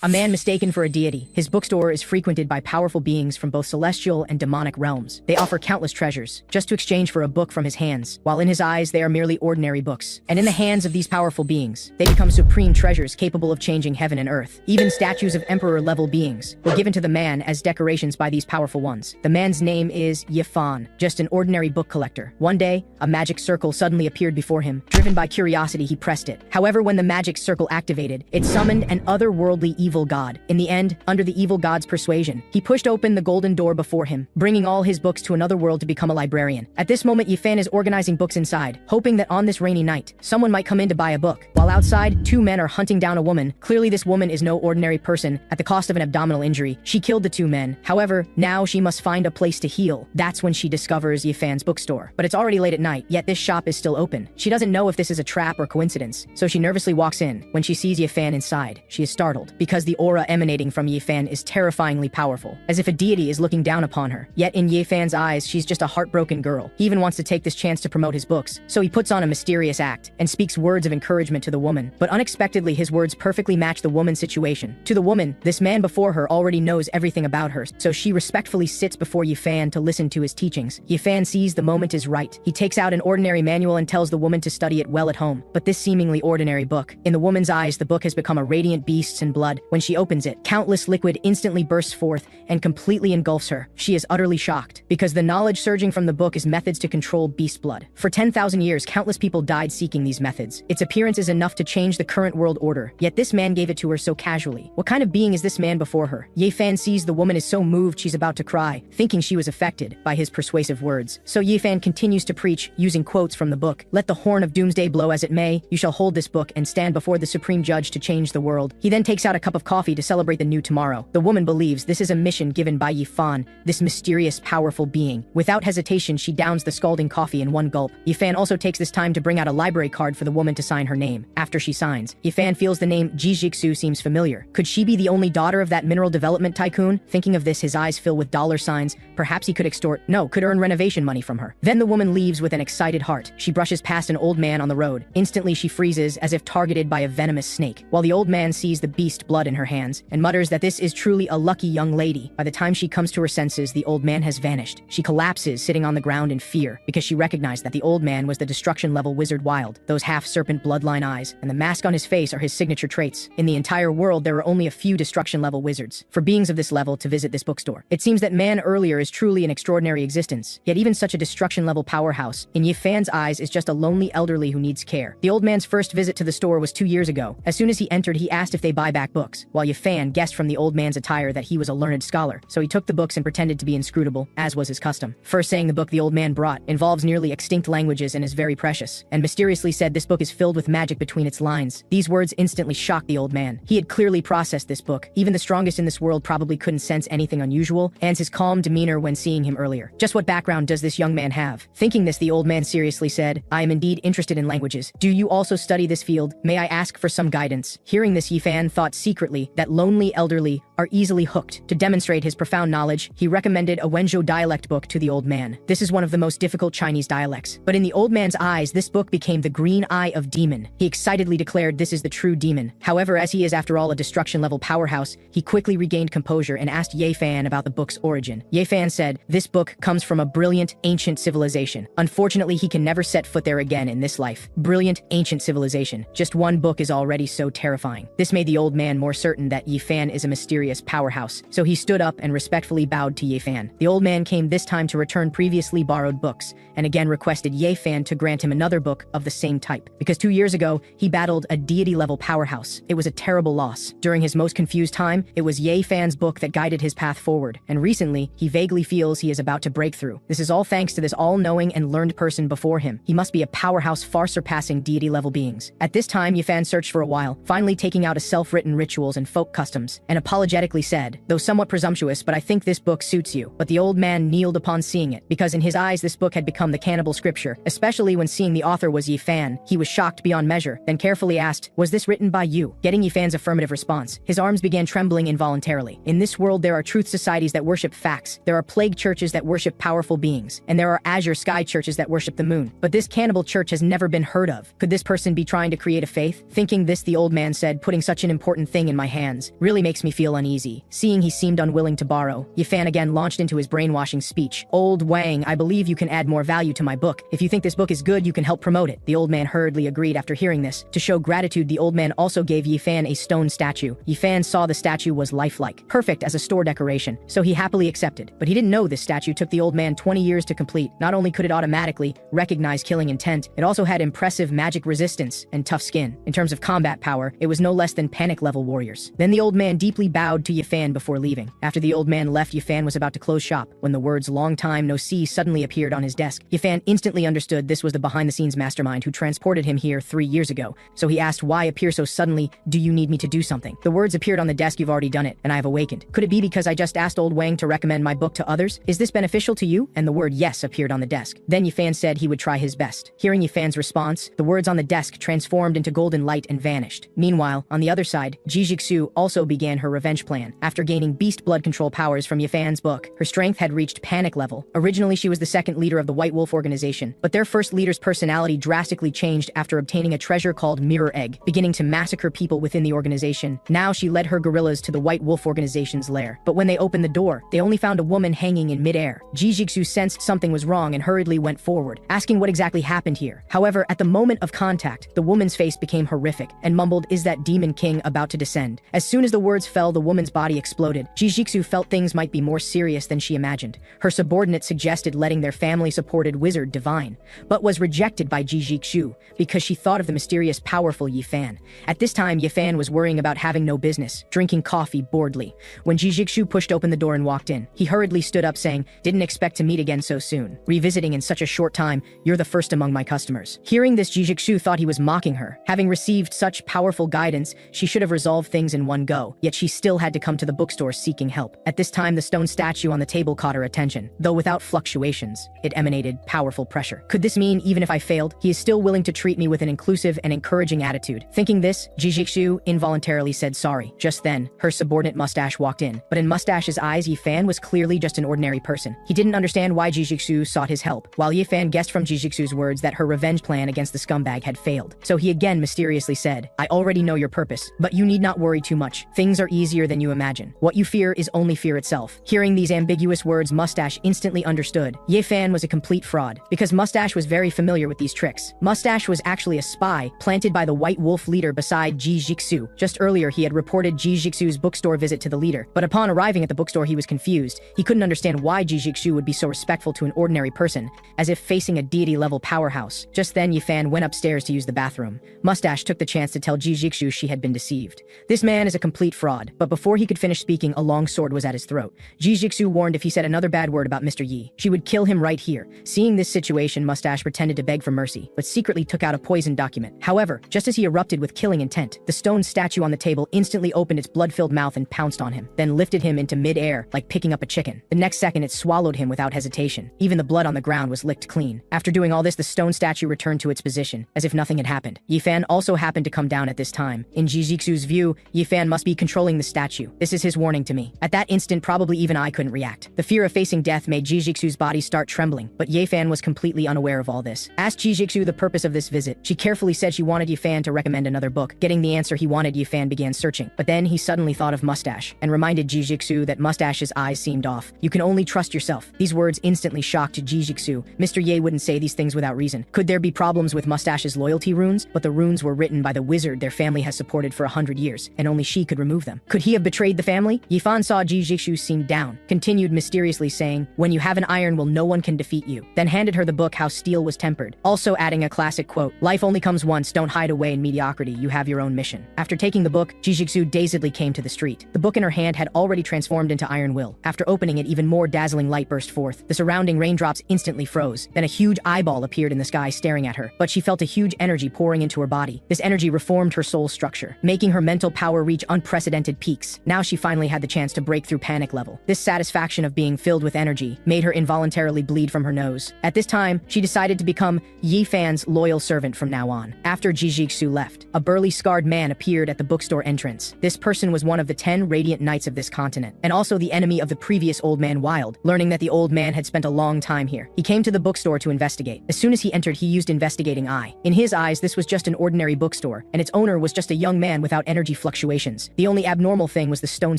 A man mistaken for a deity. His bookstore is frequented by powerful beings from both celestial and demonic realms. They offer countless treasures, just to exchange for a book from his hands, while in his eyes they are merely ordinary books. And in the hands of these powerful beings, they become supreme treasures capable of changing heaven and earth. Even statues of emperor-level beings were given to the man as decorations by these powerful ones. The man's name is Yifan, just an ordinary book collector. One day, a magic circle suddenly appeared before him. Driven by curiosity, he pressed it. However, when the magic circle activated, it summoned an otherworldly evil god. In the end, under the evil god's persuasion, he pushed open the golden door before him, bringing all his books to another world to become a librarian. At this moment, Yifan is organizing books inside, hoping that on this rainy night, someone might come in to buy a book. While outside, two men are hunting down a woman. Clearly, this woman is no ordinary person. At the cost of an abdominal injury, she killed the two men. However, now she must find a place to heal. That's when she discovers Yifan's bookstore. But it's already late at night, yet this shop is still open. She doesn't know if this is a trap or coincidence, so she nervously walks in. When she sees Yifan inside, she is startled, because the aura emanating from Yifan is terrifyingly powerful, as if a deity is looking down upon her. Yet in Yifan's eyes, she's just a heartbroken girl. He even wants to take this chance to promote his books, so he puts on a mysterious act and speaks words of encouragement to the woman. But unexpectedly, his words perfectly match the woman's situation. To the woman, this man before her already knows everything about her, so she respectfully sits before Yifan to listen to his teachings. Yifan sees the moment is right. He takes out an ordinary manual and tells the woman to study it well at home. But this seemingly ordinary book, in the woman's eyes, the book has become a radiant beasts and blood. When she opens it, countless liquid instantly bursts forth and completely engulfs her. She is utterly shocked, because the knowledge surging from the book is methods to control beast blood. For 10,000 years, countless people died seeking these methods. Its appearance is enough to change the current world order, yet this man gave it to her so casually. What kind of being is this man before her? Yifan sees the woman is so moved she's about to cry, thinking she was affected by his persuasive words. So Yifan continues to preach, using quotes from the book. Let the horn of doomsday blow as it may, you shall hold this book and stand before the supreme judge to change the world. He then takes out a cup of coffee to celebrate the new tomorrow. The woman believes this is a mission given by Yifan, this mysterious, powerful being. Without hesitation, she downs the scalding coffee in one gulp. Yifan also takes this time to bring out a library card for the woman to sign her name. After she signs, Yifan feels the name Jijixu seems familiar. Could she be the only daughter of that mineral development tycoon? Thinking of this, his eyes fill with dollar signs. Perhaps he could could earn renovation money from her. Then the woman leaves with an excited heart. She brushes past an old man on the road. Instantly, she freezes as if targeted by a venomous snake, while the old man sees the beast blood in her hands and mutters that this is truly a lucky young lady. By the time she comes to her senses, the old man has vanished. She collapses, sitting on the ground in fear, because she recognized that the old man was the destruction-level wizard Wild. Those half-serpent bloodline eyes and the mask on his face are his signature traits. In the entire world, there are only a few destruction-level wizards for beings of this level to visit this bookstore. It seems that man earlier is truly an extraordinary existence, yet even such a destruction-level powerhouse, in Yifan's eyes, is just a lonely elderly who needs care. The old man's first visit to the store was 2 years ago. As soon as he entered, he asked if they buy back books, while Yifan guessed from the old man's attire that he was a learned scholar, so he took the books and pretended to be inscrutable, as was his custom. First saying the book the old man brought involves nearly extinct languages and is very precious, and mysteriously said this book is filled with magic between its lines. These words instantly shocked the old man. He had clearly processed this book. Even the strongest in this world probably couldn't sense anything unusual, and his calm demeanor when seeing him earlier. Just what background does this young man have? Thinking this, the old man seriously said, I am indeed interested in languages. Do you also study this field? May I ask for some guidance? Hearing this, Yifan thought secretly that lonely elderly are easily hooked. To demonstrate his profound knowledge, he recommended a Wenzhou dialect book to the old man. This is one of the most difficult Chinese dialects, but in the old man's eyes, this book became the green eye of demon. He excitedly declared this is the true demon. However, as he is after all a destruction-level powerhouse, he quickly regained composure and asked Yifan about the book's origin. Yifan said, this book comes from a brilliant, ancient civilization. Unfortunately, he can never set foot there again in this life. Brilliant, ancient civilization. Just one book is already so terrifying. This made the old man more certain that Yifan is a mysterious powerhouse, so he stood up and respectfully bowed to Yifan. The old man came this time to return previously borrowed books, and again requested Yifan to grant him another book of the same type, because 2 years ago, he battled a deity-level powerhouse. It was a terrible loss. During his most confused time, it was Yifan's book that guided his path forward, and recently, he vaguely feels he is about to break through. This is all thanks to this all-knowing and learned person before him. He must be a powerhouse far surpassing deity-level beings. At this time, Yifan searched for a while, finally taking out a self-written rituals and folk customs, and apologetic apologetically said, though somewhat presumptuous, but I think this book suits you. But the old man kneeled upon seeing it, because in his eyes this book had become the cannibal scripture, especially when seeing the author was Yi Fan. He was shocked beyond measure, then carefully asked, was this written by you? Getting Yi Fan's affirmative response, his arms began trembling involuntarily. In this world there are truth societies that worship facts, there are plague churches that worship powerful beings, and there are azure sky churches that worship the moon. But this cannibal church has never been heard of. Could this person be trying to create a faith? Thinking this, the old man said, putting such an important thing in my hands really makes me feel uneasy. Seeing he seemed unwilling to borrow, Yi Fan again launched into his brainwashing speech. Old Wang, I believe you can add more value to my book. If you think this book is good, you can help promote it. The old man hurriedly agreed after hearing this. To show gratitude, the old man also gave Yi Fan a stone statue. Yi Fan saw the statue was lifelike, perfect as a store decoration, so he happily accepted. But he didn't know this statue took the old man 20 years to complete. Not only could it automatically recognize killing intent, it also had impressive magic resistance and tough skin. In terms of combat power, it was no less than panic-level warriors. Then the old man deeply bowed to Yi Fan before leaving. After the old man left, Yi Fan was about to close shop when the words "long time no see" suddenly appeared on his desk. Yi Fan instantly understood this was the behind-the-scenes mastermind who transported him here 3 years ago, so he asked, why appear so suddenly? Do you need me to do something? The words appeared on the desk, you've already done it, and I have awakened. Could it be because I just asked old Wang to recommend my book to others? Is this beneficial to you? And the word yes appeared on the desk. Then Yi Fan said he would try his best. Hearing Yi Fan's response, the words on the desk transformed into golden light and vanished. Meanwhile, on the other side, Ji Jixu also began her revenge plan. After gaining beast blood control powers from Yi Fan's book, her strength had reached panic level. Originally, she was the second leader of the White Wolf organization, but their first leader's personality drastically changed after obtaining a treasure called Mirror Egg, beginning to massacre people within the organization. Now she led her guerrillas to the White Wolf organization's lair. But when they opened the door, they only found a woman hanging in midair. Ji Jixu sensed something was wrong and hurriedly went forward, asking what exactly happened here. However, at the moment of contact, the woman's face became horrific and mumbled, "Is that demon king about to descend?" As soon as the words fell, the woman's body exploded. Ji Jixu felt things might be more serious than she imagined. Her subordinate suggested letting their family-supported wizard divine, but was rejected by Ji Jixu because she thought of the mysterious powerful Yi Fan. At this time, Yi Fan was worrying about having no business, drinking coffee boredly. When Ji Jixu pushed open the door and walked in, he hurriedly stood up saying, "Didn't expect to meet again so soon. Revisiting in such a short time, you're the first among my customers." Hearing this, Ji Jixu thought he was mocking her. Having received such powerful guidance, she should have resolved things in one go, yet she still had to come to the bookstore seeking help. At this time, the stone statue on the table caught her attention. Though without fluctuations, it emanated powerful pressure. Could this mean even if I failed, he is still willing to treat me with an inclusive and encouraging attitude? Thinking this, Ji Jixu involuntarily said sorry. Just then, her subordinate Mustache walked in. But in Mustache's eyes, Yi Fan was clearly just an ordinary person. He didn't understand why Ji Jixu sought his help, while Yi Fan guessed from Ji Jixu's words that her revenge plan against the scumbag had failed. So he again mysteriously said, "I already know your purpose, but you need not worry too much. Things are easier than you imagine. What you fear is only fear itself." Hearing these ambiguous words, Mustache instantly understood. Yi Fan was a complete fraud, because Mustache was very familiar with these tricks. Mustache was actually a spy planted by the White Wolf leader beside Ji Jixu. Just earlier, he had reported Ji Jixu's bookstore visit to the leader, but upon arriving at the bookstore, he was confused. He couldn't understand why Ji Jixu would be so respectful to an ordinary person, as if facing a deity-level powerhouse. Just then, Yi Fan went upstairs to use the bathroom. Mustache took the chance to tell Ji Jixu she had been deceived. This man is a complete fraud, but before he could finish speaking, a long sword was at his throat. Ji Jixu warned if he said another bad word about Mr. Yi, she would kill him right here. Seeing this situation, Mustache pretended to beg for mercy, but secretly took out a poisoned document. However, just as he erupted with killing intent, the stone statue on the table instantly opened its blood-filled mouth and pounced on him, then lifted him into mid-air like picking up a chicken. The next second, it swallowed him without hesitation. Even the blood on the ground was licked clean. After doing all this, the stone statue returned to its position, as if nothing had happened. Yi Fan also happened to come down at this time. In Ji Jixu's view, Yi Fan must be controlling the statue. This is his warning to me. At that instant, probably even I couldn't react. The fear of facing death made Ji Jixu's body start trembling, but Yi Fan was completely unaware of all this. Asked Ji Jixu the purpose of this visit, she carefully said she wanted Yi Fan to recommend another book. Getting the answer he wanted, Yi Fan began searching. But then he suddenly thought of Mustache, and reminded Ji Jixu that Mustache's eyes seemed off. "You can only trust yourself." These words instantly shocked Ji Jixu. Mr. Ye wouldn't say these things without reason. Could there be problems with Mustache's loyalty runes? But the runes were written by the wizard their family has supported for 100 years, and only she could remove them. Could he have betrayed the family? Yi Fan saw Ji Jixu seem down, continued mysteriously saying, "When you have an iron will, no one can defeat you." Then handed her the book How Steel Was Tempered, also adding a classic quote, "Life only comes once, don't hide away in mediocrity, you have your own mission." After taking the book, Ji Jixu dazedly came to the street. The book in her hand had already transformed into iron will. After opening it, even more dazzling light burst forth. The surrounding raindrops instantly froze. Then a huge eyeball appeared in the sky staring at her, but she felt a huge energy pouring into her body. This energy reformed her soul structure, making her mental power reach unprecedented peaks. weeks. Now she finally had the chance to break through panic level. This satisfaction of being filled with energy made her involuntarily bleed from her nose. At this time, she decided to become Yi Fan's loyal servant from now on. After Ji Jixu left, a burly scarred man appeared at the bookstore entrance. This person was one of the 10 radiant knights of this continent, and also the enemy of the previous old man Wild. Learning that the old man had spent a long time here, he came to the bookstore to investigate. As soon as he entered, he used investigating eye. In his eyes, this was just an ordinary bookstore, and its owner was just a young man without energy fluctuations. The only abnormal thing was the stone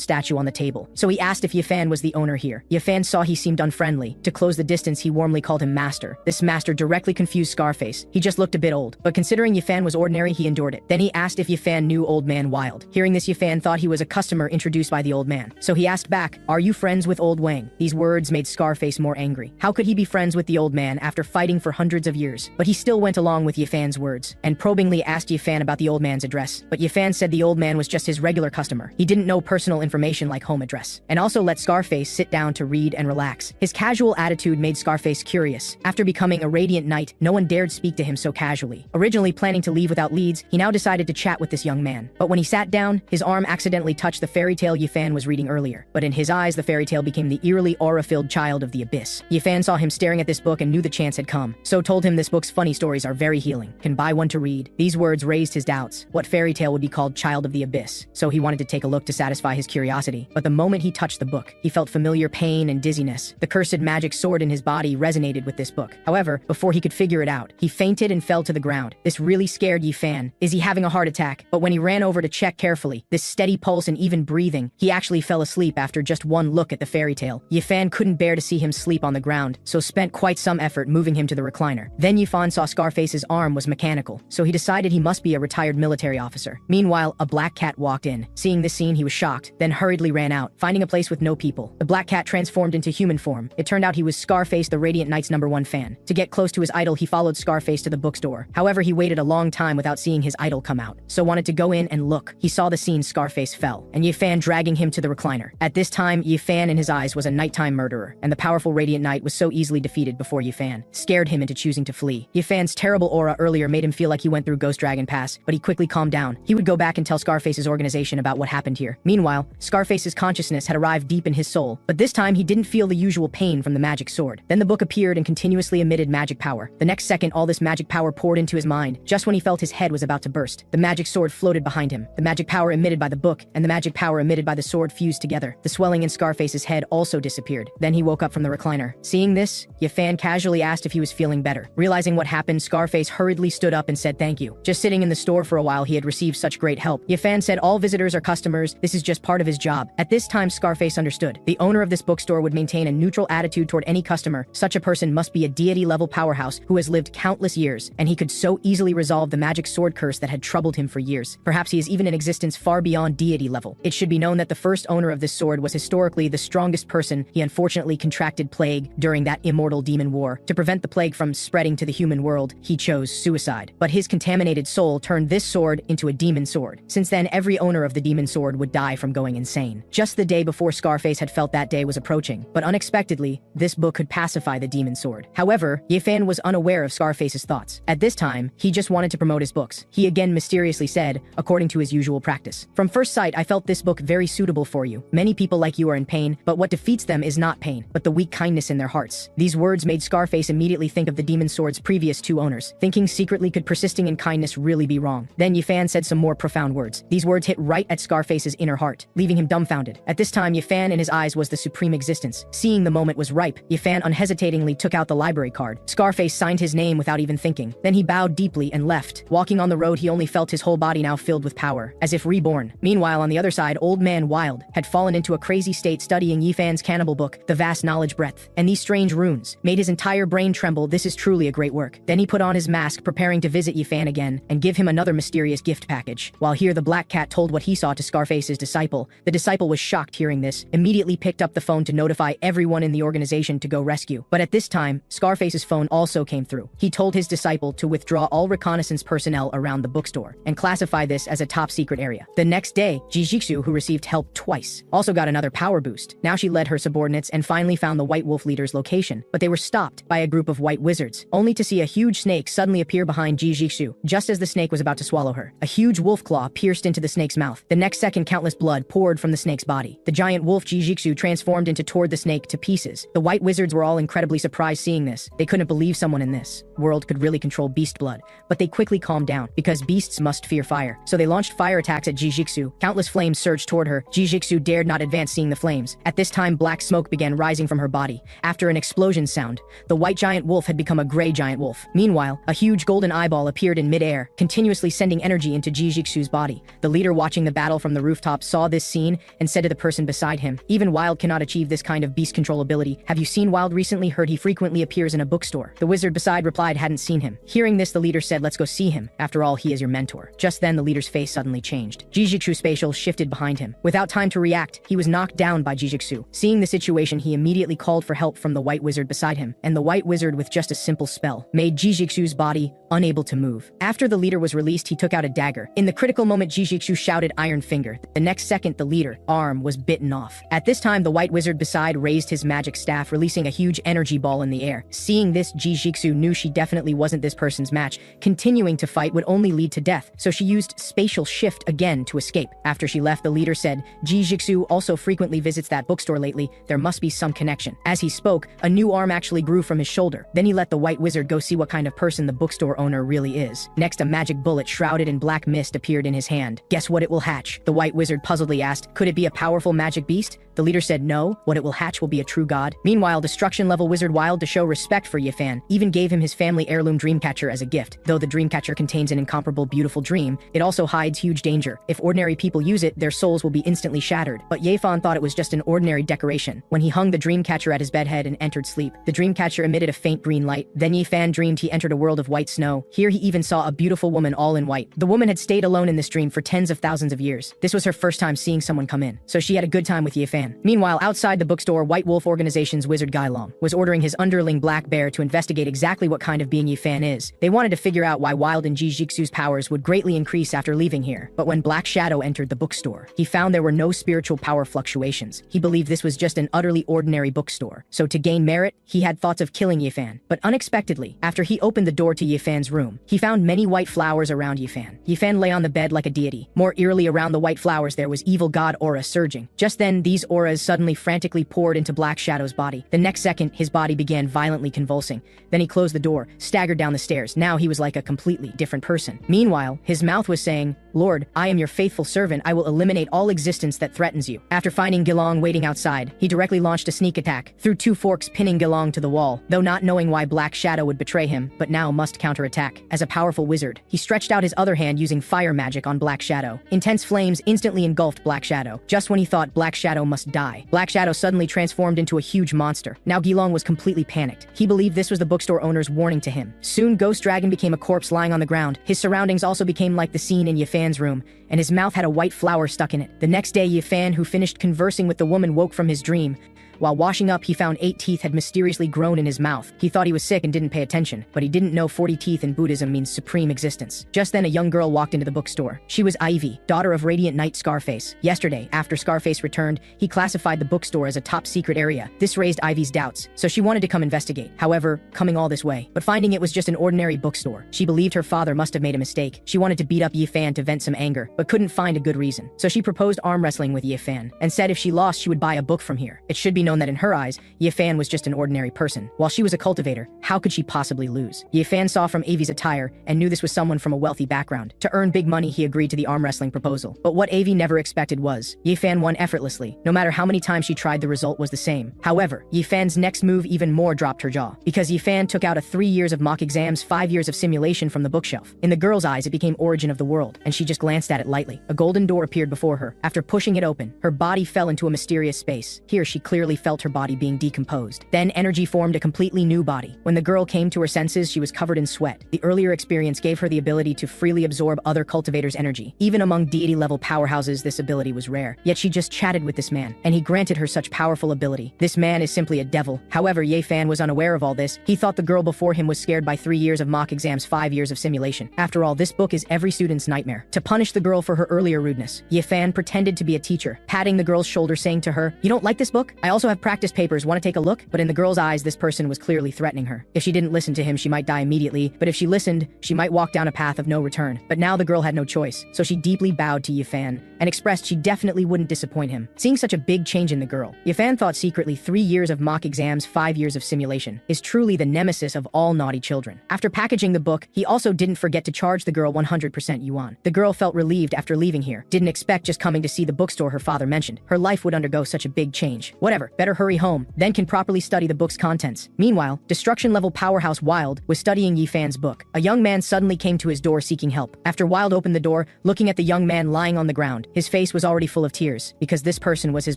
statue on the table. So he asked if Yifan was the owner here. Yifan saw he seemed unfriendly. To close the distance, he warmly called him master. This master directly confused Scarface. He just looked a bit old, but considering Yifan was ordinary, he endured it. Then he asked if Yifan knew old man Wild. Hearing this, Yifan thought he was a customer introduced by the old man. So he asked back, "Are you friends with old Wang?" These words made Scarface more angry. How could he be friends with the old man after fighting for hundreds of years? But he still went along with Yifan's words, and probingly asked Yifan about the old man's address. But Yifan said the old man was just his regular customer. He didn't know personal information like home address, and also let Scarface sit down to read and relax. His casual attitude made Scarface curious. After becoming a radiant knight, no one dared speak to him so casually. Originally planning to leave without leads, he now decided to chat with this young man. But when he sat down, his arm accidentally touched the fairy tale Yifan was reading earlier. But in his eyes, the fairy tale became the eerily aura-filled child of the abyss. Yifan saw him staring at this book and knew the chance had come, so told him this book's funny stories are very healing. Can buy one to read. These words raised his doubts. What fairy tale would be called Child of the Abyss? So he wanted to take a look to satisfy his curiosity. But the moment he touched the book, he felt familiar pain and dizziness. The cursed magic sword in his body resonated with this book. However, before he could figure it out, he fainted and fell to the ground. This really scared Yifan. Is he having a heart attack? But when he ran over to check carefully, this steady pulse and even breathing, he actually fell asleep after just one look at the fairy tale. Yifan couldn't bear to see him sleep on the ground, so spent quite some effort moving him to the recliner. Then Yifan saw Scarface's arm was mechanical, so he decided he must be a retired military officer. Meanwhile, a black cat walked in. Seeing this scene, he was shocked, then hurriedly ran out, finding a place with no people. The black cat transformed into human form. It turned out he was Scarface, the Radiant Knight's #1 fan. To get close to his idol, he followed Scarface to the bookstore. However, he waited a long time without seeing his idol come out, so wanted to go in and look. He saw the scene Scarface fell, and Yifan dragging him to the recliner. At this time, Yifan in his eyes was a nighttime murderer, and the powerful Radiant Knight was so easily defeated before Yifan, scared him into choosing to flee. Yifan's terrible aura earlier made him feel like he went through Ghost Dragon Pass, but he quickly calmed down. He would go back and tell Scarface's organization about what happened here. Meanwhile, Scarface's consciousness had arrived deep in his soul, but this time he didn't feel the usual pain from the magic sword. Then the book appeared and continuously emitted magic power. The next second, all this magic power poured into his mind. Just when he felt his head was about to burst, the magic sword floated behind him. The magic power emitted by the book and the magic power emitted by the sword fused together. The swelling in Scarface's head also disappeared. Then he woke up from the recliner. Seeing this, Yifan casually asked if he was feeling better. Realizing what happened, Scarface hurriedly stood up and said thank you. Just sitting in the store for a while, he had received such great help. Yifan said all visitors are customers, this is just part of his job. At this time, Scarface understood. The owner of this bookstore would maintain a neutral attitude toward any customer. Such a person must be a deity-level powerhouse who has lived countless years, and he could so easily resolve the magic sword curse that had troubled him for years. Perhaps he is even in existence far beyond deity level. It should be known that the first owner of this sword was historically the strongest person. He unfortunately contracted plague during that immortal demon war. To prevent the plague from spreading to the human world, he chose suicide. But his contaminated soul turned this sword into a demon sword. Since then, every owner of the demon sword would die from going insane. Just the day before, Scarface had felt that day was approaching, but unexpectedly, this book could pacify the demon sword. However, Yifan was unaware of Scarface's thoughts. At this time, he just wanted to promote his books. He again mysteriously said, according to his usual practice, "From first sight, I felt this book very suitable for you. Many people like you are in pain, but what defeats them is not pain, but the weak kindness in their hearts." These words made Scarface immediately think of the demon sword's previous 2 owners, thinking secretly could persisting in kindness really be wrong. Then Yifan said some more profound words. These words hit right at Scarface's inner heart, leaving him dumbfounded. At this time, Yifan in his eyes was the supreme existence. Seeing the moment was ripe, Yifan unhesitatingly took out the library card. Scarface signed his name without even thinking. Then he bowed deeply and left. Walking on the road, he only felt his whole body now filled with power, as if reborn. Meanwhile, on the other side, old man Wild had fallen into a crazy state studying Yifan's cannibal book, The Vast Knowledge Breadth, and these strange runes made his entire brain tremble. This is truly a great work. Then he put on his mask, preparing to visit Yifan again and give him another mysterious gift package. While here, the black cat told what he saw to Scarface's disciple. The disciple was shocked hearing this, immediately picked up the phone to notify everyone in the organization to go rescue. But at this time, Scarface's phone also came through. He told his disciple to withdraw all reconnaissance personnel around the bookstore and classify this as a top secret area. The next day, Ji Jixu, who received help twice, also got another power boost. Now she led her subordinates and finally found the White Wolf leader's location, but they were stopped by a group of white wizards, only to see a huge snake suddenly appear behind Ji Jixu, just as the snake was about to swallow her. A huge wolf claw pierced into the snake's mouth. The next second, countless blood poured from the snake's body. The giant wolf Jijiksu transformed into tore the snake to pieces. The white wizards were all incredibly surprised seeing this. They couldn't believe someone in this world could really control beast blood, but they quickly calmed down because beasts must fear fire. So they launched fire attacks at Jijiksu. Countless flames surged toward her. Jijiksu dared not advance seeing the flames. At this time, black smoke began rising from her body. After an explosion sound, the white giant wolf had become a gray giant wolf. Meanwhile, a huge golden eyeball appeared in midair, continuously sending energy into Jijiksu's body. The leader watching the battle from the rooftop saw this scene and said to the person beside him, "Even Wild cannot achieve this kind of beast control ability. Have you seen Wild recently? Heard he frequently appears in a bookstore." The wizard beside replied hadn't seen him. Hearing this, the leader said, "Let's go see him. After all, he is your mentor." Just then, the leader's face suddenly changed. Jijiksu's spatial shifted behind him. Without time to react, he was knocked down by Jijiksu. Seeing the situation, he immediately called for help from the white wizard beside him, and the white wizard, with just a simple spell, made Jijiksu's body unable to move. After the leader was released, he took out a dagger. In the critical moment, Jijiksu shouted, "Iron Finger." The next second, the leader arm was bitten off. At this time, the white wizard beside raised his magic staff, releasing a huge energy ball in the air. Seeing this, Jijiksu knew she definitely wasn't this person's match. Continuing to fight would only lead to death, so she used spatial shift again to escape. After she left, the leader said, "Jijiksu also frequently visits that bookstore lately. There must be some connection." As he spoke, a new arm actually grew from his shoulder. Then he let the white wizard go see what kind of person the bookstore owner really is. Next, a magic bullet shrouded in black mist appeared in his hand. "Guess what it will hatch?" The white wizard puzzledly asked. "Could it be a powerful magic beast?" The leader said, "No, what it will hatch will be a true god." Meanwhile, destruction-level wizard Wild, to show respect for Yifan, even gave him his family heirloom dreamcatcher as a gift. Though the dreamcatcher contains an incomparable beautiful dream, it also hides huge danger. If ordinary people use it, their souls will be instantly shattered. But Yifan thought it was just an ordinary decoration. When he hung the dreamcatcher at his bedhead and entered sleep, the dreamcatcher emitted a faint green light. Then Yifan dreamed he entered a world of white snow. Here he even saw a beautiful woman all in white. The woman had stayed alone in this dream for tens of thousands of years. This was her first time seeing someone come in, so she had a good time with Yifan. Meanwhile, outside the bookstore, White Wolf Organization's wizard Gailong was ordering his underling Black Bear to investigate exactly what kind of being Yifan is. They wanted to figure out why Wild and Jijiksu's powers would greatly increase after leaving here. But when Black Shadow entered the bookstore, he found there were no spiritual power fluctuations. He believed this was just an utterly ordinary bookstore. So to gain merit, he had thoughts of killing Yifan. But unexpectedly, after he opened the door to Yifan's room, he found many white flowers around Yifan. Yifan lay on the bed like a deity. More eerily, around the white flowers there was evil god aura surging. Just then, these auras suddenly frantically poured into Black Shadow's body. The next second, his body began violently convulsing. Then he closed the door, staggered down the stairs. Now he was like a completely different person. Meanwhile, his mouth was saying, "Lord, I am your faithful servant. I will eliminate all existence that threatens you." After finding Gilong waiting outside, he directly launched a sneak attack, threw two forks pinning Gilong to the wall, though not knowing why Black Shadow would betray him, but now must counterattack. As a powerful wizard, he stretched out his other hand using fire magic on Black Shadow. Intense flames instantly engulfed Black Shadow. Just when he thought Black Shadow must die, Black Shadow suddenly transformed into a huge monster. Now Gilong was completely panicked. He believed this was the bookstore owner's warning to him. Soon, Ghost Dragon became a corpse lying on the ground. His surroundings also became like the scene in Yifan's room, and his mouth had a white flower stuck in it. The next day, Yifan, who finished conversing with the woman, woke from his dream. While washing up, he found 8 teeth had mysteriously grown in his mouth. He thought he was sick and didn't pay attention, but he didn't know 40 teeth in Buddhism means supreme existence. Just then, a young girl walked into the bookstore. She was Ivy, daughter of Radiant Knight Scarface. Yesterday, after Scarface returned, he classified the bookstore as a top-secret area. This raised Ivy's doubts, so she wanted to come investigate. However, coming all this way, but finding it was just an ordinary bookstore, she believed her father must have made a mistake. She wanted to beat up Yifan to vent some anger, but couldn't find a good reason. So she proposed arm wrestling with Yifan, and said if she lost, she would buy a book from here. It should be known that in her eyes, Yifan was just an ordinary person. While she was a cultivator, how could she possibly lose? Yifan saw from Avi's attire and knew this was someone from a wealthy background. To earn big money, he agreed to the arm wrestling proposal. But what Avi never expected was, Yifan won effortlessly. No matter how many times she tried, the result was the same. However, Yifan's next move even more dropped her jaw, because Yifan took out 3 years of mock exams, 5 years of simulation from the bookshelf. In the girl's eyes, it became Origin of the World, and she just glanced at it lightly. A golden door appeared before her. After pushing it open, her body fell into a mysterious space. Here, she clearly felt her body being decomposed. Then energy formed a completely new body. When the girl came to her senses, she was covered in sweat. The earlier experience gave her the ability to freely absorb other cultivators' energy. Even among deity-level powerhouses, this ability was rare. Yet she just chatted with this man, and he granted her such powerful ability. This man is simply a devil. However, Yifan was unaware of all this. He thought the girl before him was scared by 3 years of mock exams, 5 years of simulation. After all, this book is every student's nightmare. To punish the girl for her earlier rudeness, Yifan pretended to be a teacher, patting the girl's shoulder, saying to her, "You don't like this book? I also have practice papers. Want to take a look?" But in the girl's eyes, this person was clearly threatening her. If she didn't listen to him, she might die immediately, but if she listened, she might walk down a path of no return. But now the girl had no choice, so she deeply bowed to Yifan and expressed she definitely wouldn't disappoint him. Seeing such a big change in the girl, Yifan thought secretly 3 years of mock exams, 5 years of simulation, is truly the nemesis of all naughty children. After packaging the book, he also didn't forget to charge the girl 100% yuan. The girl felt relieved after leaving here, didn't expect just coming to see the bookstore her father mentioned. Her life would undergo such a big change. Whatever, better hurry home, then can properly study the book's contents. Meanwhile, destruction-level powerhouse Wild was studying Yifan's book. A young man suddenly came to his door seeking help. After Wild opened the door, looking at the young man lying on the ground, his face was already full of tears, because this person was his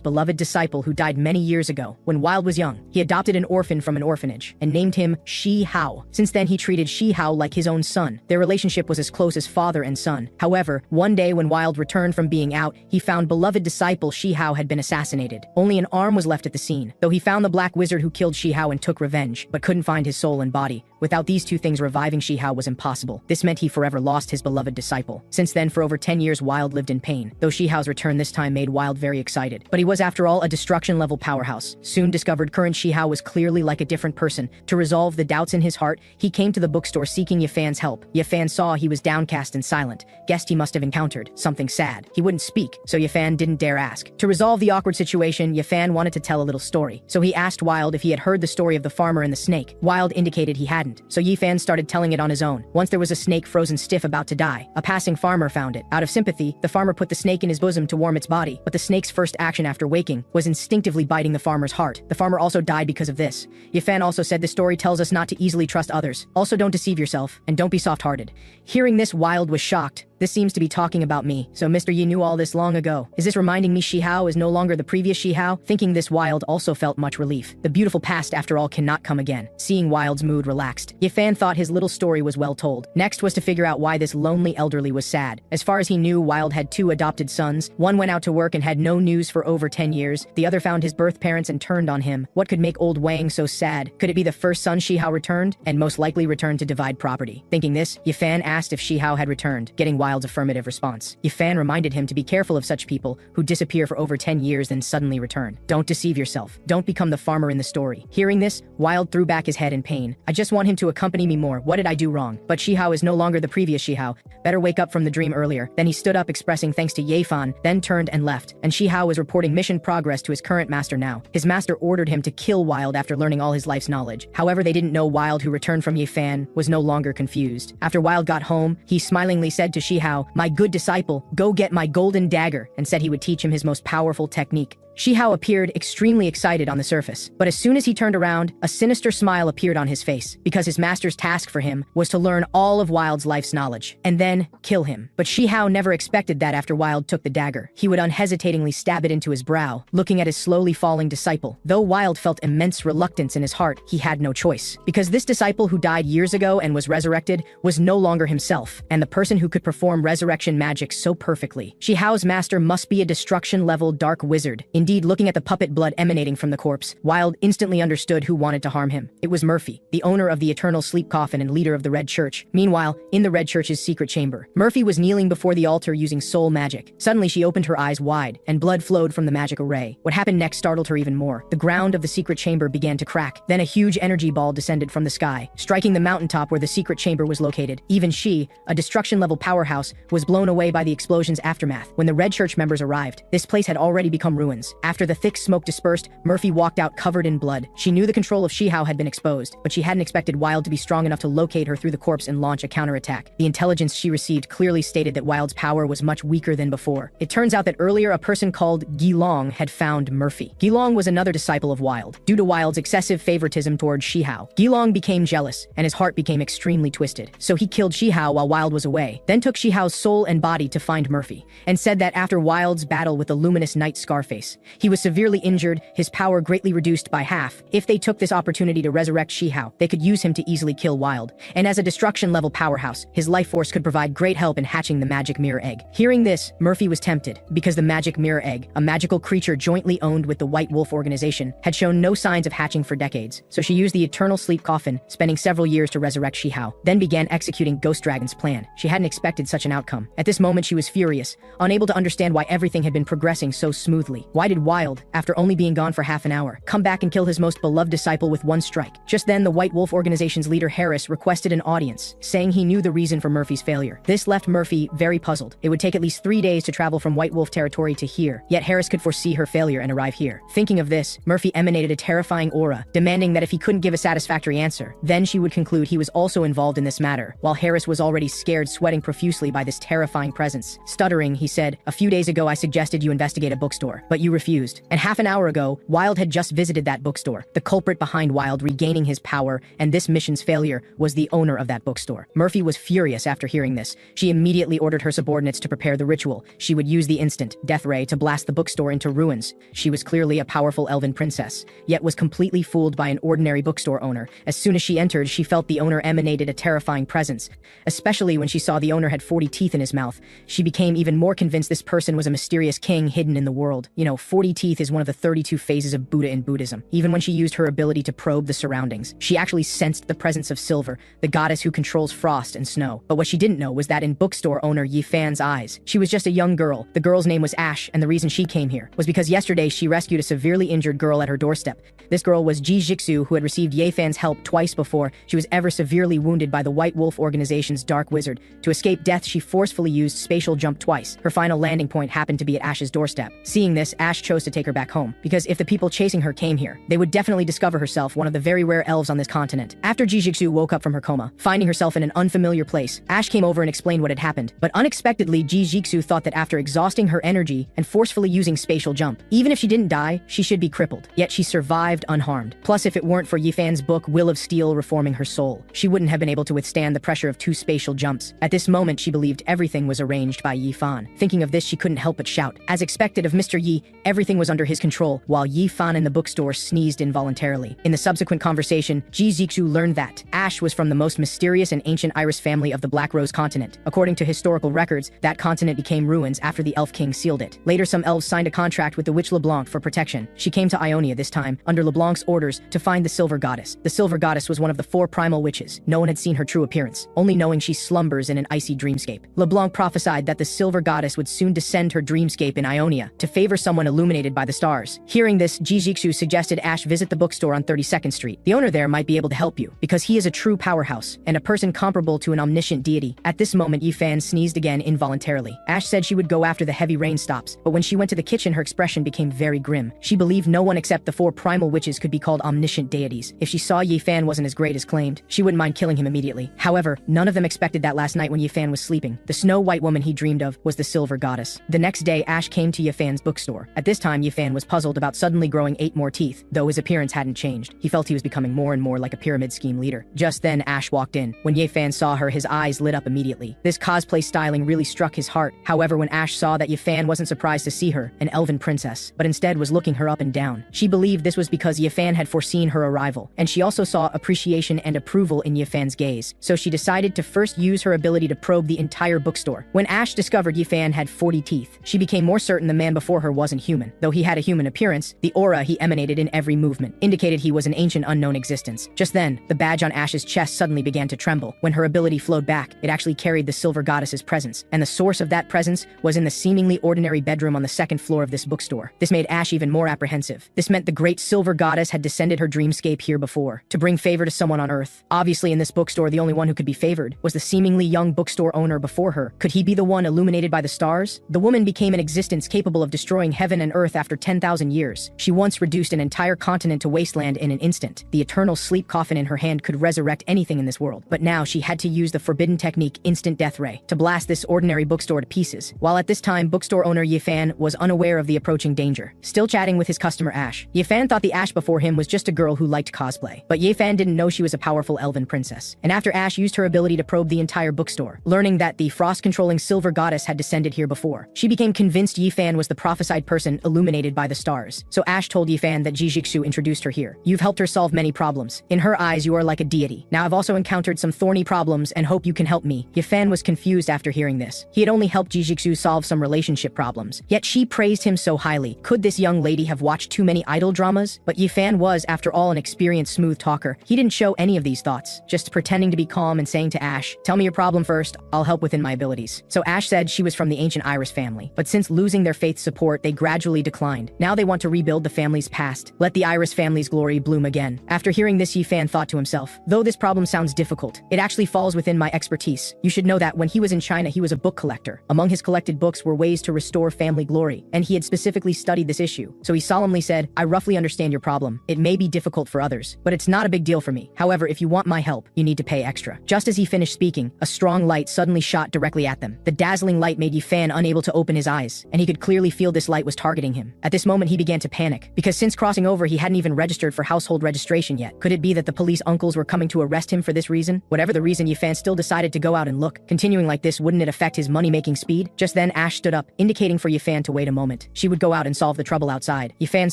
beloved disciple who died many years ago. When Wild was young, he adopted an orphan from an orphanage, and named him Shi Hao. Since then he treated Shi Hao like his own son. Their relationship was as close as father and son. However, one day when Wild returned from being out, he found beloved disciple Shi Hao had been assassinated. Only an arm was left at the scene, though he found the black wizard who killed Shi Hao and took revenge, but couldn't find his soul and body. Without these two things, reviving Shi Hao was impossible. This meant he forever lost his beloved disciple. Since then, for over 10 years, Wild lived in pain, though Shi Hao's return this time made Wild very excited. But he was, after all, a destruction-level powerhouse. Soon discovered current Shi Hao was clearly like a different person. To resolve the doubts in his heart, he came to the bookstore seeking Yifan's help. Yifan saw he was downcast and silent, guessed he must have encountered something sad. He wouldn't speak, so Yifan didn't dare ask. To resolve the awkward situation, Yifan wanted to tell a little story, so he asked Wild if he had heard the story of the farmer and the snake. Wild indicated he hadn't, so Yifan started telling it on his own. Once there was a snake frozen stiff about to die. A passing farmer found it. Out of sympathy, the farmer put the snake in his bosom to warm its body, but the snake's first action after waking was instinctively biting the farmer's heart. The farmer also died because of this. Yifan also said the story tells us not to easily trust others. Also, don't deceive yourself, and don't be soft-hearted. Hearing this, Wild was shocked. This seems to be talking about me. So Mr. Yi knew all this long ago. Is this reminding me Shi Hao is no longer the previous Shi Hao? Thinking this, Wild also felt much relief. The beautiful past, after all, cannot come again. Seeing Wild's mood relaxed, Yifan thought his little story was well told. Next was to figure out why this lonely elderly was sad. As far as he knew, Wild had 2 adopted sons. One went out to work and had no news for over 10 years. The other found his birth parents and turned on him. What could make old Wang so sad? Could it be the first son Shi Hao returned? And most likely returned to divide property. Thinking this, Yifan asked if Shi Hao had returned, getting Wild's affirmative response. Yifan reminded him to be careful of such people who disappear for over 10 years then suddenly return. Don't deceive yourself. Don't become the farmer in the story. Hearing this, Wild threw back his head in pain. I just want him to accompany me more. What did I do wrong? But Shi Hao is no longer the previous Shi Hao. Better wake up from the dream earlier. Then he stood up expressing thanks to Yifan, then turned and left. And Shi Hao was reporting mission progress to his current master now. His master ordered him to kill Wild after learning all his life's knowledge. However, they didn't know Wild, who returned from Yifan, was no longer confused. After Wild got home, he smilingly said to Shi Hao, "My good disciple, go get my golden dagger," and said he would teach him his most powerful technique. Shi Hao appeared extremely excited on the surface, but as soon as he turned around, a sinister smile appeared on his face, because his master's task for him was to learn all of Wild's life's knowledge, and then kill him. But Shi Hao never expected that after Wild took the dagger, he would unhesitatingly stab it into his brow, looking at his slowly falling disciple. Though Wild felt immense reluctance in his heart, he had no choice, because this disciple who died years ago and was resurrected was no longer himself, and the person who could perform resurrection magic so perfectly. Shi Hao's master must be a destruction-level dark wizard. Indeed, looking at the puppet blood emanating from the corpse, Wild instantly understood who wanted to harm him. It was Murphy, the owner of the Eternal Sleep Coffin and leader of the Red Church. Meanwhile, in the Red Church's secret chamber, Murphy was kneeling before the altar using soul magic. Suddenly, she opened her eyes wide, and blood flowed from the magic array. What happened next startled her even more. The ground of the secret chamber began to crack. Then a huge energy ball descended from the sky, striking the mountaintop where the secret chamber was located. Even she, a destruction-level powerhouse, was blown away by the explosion's aftermath. When the Red Church members arrived, this place had already become ruins. After the thick smoke dispersed, Murphy walked out covered in blood. She knew the control of Shi Hao had been exposed, but she hadn't expected Wild to be strong enough to locate her through the corpse and launch a counterattack. The intelligence she received clearly stated that Wild's power was much weaker than before. It turns out that earlier a person called Gilong had found Murphy. Gilong was another disciple of Wild. Due to Wild's excessive favoritism towards Shi Hao, Gilong became jealous, and his heart became extremely twisted. So he killed Shi Hao while Wild was away, then took Shi Hao's soul and body to find Murphy, and said that after Wild's battle with the luminous knight Scarface, he was severely injured, his power greatly reduced by half. If they took this opportunity to resurrect Shi Hao, they could use him to easily kill Wild, and as a destruction-level powerhouse, his life force could provide great help in hatching the magic mirror egg. Hearing this, Murphy was tempted, because the magic mirror egg, a magical creature jointly owned with the White Wolf organization, had shown no signs of hatching for decades. So she used the Eternal Sleep Coffin, spending several years to resurrect Shi Hao, then began executing Ghost Dragon's plan. She hadn't expected such an outcome. At this moment she was furious, unable to understand why everything had been progressing so smoothly. Why Why did Wild, after only being gone for half an hour, come back and kill his most beloved disciple with one strike? Just then, the White Wolf organization's leader Harris requested an audience, saying he knew the reason for Murphy's failure. This left Murphy very puzzled. It would take at least 3 days to travel from White Wolf territory to here, yet Harris could foresee her failure and arrive here. Thinking of this, Murphy emanated a terrifying aura, demanding that if he couldn't give a satisfactory answer, then she would conclude he was also involved in this matter, while Harris was already scared, sweating profusely by this terrifying presence. Stuttering, he said, "A few days ago I suggested you investigate a bookstore, but you refused. And half an hour ago, Wild had just visited that bookstore. The culprit behind Wild regaining his power and this mission's failure was the owner of that bookstore." Murphy was furious after hearing this. She immediately ordered her subordinates to prepare the ritual. She would use the instant death ray to blast the bookstore into ruins. She was clearly a powerful elven princess, yet was completely fooled by an ordinary bookstore owner. As soon as she entered, she felt the owner emanated a terrifying presence, especially when she saw the owner had 40 teeth in his mouth. She became even more convinced this person was a mysterious king hidden in the world. 40 teeth is one of the 32 phases of Buddha in Buddhism. Even when she used her ability to probe the surroundings, she actually sensed the presence of Silver, the goddess who controls frost and snow. But what she didn't know was that in bookstore owner Yi Fan's eyes, she was just a young girl. The girl's name was Ash, and the reason she came here was because yesterday she rescued a severely injured girl at her doorstep. This girl was Ji Jixu, who had received Ye Fan's help twice before she was ever severely wounded by the White Wolf organization's dark wizard. To escape death, she forcefully used spatial jump twice. Her final landing point happened to be at Ash's doorstep. Seeing this, Ash chose to take her back home, because if the people chasing her came here, they would definitely discover herself one of the very rare elves on this continent. After Ji Jixu woke up from her coma, finding herself in an unfamiliar place, Ash came over and explained what had happened. But unexpectedly, Ji Jixu thought that after exhausting her energy and forcefully using spatial jump, even if she didn't die, she should be crippled. Yet she survived unharmed. Plus, if it weren't for Yifan's book Will of Steel reforming her soul, she wouldn't have been able to withstand the pressure of 2 spatial jumps. At this moment, she believed everything was arranged by Yifan. Thinking of this, she couldn't help but shout. As expected of Mr. Yi, everything was under his control, while Yifan in the bookstore sneezed involuntarily. In the subsequent conversation, Ji Zixu learned that Ash was from the most mysterious and ancient iris family of the Black Rose continent. According to historical records, that continent became ruins after the Elf King sealed it. Later, some elves signed a contract with the witch LeBlanc for protection. She came to Ionia this time, under LeBlanc's orders, to find the Silver Goddess. The Silver Goddess was one of the 4 primal witches. No one had seen her true appearance, only knowing she slumbers in an icy dreamscape. LeBlanc prophesied that the Silver Goddess would soon descend her dreamscape in Ionia to favor someone illuminated by the stars. Hearing this, Ji Jixu suggested Ash visit the bookstore on 32nd Street. The owner there might be able to help you, because he is a true powerhouse and a person comparable to an omniscient deity. At this moment, Yifan sneezed again involuntarily. Ash said she would go after the heavy rain stops, but when she went to the kitchen, her expression became very grim. She believed no one except the 4 primal witches could be called omniscient deities. If she saw Yifan wasn't as great as claimed, she wouldn't mind killing him immediately. However, none of them expected that last night when Yifan was sleeping, the Snow White woman he dreamed of was the Silver Goddess. The next day, Ash came to Yifan's bookstore. At this time, Yifan was puzzled about suddenly growing 8 more teeth, though his appearance hadn't changed. He felt he was becoming more and more like a pyramid scheme leader. Just then, Ash walked in. When Yifan saw her, his eyes lit up immediately. This cosplay styling really struck his heart. However, when Ash saw that Yifan wasn't surprised to see her, an elven princess, but instead was looking her up and down, she believed this was because Yifan had foreseen her arrival, and she also saw appreciation and approval in Yifan's gaze. So she decided to first use her ability to probe the entire bookstore. When Ash discovered Yifan had 40 teeth, she became more certain the man before her wasn't human. Though he had a human appearance, the aura he emanated in every movement indicated he was an ancient unknown existence. Just then, the badge on Ash's chest suddenly began to tremble. When her ability flowed back, it actually carried the Silver Goddess's presence, and the source of that presence was in the seemingly ordinary bedroom on the 2nd floor of this bookstore. This made Ash even more apprehensive. This meant the great Silver Goddess had descended her dreamscape here before, to bring favor to someone on Earth. Obviously, in this bookstore, the only one who could be favored was the seemingly young bookstore owner before her. Could he be the one illuminated by the stars? The woman became an existence capable of destroying heaven and earth after 10,000 years. She once reduced an entire continent to wasteland in an instant. The eternal sleep coffin in her hand could resurrect anything in this world. But now she had to use the forbidden technique Instant Death Ray to blast this ordinary bookstore to pieces. While at this time, bookstore owner Yifan was unaware of the approaching danger. Still chatting with his customer Ash, Yifan thought the Ash before him was just a girl who liked cosplay. But Yifan didn't know she was a powerful elven princess. And after Ash used her ability to probe the entire bookstore, learning that the frost-controlling Silver Goddess had descended here before, she became convinced Yifan was the prophesied person illuminated by the stars. So Ash told Yifan that Ji Jixu introduced her here. You've helped her solve many problems. In her eyes, you are like a deity. Now I've also encountered some thorny problems and hope you can help me. Yifan was confused after hearing this. He had only helped Ji Jixu solve some relationship problems, yet she praised him so highly. Could this young lady have watched too many idol dramas? But Yifan was, after all, an experienced smooth talker. He didn't show any of these thoughts, just pretending to be calm and saying to Ash, "Tell me your problem first, I'll help within my abilities." So Ash said she was from the ancient Iris family, but since losing their faith support, they gradually gradually declined. Now they want to rebuild the family's past. Let the Iris family's glory bloom again. After hearing this, Yifan thought to himself, though this problem sounds difficult, it actually falls within my expertise. You should know that when he was in China, he was a book collector. Among his collected books were ways to restore family glory, and he had specifically studied this issue. So he solemnly said, I roughly understand your problem. It may be difficult for others, but it's not a big deal for me. However, if you want my help, you need to pay extra. Just as he finished speaking, a strong light suddenly shot directly at them. The dazzling light made Yifan unable to open his eyes, and he could clearly feel this light was targeting him. At this moment, he began to panic, because since crossing over, he hadn't even registered for household registration yet. Could it be that the police uncles were coming to arrest him for this reason? Whatever the reason, Yifan still decided to go out and look. Continuing like this, wouldn't it affect his money-making speed? Just then, Ash stood up, indicating for Yifan to wait a moment. She would go out and solve the trouble outside. Yifan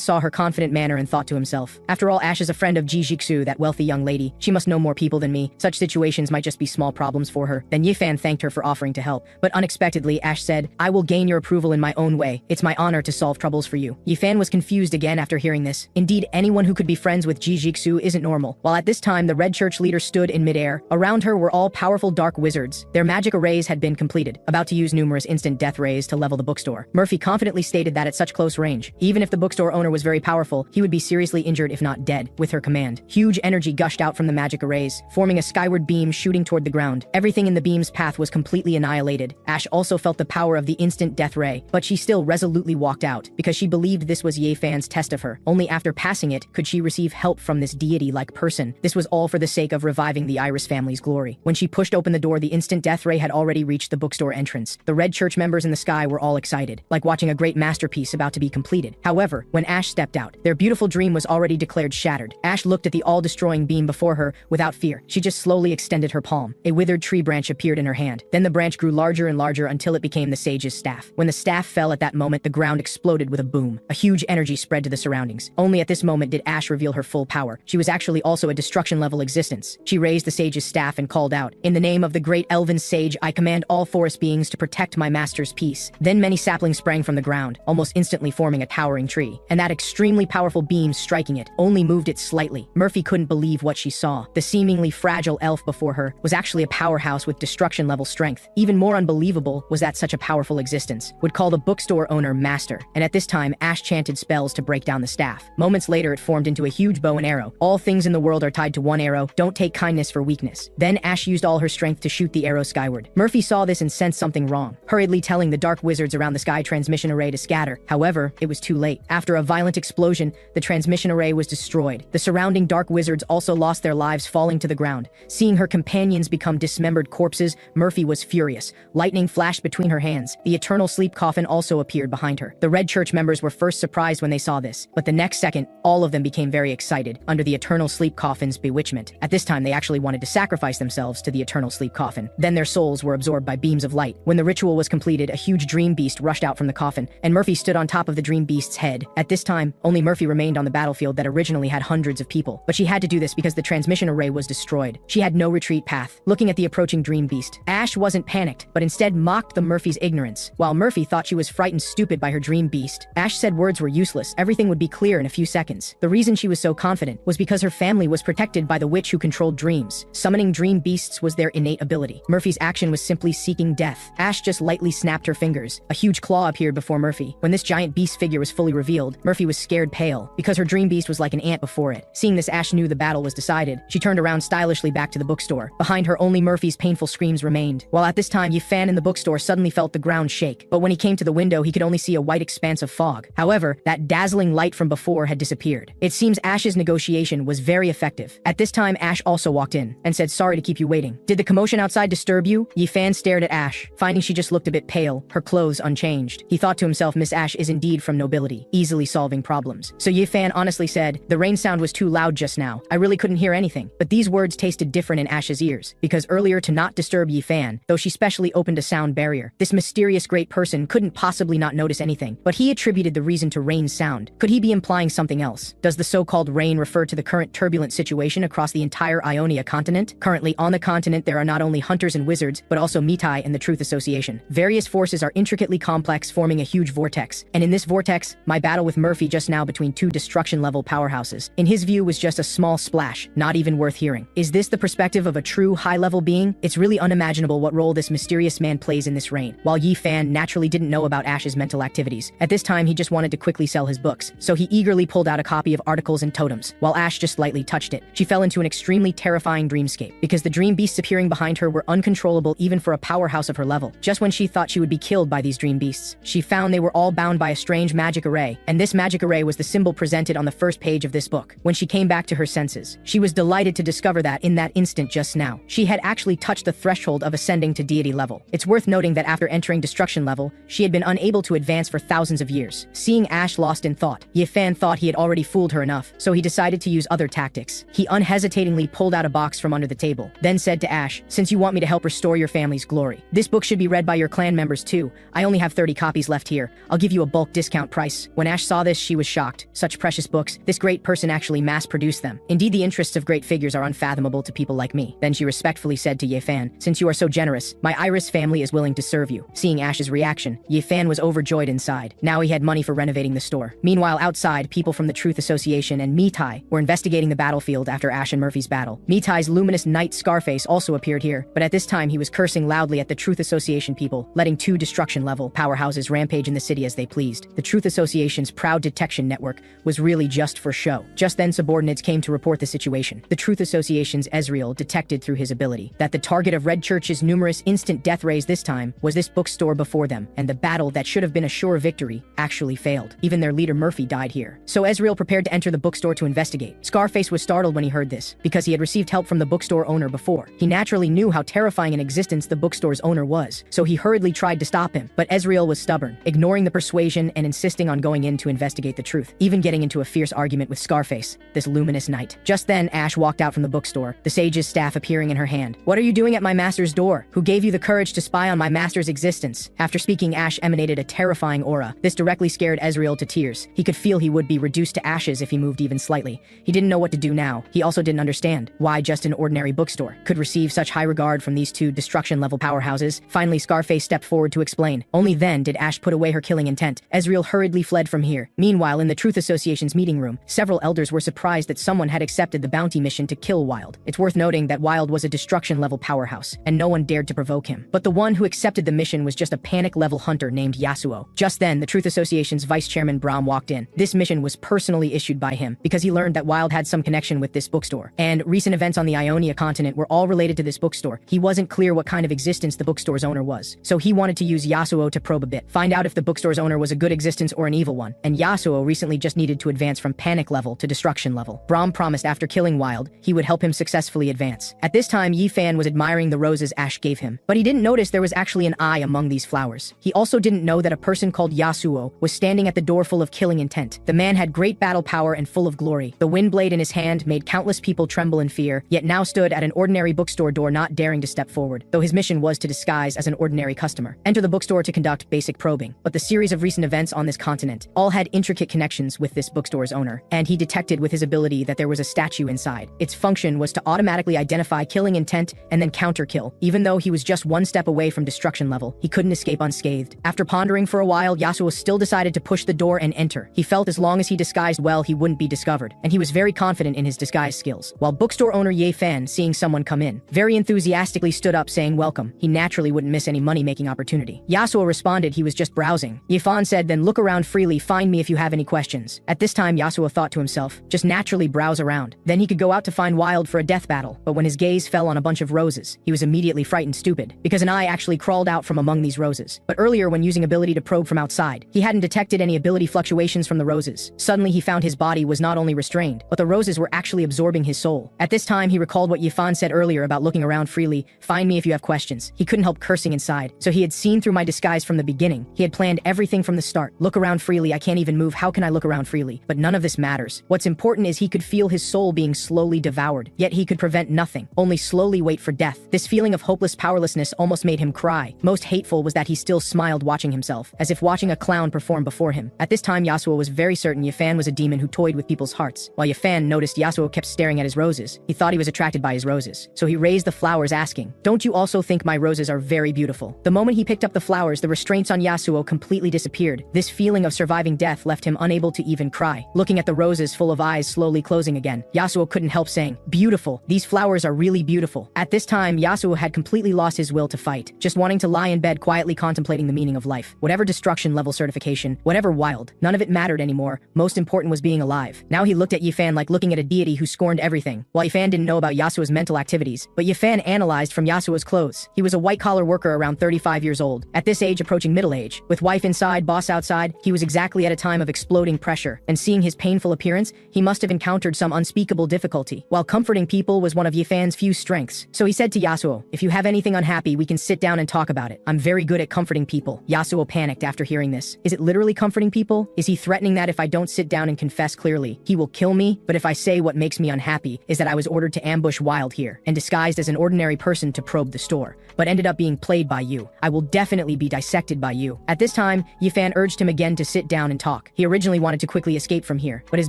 saw her confident manner and thought to himself, after all, Ash is a friend of Ji Jixu, that wealthy young lady. She must know more people than me. Such situations might just be small problems for her. Then Yifan thanked her for offering to help. But unexpectedly, Ash said, I will gain your approval in my own way. It's my honor to solve troubles for you. Yifan was confused again after hearing this. Indeed, anyone who could be friends with Ji Jixu isn't normal. While at this time, the Red Church leader stood in midair. Around her were all powerful dark wizards. Their magic arrays had been completed, about to use numerous instant death rays to level the bookstore. Murphy confidently stated that at such close range, even if the bookstore owner was very powerful, he would be seriously injured if not dead. With her command, huge energy gushed out from the magic arrays, forming a skyward beam shooting toward the ground. Everything in the beam's path was completely annihilated. Ash also felt the power of the instant death ray, but she still resolutely walked out, because she believed this was Yifan's test of her. Only after passing it could she receive help from this deity-like person. This was all for the sake of reviving the Iris family's glory. When she pushed open the door, the instant death ray had already reached the bookstore entrance. The Red Church members in the sky were all excited, like watching a great masterpiece about to be completed. However, when Ash stepped out, their beautiful dream was already declared shattered. Ash looked at the all-destroying beam before her without fear. She just slowly extended her palm. A withered tree branch appeared in her hand. Then the branch grew larger and larger until it became the sage's staff. When the staff fell at that moment, the ground exploded with a boom. A huge energy spread to the surroundings. Only at this moment did Ash reveal her full power. She was actually also a destruction-level existence. She raised the sage's staff and called out, in the name of the great elven sage, I command all forest beings to protect my master's peace. Then many saplings sprang from the ground, almost instantly forming a towering tree. And that extremely powerful beam striking it only moved it slightly. Murphy couldn't believe what she saw. The seemingly fragile elf before her was actually a powerhouse with destruction-level strength. Even more unbelievable was that such a powerful existence would call the bookstore owner master. And at this time, Ash chanted spells to break down the staff. Moments later, it formed into a huge bow and arrow. All things in the world are tied to one arrow. Don't take kindness for weakness. Then Ash used all her strength to shoot the arrow skyward. Murphy saw this and sensed something wrong, hurriedly telling the dark wizards around the sky transmission array to scatter. However, it was too late. After a violent explosion, the transmission array was destroyed. The surrounding dark wizards also lost their lives, falling to the ground. Seeing her companions become dismembered corpses, Murphy was furious. Lightning flashed between her hands. The eternal sleep coffin also appeared behind her. The Red Church members were first surprised when they saw this, but the next second, all of them became very excited under the eternal sleep coffin's bewitchment. At this time, they actually wanted to sacrifice themselves to the eternal sleep coffin. Then their souls were absorbed by beams of light. When the ritual was completed, a huge dream beast rushed out from the coffin, and Murphy stood on top of the dream beast's head. At this time, only Murphy remained on the battlefield that originally had hundreds of people, but she had to do this because the transmission array was destroyed. She had no retreat path. Looking at the approaching dream beast, Ash wasn't panicked, but instead mocked the Murphy's ignorance. While Murphy thought she was frightened stupid by her dream beast, Ash said words were useless. Everything would be clear in a few seconds. The reason she was so confident was because her family was protected by the witch who controlled dreams. Summoning dream beasts was their innate ability. Murphy's action was simply seeking death. Ash just lightly snapped her fingers. A huge claw appeared before Murphy. When this giant beast figure was fully revealed, Murphy was scared pale, because her dream beast was like an ant before it. Seeing this, Ash knew the battle was decided. She turned around stylishly back to the bookstore. Behind her, only Murphy's painful screams remained. While at this time, Yifan in the bookstore suddenly felt the ground shake, but when he came to the window, he could only see a white expanse of fog. However, that dazzling light from before had disappeared. It seems Ash's negotiation was very effective. At this time, Ash also walked in and said, sorry to keep you waiting. Did the commotion outside disturb you? Yifan stared at Ash, finding she just looked a bit pale, her clothes unchanged. He thought to himself, Miss Ash is indeed from nobility, easily solving problems. So Yifan honestly said, the rain sound was too loud just now. I really couldn't hear anything. But these words tasted different in Ash's ears, because earlier, to not disturb Yifan, though she specially opened a sound barrier, this mysterious great person couldn't possibly not notice anything. But he attributed the reason to rain's sound. Could he be implying something else? Does the so-called rain refer to the current turbulent situation across the entire Ionia continent? Currently on the continent, there are not only hunters and wizards, but also mitai and the Truth Association. Various forces are intricately complex, forming a huge vortex. And in this vortex, my battle with Murphy just now between two destruction-level powerhouses, in his view, was just a small splash, not even worth hearing. Is this the perspective of a true high-level being? It's really unimaginable what role this mysterious man plays in this reign. While Yifan naturally didn't know about Ash's mental activities, At this time, he just wanted to quickly sell his books, so he eagerly pulled out a copy of Articles and Totems, while Ash just lightly touched it. She fell into an extremely terrifying dreamscape, because the dream beasts appearing behind her were uncontrollable even for a powerhouse of her level. Just when she thought she would be killed by these dream beasts, she found they were all bound by a strange magic array, and this magic array was the symbol presented on the first page of this book. When she came back to her senses, she was delighted to discover that in that instant just now, she had actually touched the threshold of ascending to deity level. It's worth noting that after entering destruction level, she had been unable to advance for thousands of years. Seeing Ash lost in thought, Yifan thought he had already fooled her enough, so he decided to use other tactics. He unhesitatingly pulled out a box from under the table, then said to Ash, "Since you want me to help restore your family's glory, this book should be read by your clan members too. I only have 30 copies left here. I'll give you a bulk discount price." When Ash saw this, she was shocked. Such precious books, this great person actually mass-produced them. Indeed, the interests of great figures are unfathomable to people like me. Then she respectfully said to Yifan, "Since you are so generous, my Iris family is willing to serve you." Seeing Ash's reaction, Yifan was overjoyed inside. Now he had money for renovating the store. Meanwhile, outside, people from the Truth Association and Mitai were investigating the battlefield after Ash and Murphy's battle. Mitai's luminous knight Scarface also appeared here, but at this time he was cursing loudly at the Truth Association people, letting two destruction-level powerhouses rampage in the city as they pleased. The Truth Association's proud detection network was really just for show. Just then, subordinates came to report the situation. The Truth Association's Ezreal detected through his ability that the target of Red Church's numerous instant death rays this time was this bookstore before them, and the battle that should have been a sure victory actually failed. Even their leader Murphy died here. So Ezreal prepared to enter the bookstore to investigate. Scarface was startled when he heard this, because he had received help from the bookstore owner before. He naturally knew how terrifying an existence the bookstore's owner was, so he hurriedly tried to stop him. But Ezreal was stubborn, ignoring the persuasion and insisting on going in to investigate the truth, even getting into a fierce argument with Scarface, this luminous knight. Just then, Ash walked out from the bookstore, the sage's staff appearing in her hand. "What are you doing at my master's door? Who gave you the courage to spy on my master's existence?" After speaking, Ash emanated a terrifying aura. This directly scared Ezreal to tears. He could feel he would be reduced to ashes if he moved even slightly. He didn't know what to do now. He also didn't understand why just an ordinary bookstore could receive such high regard from these two destruction-level powerhouses. Finally, Scarface stepped forward to explain. Only then did Ash put away her killing intent. Ezreal hurriedly fled from here. Meanwhile, in the Truth Association's meeting room, several elders were surprised that someone had accepted the bounty mission to kill Wild. It's worth noting that Wild was a destruction-level powerhouse, and no one dared to provoke him. But the one who accepted the mission was just a panic-level hunter named Yasuo. Just then, the Truth Association's vice chairman Braum walked in. This mission was personally issued by him, because he learned that Wild had some connection with this bookstore, and recent events on the Ionia continent were all related to this bookstore. He wasn't clear what kind of existence the bookstore's owner was, so he wanted to use Yasuo to probe a bit, find out if the bookstore's owner was a good existence or an evil one, and Yasuo recently just needed to advance from panic level to destruction level. Braum promised after killing Wild, he would help him successfully advance. At this time, Yifan was admiring the roses Ash gave him, but he didn't notice there was actually an eye among these flowers. He also didn't know that a person called Yasuo was standing at the door full of killing intent. The man had great battle power and full of glory. The wind blade in his hand made countless people tremble in fear, yet now stood at an ordinary bookstore door not daring to step forward, though his mission was to disguise as an ordinary customer. Enter the bookstore to conduct basic probing. But the series of recent events on this continent all had intricate connections with this bookstore's owner, and he detected with his ability that there was a statue inside. Its function was to automatically identify killing intent and then counter-kill. Even though he was just one step away from destruction level, he couldn't escape unscathed. After pondering for a while, Yasuo still decided to push the door and enter. He felt as long as he disguised well, he wouldn't be discovered, and he was very confident in his disguise skills. While bookstore owner Ye Fan, seeing someone come in, very enthusiastically stood up saying welcome. He naturally wouldn't miss any money-making opportunity. Yasuo responded he was just browsing. Ye Fan said, "Then look around freely, find me if you have any questions." At this time, Yasuo thought to himself, just naturally browse around. Then he could go out to find Wild for a death battle, but when his gaze fell on a bunch of roses, he was immediately frightened stupid, because an eye actually crawled out from among these roses. But earlier, when using ability to probe from outside, he hadn't detected any ability fluctuations from the roses. Suddenly, he found his body was not only restrained, but the roses were actually absorbing his soul. At this time, he recalled what Yifan said earlier about looking around freely, find me if you have questions. He couldn't help cursing inside, so he had seen through my disguise from the beginning. He had planned everything from the start. Look around freely, I can't even move, how can I look around freely? But none of this matters. What's important is he could feel his soul being slowly devoured, yet he could prevent nothing, only slowly wait for death. This feeling of hopeless powerlessness almost made him cry. Most hateful was that he still smiled watching himself, as if watching a clown perform before him. At this time, Yasuo was very certain Yifan was a demon who toyed with people's hearts. While Yifan noticed Yasuo kept staring at his roses, he thought he was attracted by his roses. So he raised the flowers asking, "Don't you also think my roses are very beautiful?" The moment he picked up the flowers, the restraints on Yasuo completely disappeared. This feeling of surviving death left him unable to even cry. Looking at the roses full of eyes slowly closing again, Yasuo couldn't help saying, "Beautiful. These flowers are really beautiful." At this time, Yasuo had completely lost his will to fight, just wanting to lie in bed quietly contemplating the meaning of life. Whatever destruction level level certification, whatever wild. None of it mattered anymore. Most important was being alive. Now he looked at Yifan like looking at a deity who scorned everything. While Yifan didn't know about Yasuo's mental activities, but Yifan analyzed from Yasuo's clothes. He was a white-collar worker around 35 years old. At this age, approaching middle age. With wife inside, boss outside, he was exactly at a time of exploding pressure. And seeing his painful appearance, he must have encountered some unspeakable difficulty. While comforting people was one of Yifan's few strengths. So he said to Yasuo, "If you have anything unhappy, we can sit down and talk about it. I'm very good at comforting people." Yasuo panicked after hearing this. Is it literally comforting people? Is he threatening that if I don't sit down and confess clearly, he will kill me? But if I say what makes me unhappy is that I was ordered to ambush Wild here and disguised as an ordinary person to probe the store, but ended up being played by you, I will definitely be dissected by you. At this time, Yifan urged him again to sit down and talk. He originally wanted to quickly escape from here, but his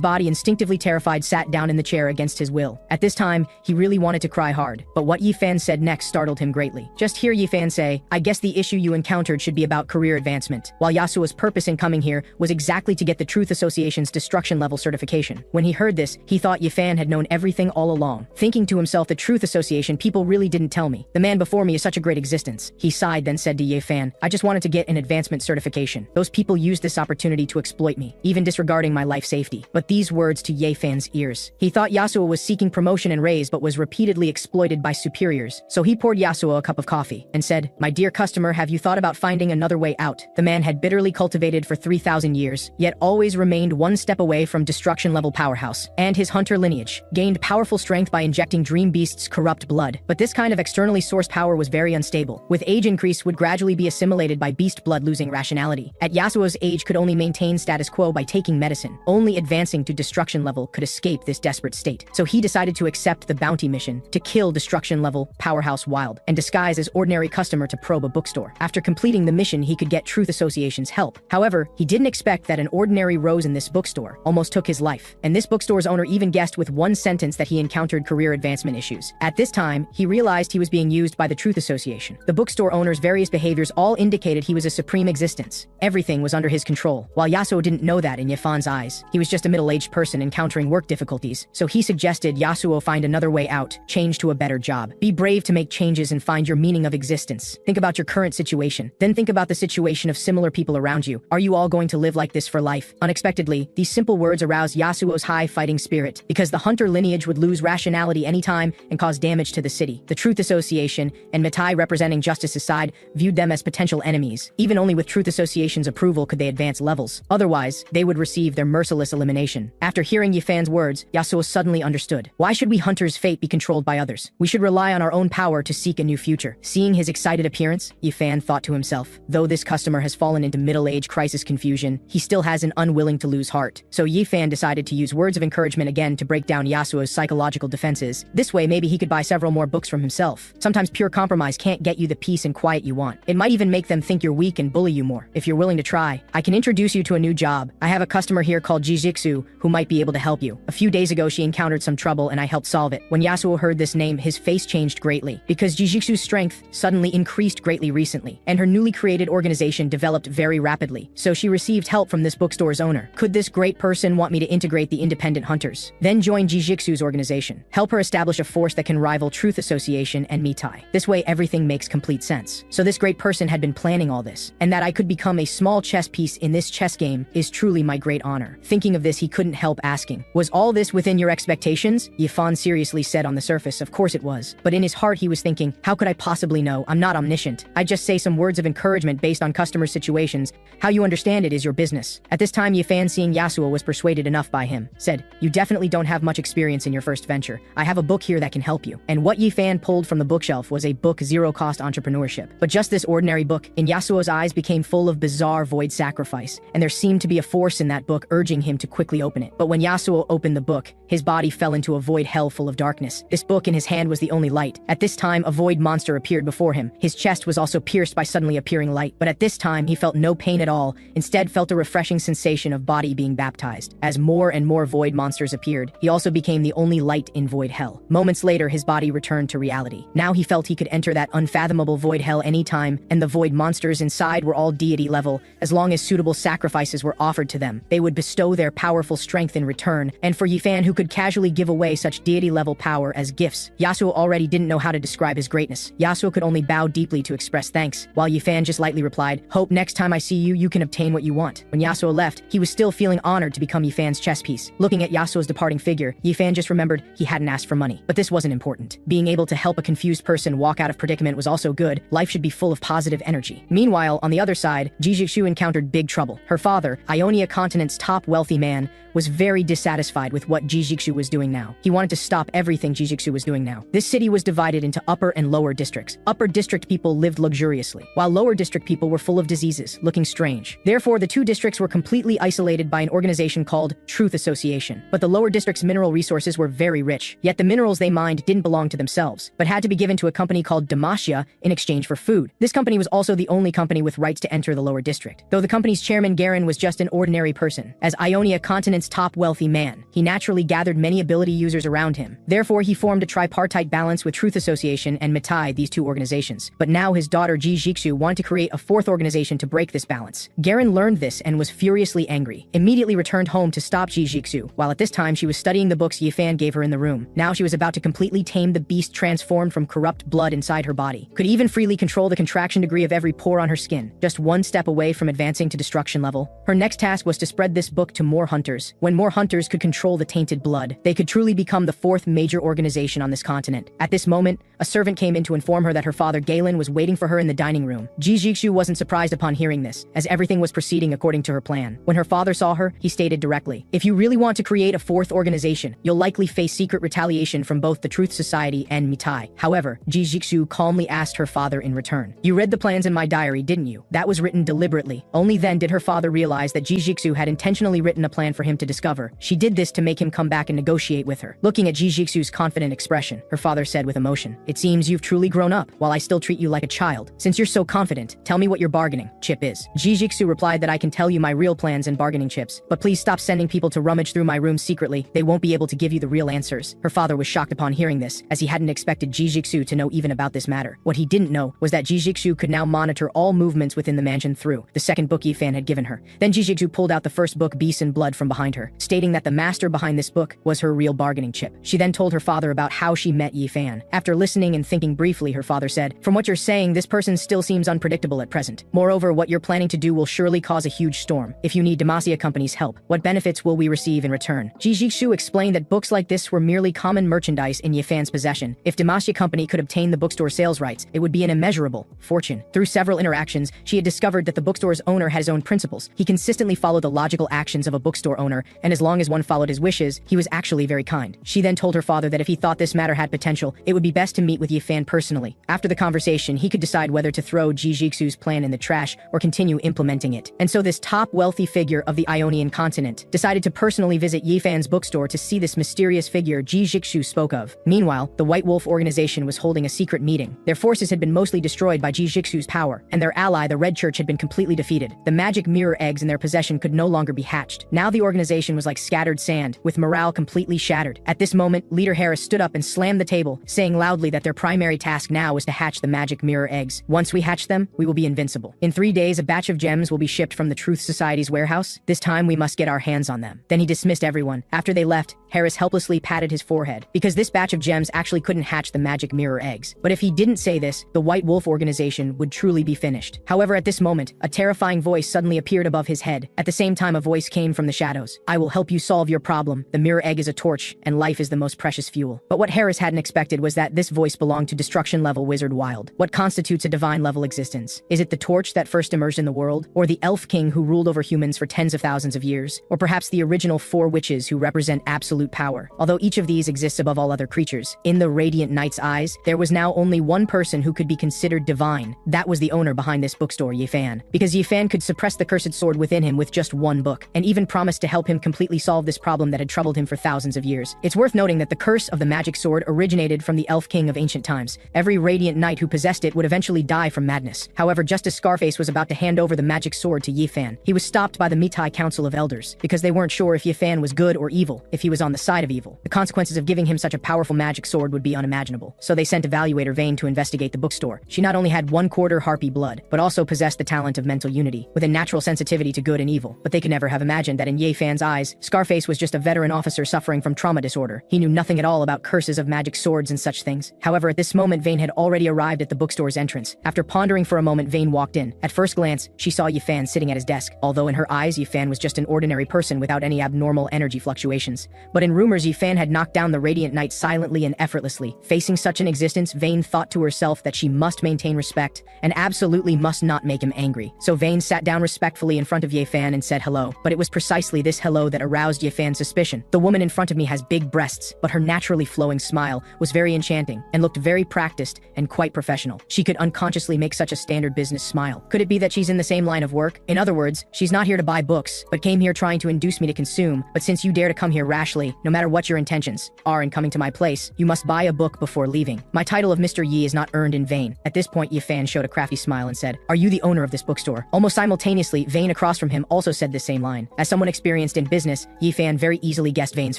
body, instinctively terrified, sat down in the chair against his will. At this time, he really wanted to cry hard, but what Yifan said next startled him greatly. Just hear Yifan say, "I guess the issue you encountered should be about career advancement." While Yasuo's purpose in coming here was exactly to get the Truth Association's destruction level certification. When he heard this, he thought Yifan had known everything all along. Thinking to himself, the Truth Association, people really didn't tell me. The man before me is such a great existence. He sighed, then said to Yifan, "I just wanted to get an advancement certification. Those people used this opportunity to exploit me, even disregarding my life safety." But these words to Yifan's ears. He thought Yasuo was seeking promotion and raise, but was repeatedly exploited by superiors. So he poured Yasuo a cup of coffee and said, "My dear customer, have you thought about finding another way out?" The man had bitterly cultivated for 3,000 years, yet always remained one step away from destruction level powerhouse, and his hunter lineage gained powerful strength by injecting dream beasts' corrupt blood. But this kind of externally sourced power was very unstable. With age increase would gradually be assimilated by beast blood, losing rationality. At Yasuo's age could only maintain status quo by taking medicine. Only advancing to destruction level could escape this desperate state. So he decided to accept the bounty mission to kill destruction level powerhouse Wild and disguise as ordinary customer to probe a bookstore. After completing the mission, he could get Truth Association's help. However, he didn't expect that an ordinary rose in this bookstore almost took his life, and this bookstore's owner even guessed with one sentence that he encountered career advancement issues. At this time, he realized he was being used by the Truth Association. The bookstore owner's various behaviors all indicated he was a supreme existence. Everything was under his control. While Yasuo didn't know that in Yifan's eyes, he was just a middle-aged person encountering work difficulties, so he suggested Yasuo find another way out, change to a better job. Be brave to make changes and find your meaning of existence. Think about your current situation, then think about the situation of similar people around you. Are you all going to live like this for life? Unexpectedly, these simple words aroused Yasuo's high fighting spirit, because the hunter lineage would lose rationality anytime and cause damage to the city. The Truth Association, and Mitai representing Justice's side, viewed them as potential enemies. Even only with Truth Association's approval could they advance levels. Otherwise, they would receive their merciless elimination. After hearing Yifan's words, Yasuo suddenly understood. Why should we hunters' fate be controlled by others? We should rely on our own power to seek a new future. Seeing his excited appearance, Yifan thought to himself, though this customer has fallen into middle-age crisis confusion, he still has an unwilling to lose heart. So Yifan decided to use words of encouragement again to break down Yasuo's psychological defenses. This way, maybe he could buy several more books from himself. Sometimes pure compromise can't get you the peace and quiet you want. It might even make them think you're weak and bully you more. If you're willing to try, I can introduce you to a new job. I have a customer here called Jijixu who might be able to help you. A few days ago, she encountered some trouble and I helped solve it. When Yasuo heard this name, his face changed greatly, because Jijixu's strength suddenly increased greatly recently, and her newly created organization developed very rapidly. So she received help from this bookstore's owner. Could this great person want me to integrate the independent hunters? Then join Jijixu's organization. Help her establish a force that can rival Truth Association and Mitai. This way, everything makes complete sense. So this great person had been planning all this, and that I could become a small chess piece in this chess game is truly my great honor. Thinking of this, he couldn't help asking, was all this within your expectations? Yifan seriously said on the surface, of course it was. But in his heart, he was thinking, how could I possibly know? I'm not omniscient. I just say some words of encouragement based on customer situations. How you understand it is your business. At this time, Yifan, seeing Yasuo was persuaded enough by him, said, you definitely don't have much experience in your first venture. I have a book here that can help you. And what Yifan pulled from the bookshelf was a book, Zero Cost Entrepreneurship. But just this ordinary book, in Yasuo's eyes, became full of bizarre void sacrifice, and there seemed to be a force in that book urging him to quickly open it. But when Yasuo opened the book, his body fell into a void hell full of darkness. This book in his hand was the only light. At this time, a void monster appeared before him. His chest was also pierced by suddenly appearing light, but at this time, he felt no pain at all, instead felt a refreshing sensation of body being baptized. As more and more void monsters appeared, he also became the only light in void hell. Moments later, his body returned to reality. Now he felt he could enter that unfathomable void hell anytime, and the void monsters inside were all deity level. As long as suitable sacrifices were offered to them, they would bestow their powerful strength in return. And for Yifan, who could casually give away such deity level power as gifts, Yasuo already didn't know how to describe his greatness. Yasuo could only bow deeply to express thanks, while Yifan just lightly replied, hope next time I see see you, you can obtain what you want. When Yasuo left, he was still feeling honored to become Yifan's chess piece. Looking at Yasuo's departing figure, Yifan just remembered he hadn't asked for money. But this wasn't important. Being able to help a confused person walk out of predicament was also good. Life should be full of positive energy. Meanwhile, on the other side, Jijixu encountered big trouble. Her father, Ionia continent's top wealthy man, was very dissatisfied with what Jijixu was doing now. He wanted to stop everything Jijixu was doing now. This city was divided into upper and lower districts. Upper district people lived luxuriously, while lower district people were full of diseases, looking strange. Therefore, the two districts were completely isolated by an organization called Truth Association. But the lower district's mineral resources were very rich, yet the minerals they mined didn't belong to themselves, but had to be given to a company called Demacia in exchange for food. This company was also the only company with rights to enter the lower district. Though the company's chairman Garen was just an ordinary person, as Ionia continent's top wealthy man, he naturally gathered many ability users around him. Therefore, he formed a tripartite balance with Truth Association and Mitai, these two organizations. But now his daughter Jijixu wanted to create a fourth organization to break this balance. Garen learned this and was furiously angry, immediately returned home to stop Jijixu, while at this time she was studying the books Yifan gave her in the room. Now she was about to completely tame the beast transformed from corrupt blood inside her body, could even freely control the contraction degree of every pore on her skin, just one step away from advancing to destruction level. Her next task was to spread this book to more hunters. When more hunters could control the tainted blood, they could truly become the fourth major organization on this continent. At this moment, a servant came in to inform her that her father Galen was waiting for her in the dining room. Jijixu wasn't surprised upon hearing this, as everything was proceeding according to her plan. When her father saw her, he stated directly, "If you really want to create a fourth organization, you'll likely face secret retaliation from both the Truth Society and Mitai." However, Jijixu calmly asked her father in return, "You read the plans in my diary, didn't you? That was written deliberately." Only then did her father realize that Jijixu had intentionally written a plan for him to discover. She did this to make him come back and negotiate with her. Looking at Jijixu's confident expression, her father said with emotion, "It seems you've truly grown up, while I still treat you like a child. Since you're so confident, tell me what your bargaining chip is." Jijixu replied that I can tell you my real plans and bargaining chips, but please stop sending people to rummage through my room secretly. They won't be able to give you the real answers. Her father was shocked upon hearing this, as he hadn't expected Jijixu to know even about this matter. What he didn't know was that Jijixu could now monitor all movements within the mansion through the second book Yifan had given her. Then Jijixu pulled out the first book, Beast and Blood, from behind her, stating that the master behind this book was her real bargaining chip. She then told her father about how she met Yifan. After listening and thinking briefly, her father said, "From what you're saying, this person still seems unpredictable at present. Moreover, what you're planning to do will surely cause a huge storm. If you need Demacia Company's help, what benefits will we receive in return?" Jijixu explained that books like this were merely common merchandise in Yifan's possession. If Demacia Company could obtain the bookstore sales rights, it would be an immeasurable fortune. Through several interactions, she had discovered that the bookstore's owner had his own principles. He consistently followed the logical actions of a bookstore owner, and as long as one followed his wishes, he was actually very kind. She then told her father that if he thought this matter had potential, it would be best to meet with Yifan personally. After the conversation, he could decide whether to throw Jijixu's plan in the trash or continue implementing it. And so this top wealthy figure of the Ionian continent decided to personally visit Yifan's bookstore to see this mysterious figure Jijixu spoke of. Meanwhile, the White Wolf organization was holding a secret meeting. Their forces had been mostly destroyed by Jijixu's power, and their ally, the Red Church, had been completely defeated. The magic mirror eggs in their possession could no longer be hatched. Now the organization was like scattered sand, with morale completely shattered. At this moment, Leader Harris stood up and slammed the table, saying loudly that their primary task now was to hatch the magic mirror eggs. Once we hatch them, we will be invincible. In 3 days, a batch of gems will be shipped from the Truth Society's warehouse. This time, we must get our hands on them. Then he dismissed everyone. After they left, Harris helplessly patted his forehead, because this batch of gems actually couldn't hatch the magic mirror eggs. But if he didn't say this, the White Wolf organization would truly be finished. However, at this moment, a terrifying voice suddenly appeared above his head. At the same time, a voice came from the shadows. "I will help you solve your problem. The mirror egg is a torch, and life is the most precious fuel." But what Harris hadn't expected was that this voice belonged to destruction level wizard Wild. What constitutes a divine level existence? Is it the torch that first emerged in the world? Or the elf king who ruled over humans for tens of thousands of years? Or perhaps the original 4 witches who represent absolute power? Although each of these exists above all other creatures, in the Radiant Knight's eyes, there was now only one person who could be considered divine. That was the owner behind this bookstore, Yifan. Because Yifan could suppress the cursed sword within him with just one book, and even promised to help him completely solve this problem that had troubled him for thousands of years. It's worth noting that the curse of the magic sword originated from the elf king of ancient times. Every Radiant Knight who possessed it would eventually die from madness. However, just as Scarface was about to hand over the magic sword to Yifan, he was stopped by the Mitai Council of Elders, because they weren't sure if Yifan was good or evil, if he was on the side of evil. The consequences of giving him such a powerful magic sword would be unimaginable. So they sent Evaluator Vane to investigate the bookstore. She not only had 1/4 harpy blood, but also possessed the talent of mental unity, with a natural sensitivity to good and evil. But they could never have imagined that in Yifan's eyes, Scarface was just a veteran officer suffering from trauma disorder. He knew nothing at all about curses of magic swords and such things. However, at this moment, Vane had already arrived at the bookstore's entrance. After pondering for a moment, Vane walked in. At first glance, glance, she saw Yifan sitting at his desk, although in her eyes Yifan was just an ordinary person without any abnormal energy fluctuations. But in rumors, Yifan had knocked down the radiant knight silently and effortlessly. Facing such an existence, Vayne thought to herself that she must maintain respect and absolutely must not make him angry. So Vayne sat down respectfully in front of Yifan and said hello. But it was precisely this hello that aroused Yifan's suspicion. The woman in front of me has big breasts, but her naturally flowing smile was very enchanting and looked very practiced and quite professional. She could unconsciously make such a standard business smile. Could it be that she's in the same line of work? In other words, she's not here to buy books, but came here trying to induce me to consume. But since you dare to come here rashly, no matter what your intentions are in coming to my place, you must buy a book before leaving. My title of Mr. Yi is not earned in vain. At this point, Yifan showed a crafty smile and said, "Are you the owner of this bookstore?" Almost simultaneously, Vayne across from him also said the same line. As someone experienced in business, Yifan very easily guessed Vayne's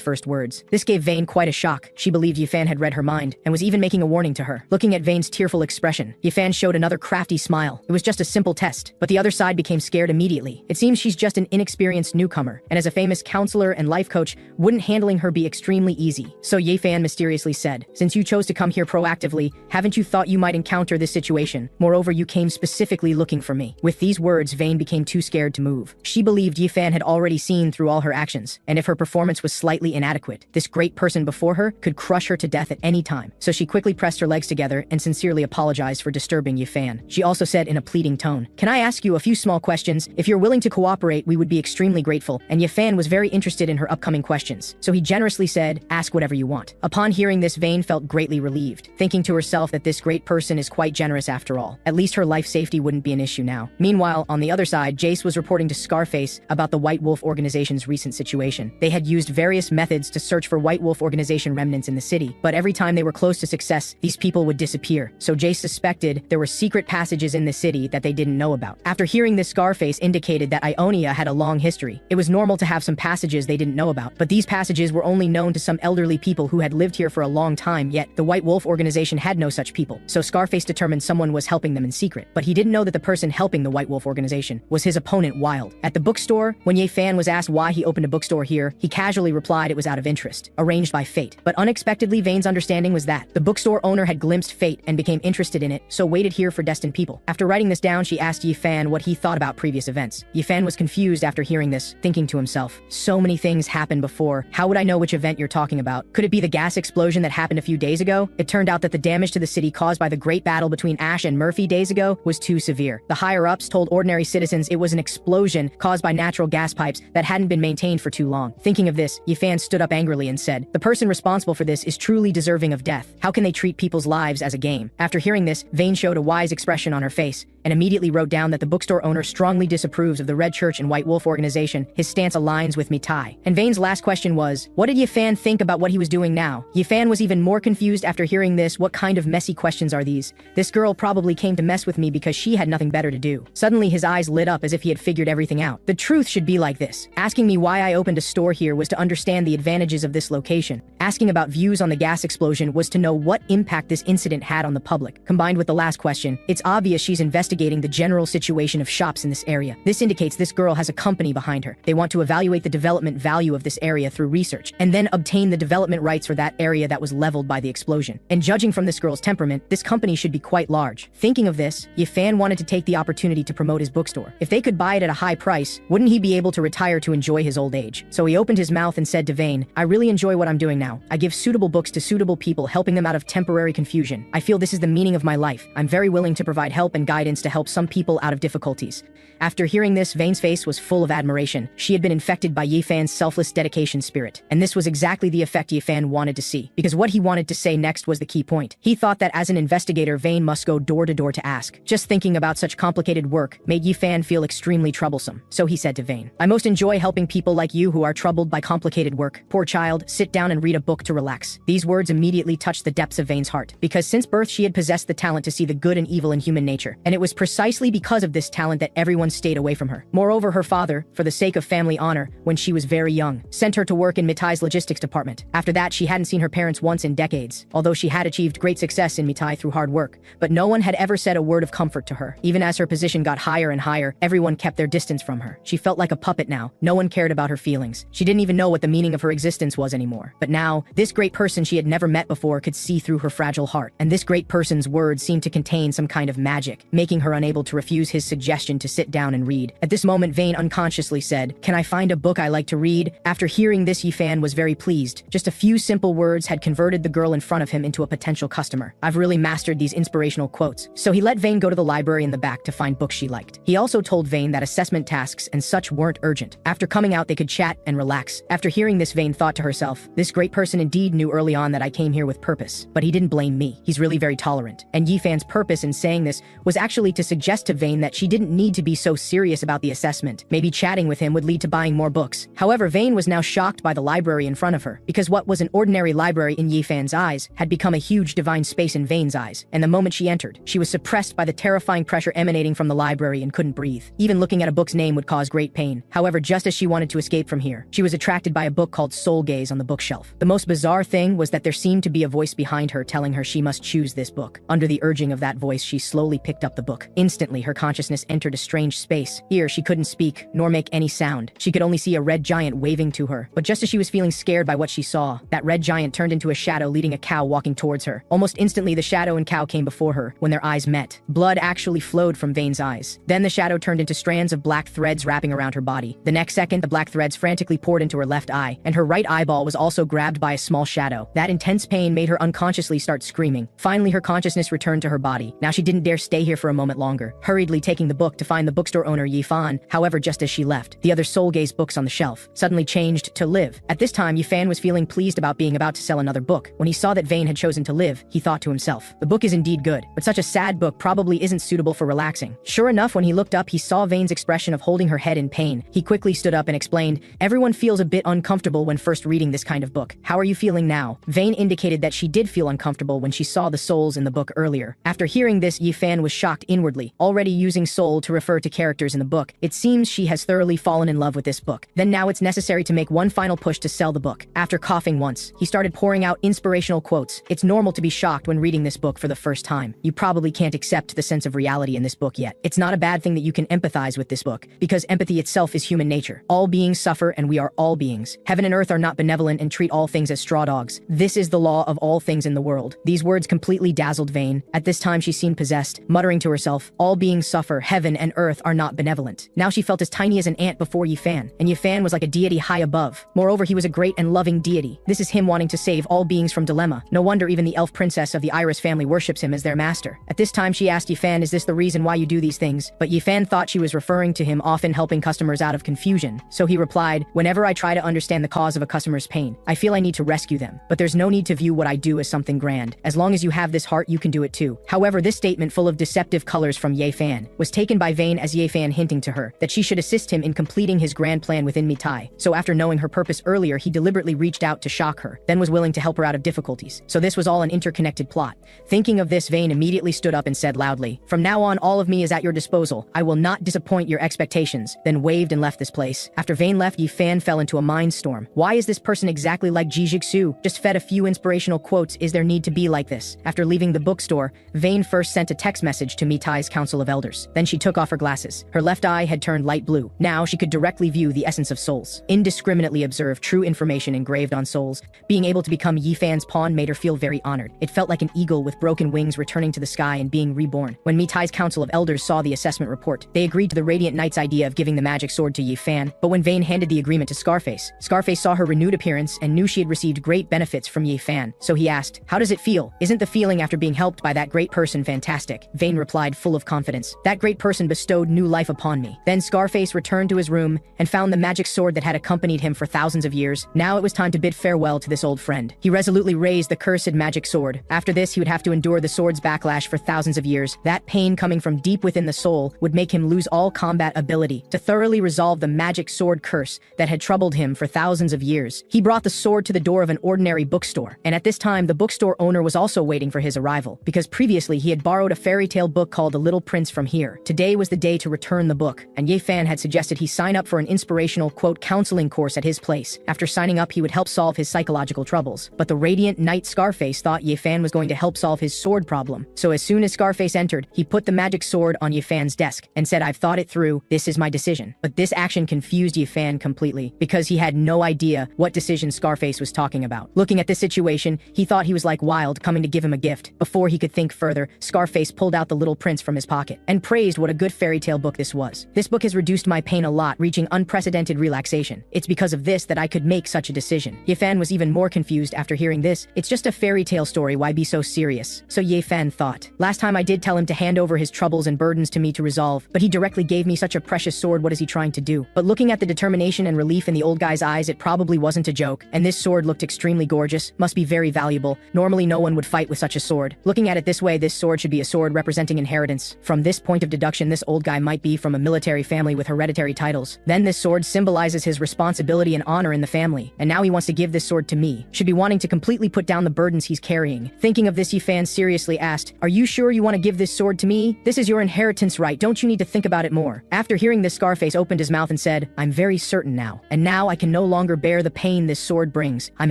first words. This gave Vayne quite a shock. She believed Yifan had read her mind and was even making a warning to her. Looking at Vayne's tearful expression, Yifan showed another crafty smile. It was just a simple test, but the other side became scared immediately. It seems she's just an inexperienced newcomer, and as a famous counselor and life coach, wouldn't handling her be extremely easy? So Yifan mysteriously said, "Since you chose to come here proactively, haven't you thought you might encounter this situation? Moreover, you came specifically looking for me." With these words, Vayne became too scared to move. She believed Yifan had already seen through all her actions, and if her performance was slightly inadequate, this great person before her could crush her to death at any time. So she quickly pressed her legs together and sincerely apologized for disturbing Yifan. She also said in a pleading tone, "Can I ask you a few small questions? If you're willing to cooperate, we would be extremely grateful." And Yifan was very interested in her upcoming questions, so he generously said, "Ask whatever you want." Upon hearing this, Vayne felt greatly relieved, thinking to herself that this great person is quite generous after all. At least her life safety wouldn't be an issue now. Meanwhile, on the other side, Jace was reporting to Scarface about the White Wolf organization's recent situation. They had used various methods to search for White Wolf organization remnants in the city, but every time they were close to success, these people would disappear. So Jace suspected there were secret passages in the city that they didn't know about. After hearing this, Scarface indicated that Ionia had a long history. It was normal to have some passages they didn't know about, but these passages were only known to some elderly people who had lived here for a long time, yet the White Wolf organization had no such people. So Scarface determined someone was helping them in secret, but he didn't know that the person helping the White Wolf organization was his opponent Wild. At the bookstore, when Yifan was asked why he opened a bookstore here, he casually replied it was out of interest, arranged by fate. But unexpectedly, Vayne's understanding was that the bookstore owner had glimpsed fate and became interested in it, so waited here for destined people. After writing this down, she asked Yifan what he thought about previous events. Yifan was confused after hearing this, thinking to himself, so many things happened before. How would I know which event you're talking about? Could it be the gas explosion that happened a few days ago? It turned out that the damage to the city caused by the great battle between Ash and Murphy days ago was too severe. The higher-ups told ordinary citizens it was an explosion caused by natural gas pipes that hadn't been maintained for too long. Thinking of this, Yifan stood up angrily and said, "The person responsible for this is truly deserving of death. How can they treat people's lives as a game?" After hearing this, Vayne showed a wise expression on her face and immediately wrote down that the bookstore owner strongly disapproves of the Red Church and White Wolf organization. His stance aligns with Mitai. And Vayne's last question was, what did Yifan think about what he was doing now? Yifan was even more confused after hearing this. What kind of messy questions are these? This girl probably came to mess with me because she had nothing better to do. Suddenly his eyes lit up as if he had figured everything out. The truth should be like this. Asking me why I opened a store here was to understand the advantages of this location. Asking about views on the gas explosion was to know what impact this incident had on the public. Combined with the last question, it's obvious she's investigating the general situation of shops in this area. This indicates this girl has a company behind her. They want to evaluate the development value of this area through research, and then obtain the development rights for that area that was leveled by the explosion. And judging from this girl's temperament, this company should be quite large. Thinking of this, Yifan wanted to take the opportunity to promote his bookstore. If they could buy it at a high price, wouldn't he be able to retire to enjoy his old age? So he opened his mouth and said to Vayne, "I really enjoy what I'm doing now. I give suitable books to suitable people, helping them out of temporary confusion. I feel this is the meaning of my life. I'm very willing to provide help and guidance to help some people out of difficulties." After hearing this, Vayne's face was full of admiration. She had been infected by Yifan's selfless dedication spirit, and this was exactly the effect Yifan wanted to see, because what he wanted to say next was the key point. He thought that as an investigator, Vayne must go door to door to ask. Just thinking about such complicated work made Yifan feel extremely troublesome. So he said to Vayne, "I most enjoy helping people like you who are troubled by complicated work. Poor child, sit down and read a book to relax." These words immediately touched the depths of Vayne's heart, because since birth she had possessed the talent to see the good and evil in human nature, and it was precisely because of this talent that everyone stayed away from her. Moreover, her father, for the sake of family honor, when she was very young, sent her to work in Mitai's logistics department. After that, she hadn't seen her parents once in decades, although she had achieved great success in Mitai through hard work. But no one had ever said a word of comfort to her. Even as her position got higher and higher, everyone kept their distance from her. She felt like a puppet now. No one cared about her feelings. She didn't even know what the meaning of her existence was anymore. But now, this great person she had never met before could see through her fragile heart, and this great person's words seemed to contain some kind of magic, making leaving her unable to refuse his suggestion to sit down and read. At this moment, Vane unconsciously said, "Can I find a book I like to read?" After hearing this, Yifan was very pleased. Just a few simple words had converted the girl in front of him into a potential customer. I've really mastered these inspirational quotes. So he let Vane go to the library in the back to find books she liked. He also told Vane that assessment tasks and such weren't urgent. After coming out, they could chat and relax. After hearing this, Vane thought to herself, this great person indeed knew early on that I came here with purpose. But he didn't blame me. He's really very tolerant. And Yifan's purpose in saying this was actually to suggest to Vane that she didn't need to be so serious about the assessment. Maybe chatting with him would lead to buying more books. However, Vane was now shocked by the library in front of her, because what was an ordinary library in Yifan's eyes had become a huge divine space in Vane's eyes. And the moment she entered, she was suppressed by the terrifying pressure emanating from the library and couldn't breathe. Even looking at a book's name would cause great pain. However, just as she wanted to escape from here, she was attracted by a book called Soul Gaze on the bookshelf. The most bizarre thing was that there seemed to be a voice behind her telling her she must choose this book. Under the urging of that voice, she slowly picked up the book. Instantly, her consciousness entered a strange space. Here, she couldn't speak, nor make any sound. She could only see a red giant waving to her. But just as she was feeling scared by what she saw, that red giant turned into a shadow leading a cow walking towards her. Almost instantly, the shadow and cow came before her. When their eyes met, blood actually flowed from Vane's eyes. Then the shadow turned into strands of black threads wrapping around her body. The next second, the black threads frantically poured into her left eye, and her right eyeball was also grabbed by a small shadow. That intense pain made her unconsciously start screaming. Finally, her consciousness returned to her body. Now she didn't dare stay here for a moment longer, hurriedly taking the book to find the bookstore owner Yifan. However, just as she left, the other Soul Gaze books on the shelf suddenly changed to Live. At this time, Yifan was feeling pleased about being about to sell another book. When he saw that Vane had chosen to live, he thought to himself, the book is indeed good, but such a sad book probably isn't suitable for relaxing. Sure enough, when he looked up, he saw Vane's expression of holding her head in pain. He quickly stood up and explained, everyone feels a bit uncomfortable when first reading this kind of book. How are you feeling now? Vane indicated that she did feel uncomfortable when she saw the souls in the book earlier. After hearing this, Yifan was shocked inwardly, already using soul to refer to characters in the book. It seems she has thoroughly fallen in love with this book. Then now it's necessary to make one final push to sell the book. After coughing once, he started pouring out inspirational quotes. It's normal to be shocked when reading this book for the first time. You probably can't accept the sense of reality in this book yet. It's not a bad thing that you can empathize with this book, because empathy itself is human nature. All beings suffer and we are all beings. Heaven and earth are not benevolent and treat all things as straw dogs. This is the law of all things in the world. These words completely dazzled Vane. At this time she seemed possessed, muttering to herself, all beings suffer, heaven and earth are not benevolent. Now she felt as tiny as an ant before Yifan, and Yifan was like a deity high above. Moreover, he was a great and loving deity. This is him wanting to save all beings from dilemma. No wonder even the elf princess of the Iris family worships him as their master. At this time she asked Yifan, is this the reason why you do these things? But Yifan thought she was referring to him often helping customers out of confusion. So he replied, whenever I try to understand the cause of a customer's pain, I feel I need to rescue them. But there's no need to view what I do as something grand. As long as you have this heart, you can do it too. However, this statement, full of deceptive colors from Yifan, was taken by Vane as Yifan hinting to her that she should assist him in completing his grand plan within Mitai. So after knowing her purpose earlier, he deliberately reached out to shock her, then was willing to help her out of difficulties. So this was all an interconnected plot. Thinking of this, Vane immediately stood up and said loudly, from now on, all of me is at your disposal. I will not disappoint your expectations. Then waved and left this place. After Vane left, Yifan fell into a mind storm. Why is this person exactly like Ji Jixu? Just fed a few inspirational quotes. Is there need to be like this? After leaving the bookstore, Vane first sent a text message to Mitai's Council of Elders. Then she took off her glasses. Her left eye had turned light blue. Now she could directly view the essence of souls. Indiscriminately observe true information engraved on souls. Being able to become Yifan's pawn made her feel very honored. It felt like an eagle with broken wings returning to the sky and being reborn. When Mitai's Council of Elders saw the assessment report, they agreed to the Radiant Knight's idea of giving the magic sword to Yifan. But when Vane handed the agreement to Scarface, Scarface saw her renewed appearance and knew she had received great benefits from Yifan. So he asked, how does it feel? Isn't the feeling after being helped by that great person fantastic? Vane replied, full of confidence, that great person bestowed new life upon me. Then Scarface returned to his room and found the magic sword that had accompanied him for thousands of years. Now it was time to bid farewell to this old friend. He resolutely raised the cursed magic sword. After this, he would have to endure the sword's backlash for thousands of years. That pain coming from deep within the soul would make him lose all combat ability. To thoroughly resolve the magic sword curse that had troubled him for thousands of years, he brought the sword to the door of an ordinary bookstore. And at this time, the bookstore owner was also waiting for his arrival, because previously he had borrowed a fairy tale book called The Little Prince from here. Today was the day to return the book, and Yifan had suggested he sign up for an inspirational, quote, counseling course at his place. After signing up, he would help solve his psychological troubles. But the Radiant Knight Scarface thought Yifan was going to help solve his sword problem. So as soon as Scarface entered, he put the magic sword on Yifan's desk and said, I've thought it through, this is my decision. But this action confused Yifan completely, because he had no idea what decision Scarface was talking about. Looking at this situation, he thought he was like Wild coming to give him a gift. Before he could think further, Scarface pulled out the Little Prince prince from his pocket, and praised what a good fairy tale book this was. This book has reduced my pain a lot, reaching unprecedented relaxation. It's because of this that I could make such a decision. Ye Fan was even more confused after hearing this. It's just a fairy tale story, why be so serious? So Ye Fan thought. Last time I did tell him to hand over his troubles and burdens to me to resolve, but he directly gave me such a precious sword. What is he trying to do? But looking at the determination and relief in the old guy's eyes, it probably wasn't a joke. And this sword looked extremely gorgeous, must be very valuable. Normally no one would fight with such a sword. Looking at it this way, this sword should be a sword representing inheritance. From this point of deduction, this old guy might be from a military family with hereditary titles. Then this sword symbolizes his responsibility and honor in the family. And now he wants to give this sword to me. Should be wanting to completely put down the burdens he's carrying. Thinking of this, Ye Fan seriously asked, "Are you sure you want to give this sword to me? This is your inheritance right. Don't you need to think about it more?" After hearing this, Scarface opened his mouth and said, "I'm very certain now. And now I can no longer bear the pain this sword brings. I'm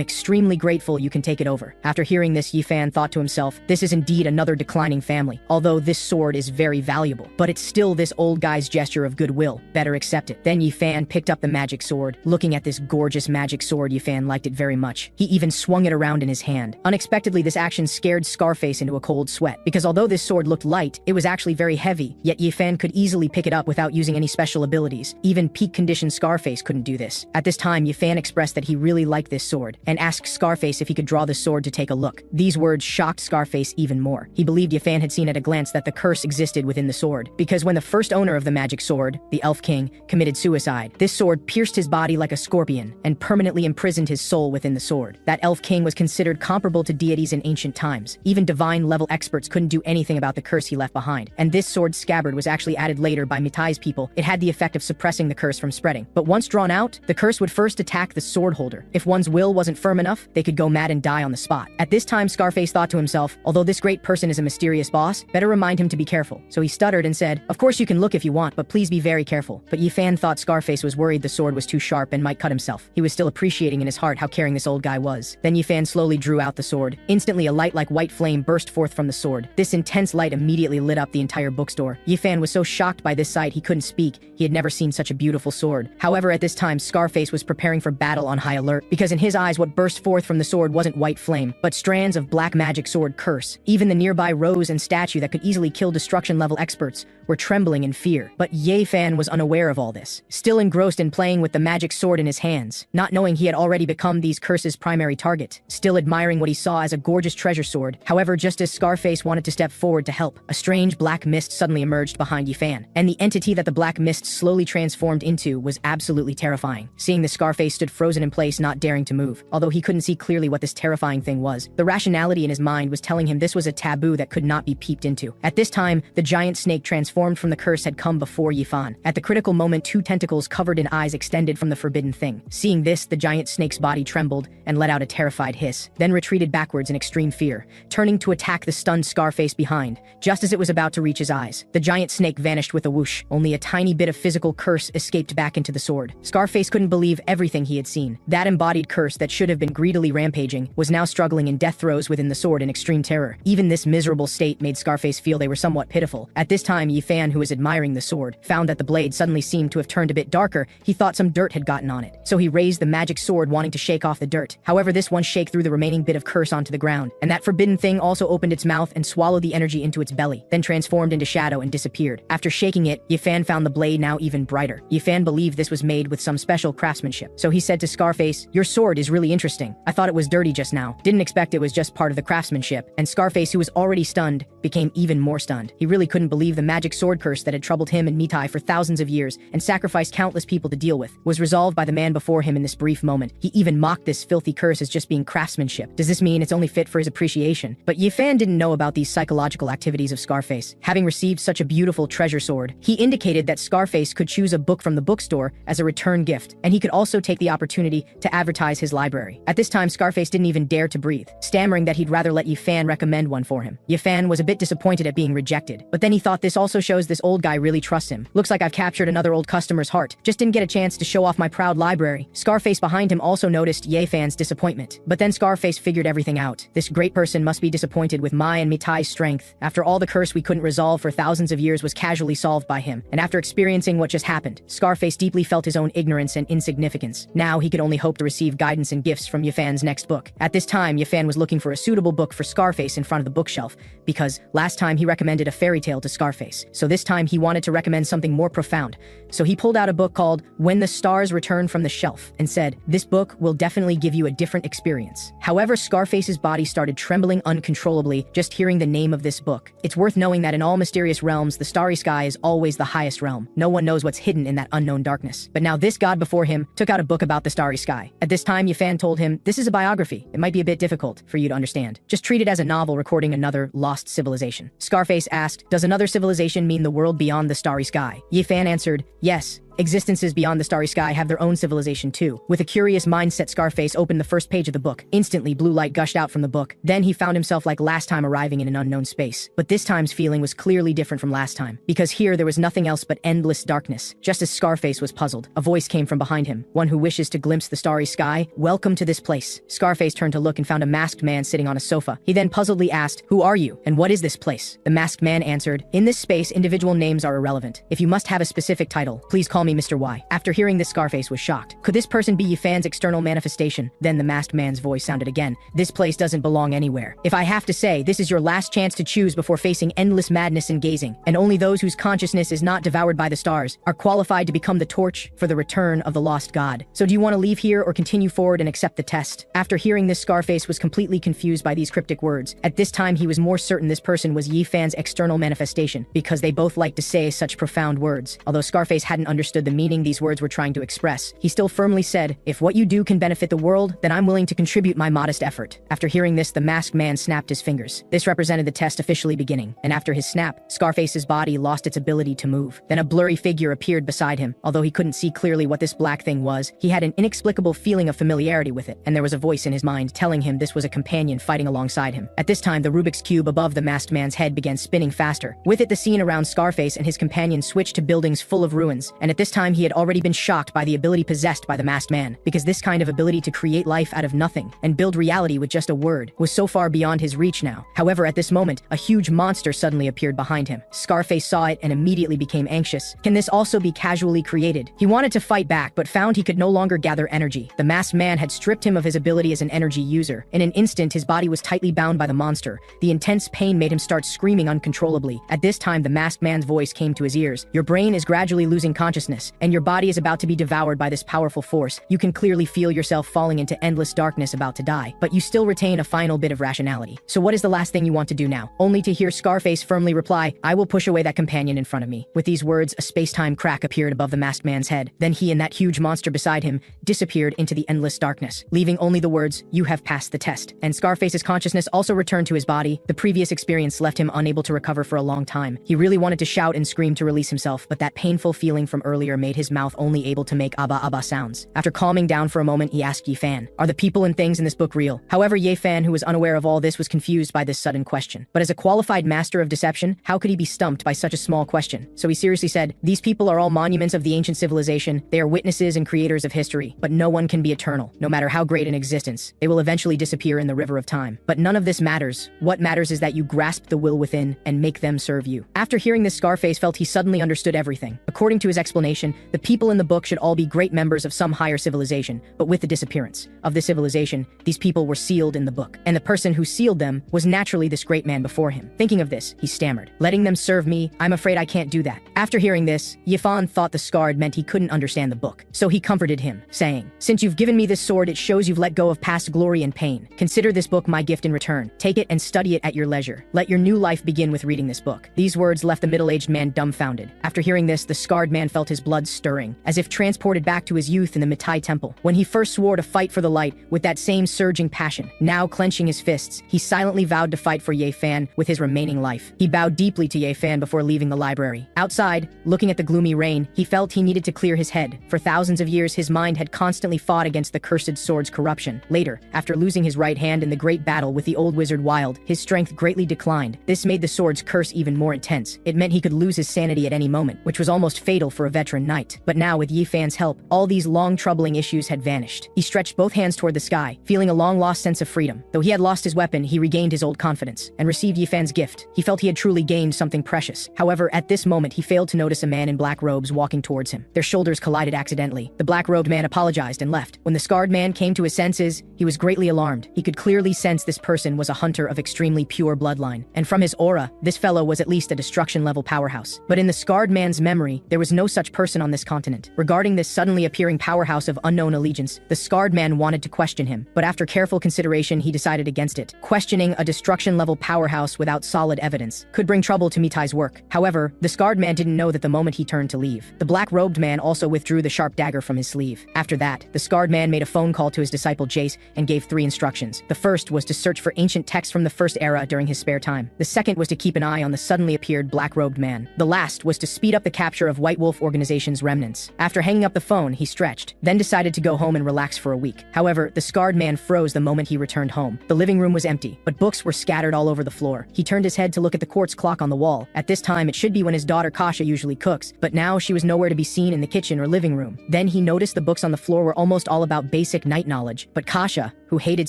extremely grateful you can take it over." After hearing this, Ye Fan thought to himself, this is indeed another declining family. Although this sword is very valuable, but it's still this old guy's gesture of goodwill. Better accept it. Then Ye Fan picked up the magic sword. Looking at this gorgeous magic sword, Ye Fan liked it very much. He even swung it around in his hand. Unexpectedly, this action scared Scarface into a cold sweat, because although this sword looked light, it was actually very heavy, yet Ye Fan could easily pick it up without using any special abilities. Even peak condition Scarface couldn't do this. At this time, Ye Fan expressed that he really liked this sword, and asked Scarface if he could draw the sword to take a look. These words shocked Scarface even more. He believed Ye Fan had seen at a glance that the curse existed within the sword, because when the first owner of the magic sword, the Elf King, committed suicide, this sword pierced his body like a scorpion, and permanently imprisoned his soul within the sword. That Elf King was considered comparable to deities in ancient times. Even divine-level experts couldn't do anything about the curse he left behind. And this sword's scabbard was actually added later by Mitai's people. It had the effect of suppressing the curse from spreading. But once drawn out, the curse would first attack the sword holder. If one's will wasn't firm enough, they could go mad and die on the spot. At this time, Scarface thought to himself, although this great person is a mysterious boss, better remind him to be careful. So he stuttered and said, "Of course you can look if you want, but please be very careful." But Ye Fan thought Scarface was worried the sword was too sharp and might cut himself. He was still appreciating in his heart how caring this old guy was. Then Ye Fan slowly drew out the sword. Instantly, a light like white flame burst forth from the sword. This intense light immediately lit up the entire bookstore. Ye Fan was so shocked by this sight he couldn't speak. He had never seen such a beautiful sword. However, at this time, Scarface was preparing for battle on high alert, because in his eyes what burst forth from the sword wasn't white flame, but strands of black magic sword curse. Even the nearby rose and statue that could easily kill destruction-level experts were trembling in fear. But Ye Fan was unaware of all this, still engrossed in playing with the magic sword in his hands, not knowing he had already become these curses' primary target, still admiring what he saw as a gorgeous treasure sword. However, just as Scarface wanted to step forward to help, a strange black mist suddenly emerged behind Ye Fan, and the entity that the black mist slowly transformed into was absolutely terrifying. Seeing this, Scarface stood frozen in place, not daring to move. Although he couldn't see clearly what this terrifying thing was, the rationality in his mind was telling him this was a taboo that could not be peeped into. At this time, the giant snake transformed from the curse had come before Ye Fan. At the critical moment, two tentacles covered in eyes extended from the forbidden thing. Seeing this, the giant snake's body trembled and let out a terrified hiss, then retreated backwards in extreme fear, turning to attack the stunned Scarface behind. Just as it was about to reach his eyes, the giant snake vanished with a whoosh. Only a tiny bit of physical curse escaped back into the sword. Scarface couldn't believe everything he had seen. That embodied curse that should have been greedily rampaging was now struggling in death throes within the sword in extreme terror. Even this miserable state made Scarface feel they were somewhat pitiful. At this time, Ye Fan, who was admiring the sword, found that the blade suddenly seemed to have turned a bit darker. He thought some dirt had gotten on it, so he raised the magic sword wanting to shake off the dirt. However, this one shake threw the remaining bit of curse onto the ground, and that forbidden thing also opened its mouth and swallowed the energy into its belly, then transformed into shadow and disappeared. After shaking it, Ye Fan found the blade now even brighter. Ye Fan believed this was made with some special craftsmanship, so he said to Scarface, "Your sword is really interesting. I thought it was dirty just now. Didn't expect it was just part of the craftsmanship." And Scarface, who was already stunned, became even more stunned. He really couldn't believe the magic sword curse that had troubled him and Mitai for thousands of years and sacrificed countless people to deal with was resolved by the man before him in this brief moment. He even mocked this filthy curse as just being craftsmanship. Does this mean it's only fit for his appreciation? But Ye Fan didn't know about these psychological activities of Scarface. Having received such a beautiful treasure sword, he indicated that Scarface could choose a book from the bookstore as a return gift, and he could also take the opportunity to advertise his library. At this time, Scarface didn't even dare to breathe, stammering that he'd rather let Ye Fan recommend one for him. Ye Fan was a bit disappointed at being rejected, but then he thought this also also shows this old guy really trusts him. Looks like I've captured another old customer's heart. Just didn't get a chance to show off my proud library. Scarface behind him also noticed Ye Fan's disappointment. But then Scarface figured everything out. This great person must be disappointed with my and Mitai's strength. After all, the curse we couldn't resolve for thousands of years was casually solved by him. And after experiencing what just happened, Scarface deeply felt his own ignorance and insignificance. Now he could only hope to receive guidance and gifts from Ye Fan's next book. At this time, Ye Fan was looking for a suitable book for Scarface in front of the bookshelf, because last time he recommended a fairy tale to Scarface. So this time he wanted to recommend something more profound. So he pulled out a book called When the Stars Return from the Shelf and said, "This book will definitely give you a different experience." However, Scarface's body started trembling uncontrollably just hearing the name of this book. It's worth knowing that in all mysterious realms, the starry sky is always the highest realm. No one knows what's hidden in that unknown darkness. But now this god before him took out a book about the starry sky. At this time, Ye Fan told him, "This is a biography. It might be a bit difficult for you to understand. Just treat it as a novel recording another lost civilization." Scarface asked, "Does another civilization mean the world beyond the starry sky?" Ye Fan answered, "Yes. Existences beyond the starry sky have their own civilization too." With a curious mindset, Scarface opened the first page of the book. Instantly, blue light gushed out from the book. Then he found himself like last time arriving in an unknown space. But this time's feeling was clearly different from last time, because here there was nothing else but endless darkness. Just as Scarface was puzzled, a voice came from behind him. "One who wishes to glimpse the starry sky? Welcome to this place." Scarface turned to look and found a masked man sitting on a sofa. He then puzzledly asked, "Who are you, and what is this place?" The masked man answered, "In this space, individual names are irrelevant. If you must have a specific title, please call me Mr. Y." After hearing this, Scarface was shocked. Could this person be Ye Fan's external manifestation? Then the masked man's voice sounded again. "This place doesn't belong anywhere. If I have to say, this is your last chance to choose before facing endless madness and gazing. And only those whose consciousness is not devoured by the stars are qualified to become the torch for the return of the lost god. So do you want to leave here or continue forward and accept the test?" After hearing this, Scarface was completely confused by these cryptic words. At this time, he was more certain this person was Ye Fan's external manifestation, because they both liked to say such profound words. Although Scarface hadn't understood the meaning these words were trying to express, he still firmly said, "If what you do can benefit the world, then I'm willing to contribute my modest effort." After hearing this, the masked man snapped his fingers. This represented the test officially beginning, and after his snap, Scarface's body lost its ability to move. Then a blurry figure appeared beside him. Although he couldn't see clearly what this black thing was, he had an inexplicable feeling of familiarity with it, and there was a voice in his mind telling him this was a companion fighting alongside him. At this time, the Rubik's Cube above the masked man's head began spinning faster. With it, the scene around Scarface and his companion switched to buildings full of ruins, and at this time he had already been shocked by the ability possessed by the masked man, because this kind of ability to create life out of nothing and build reality with just a word was so far beyond his reach now. However, at this moment, a huge monster suddenly appeared behind him. Scarface saw it and immediately became anxious. Can this also be casually created? He wanted to fight back, but found he could no longer gather energy. The masked man had stripped him of his ability as an energy user. In an instant, his body was tightly bound by the monster. The intense pain made him start screaming uncontrollably. At this time, the masked man's voice came to his ears. "Your brain is gradually losing consciousness, and your body is about to be devoured by this powerful force. You can clearly feel yourself falling into endless darkness about to die, but you still retain a final bit of rationality. So what is the last thing you want to do now?" Only to hear Scarface firmly reply, "I will push away that companion in front of me." With these words, a space-time crack appeared above the masked man's head. Then he and that huge monster beside him disappeared into the endless darkness, leaving only the words, "You have passed the test." And Scarface's consciousness also returned to his body. The previous experience left him unable to recover for a long time. He really wanted to shout and scream to release himself, but that painful feeling from earlier made his mouth only able to make "Abba Abba" sounds. After calming down for a moment, he asked Ye Fan, "Are the people and things in this book real?" However, Ye Fan, who was unaware of all this, was confused by this sudden question. But as a qualified master of deception, how could he be stumped by such a small question? So he seriously said, "These people are all monuments of the ancient civilization. They are witnesses and creators of history, but no one can be eternal. No matter how great an existence, they will eventually disappear in the river of time. But none of this matters. What matters is that you grasp the will within and make them serve you." After hearing this, Scarface felt he suddenly understood everything. According to his explanation, the people in the book should all be great members of some higher civilization, but with the disappearance of the civilization, these people were sealed in the book, and the person who sealed them was naturally this great man before him. Thinking of this, he stammered, "Letting them serve me? I'm afraid I can't do that." After hearing this, Ye Fan thought the scarred meant he couldn't understand the book, so he comforted him, saying, "Since you've given me this sword, it shows you've let go of past glory and pain. Consider this book my gift in return. Take it and study it at your leisure. Let your new life begin with reading this book." These words left the middle-aged man dumbfounded. After hearing this, the scarred man felt his Bulong's blood stirring, as if transported back to his youth in the Mitai temple, when he first swore to fight for the light with that same surging passion. Now clenching his fists, he silently vowed to fight for Ye Fan with his remaining life. He bowed deeply to Ye Fan before leaving the library. Outside, looking at the gloomy rain, he felt he needed to clear his head. For thousands of years, his mind had constantly fought against the cursed sword's corruption. Later, after losing his right hand in the great battle with the old wizard Wild, his strength greatly declined. This made the sword's curse even more intense. It meant he could lose his sanity at any moment, which was almost fatal for a veteran knight. But now, with Ye Fan's help, all these long troubling issues had vanished. He stretched both hands toward the sky, feeling a long-lost sense of freedom. Though he had lost his weapon, he regained his old confidence and received Ye Fan's gift. He felt he had truly gained something precious. However, at this moment, he failed to notice a man in black robes walking towards him. Their shoulders collided accidentally. The black-robed man apologized and left. When the scarred man came to his senses, he was greatly alarmed. He could clearly sense this person was a hunter of extremely pure bloodline, and from his aura, this fellow was at least a destruction-level powerhouse. But in the scarred man's memory, there was no such person on this continent. Regarding this suddenly appearing powerhouse of unknown allegiance, the scarred man wanted to question him, but after careful consideration, he decided against it. Questioning a destruction-level powerhouse without solid evidence could bring trouble to Mitai's work. However, the scarred man didn't know that the moment he turned to leave, the black-robed man also withdrew the sharp dagger from his sleeve. After that, the scarred man made a phone call to his disciple Jace and gave 3 instructions. The first was to search for ancient texts from the first era during his spare time. The second was to keep an eye on the suddenly appeared black-robed man. The last was to speed up the capture of White Wolf Organization's remnants. After hanging up the phone, he stretched, then decided to go home and relax for a week. However, the scarred man froze the moment he returned home. The living room was empty, but books were scattered all over the floor. He turned his head to look at the quartz clock on the wall. At this time, it should be when his daughter Kasha usually cooks, but now she was nowhere to be seen in the kitchen or living room. Then he noticed the books on the floor were almost all about basic knight knowledge, but Kasha, who hated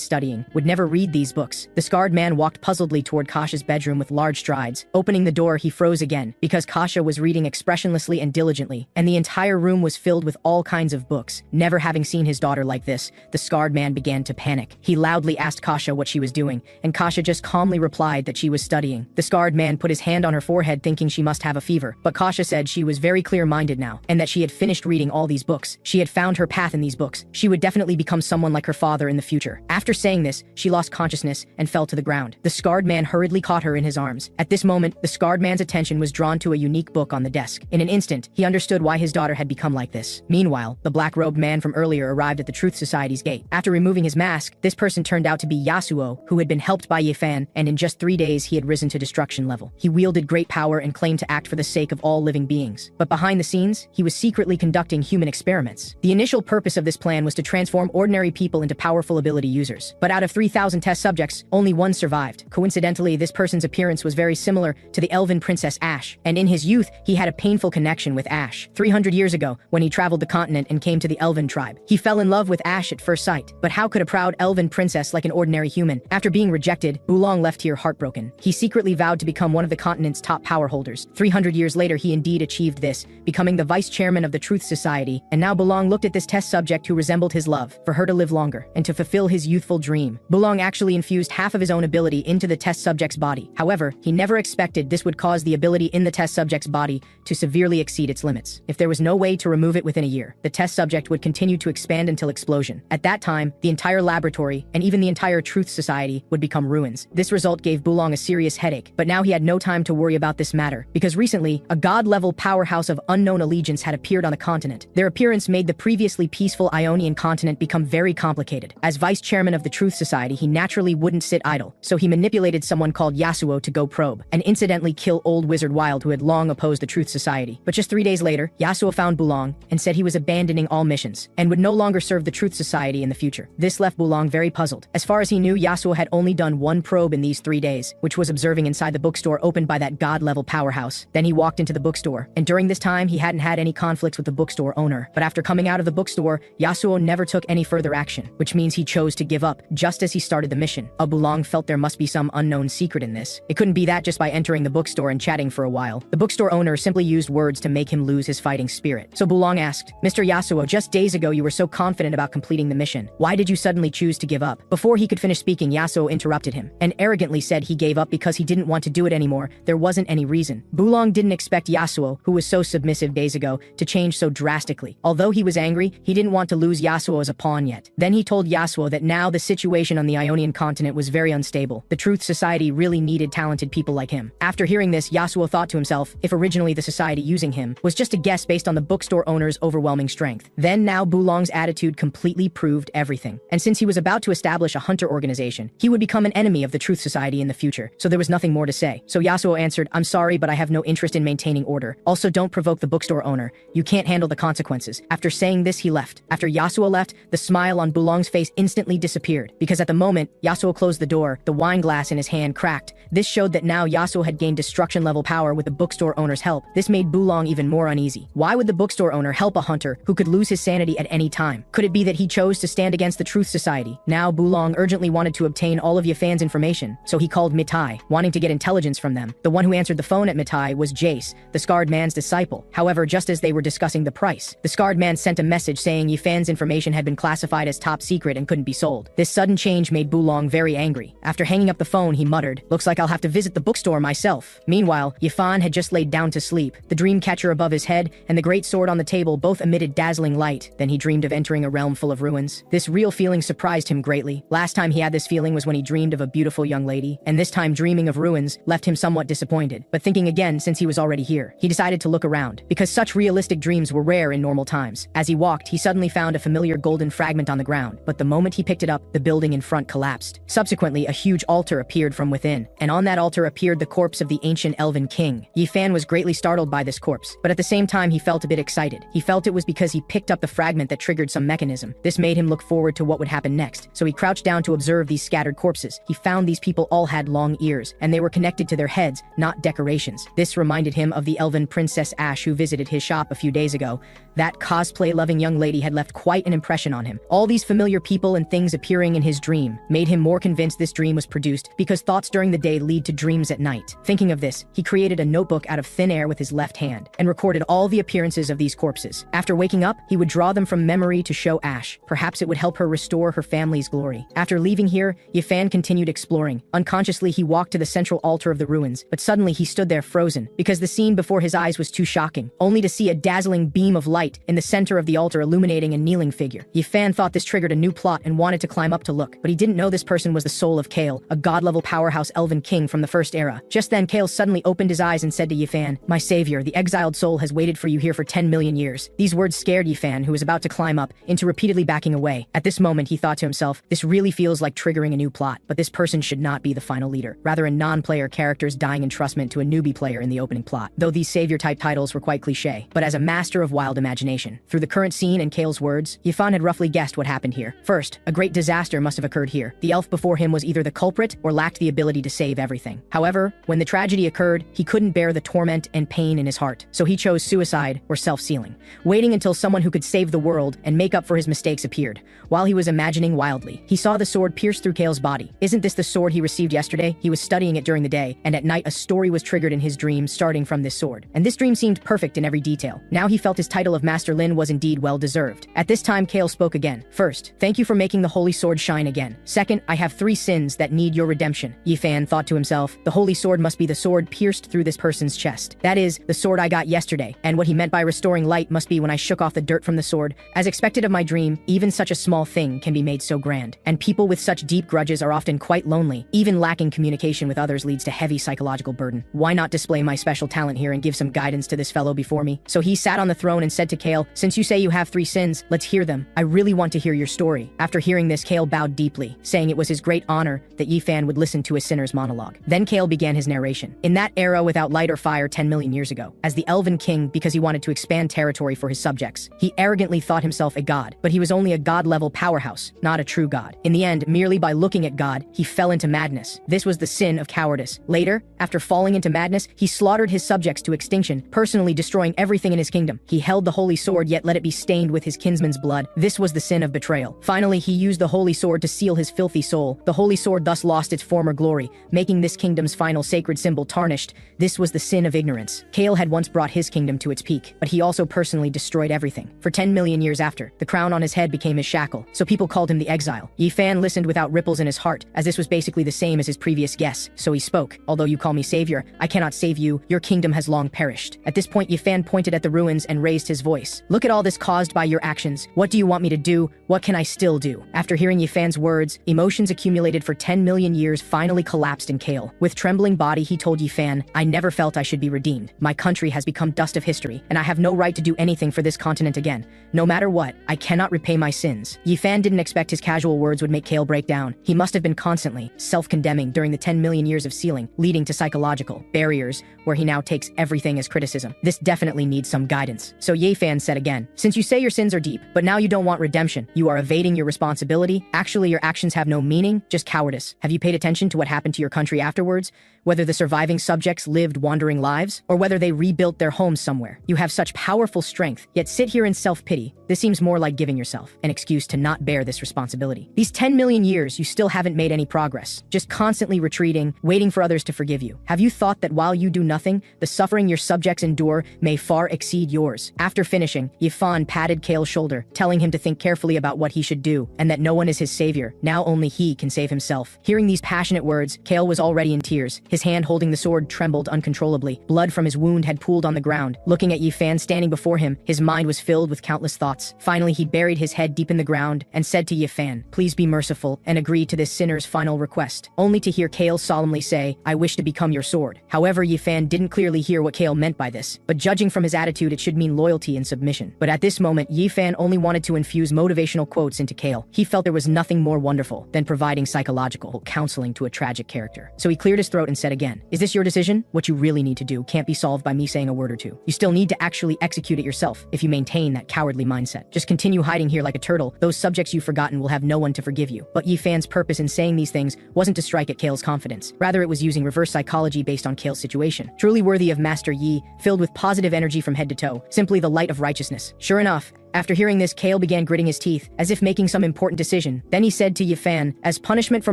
studying, would never read these books. The scarred man walked puzzledly toward Kasha's bedroom with large strides. Opening the door, he froze again, because Kasha was reading expressionlessly and diligently, and the entire room was filled with all kinds of books. Never having seen his daughter like this, the scarred man began to panic. He loudly asked Kasha what she was doing, and Kasha just calmly replied that she was studying. The scarred man put his hand on her forehead thinking she must have a fever, but Kasha said she was very clear-minded now, and that she had finished reading all these books. She had found her path in these books. She would definitely become someone like her father in the future. After saying this, she lost consciousness and fell to the ground. The scarred man hurriedly caught her in his arms. At this moment, the scarred man's attention was drawn to a unique book on the desk. In an instant, he understood why his daughter had become like this. Meanwhile, the black-robed man from earlier arrived at the Truth Society's gate. After removing his mask, this person turned out to be Yasuo, who had been helped by Ye Fan, and in just 3 days he had risen to destruction level. He wielded great power and claimed to act for the sake of all living beings. But behind the scenes, he was secretly conducting human experiments. The initial purpose of this plan was to transform ordinary people into powerful ability users. But out of 3,000 test subjects, only 1 survived. Coincidentally, this person's appearance was very similar to the elven princess Ash, and in his youth, he had a painful connection with Ash. 300 years ago, when he traveled the continent and came to the elven tribe, he fell in love with Ash at first sight. But how could a proud elven princess like an ordinary human? After being rejected, Bulong left here heartbroken. He secretly vowed to become one of the continent's top power holders. 300 years later, he indeed achieved this, becoming the vice chairman of the Truth Society, and now Bulong looked at this test subject who resembled his love, for her to live longer, and to fulfill his youthful dream. Bulong actually infused half of his own ability into the test subject's body. However, he never expected this would cause the ability in the test subject's body to severely exceed its limits. If there was no way to remove it within a year, the test subject would continue to expand until explosion. At that time, the entire laboratory, and even the entire Truth Society, would become ruins. This result gave Bulong a serious headache, but now he had no time to worry about this matter, because recently, a god-level powerhouse of unknown allegiance had appeared on the continent. Their appearance made the previously peaceful Ionian continent become very complicated. As vice chairman of the Truth Society, he naturally wouldn't sit idle, so he manipulated someone called Yasuo to go probe, and incidentally kill old wizard Wild, who had long opposed the Truth Society. But just 3 days later, Yasuo found Bulong and said he was abandoning all missions, and would no longer serve the Truth Society in the future. This left Bulong very puzzled. As far as he knew, Yasuo had only done 1 probe in these 3 days, which was observing inside the bookstore opened by that god-level powerhouse. Then he walked into the bookstore, and during this time he hadn't had any conflicts with the bookstore owner. But after coming out of the bookstore, Yasuo never took any further action, which means he chose to give up, just as he started the mission. Bulong felt there must be some unknown secret in this. It couldn't be that just by entering the bookstore and chatting for a while. The bookstore owner simply used words to make him lose his fighting spirit. So Bulong asked, "Mr. Yasuo, just days ago you were so confident about completing the mission. Why did you suddenly choose to give up?" Before he could finish speaking, Yasuo interrupted him, and arrogantly said he gave up because he didn't want to do it anymore. There wasn't any reason. Bulong didn't expect Yasuo, who was so submissive days ago, to change so drastically. Although he was angry, he didn't want to lose Yasuo as a pawn yet. Then he told Yasuo that now the situation on the Ionian continent was very unstable. The Truth Society really needed talented people like him. After hearing this, Yasuo thought to himself, if originally the society using him was just to could guess based on the bookstore owner's overwhelming strength. Then now Bulong's attitude completely proved everything. And since he was about to establish a hunter organization, he would become an enemy of the Truth Society in the future, so there was nothing more to say. So Yasuo answered, I'm sorry, but I have no interest in maintaining order. Also, don't provoke the bookstore owner. You can't handle the consequences. After saying this, he left. After Yasuo left, the smile on Bulong's face instantly disappeared, because at the moment Yasuo closed the door, the wine glass in his hand cracked. This showed that now Yasuo had gained destruction-level power with the bookstore owner's help. This made Bulong even more uneasy. Why would the bookstore owner help a hunter who could lose his sanity at any time? Could it be that he chose to stand against the Truth Society? Now Bulong urgently wanted to obtain all of Yifan's information, so he called Mitai, wanting to get intelligence from them. The one who answered the phone at Mitai was Jace, the scarred man's disciple. However, just as they were discussing the price, the scarred man sent a message saying Yifan's information had been classified as top secret and couldn't be sold. This sudden change made Bulong very angry. After hanging up the phone, he muttered, looks like I'll have to visit the bookstore myself. Meanwhile, Yifan had just laid down to sleep. The dreamcatcher above his head and the great sword on the table both emitted dazzling light. Then he dreamed of entering a realm full of ruins. This real feeling surprised him greatly. Last time he had this feeling was when he dreamed of a beautiful young lady, and this time dreaming of ruins left him somewhat disappointed. But thinking again, since he was already here, he decided to look around, because such realistic dreams were rare in normal times. As he walked, he suddenly found a familiar golden fragment on the ground, but the moment he picked it up, the building in front collapsed. Subsequently, a huge altar appeared from within, and on that altar appeared the corpse of the ancient elven king. Yifan was greatly startled by this corpse, but at the same time he felt a bit excited. He felt it was because he picked up the fragment that triggered some mechanism. This made him look forward to what would happen next, so he crouched down to observe these scattered corpses. He found these people all had long ears, and they were connected to their heads, not decorations. This reminded him of the elven princess Ash who visited his shop a few days ago. That cosplay-loving young lady had left quite an impression on him. All these familiar people and things appearing in his dream made him more convinced this dream was produced because thoughts during the day lead to dreams at night. Thinking of this, he created a notebook out of thin air with his left hand and recorded all the appearances of these corpses. After waking up, he would draw them from memory to show Ash. Perhaps it would help her restore her family's glory. After leaving here, Yifan continued exploring. Unconsciously, he walked to the central altar of the ruins, but suddenly he stood there frozen because the scene before his eyes was too shocking, only to see a dazzling beam of light in the center of the altar illuminating a kneeling figure. Yifan thought this triggered a new plot and wanted to climb up to look, but he didn't know this person was the soul of Kale, a god-level powerhouse elven king from the first era. Just then, Kale suddenly opened his eyes and said to Yifan, my savior, the exiled soul has waited for you here for 10 million years. These words scared Yifan, who was about to climb up, into repeatedly backing away. At this moment, he thought to himself, this really feels like triggering a new plot, but this person should not be the final leader, rather a non-player character's dying entrustment to a newbie player in the opening plot. Though these savior-type titles were quite cliche, but as a master of wild imagination, through the current scene and Kale's words, Yifan had roughly guessed what happened here. First, a great disaster must have occurred here. The elf before him was either the culprit or lacked the ability to save everything. However, when the tragedy occurred, he couldn't bear the torment and pain in his heart, so he chose suicide or self-sealing, waiting until someone who could save the world and make up for his mistakes appeared. While he was imagining wildly, he saw the sword pierce through Kale's body. Isn't this the sword he received yesterday? He was studying it during the day, and at night a story was triggered in his dream starting from this sword. And this dream seemed perfect in every detail. Now he felt his title of Master Lin was indeed well deserved. At this time, Kale spoke again. First, thank you for making the holy sword shine again. Second, I have 3 sins that need your redemption. Yifan thought to himself, the holy sword must be the sword pierced through this person's chest. That is, the sword I got yesterday. And what he meant by restoring light must be when I shook off the dirt from the sword. As expected of my dream, even such a small thing can be made so grand. And people with such deep grudges are often quite lonely. Even lacking communication with others leads to heavy psychological burden. Why not display my special talent here and give some guidance to this fellow before me? So he sat on the throne and said to Kale, since you say you have 3 sins, let's hear them. I really want to hear your story. After hearing this, Kale bowed deeply, saying it was his great honor that Yifan would listen to a sinner's monologue. Then Kale began his narration. In that era without light or fire 10 million years ago, as the elven king, because he wanted to expand territory for his subjects, he arrogantly thought himself a god, but he was only a god-level powerhouse, not a true god. In the end, merely by looking at God, he fell into madness. This was the sin of cowardice. Later, after falling into madness, he slaughtered his subjects to extinction, personally destroying everything in his kingdom. He held the holy sword, yet let it be stained with his kinsman's blood. This was the sin of betrayal. Finally, he used the holy sword to seal his filthy soul. The holy sword thus lost its former glory, making this kingdom's final sacred symbol tarnished. This was the sin of ignorance. Kale had once brought his kingdom to its peak, but he also personally destroyed everything. For 10 million years after, the crown on his head became his shackle, so people called him the exile. Yifan listened without ripples in his heart, as this was basically the same as his previous guess, so he spoke. Although you call me savior, I cannot save you. Your kingdom has long perished. At this point, Yifan pointed at the ruins and raised his voice. Look at all this caused by your actions. What do you want me to do? What can I still do? After hearing Yifan's words, emotions accumulated for 10 million years finally collapsed in Kale. With trembling body, he told Yifan, I never felt I should be redeemed. My country has become dust of history. history, and I have no right to do anything for this continent again. No matter what, I cannot repay my sins. Yi Fan didn't expect his casual words would make Kale break down. He must have been constantly self-condemning during the 10 million years of sealing, leading to psychological barriers, where he now takes everything as criticism. This definitely needs some guidance. So Yi Fan said again, since you say your sins are deep, but now you don't want redemption, you are evading your responsibility. Actually, your actions have no meaning, just cowardice. Have you paid attention to what happened to your country afterwards? Whether the surviving subjects lived wandering lives, or whether they rebuilt their homes somewhere. You have such powerful strength, yet sit here in self-pity. This seems more like giving yourself an excuse to not bear this responsibility. These 10 million years, you still haven't made any progress, just constantly retreating, waiting for others to forgive you. Have you thought that while you do nothing, the suffering your subjects endure may far exceed yours? After finishing, Yi Fan patted Kale's shoulder, telling him to think carefully about what he should do, and that no one is his savior. Now only he can save himself. Hearing these passionate words, Kale was already in tears. His hand holding the sword trembled uncontrollably. Blood from his wound had pooled on the ground. Looking at Yi Fan standing before him, his mind was filled with countless thoughts. Finally, he buried his head deep in the ground and said to Yi Fan, please be merciful and agree to this sinner's final request. Only to hear Kale solemnly say, I wish to become your sword. However, Yi Fan didn't clearly hear what Kale meant by this, but judging from his attitude, it should mean loyalty and submission. But at this moment, Yi Fan only wanted to infuse motivational quotes into Kale. He felt there was nothing more wonderful than providing psychological counseling to a tragic character. So he cleared his throat and said again, is this your decision? What you really need to do can't be solved by me saying a word or two. You still need to actually execute it yourself if you maintain that cowardly mindset. Just continue hiding here like a turtle. Those subjects you've forgotten will have no one to forgive you. But Yi Fan's purpose in saying these things wasn't to strike at Kale's confidence. Rather, it was using reverse psychology based on Kale's situation. Truly worthy of Master Yi, filled with positive energy from head to toe, simply the light of righteousness. Sure enough, after hearing this, Kale began gritting his teeth, as if making some important decision. Then he said to Yi Fan, as punishment for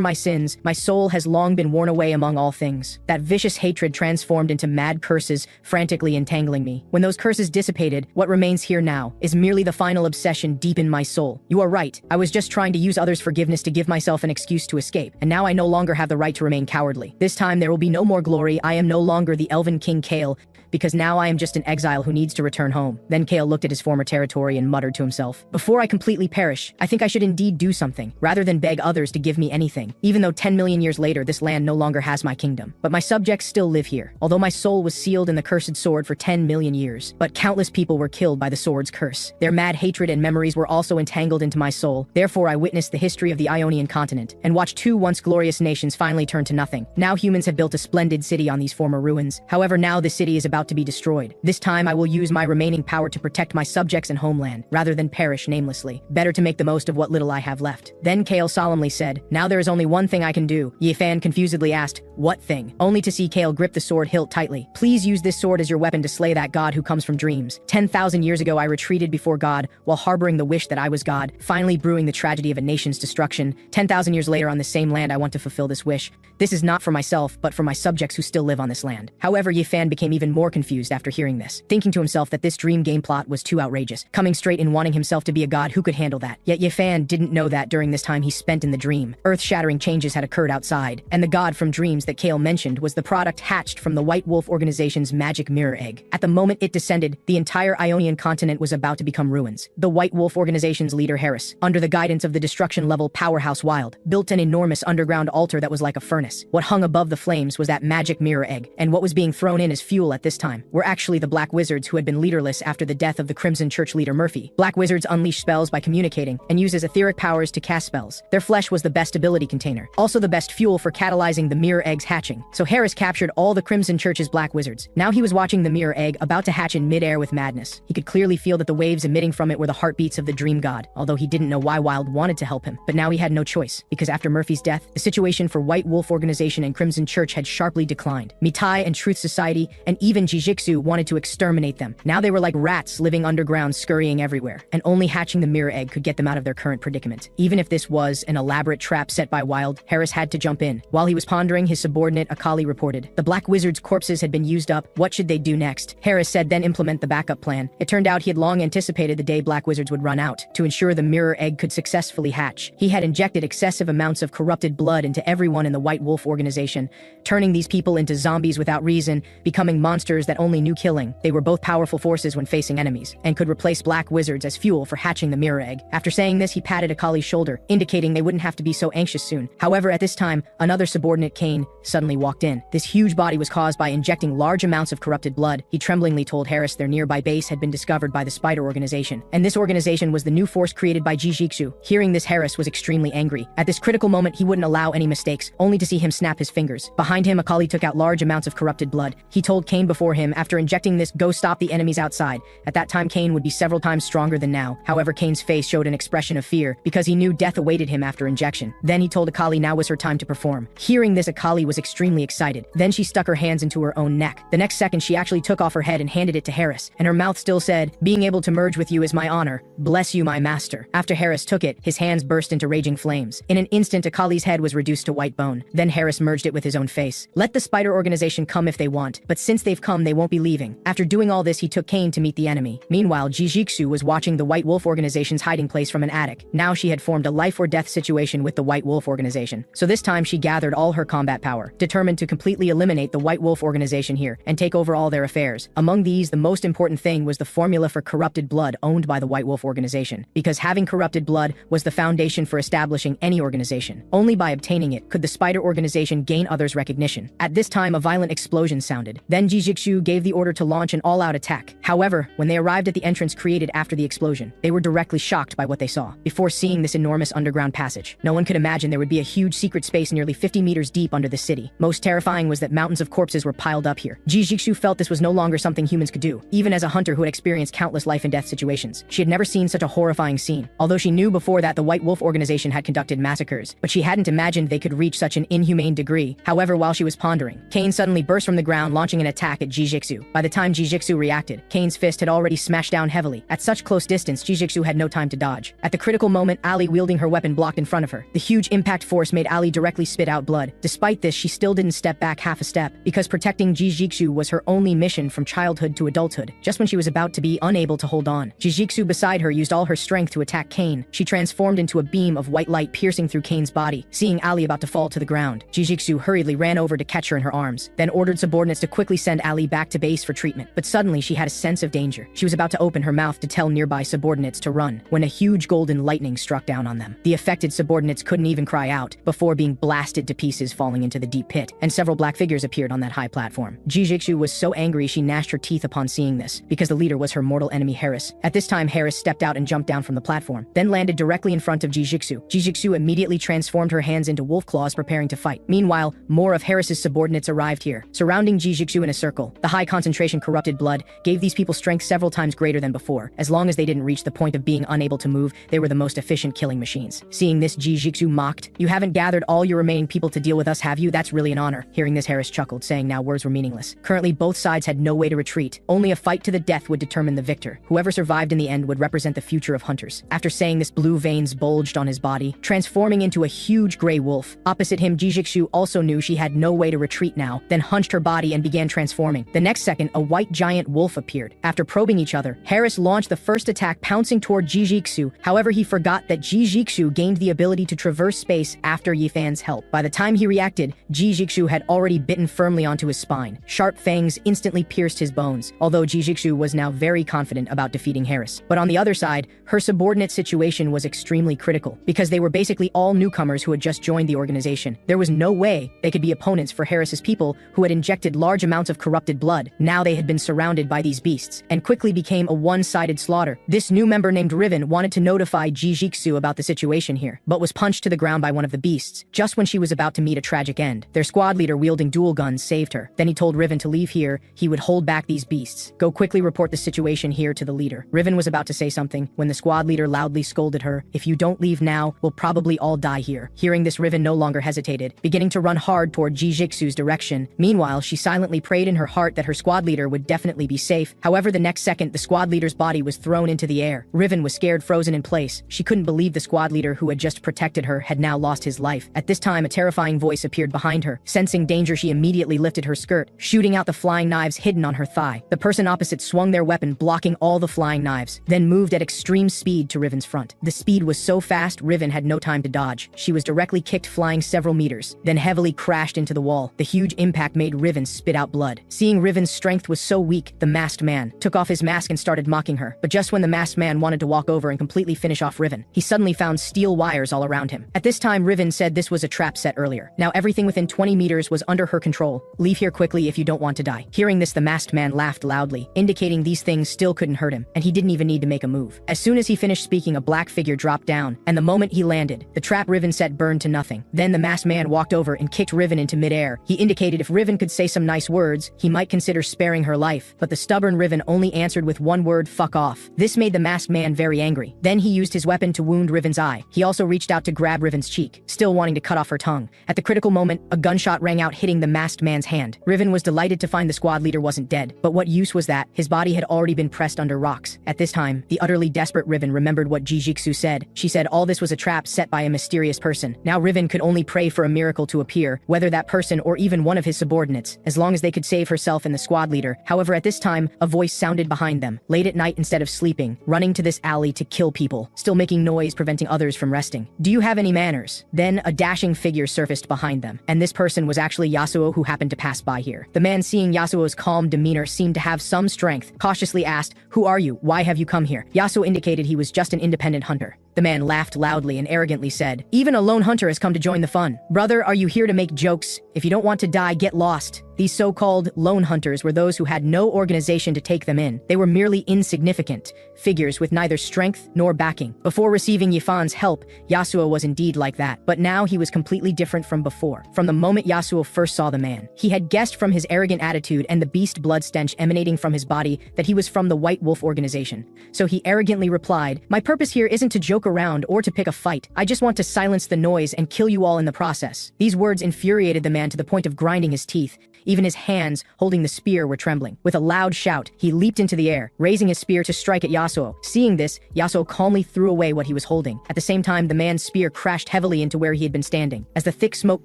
my sins, my soul has long been worn away among all things. That vicious hatred transformed into mad curses, frantically entangling me. When those curses dissipated, what remains here now is merely the final obsession deep in my soul. You are right, I was just trying to use others' forgiveness to give myself an excuse to escape, and now I no longer have the right to remain cowardly. This time there will be no more glory. I am no longer the elven king Kale, because now I am just an exile who needs to return home. Then Kale looked at his former territory and muttered to himself, before I completely perish, I think I should indeed do something, rather than beg others to give me anything. Even though 10 million years later this land no longer has my kingdom, but my subjects still live here. Although my soul was sealed in the cursed sword for 10 million years, but countless people were killed by the sword's curse. Their mad hatred and memories were also entangled into my soul. Therefore I witnessed the history of the Ionian continent, and watched two once glorious nations finally turn to nothing. Now humans have built a splendid city on these former ruins. However, now the city is about to be destroyed. This time I will use my remaining power to protect my subjects and homeland, rather than perish namelessly. Better to make the most of what little I have left. Then Kale solemnly said, now there is only one thing I can do. Yi Fan confusedly asked, what thing? Only to see Kale grip the sword hilt tightly. Please use this sword as your weapon to slay that god who comes from dreams. 10,000 years ago I retreated before God, while harboring the wish that I was God, finally brewing the tragedy of a nation's destruction. 10,000 years later on this same land I want to fulfill this wish. This is not for myself, but for my subjects who still live on this land. However, Yi Fan became even more confused after hearing this, thinking to himself that this dream game plot was too outrageous, coming straight in wanting himself to be a god who could handle that. Yet Yi Fan didn't know that during this time he spent in the dream, earth-shattering changes had occurred outside, and the god from dreams that Kale mentioned was the product hatched from the White Wolf organization's magic mirror egg. At the moment it descended, the entire Ionian continent was about to become ruins. The White Wolf organization's leader Harris, under the guidance of the destruction-level powerhouse Wild, built an enormous underground altar that was like a furnace. What hung above the flames was that magic mirror egg, and what was being thrown in as fuel at this time were actually the Black Wizards who had been leaderless after the death of the Crimson Church leader Murphy. Black Wizards unleash spells by communicating and uses etheric powers to cast spells. Their flesh was the best ability container, also the best fuel for catalyzing the mirror egg's hatching. So Harris captured all the Crimson Church's Black Wizards. Now he was watching the mirror egg about to hatch in midair with madness. He could clearly feel that the waves emitting from it were the heartbeats of the dream god, although he didn't know why Wild wanted to help him. But now he had no choice, because after Murphy's death, the situation for White Wolf Organization and Crimson Church had sharply declined. Mitai and Truth Society and even Jijitsu wanted to exterminate them. Now they were like rats living underground, scurrying everywhere, and only hatching the mirror egg could get them out of their current predicament. Even if this was an elaborate trap set by Wild, Harris had to jump in. While he was pondering, his subordinate Akali reported, the Black Wizard's corpses had been used up. What should they do next? Harris said then implement the backup plan. It turned out he had long anticipated the day Black Wizards would run out. To ensure the mirror egg could successfully hatch, he had injected excessive amounts of corrupted blood into everyone in the White Wolf organization, turning these people into zombies without reason, becoming monsters that only knew killing. They were both powerful forces when facing enemies, and could replace Black black wizards as fuel for hatching the mirror egg. After saying this, he patted Akali's shoulder, indicating they wouldn't have to be so anxious soon. However, at this time, another subordinate, Kane, suddenly walked in. This huge body was caused by injecting large amounts of corrupted blood. He tremblingly told Harris their nearby base had been discovered by the Spider Organization, and this organization was the new force created by Jijiksu. Hearing this, Harris was extremely angry. At this critical moment, he wouldn't allow any mistakes, only to see him snap his fingers. Behind him, Akali took out large amounts of corrupted blood. He told Kane before him, after injecting this, go stop the enemies outside. At that time, Kane would be several times stronger than now. However, Kane's face showed an expression of fear, because he knew death awaited him after injection. Then he told Akali now was her time to perform. Hearing this, Akali was extremely excited. Then she stuck her hands into her own neck. The next second, she actually took off her head and handed it to Harris, and her mouth still said, being able to merge with you is my honor. Bless you, my master. After Harris took it, his hands burst into raging flames. In an instant, Akali's head was reduced to white bone. Then Harris merged it with his own face. Let the Spider Organization come if they want, but since they've come, they won't be leaving. After doing all this, he took Kane to meet the enemy. Meanwhile, Jijiksu was watching the White Wolf Organization's hiding place from an attic. Now she had formed a life or death situation with the White Wolf Organization. So this time she gathered all her combat power, determined to completely eliminate the White Wolf Organization here and take over all their affairs. Among these, the most important thing was the formula for corrupted blood owned by the White Wolf Organization, because having corrupted blood was the foundation for establishing any organization. Only by obtaining it could the Spider Organization gain others' recognition. At this time, a violent explosion sounded. Then Jijiksu gave the order to launch an all-out attack. However, when they arrived at the entrance created after the explosion, they were directly shocked by what they saw. Before seeing this enormous underground passage, no one could imagine there would be a huge secret space nearly 50 meters deep under the city. Most terrifying was that mountains of corpses were piled up here. Jijiksu felt this was no longer something humans could do. Even as a hunter who had experienced countless life and death situations, she had never seen such a horrifying scene. Although she knew before that the White Wolf Organization had conducted massacres, but she hadn't imagined they could reach such an inhumane degree. However, while she was pondering, Kane suddenly burst from the ground, launching an attack at Jijiksu. By the time Jijiksu reacted, Kane's fist had already smashed down heavily. At such close distance, Jijiksu had no time to dodge. At the critical moment, Ali, wielding her weapon, blocked in front of her. The huge impact force made Ali directly spit out blood. Despite this, she still didn't step back half a step, because protecting Jijiksu was her only mission from childhood to adulthood. Just when she was about to be unable to hold on, Jijiksu beside her used all her strength to attack Kane. She transformed into a beam of white light piercing through Kane's body. Seeing Ali about to fall to the ground, Jijiksu hurriedly ran over to catch her in her arms, then ordered subordinates to quickly send Ali back to base for treatment. But suddenly she had a sense of danger. She was about to open her mouth to tell nearby subordinates to run, when a huge golden lightning struck down on them. The affected subordinates couldn't even cry out, before being blasted to pieces, falling into the deep pit, and several black figures appeared on that high platform. Jijiksu was so angry she gnashed her teeth upon seeing this, because the leader was her mortal enemy Harris. At this time, Harris stepped out and jumped down from the platform, then landed directly in front of Jijiksu. Jijiksu immediately transformed her hands into wolf claws, preparing to fight. Meanwhile, more of Harris's subordinates arrived here, surrounding Jijiksu in a circle. The high concentration corrupted blood gave these people strength several times greater than before. As long as they didn't reach the point of being unable to move, they were the most efficient killing machines. Seeing this, Jijiksu mocked, "You haven't gathered all your remaining people to deal with us, have you? That's really an honor." Hearing this, Harris chuckled, saying now words were meaningless. Currently, both sides had no way to retreat. Only a fight to the death would determine the victor. Whoever survived in the end would represent the future of hunters. After saying this, blue veins bulged on his body, transforming into a huge gray wolf. Opposite him, Jijiksu also knew she had no way to retreat now, then hunched her body and began transforming. The next second, a white giant wolf appeared. After probing each other, Harris launched the first attack, pouncing toward Jijiksu. However, he forgot that Jijiksu gained the ability to traverse space after Yithan's help. By the time he reacted, Jijiksu had already bitten firmly onto his spine. Sharp fangs instantly pierced his bones, although Jijiksu was now very confident about defeating Harris. But on the other side, her subordinate situation was extremely critical, because they were basically all newcomers who had just joined the organization. There was no way they could be opponents for Harris's people, who had injected large amounts of corrupted blood. Now they had been surrounded by these beasts, and quickly became a one-sided slaughter. This new member named Riven wanted to notify Jijiksu about the situation here, but was punched to the ground by one of the beasts, just when she was about to meet a tragic end. Their squad leader, wielding dual guns, saved her. Then he told Riven to leave here, he would hold back these beasts. Go quickly report the situation here to the leader. Riven was about to say something, when the squad leader loudly scolded her, "If you don't leave now, we'll probably all die here." Hearing this, Riven no longer hesitated, beginning to run hard toward Jijiksu's direction. Meanwhile, she silently prayed in her heart that her squad leader would definitely be safe. However, the next second, the squad leader's body was thrown into the air. Riven was scared, frozen in place. She couldn't believe the squad leader who had just protected her had now lost his life. At this time, a terrifying voice appeared behind her. Sensing danger, she immediately lifted her skirt, shooting out the flying knives hidden on her thigh. The person opposite swung their weapon, blocking all the flying knives, then moved at extreme speed to Riven's front. The speed was so fast, Riven had no time to dodge. She was directly kicked, flying several meters, then heavily crashed into the wall. The huge impact made Riven spit out blood. Seeing Riven's strength was so weak, the masked man took off his mask and started mocking her. But just when the masked man wanted to walk over and completely finish off Riven, he suddenly found steel wires all around him. At this time, Riven said this was a trap set earlier. Now everything within 20 meters was under her control. Leave here quickly if you don't want to die. Hearing this, the masked man laughed loudly, indicating these things still couldn't hurt him, and he didn't even need to make a move. As soon as he finished speaking, a black figure dropped down, and the moment he landed, the trap Riven set burned to nothing. Then the masked man walked over and kicked Riven into midair. He indicated if Riven could say some nice words, he might consider sparing her life, but the stubborn Riven only answered with one word: fuck off. This made the masked man very angry. Then he used his weapon to wound Riven's eye. He also reached out to grab Riven's cheek, still wanting to cut off her tongue. At the critical moment, a gunshot rang out, hitting the masked man's hand. Riven was delighted to find the squad leader wasn't dead, but what use was that? His body had already been pressed under rocks. At this time, the utterly desperate Riven remembered what Jijiksu said. She said all this was a trap set by a mysterious person. Now Riven could only pray for a miracle to appear, whether that person or even one of his subordinates, as long as they could save herself and the squad leader. However, at this time, a voice sounded behind them. Late at night, instead of sleeping, running to this alley to kill people, still making noise, preventing others from resting. Do you have any manners? Then a dashing figure surfaced behind them, and this person was actually Yasuo, who happened to pass by here. The man, seeing Yasuo's calm demeanor, seemed to have some strength, cautiously asked, "Who are you? Why have you come here?" Yasuo indicated he was just an independent hunter. The man laughed loudly and arrogantly said, "Even a lone hunter has come to join the fun. Brother, are you here to make jokes? If you don't want to die, get lost." These so-called lone hunters were those who had no organization to take them in. They were merely insignificant figures with neither strength nor backing. Before receiving Yifan's help, Yasuo was indeed like that, but now he was completely different from before. From the moment Yasuo first saw the man, he had guessed from his arrogant attitude and the beast blood stench emanating from his body that he was from the White Wolf organization. So he arrogantly replied, "My purpose here isn't to joke around or to pick a fight. I just want to silence the noise and kill you all in the process." These words infuriated the man to the point of grinding his teeth. Even his hands, holding the spear, were trembling. With a loud shout, he leaped into the air, raising his spear to strike at Yasuo. Seeing this, Yasuo calmly threw away what he was holding. At the same time, the man's spear crashed heavily into where he had been standing. As the thick smoke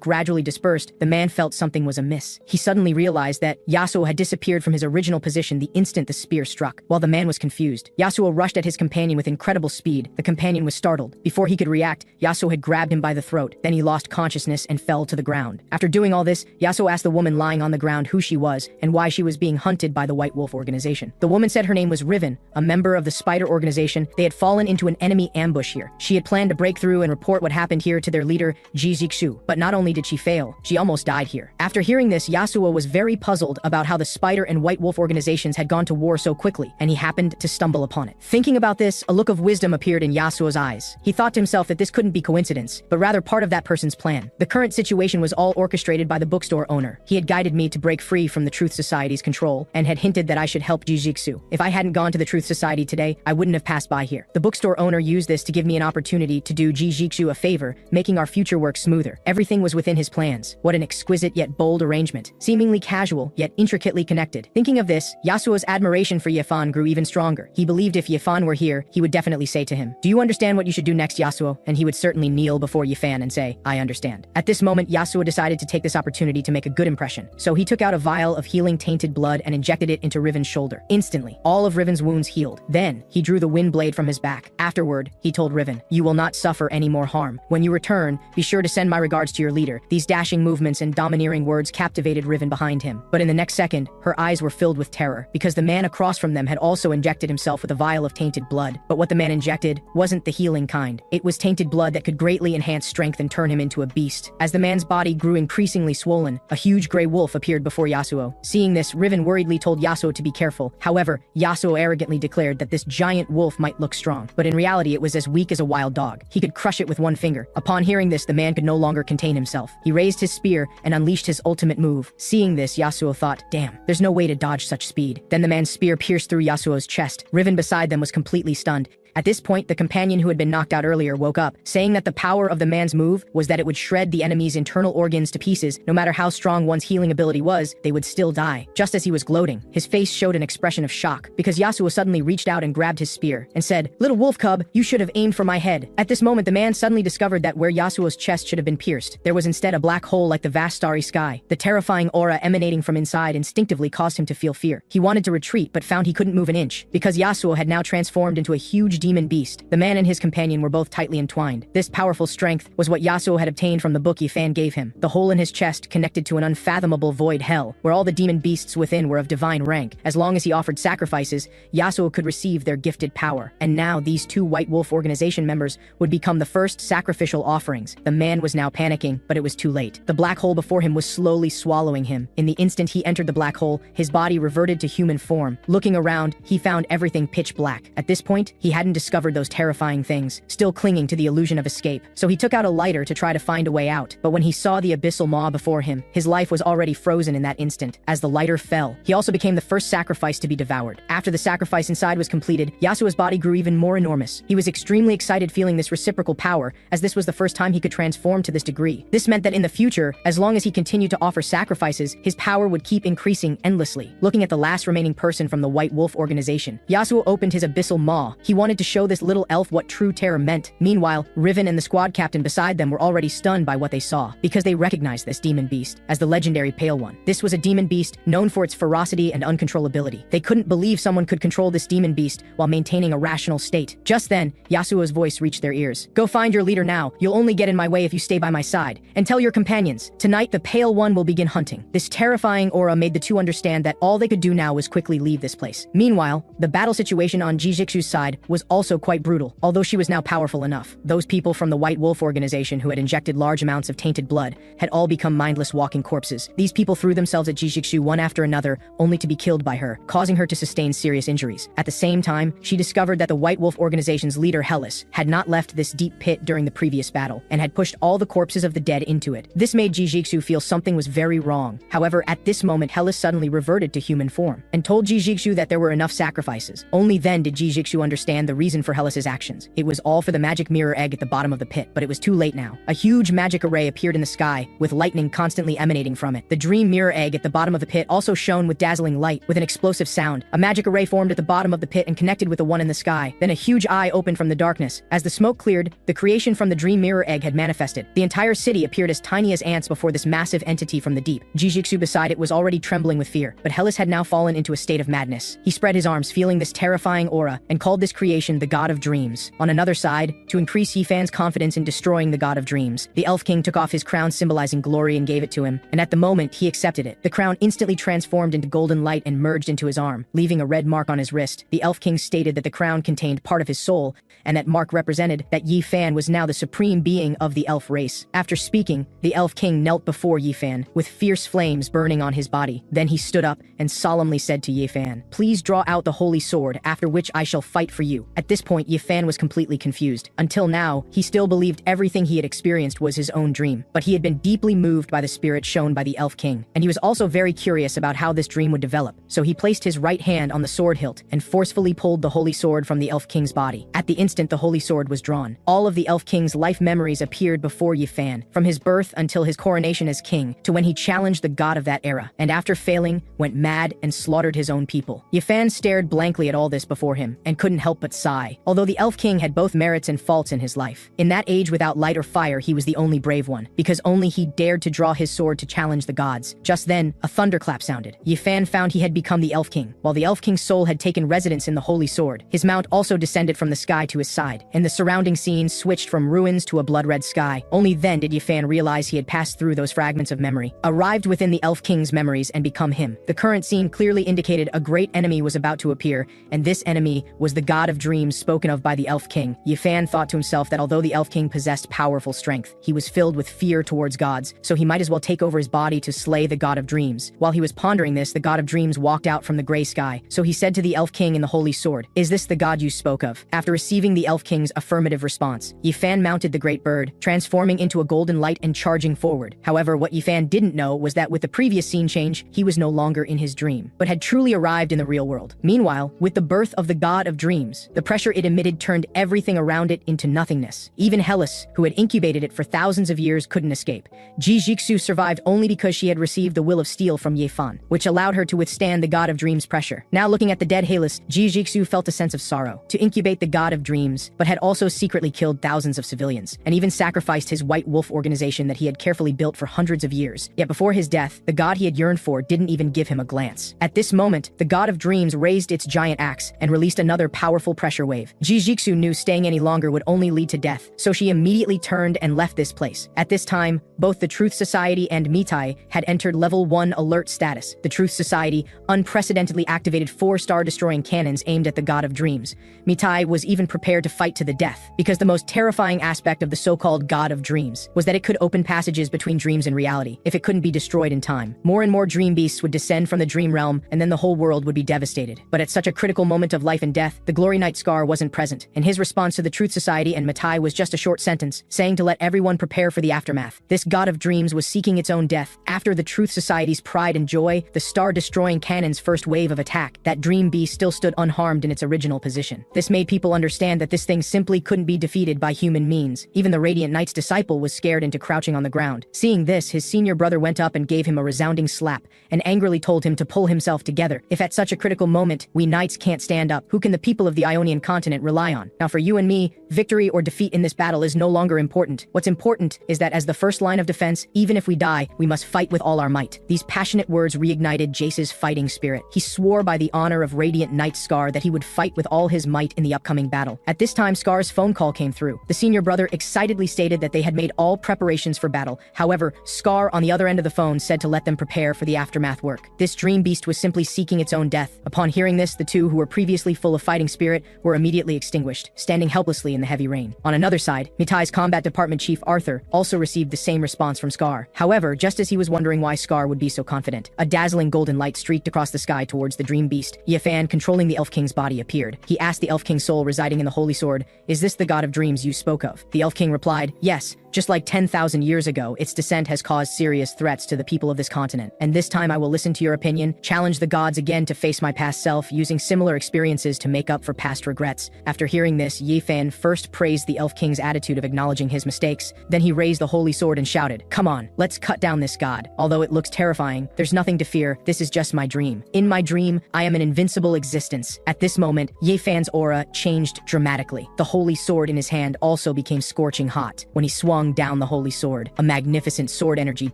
gradually dispersed, the man felt something was amiss. He suddenly realized that Yasuo had disappeared from his original position the instant the spear struck. While the man was confused, Yasuo rushed at his companion with incredible speed. The companion was startled. Before he could react, Yasuo had grabbed him by the throat. Then he lost consciousness and fell to the ground. After doing all this, Yasuo asked the woman lying on the ground who she was and why she was being hunted by the White Wolf organization. The woman said her name was Riven, a member of the Spider organization. They had fallen into an enemy ambush here. She had planned to break through and report what happened here to their leader, Jijiksu. But not only did she fail, she almost died here. After hearing this, Yasuo was very puzzled about how the Spider and White Wolf organizations had gone to war so quickly, and he happened to stumble upon it. Thinking about this, a look of wisdom appeared in Yasuo's eyes. He thought to himself that this couldn't be coincidence, but rather part of that person's plan. The current situation was all orchestrated by the bookstore owner. He had guided me to break free from the Truth Society's control and had hinted that I should help Jijiksu. If I hadn't gone to the Truth Society today, I wouldn't have passed by here. The bookstore owner used this to give me an opportunity to do Jijiksu a favor, making our future work smoother. Everything was within his plans. What an exquisite yet bold arrangement. Seemingly casual, yet intricately connected. Thinking of this, Yasuo's admiration for Yifan grew even stronger. He believed if Yifan were here, he would definitely say to him, "Do you understand what you should do next, Yasuo?" And he would certainly kneel before Yifan and say, "I understand." At this moment, Yasuo decided to take this opportunity to make a good impression. So he took out a vial of healing tainted blood and injected it into Riven's shoulder. Instantly, all of Riven's wounds healed. Then, he drew the wind blade from his back. Afterward, he told Riven, "You will not suffer any more harm. When you return, be sure to send my regards to your leader." These dashing movements and domineering words captivated Riven behind him. But in the next second, her eyes were filled with terror, because the man across from them had also injected himself with a vial of tainted blood. But what the man injected wasn't the healing kind. It was tainted blood that could greatly enhance strength and turn him into a beast. As the man's body grew increasingly swollen, a huge gray wolf appeared before Yasuo. Seeing this, Riven worriedly told Yasuo to be careful. However, Yasuo arrogantly declared that this giant wolf might look strong, but in reality it was as weak as a wild dog. He could crush it with one finger. Upon hearing this, the man could no longer contain himself. He raised his spear and unleashed his ultimate move. Seeing this, Yasuo thought, "Damn, there's no way to dodge such speed." Then the man's spear pierced through Yasuo's chest. Riven beside them was completely stunned. At this point, the companion who had been knocked out earlier woke up, saying that the power of the man's move was that it would shred the enemy's internal organs to pieces. No matter how strong one's healing ability was, they would still die. Just as he was gloating, his face showed an expression of shock, because Yasuo suddenly reached out and grabbed his spear, and said, "Little wolf cub, you should have aimed for my head." At this moment, the man suddenly discovered that where Yasuo's chest should have been pierced, there was instead a black hole like the vast starry sky. The terrifying aura emanating from inside instinctively caused him to feel fear. He wanted to retreat, but found he couldn't move an inch, because Yasuo had now transformed into a huge demon beast. The man and his companion were both tightly entwined. This powerful strength was what Yasuo had obtained from the book Yifan gave him. The hole in his chest connected to an unfathomable void hell, where all the demon beasts within were of divine rank. As long as he offered sacrifices, Yasuo could receive their gifted power. And now these two White Wolf organization members would become the first sacrificial offerings. The man was now panicking, but it was too late. The black hole before him was slowly swallowing him. In the instant he entered the black hole, his body reverted to human form. Looking around, he found everything pitch black. At this point, he hadn't discovered those terrifying things, still clinging to the illusion of escape. So he took out a lighter to try to find a way out. But when he saw the abyssal maw before him, his life was already frozen in that instant. As the lighter fell, he also became the first sacrifice to be devoured. After the sacrifice inside was completed, Yasuo's body grew even more enormous. He was extremely excited feeling this reciprocal power, as this was the first time he could transform to this degree. This meant that in the future, as long as he continued to offer sacrifices, his power would keep increasing endlessly. Looking at the last remaining person from the White Wolf organization, Yasuo opened his abyssal maw. He wanted to show this little elf what true terror meant. Meanwhile, Riven and the squad captain beside them were already stunned by what they saw, because they recognized this demon beast as the legendary Pale One. This was a demon beast known for its ferocity and uncontrollability. They couldn't believe someone could control this demon beast while maintaining a rational state. Just then, Yasuo's voice reached their ears. "Go find your leader now. You'll only get in my way if you stay by my side. And tell your companions, tonight the Pale One will begin hunting." This terrifying aura made the two understand that all they could do now was quickly leave this place. Meanwhile, the battle situation on Jijixu's side was also quite brutal, although she was now powerful enough. Those people from the White Wolf organization who had injected large amounts of tainted blood had all become mindless walking corpses. These people threw themselves at Jijixu one after another, only to be killed by her, causing her to sustain serious injuries. At the same time, she discovered that the White Wolf organization's leader Hellas had not left this deep pit during the previous battle, and had pushed all the corpses of the dead into it. This made Jijixu feel something was very wrong. However, at this moment Hellas suddenly reverted to human form, and told Jijixu that there were enough sacrifices. Only then did Jijixu understand the reason for Hellas's actions. It was all for the magic mirror egg at the bottom of the pit, but it was too late now. A huge magic array appeared in the sky, with lightning constantly emanating from it. The dream mirror egg at the bottom of the pit also shone with dazzling light. With an explosive sound, a magic array formed at the bottom of the pit and connected with the one in the sky. Then a huge eye opened from the darkness. As the smoke cleared, the creation from the dream mirror egg had manifested. The entire city appeared as tiny as ants before this massive entity from the deep. Jijixu beside it was already trembling with fear, but Hellas had now fallen into a state of madness. He spread his arms, feeling this terrifying aura, and called this creation the God of Dreams. On another side, to increase Yifan's confidence in destroying the God of Dreams, the Elf King took off his crown symbolizing glory and gave it to him, and at the moment he accepted it. The crown instantly transformed into golden light and merged into his arm, leaving a red mark on his wrist. The Elf King stated that the crown contained part of his soul, and that mark represented that Yifan was now the supreme being of the elf race. After speaking, the Elf King knelt before Yifan, with fierce flames burning on his body. Then he stood up and solemnly said to Yifan, "Please draw out the holy sword, after which I shall fight for you." At this point, Yifan was completely confused. Until now, he still believed everything he had experienced was his own dream, but he had been deeply moved by the spirit shown by the Elf King, and he was also very curious about how this dream would develop. So he placed his right hand on the sword hilt and forcefully pulled the holy sword from the Elf King's body. At the instant the holy sword was drawn, all of the Elf King's life memories appeared before Yifan, from his birth until his coronation as king, to when he challenged the god of that era, and after failing, went mad and slaughtered his own people. Yifan stared blankly at all this before him, and couldn't help but sigh. Although the Elf King had both merits and faults in his life, in that age without light or fire he was the only brave one, because only he dared to draw his sword to challenge the gods. Just then, a thunderclap sounded. Yifan found he had become the Elf King, while the Elf King's soul had taken residence in the holy sword. His mount also descended from the sky to his side, and the surrounding scene switched from ruins to a blood-red sky. Only then did Yifan realize he had passed through those fragments of memory, arrived within the Elf King's memories and become him. The current scene clearly indicated a great enemy was about to appear, and this enemy was the God of Dreams spoken of by the Elf King. Yifan thought to himself that although the Elf King possessed powerful strength, he was filled with fear towards gods, so he might as well take over his body to slay the God of Dreams. While he was pondering this, the God of Dreams walked out from the gray sky, so he said to the Elf King in the holy sword, "Is this the God you spoke of?" After receiving the Elf King's affirmative response, Yifan mounted the great bird, transforming into a golden light and charging forward. However, what Yifan didn't know was that with the previous scene change, he was no longer in his dream, but had truly arrived in the real world. Meanwhile, with the birth of the God of Dreams, the pressure it emitted turned everything around it into nothingness. Even Hellas, who had incubated it for thousands of years, couldn't escape. Jijixu survived only because she had received the will of steel from Yifan, which allowed her to withstand the God of Dreams' pressure. Now looking at the dead Hellas, Jijixu felt a sense of sorrow. To incubate the God of Dreams, but had also secretly killed thousands of civilians, and even sacrificed his White Wolf organization that he had carefully built for hundreds of years. Yet before his death, the god he had yearned for didn't even give him a glance. At this moment, the God of Dreams raised its giant axe and released another powerful pressure pressure wave. Jijiksu knew staying any longer would only lead to death, so she immediately turned and left this place. At this time, both the Truth Society and Mitai had entered level 1 alert status. The Truth Society unprecedentedly activated 4 star-destroying cannons aimed at the god of dreams. Mitai was even prepared to fight to the death, because the most terrifying aspect of the so-called god of dreams was that it could open passages between dreams and reality if it couldn't be destroyed in time. More and more dream beasts would descend from the dream realm, and then the whole world would be devastated. But at such a critical moment of life and death, the Glory Knight Scar wasn't present, and his response to the Truth Society and Mitai was just a short sentence, saying to let everyone prepare for the aftermath. This god of dreams was seeking its own death. After the Truth Society's pride and joy, the star-destroying cannon's first wave of attack, that dream beast still stood unharmed in its original position. This made people understand that this thing simply couldn't be defeated by human means. Even the Radiant Knight's disciple was scared into crouching on the ground. Seeing this, his senior brother went up and gave him a resounding slap, and angrily told him to pull himself together. If at such a critical moment, we knights can't stand up, who can the people of the Ionian continent rely on? Now for you and me, victory or defeat in this battle is no longer important. What's important is that as the first line of defense, even if we die, we must fight with all our might. These passionate words reignited Jace's fighting spirit. He swore by the honor of Radiant Knight Scar that he would fight with all his might in the upcoming battle. At this time, Scar's phone call came through. The senior brother excitedly stated that they had made all preparations for battle. However, Scar on the other end of the phone said to let them prepare for the aftermath work. This dream beast was simply seeking its own death. Upon hearing this, the two who were previously full of fighting spirit were immediately extinguished, standing helplessly in the heavy rain. On another side, Mitai's combat department chief Arthur also received the same response from Scar. However, just as he was wondering why Scar would be so confident, a dazzling golden light streaked across the sky towards the dream beast. Yefan, controlling the Elf King's body, appeared. He asked the Elf King's soul residing in the Holy Sword, "Is this the god of dreams you spoke of?" The Elf King replied, "Yes. Just like 10,000 years ago, its descent has caused serious threats to the people of this continent. And this time I will listen to your opinion, challenge the gods again to face my past self, using similar experiences to make up for past regrets." After hearing this, Yifan first praised the Elf King's attitude of acknowledging his mistakes. Then he raised the holy sword and shouted, "Come on, let's cut down this god. Although it looks terrifying, there's nothing to fear. This is just my dream. In my dream, I am an invincible existence." At this moment, Yifan's aura changed dramatically. The holy sword in his hand also became scorching hot. When he swung down the holy sword, a magnificent sword energy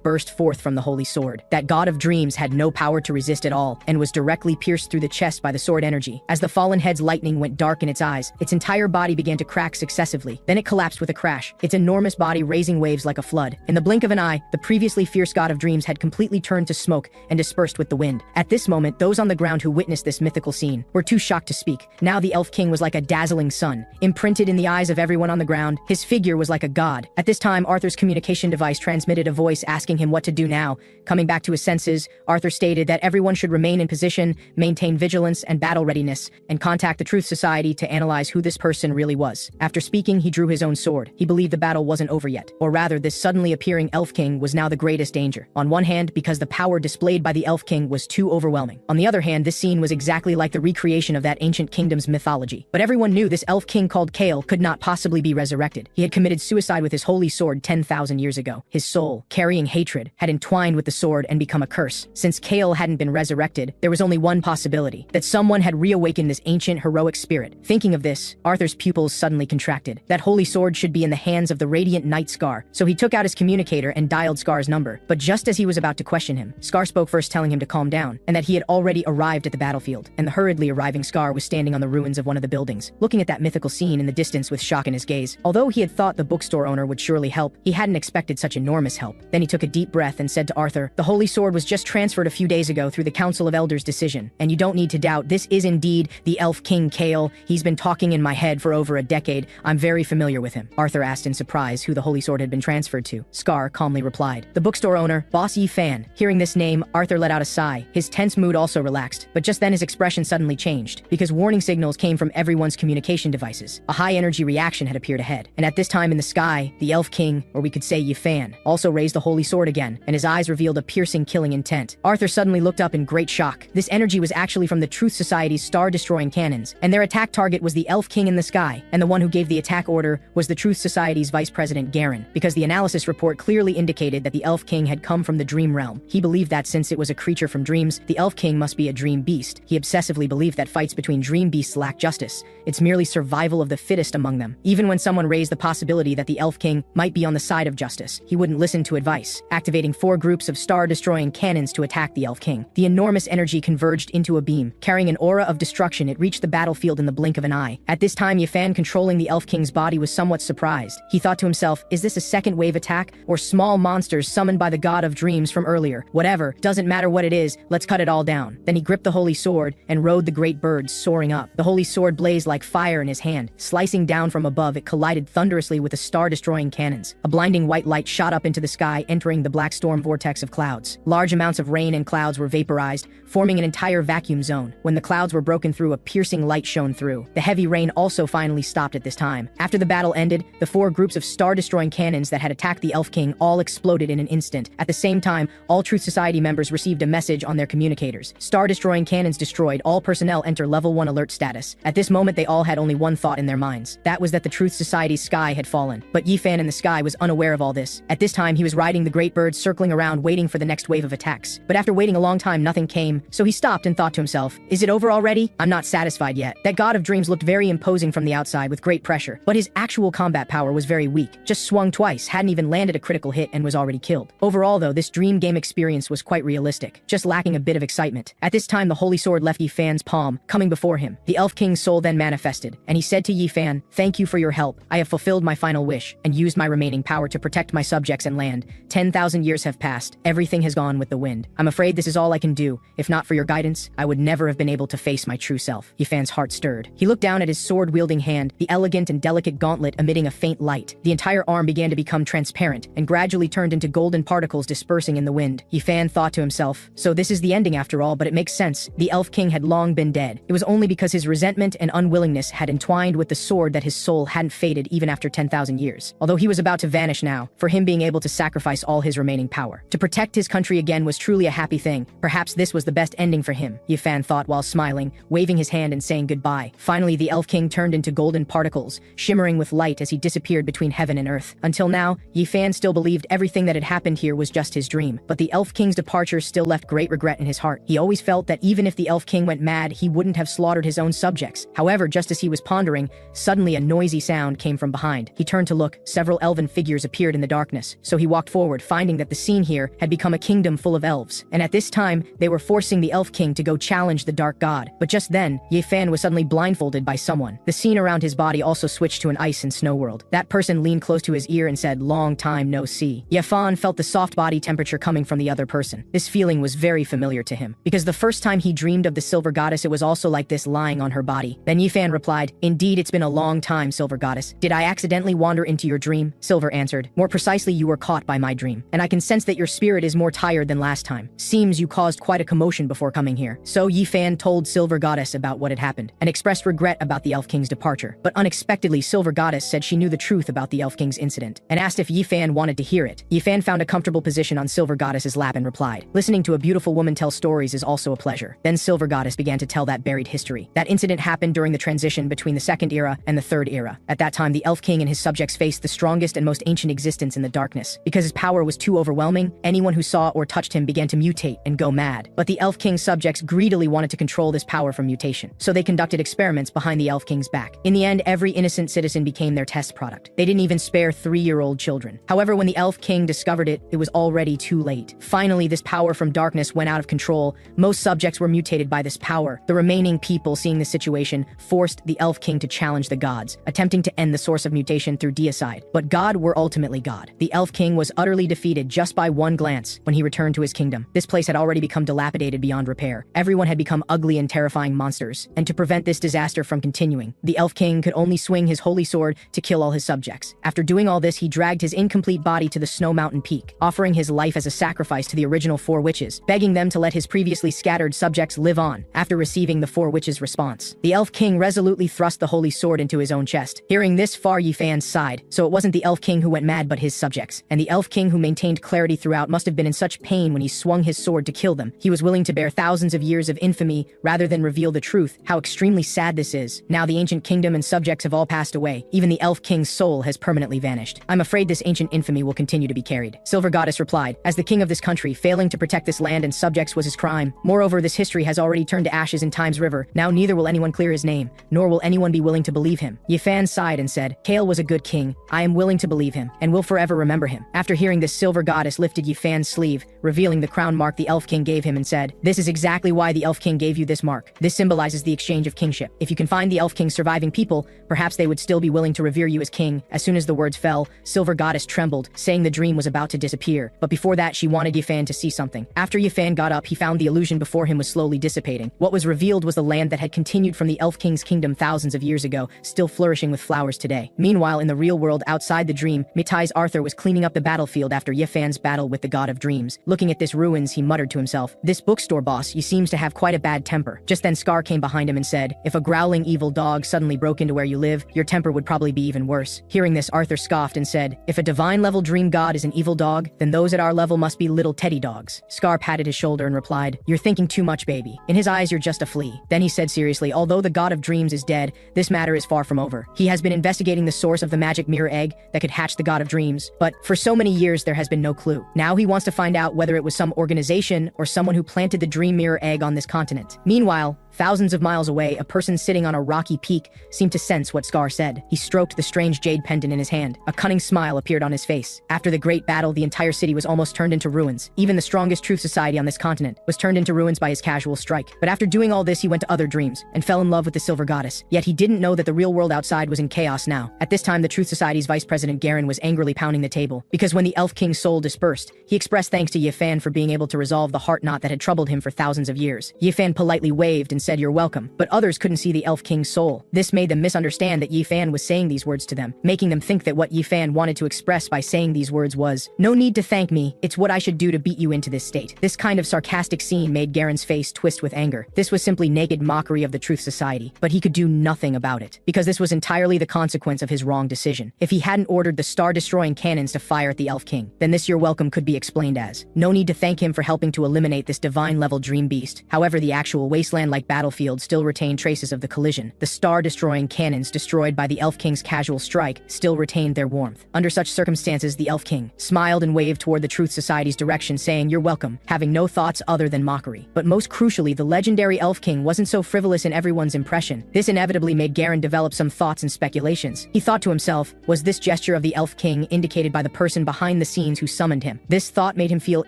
burst forth from the holy sword. That god of dreams had no power to resist at all, and was directly pierced through the chest by the sword energy. As the fallen head's lightning went dark in its eyes, its entire body began to crack successively. Then it collapsed with a crash, its enormous body raising waves like a flood. In the blink of an eye, the previously fierce god of dreams had completely turned to smoke and dispersed with the wind. At this moment, those on the ground who witnessed this mythical scene were too shocked to speak. Now the Elf King was like a dazzling sun, imprinted in the eyes of everyone on the ground. His figure was like a god. At this time, Arthur's communication device transmitted a voice asking him what to do now. Coming back to his senses, Arthur stated that everyone should remain in position, maintain vigilance and battle readiness, and contact the Truth Society to analyze who this person really was. After speaking, he drew his own sword. He believed the battle wasn't over yet, or rather, this suddenly appearing Elf King was now the greatest danger. On one hand, because the power displayed by the Elf King was too overwhelming. On the other hand, this scene was exactly like the recreation of that ancient kingdom's mythology. But everyone knew this Elf King called Kale could not possibly be resurrected. He had committed suicide with his holy sword 10,000 years ago. His soul, carrying hatred, had entwined with the sword and become a curse. Since Kale hadn't been resurrected, there was only one possibility, that someone had reawakened this ancient heroic spirit. Thinking of this, Arthur's pupils suddenly contracted. That holy sword should be in the hands of the Radiant Knight Scar, so he took out his communicator and dialed Scar's number. But just as he was about to question him, Scar spoke first, telling him to calm down, and that he had already arrived at the battlefield, and the hurriedly arriving Scar was standing on the ruins of one of the buildings, looking at that mythical scene in the distance with shock in his gaze. Although he had thought the bookstore owner would surely help, he hadn't expected such enormous help. Then he took a deep breath and said to Arthur, "The holy sword was just transferred a few days ago through the Council of Elders' decision, and you don't need to doubt, this is indeed the Elf King Kale. He's been talking in my head for over a decade. I'm very familiar with him." Arthur asked in surprise who the holy sword had been transferred to. Scar calmly replied, "The bookstore owner, Boss Yifan." Hearing this name, Arthur let out a sigh. His tense mood also relaxed, but just then his expression suddenly changed, because warning signals came from everyone's communication devices. A high-energy reaction had appeared ahead, and at this time in the sky, the Elf King, or we could say Yifan, also raised the holy sword again, and his eyes revealed a piercing, killing intent. Arthur suddenly looked up in great shock. This energy was actually from the Truth Society's star-destroying cannons, and their attack target was the Elf King in the sky, and the one who gave the attack order was the Truth Society's Vice President Garen, because the analysis report clearly indicated that the Elf King had come from the dream realm. He believed that since it was a creature from dreams, the Elf King must be a dream beast. He obsessively believed that fights between dream beasts lack justice. It's merely survival of the fittest among them. Even when someone raised the possibility that the Elf King might be on the side of justice, he wouldn't listen to advice, activating 4 groups of star-destroying cannons to attack the Elf King. The enormous energy converged into a beam. Carrying an aura of destruction, it reached the battlefield in the blink of an eye. At this time, Yifan controlling the Elf King's body was somewhat surprised. He thought to himself, is this a second wave attack, or small monsters summoned by the god of dreams from earlier? Whatever, doesn't matter what it is, let's cut it all down. Then he gripped the holy sword and rode the great bird soaring up. The holy sword blazed like fire in his hand. Slicing down from above, it collided thunderously with the star-destroying cannons. A blinding white light shot up into the sky, entering the black storm vortex of clouds. Large amounts of rain and clouds were vaporized, forming an entire vacuum zone. When the clouds were broken through, a piercing light shone through. The heavy rain also finally stopped at this time. After the battle ended, the 4 groups of star-destroying cannons that had attacked the Elf King all exploded in an instant. At the same time, all Truth Society members received a message on their communicators. Star-destroying cannons destroyed. All personnel enter level 1 alert status. At this moment, they all had only one thought in their minds. That was that the Truth Society's sky had fallen. But Yifan in the sky was unaware of all this. At this time, he was riding the great bird, circling around, waiting for the next wave of attacks. But after waiting a long time, nothing came, so he stopped and thought to himself, is it over already? I'm not satisfied yet. That god of dreams looked very imposing from the outside with great pressure, but his actual combat power was very weak. Just swung twice, hadn't even landed a critical hit, and was already killed. Overall though, this dream game experience was quite realistic, just lacking a bit of excitement. At this time, the holy sword left Yifan's palm, coming before him. The Elf King's soul then manifested, and he said to Yifan, thank you for your help. I have fulfilled my final wish, and used my remaining power to protect my subjects and land. 10,000 years have passed. Everything has gone with the wind. I'm afraid this is all I can do. If not for your guidance, I would never have been able to face my true self. Yifan's heart stirred. He looked down at his sword-wielding hand, the elegant and delicate gauntlet emitting a faint light. The entire arm began to become transparent, and gradually turned into golden particles dispersing in the wind. Yifan thought to himself, so this is the ending after all, but it makes sense. The Elf King had long been dead. It was only because his resentment and unwillingness had entwined with the sword that his soul hadn't faded even after 10,000 years. Although he was about to vanish now, for him being able to sacrifice all his remaining power to protect his country again was truly a happy thing. Perhaps this was the best ending for him, Yifan thought while smiling, waving his hand and saying goodbye. Finally, the Elf King turned into golden particles, shimmering with light as he disappeared between heaven and earth. Until now, Yifan still believed everything that had happened here was just his dream, but the Elf King's departure still left great regret in his heart. He always felt that even if the Elf King went mad, he wouldn't have slaughtered his own subjects. However, just as he was pondering, suddenly a noisy sound came from behind. He turned to look. Several elven figures appeared in the darkness, so he walked forward, finding that the scene here had become a kingdom full of elves, and at this time, they were forcing the Elf King to go challenge the dark god. But just then, Yifan was suddenly blindfolded by someone. The scene around his body also switched to an ice and snow world. That person leaned close to his ear and said, long time no see. Yifan felt the soft body temperature coming from the other person. This feeling was very familiar to him, because the first time he dreamed of the silver goddess, it was also like this, lying on her body. Then Yifan replied, indeed, it's been a long time, silver goddess. Did I accidentally wander into your dream? Silver answered, more precisely, you were caught by my dream, and I can sense that your spirit is more tired than last time. Seems you caused quite a commotion before coming here. So Yifan told Silver Goddess about what had happened, and expressed regret about the Elf King's departure. But unexpectedly, Silver Goddess said she knew the truth about the Elf King's incident, and asked if Yifan wanted to hear it. Yifan found a comfortable position on Silver Goddess's lap and replied, listening to a beautiful woman tell stories is also a pleasure. Then Silver Goddess began to tell that buried history. That incident happened during the transition between the Second Era and the Third Era. At that time, the Elf King and his subjects faced the strongest and most ancient existence in the darkness. Because his power was too overwhelming, anyone who saw or touched him began to mutate and go mad. But the Elf King's subjects greedily wanted to control this power from mutation, so they conducted experiments behind the Elf King's back. In the end, every innocent citizen became their test product. They didn't even spare 3-year-old children. However, when the Elf King discovered it, it was already too late. Finally, this power from darkness went out of control. Most subjects were mutated by this power. The remaining people, seeing the situation, forced the Elf King to challenge the gods, attempting to end the source of mutation through deicide. But God were ultimately God. The Elf King was utterly defeated just by one glance when he returned to his kingdom. This place had already become dilapidated beyond repair. Everyone had become ugly and terrifying monsters, and to prevent this disaster from continuing, the Elf King could only swing his holy sword to kill all his subjects. After doing all this, he dragged his incomplete body to the Snow Mountain peak, offering his life as a sacrifice to the original 4 witches, begging them to let his previously scattered subjects live on. After receiving the 4 witches' response, the Elf King resolutely thrust the holy sword into his own chest. Hearing this, Far Yifan sighed. So it wasn't the Elf King who went mad but his subjects, and the Elf King who maintained clarity throughout must have been in such pain when he swung his sword to kill them. He was willing to bear thousands of years of infamy rather than reveal the truth. How extremely sad this is. Now the ancient kingdom and subjects have all passed away. Even the Elf King's soul has permanently vanished. I'm afraid this ancient infamy will continue to be carried. Silver Goddess replied, as the king of this country, failing to protect this land and subjects was his crime. Moreover, this history has already turned to ashes in Time's river. Now neither will anyone clear his name, nor will anyone be willing to believe him. Yifan sighed and said, Kale was a good king. I am willing to believe him, and will forever remember him. After hearing this, Silver Goddess lifted Yifan's sleeve, revealing the crown mark the Elf King gave him, and said, this is exactly why the Elf King gave you this mark. This symbolizes the exchange of kingship. kingship. If you can find the Elf King's surviving people, perhaps they would still be willing to revere you as king. As soon as the words fell, Silver Goddess trembled, saying the dream was about to disappear. But before that, she wanted Yifan to see something. After Yifan got up, he found the illusion before him was slowly dissipating. What was revealed was the land that had continued from the Elf King's kingdom thousands of years ago, still flourishing with flowers today. Meanwhile, in the real world outside the dream, Mitai's Arthur was cleaning up the battlefield after Yifan's battle with the god of dreams. Looking at this ruins, he muttered to himself, "This bookstore boss, you seems to have quite a bad temper." Just then Scar came behind him and said, "If a growling evil dog suddenly broke into where you live, your temper would probably be even worse." Hearing this, Arthur scoffed and said, "If a divine-level dream god is an evil dog, then those at our level must be little teddy dogs." Scar patted his shoulder and replied, "You're thinking too much, baby. In his eyes, you're just a flea." Then he said seriously, "Although the god of dreams is dead, this matter is far from over. He has been investigating the source of the magic mirror egg that could hatch the god of dreams, but for so many years there has been no clue. Now he wants to find out whether it was some organization or someone who planted the dream mirror egg on this continent." Meanwhile, thousands of miles away, a person sitting on a rocky peak seemed to sense what Scar said. He stroked the strange jade pendant in his hand. A cunning smile appeared on his face. After the great battle, the entire city was almost turned into ruins. Even the strongest truth society on this continent was turned into ruins by his casual strike. But after doing all this, he went to other dreams and fell in love with the Silver Goddess. Yet he didn't know that the real world outside was in chaos now. At this time, the Truth Society's Vice President Garen was angrily pounding the table, because when the Elf King's soul dispersed, he expressed thanks to Yifan for being able to resolve the heart knot that had troubled him for thousands of years. Yifan politely waved and said, "You're welcome." But others couldn't see the Elf King's soul. This made them misunderstand that Yifan was saying these words to them, making them think that what Yifan wanted to express by saying these words was, "No need to thank me, it's what I should do to beat you into this state." This kind of sarcastic scene made Garen's face twist with anger. This was simply naked mockery of the Truth Society, but he could do nothing about it, because this was entirely the consequence of his wrong decision. If he hadn't ordered the star-destroying cannons to fire at the Elf King, then this "you're welcome" could be explained as, "No need to thank him for helping to eliminate this divine-level dream beast." However, the actual wasteland-like battlefield still retained traces of the collision. The star-destroying cannons destroyed by the Elf King's casual strike still retained their warmth. Under such circumstances, the Elf King smiled and waved toward the Truth Society's direction, saying, "You're welcome," having no thoughts other than mockery. But most crucially, the legendary Elf King wasn't so frivolous in everyone's impression. This inevitably made Garen develop some thoughts and speculations. He thought to himself, was this gesture of the Elf King indicated by the person behind the scenes who summoned him? This thought made him feel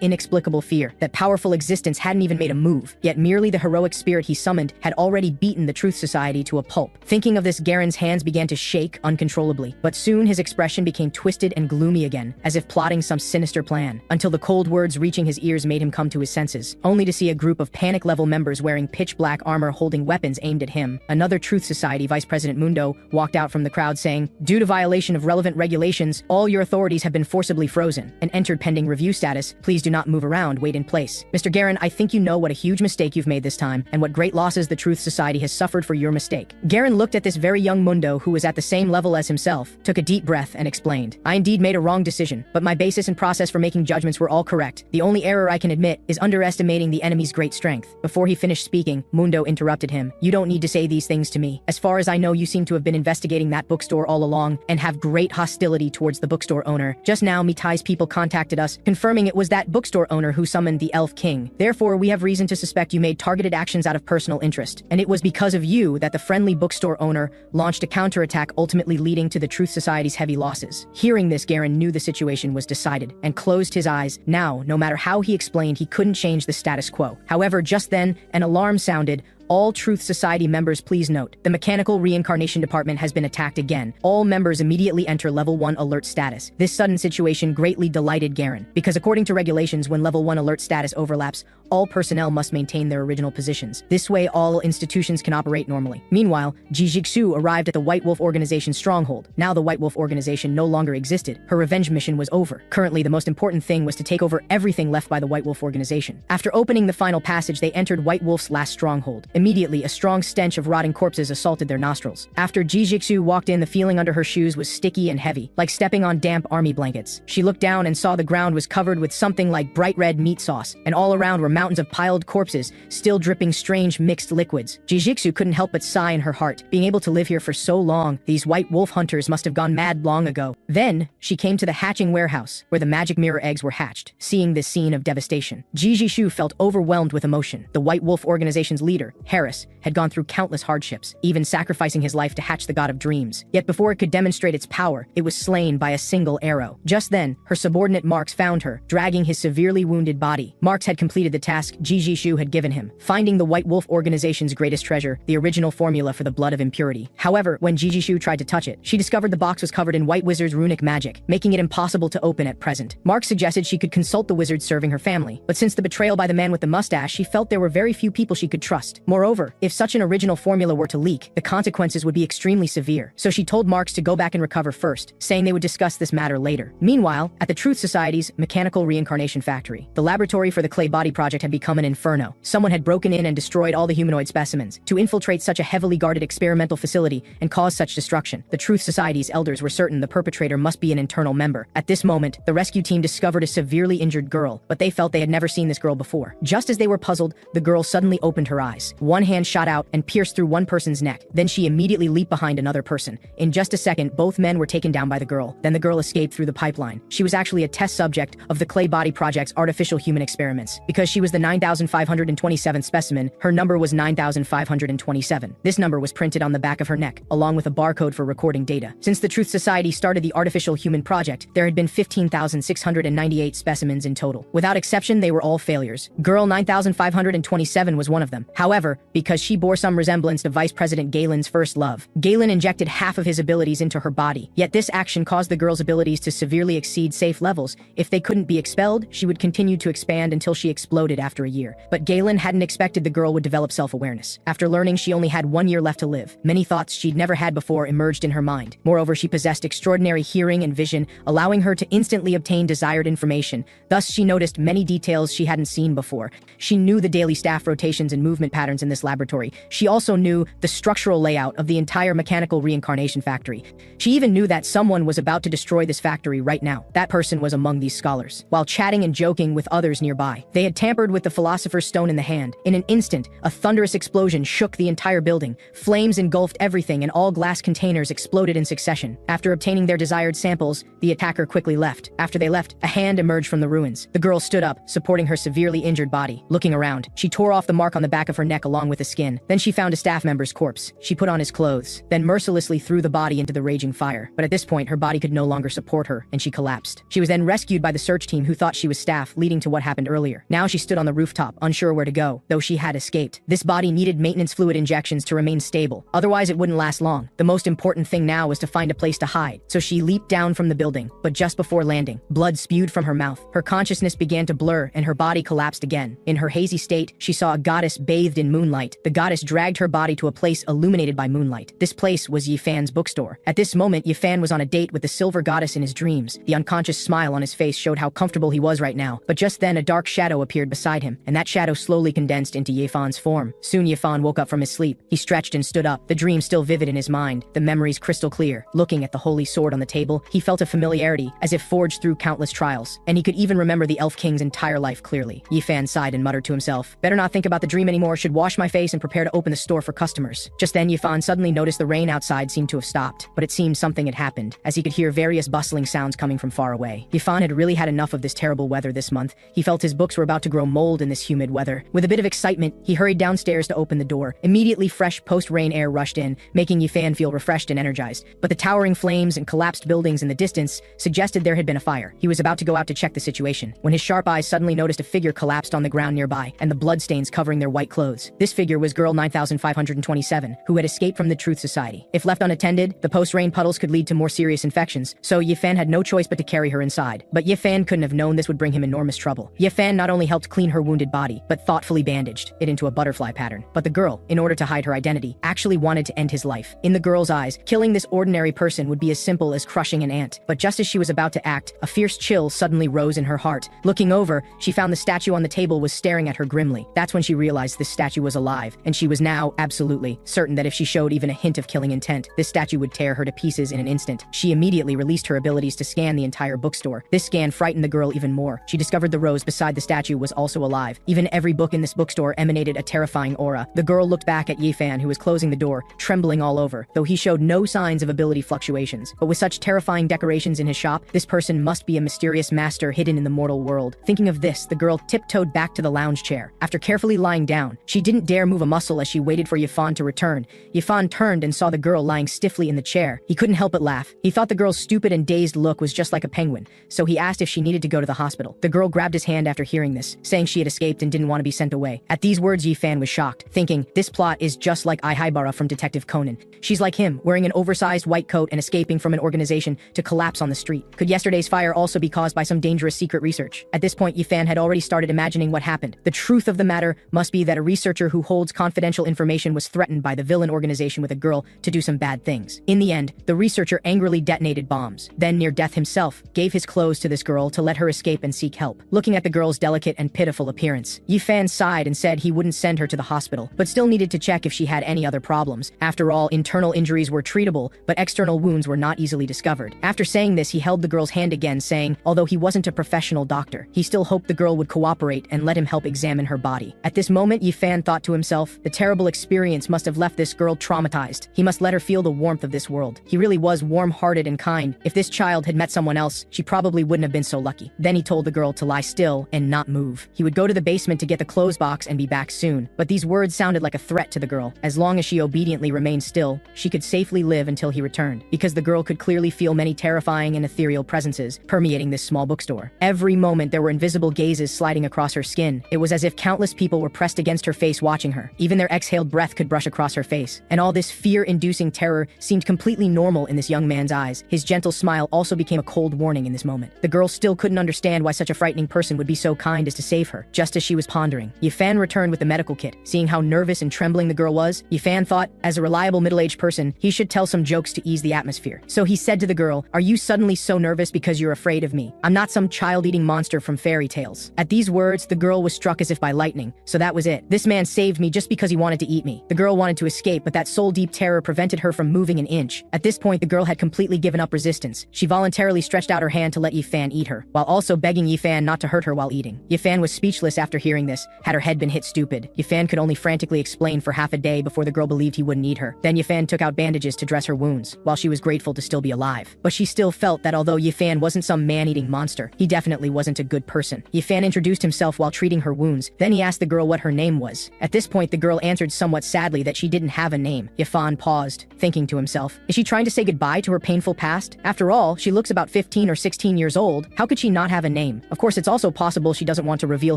inexplicable fear, that powerful existence hadn't even made a move, yet merely the heroic spirit he summoned had already beaten the Truth Society to a pulp. Thinking of this, Garen's hands began to shake uncontrollably, but soon his expression became twisted and gloomy again, as if plotting some sinister plan, until the cold words reaching his ears made him come to his senses, only to see a group of panic-level members wearing pitch-black armor holding weapons aimed at him. Another Truth Society Vice President Mundo walked out from the crowd saying, "Due to violation of relevant regulations, all your authorities have been forcibly frozen and entered pending review status. Please do not move around, wait in place." Mr. Garen, I think you know what a huge mistake you've made this time, and what great losses the Truth Society has suffered for your mistake. Garen looked at this very young Mundo, who was at the same level as himself, took a deep breath and explained, "I indeed made a wrong decision, but my basis and process for making judgments were all correct. The only error I can admit is underestimating the enemy's great strength." Before he finished speaking, Mundo interrupted him. "You don't need to say these things to me. As far as I know, you seem to have been investigating that bookstore all along and have great hostility towards the bookstore owner. Just now, Mitai's people contacted us, confirming it was that bookstore owner who summoned the Elf King. Therefore, we have reason to suspect you made targeted actions out of personal interest, and it was because of you that the friendly bookstore owner launched a counterattack, ultimately leading to the Truth Society's heavy losses." Hearing this, Garen knew the situation was decided and closed his eyes. Now, no matter how he explained, he couldn't change the status quo. However, just then, an alarm sounded. "All Truth Society members, please note, the Mechanical Reincarnation Department has been attacked again. All members immediately enter Level 1 alert status." This sudden situation greatly delighted Garen, because according to regulations, when Level 1 alert status overlaps, all personnel must maintain their original positions. This way, all institutions can operate normally. Meanwhile, Jijixu arrived at the White Wolf Organization's stronghold. Now the White Wolf Organization no longer existed. Her revenge mission was over. Currently, the most important thing was to take over everything left by the White Wolf Organization. After opening the final passage, they entered White Wolf's last stronghold. Immediately, a strong stench of rotting corpses assaulted their nostrils. After Jijixu walked in, the feeling under her shoes was sticky and heavy, like stepping on damp army blankets. She looked down and saw the ground was covered with something like bright red meat sauce, and all around were mountains of piled corpses, still dripping strange mixed liquids. Jijixu couldn't help but sigh in her heart. Being able to live here for so long, these white wolf hunters must have gone mad long ago. Then, she came to the hatching warehouse, where the magic mirror eggs were hatched. Seeing this scene of devastation, Jijixu felt overwhelmed with emotion. The White Wolf Organization's leader, Harris, had gone through countless hardships, even sacrificing his life to hatch the god of dreams. Yet before it could demonstrate its power, it was slain by a single arrow. Just then, her subordinate Marx found her, dragging his severely wounded body. Marx had completed the task Jiji Shu had given him, finding the White Wolf organization's greatest treasure, the original formula for the blood of impurity. However, when Jiji Shu tried to touch it, she discovered the box was covered in White Wizard's runic magic, making it impossible to open at present. Marx suggested she could consult the wizard serving her family, but since the betrayal by the man with the mustache, she felt there were very few people she could trust. Moreover, if such an original formula were to leak, the consequences would be extremely severe. So she told Marx to go back and recover first, saying they would discuss this matter later. Meanwhile, at the Truth Society's mechanical reincarnation factory, the laboratory for the clay body project had become an inferno. Someone had broken in and destroyed all the humanoid specimens to infiltrate such a heavily guarded experimental facility and cause such destruction. The Truth Society's elders were certain the perpetrator must be an internal member. At this moment, the rescue team discovered a severely injured girl, but they felt they had never seen this girl before. Just as they were puzzled, the girl suddenly opened her eyes. One hand shot out and pierced through one person's neck. Then she immediately leaped behind another person. In just a second, both men were taken down by the girl. Then the girl escaped through the pipeline. She was actually a test subject of the clay body project's artificial human experiments. Because she was the 9,527th specimen, her number was 9,527. This number was printed on the back of her neck, along with a barcode for recording data. Since the Truth Society started the artificial human project, there had been 15,698 specimens in total. Without exception, they were all failures. Girl 9,527 was one of them. However, because she bore some resemblance to Vice President Galen's first love, Galen injected half of his abilities into her body. Yet this action caused the girl's abilities to severely exceed safe levels. If they couldn't be expelled, she would continue to expand until she exploded after a year. But Galen hadn't expected the girl would develop self-awareness. After learning she only had 1 year left to live, many thoughts she'd never had before emerged in her mind. Moreover, she possessed extraordinary hearing and vision, allowing her to instantly obtain desired information. Thus, she noticed many details she hadn't seen before. She knew the daily staff rotations and movement patterns in this laboratory. She also knew the structural layout of the entire mechanical reincarnation factory. She even knew that someone was about to destroy this factory right now. That person was among these scholars. While chatting and joking with others nearby, they had tampered with the philosopher's stone in the hand. In an instant, a thunderous explosion shook the entire building. Flames engulfed everything and all glass containers exploded in succession. After obtaining their desired samples, the attacker quickly left. After they left, a hand emerged from the ruins. The girl stood up, supporting her severely injured body. Looking around, she tore off the mark on the back of her neck along with the skin. Then she found a staff member's corpse. She put on his clothes, then mercilessly threw the body into the raging fire. But at this point, her body could no longer support her, and she collapsed. She was then rescued by the search team who thought she was staff, leading to what happened earlier. Now she stood on the rooftop, unsure where to go, though she had escaped. This body needed maintenance fluid injections to remain stable. Otherwise, it wouldn't last long. The most important thing now was to find a place to hide. So she leaped down from the building, but just before landing, blood spewed from her mouth. Her consciousness began to blur, and her body collapsed again. In her hazy state, she saw a goddess bathed in moonlight. The goddess dragged her body to a place illuminated by moonlight. This place was Yifan's bookstore. At this moment, Yifan was on a date with the silver goddess in his dreams. The unconscious smile on his face showed how comfortable he was right now. But just then, a dark shadow appeared beside him, and that shadow slowly condensed into Yifan's form. Soon Yifan woke up from his sleep. He stretched and stood up, the dream still vivid in his mind, the memories crystal clear. Looking at the holy sword on the table, he felt a familiarity, as if forged through countless trials, and he could even remember the Elf King's entire life clearly. Yifan sighed and muttered to himself, "Better not think about the dream anymore, should wash my face and prepare to open the store for customers." Just then, Yifan suddenly noticed the rain outside seemed to have stopped, but it seemed something had happened, as he could hear various bustling sounds coming from far away. Yifan had really had enough of this terrible weather this month. He felt his books were about to grow mold in this humid weather. With a bit of excitement, he hurried downstairs to open the door. Immediately, fresh post-rain air rushed in, making Yifan feel refreshed and energized. But the towering flames and collapsed buildings in the distance suggested there had been a fire. He was about to go out to check the situation, when his sharp eyes suddenly noticed a figure collapsed on the ground nearby, and the bloodstains covering their white clothes. This figure was girl 9,527, who had escaped from the Truth Society. If left unattended, the post-rain puddles could lead to more serious infections, so Yifan had no choice but to carry her inside. But Yifan couldn't have known this would bring him enormous trouble. Yifan not only helped clean her wounded body, but thoughtfully bandaged it into a butterfly pattern. But the girl, in order to hide her identity, actually wanted to end his life. In the girl's eyes, killing this ordinary person would be as simple as crushing an ant. But just as she was about to act, a fierce chill suddenly rose in her heart. Looking over, she found the statue on the table was staring at her grimly. That's when she realized this statue was alive, and she was now absolutely certain that if she showed even a hint of killing intent, this statue would tear her to pieces in an instant. She immediately released her abilities to scan the entire bookstore. This scan frightened the girl even more. She discovered the rose beside the statue was also alive. Even every book in this bookstore emanated a terrifying aura. The girl looked back at Yifan, who was closing the door, trembling all over, though he showed no signs of ability fluctuations. But with such terrifying decorations in his shop, this person must be a mysterious master hidden in the mortal world. Thinking of this, the girl tiptoed back to the lounge chair. After carefully lying down, she didn't didn't dare move a muscle as she waited for Yifan to return. Yifan turned and saw the girl lying stiffly in the chair. He couldn't help but laugh. He thought the girl's stupid and dazed look was just like a penguin, so he asked if she needed to go to the hospital. The girl grabbed his hand after hearing this, saying she had escaped and didn't want to be sent away. At these words, Yifan was shocked, thinking, this plot is just like Aihibara from Detective Conan. She's like him, wearing an oversized white coat and escaping from an organization to collapse on the street. Could yesterday's fire also be caused by some dangerous secret research? At this point, Yifan had already started imagining what happened. The truth of the matter must be that a researcher who holds confidential information was threatened by the villain organization with a girl to do some bad things. In the end, the researcher angrily detonated bombs, then near death himself, gave his clothes to this girl to let her escape and seek help. Looking at the girl's delicate and pitiful appearance, Yifan sighed and said he wouldn't send her to the hospital, but still needed to check if she had any other problems. After all, internal injuries were treatable, but external wounds were not easily discovered. After saying this, he held the girl's hand again, saying, although he wasn't a professional doctor, he still hoped the girl would cooperate and let him help examine her body. At this moment, Yifan thought to himself, the terrible experience must have left this girl traumatized. He must let her feel the warmth of this world. He really was warm-hearted and kind. If this child had met someone else, she probably wouldn't have been so lucky. Then he told the girl to lie still and not move. He would go to the basement to get the clothes box and be back soon. But these words sounded like a threat to the girl. As long as she obediently remained still, she could safely live until he returned, because the girl could clearly feel many terrifying and ethereal presences permeating this small bookstore. Every moment there were invisible gazes sliding across her skin. It was as if countless people were pressed against her face watching her. Even their exhaled breath could brush across her face. And all this fear-inducing terror seemed completely normal in this young man's eyes. His gentle smile also became a cold warning in this moment. The girl still couldn't understand why such a frightening person would be so kind as to save her. Just as she was pondering, Yifan returned with the medical kit. Seeing how nervous and trembling the girl was, Yifan thought, as a reliable middle-aged person, he should tell some jokes to ease the atmosphere. So he said to the girl, "Are you suddenly so nervous because you're afraid of me? I'm not some child-eating monster from fairy tales." At these words, the girl was struck as if by lightning. So that was it. This man saved me just because he wanted to eat me. The girl wanted to escape, but that soul-deep terror prevented her from moving an inch. At this point, the girl had completely given up resistance. She voluntarily stretched out her hand to let Yifan eat her, while also begging Yifan not to hurt her while eating. Yifan was speechless after hearing this. Had her head been hit stupid, Yifan could only frantically explain for half a day before the girl believed he wouldn't eat her. Then Yifan took out bandages to dress her wounds, while she was grateful to still be alive. But she still felt that although Yifan wasn't some man-eating monster, he definitely wasn't a good person. Yifan introduced himself while treating her wounds. Then he asked the girl what her name was. At this point, the girl answered somewhat sadly that she didn't have a name. Yifan paused, thinking to himself, is she trying to say goodbye to her painful past? After all, she looks about 15 or 16 years old. How could she not have a name? Of course, it's also possible she doesn't want to reveal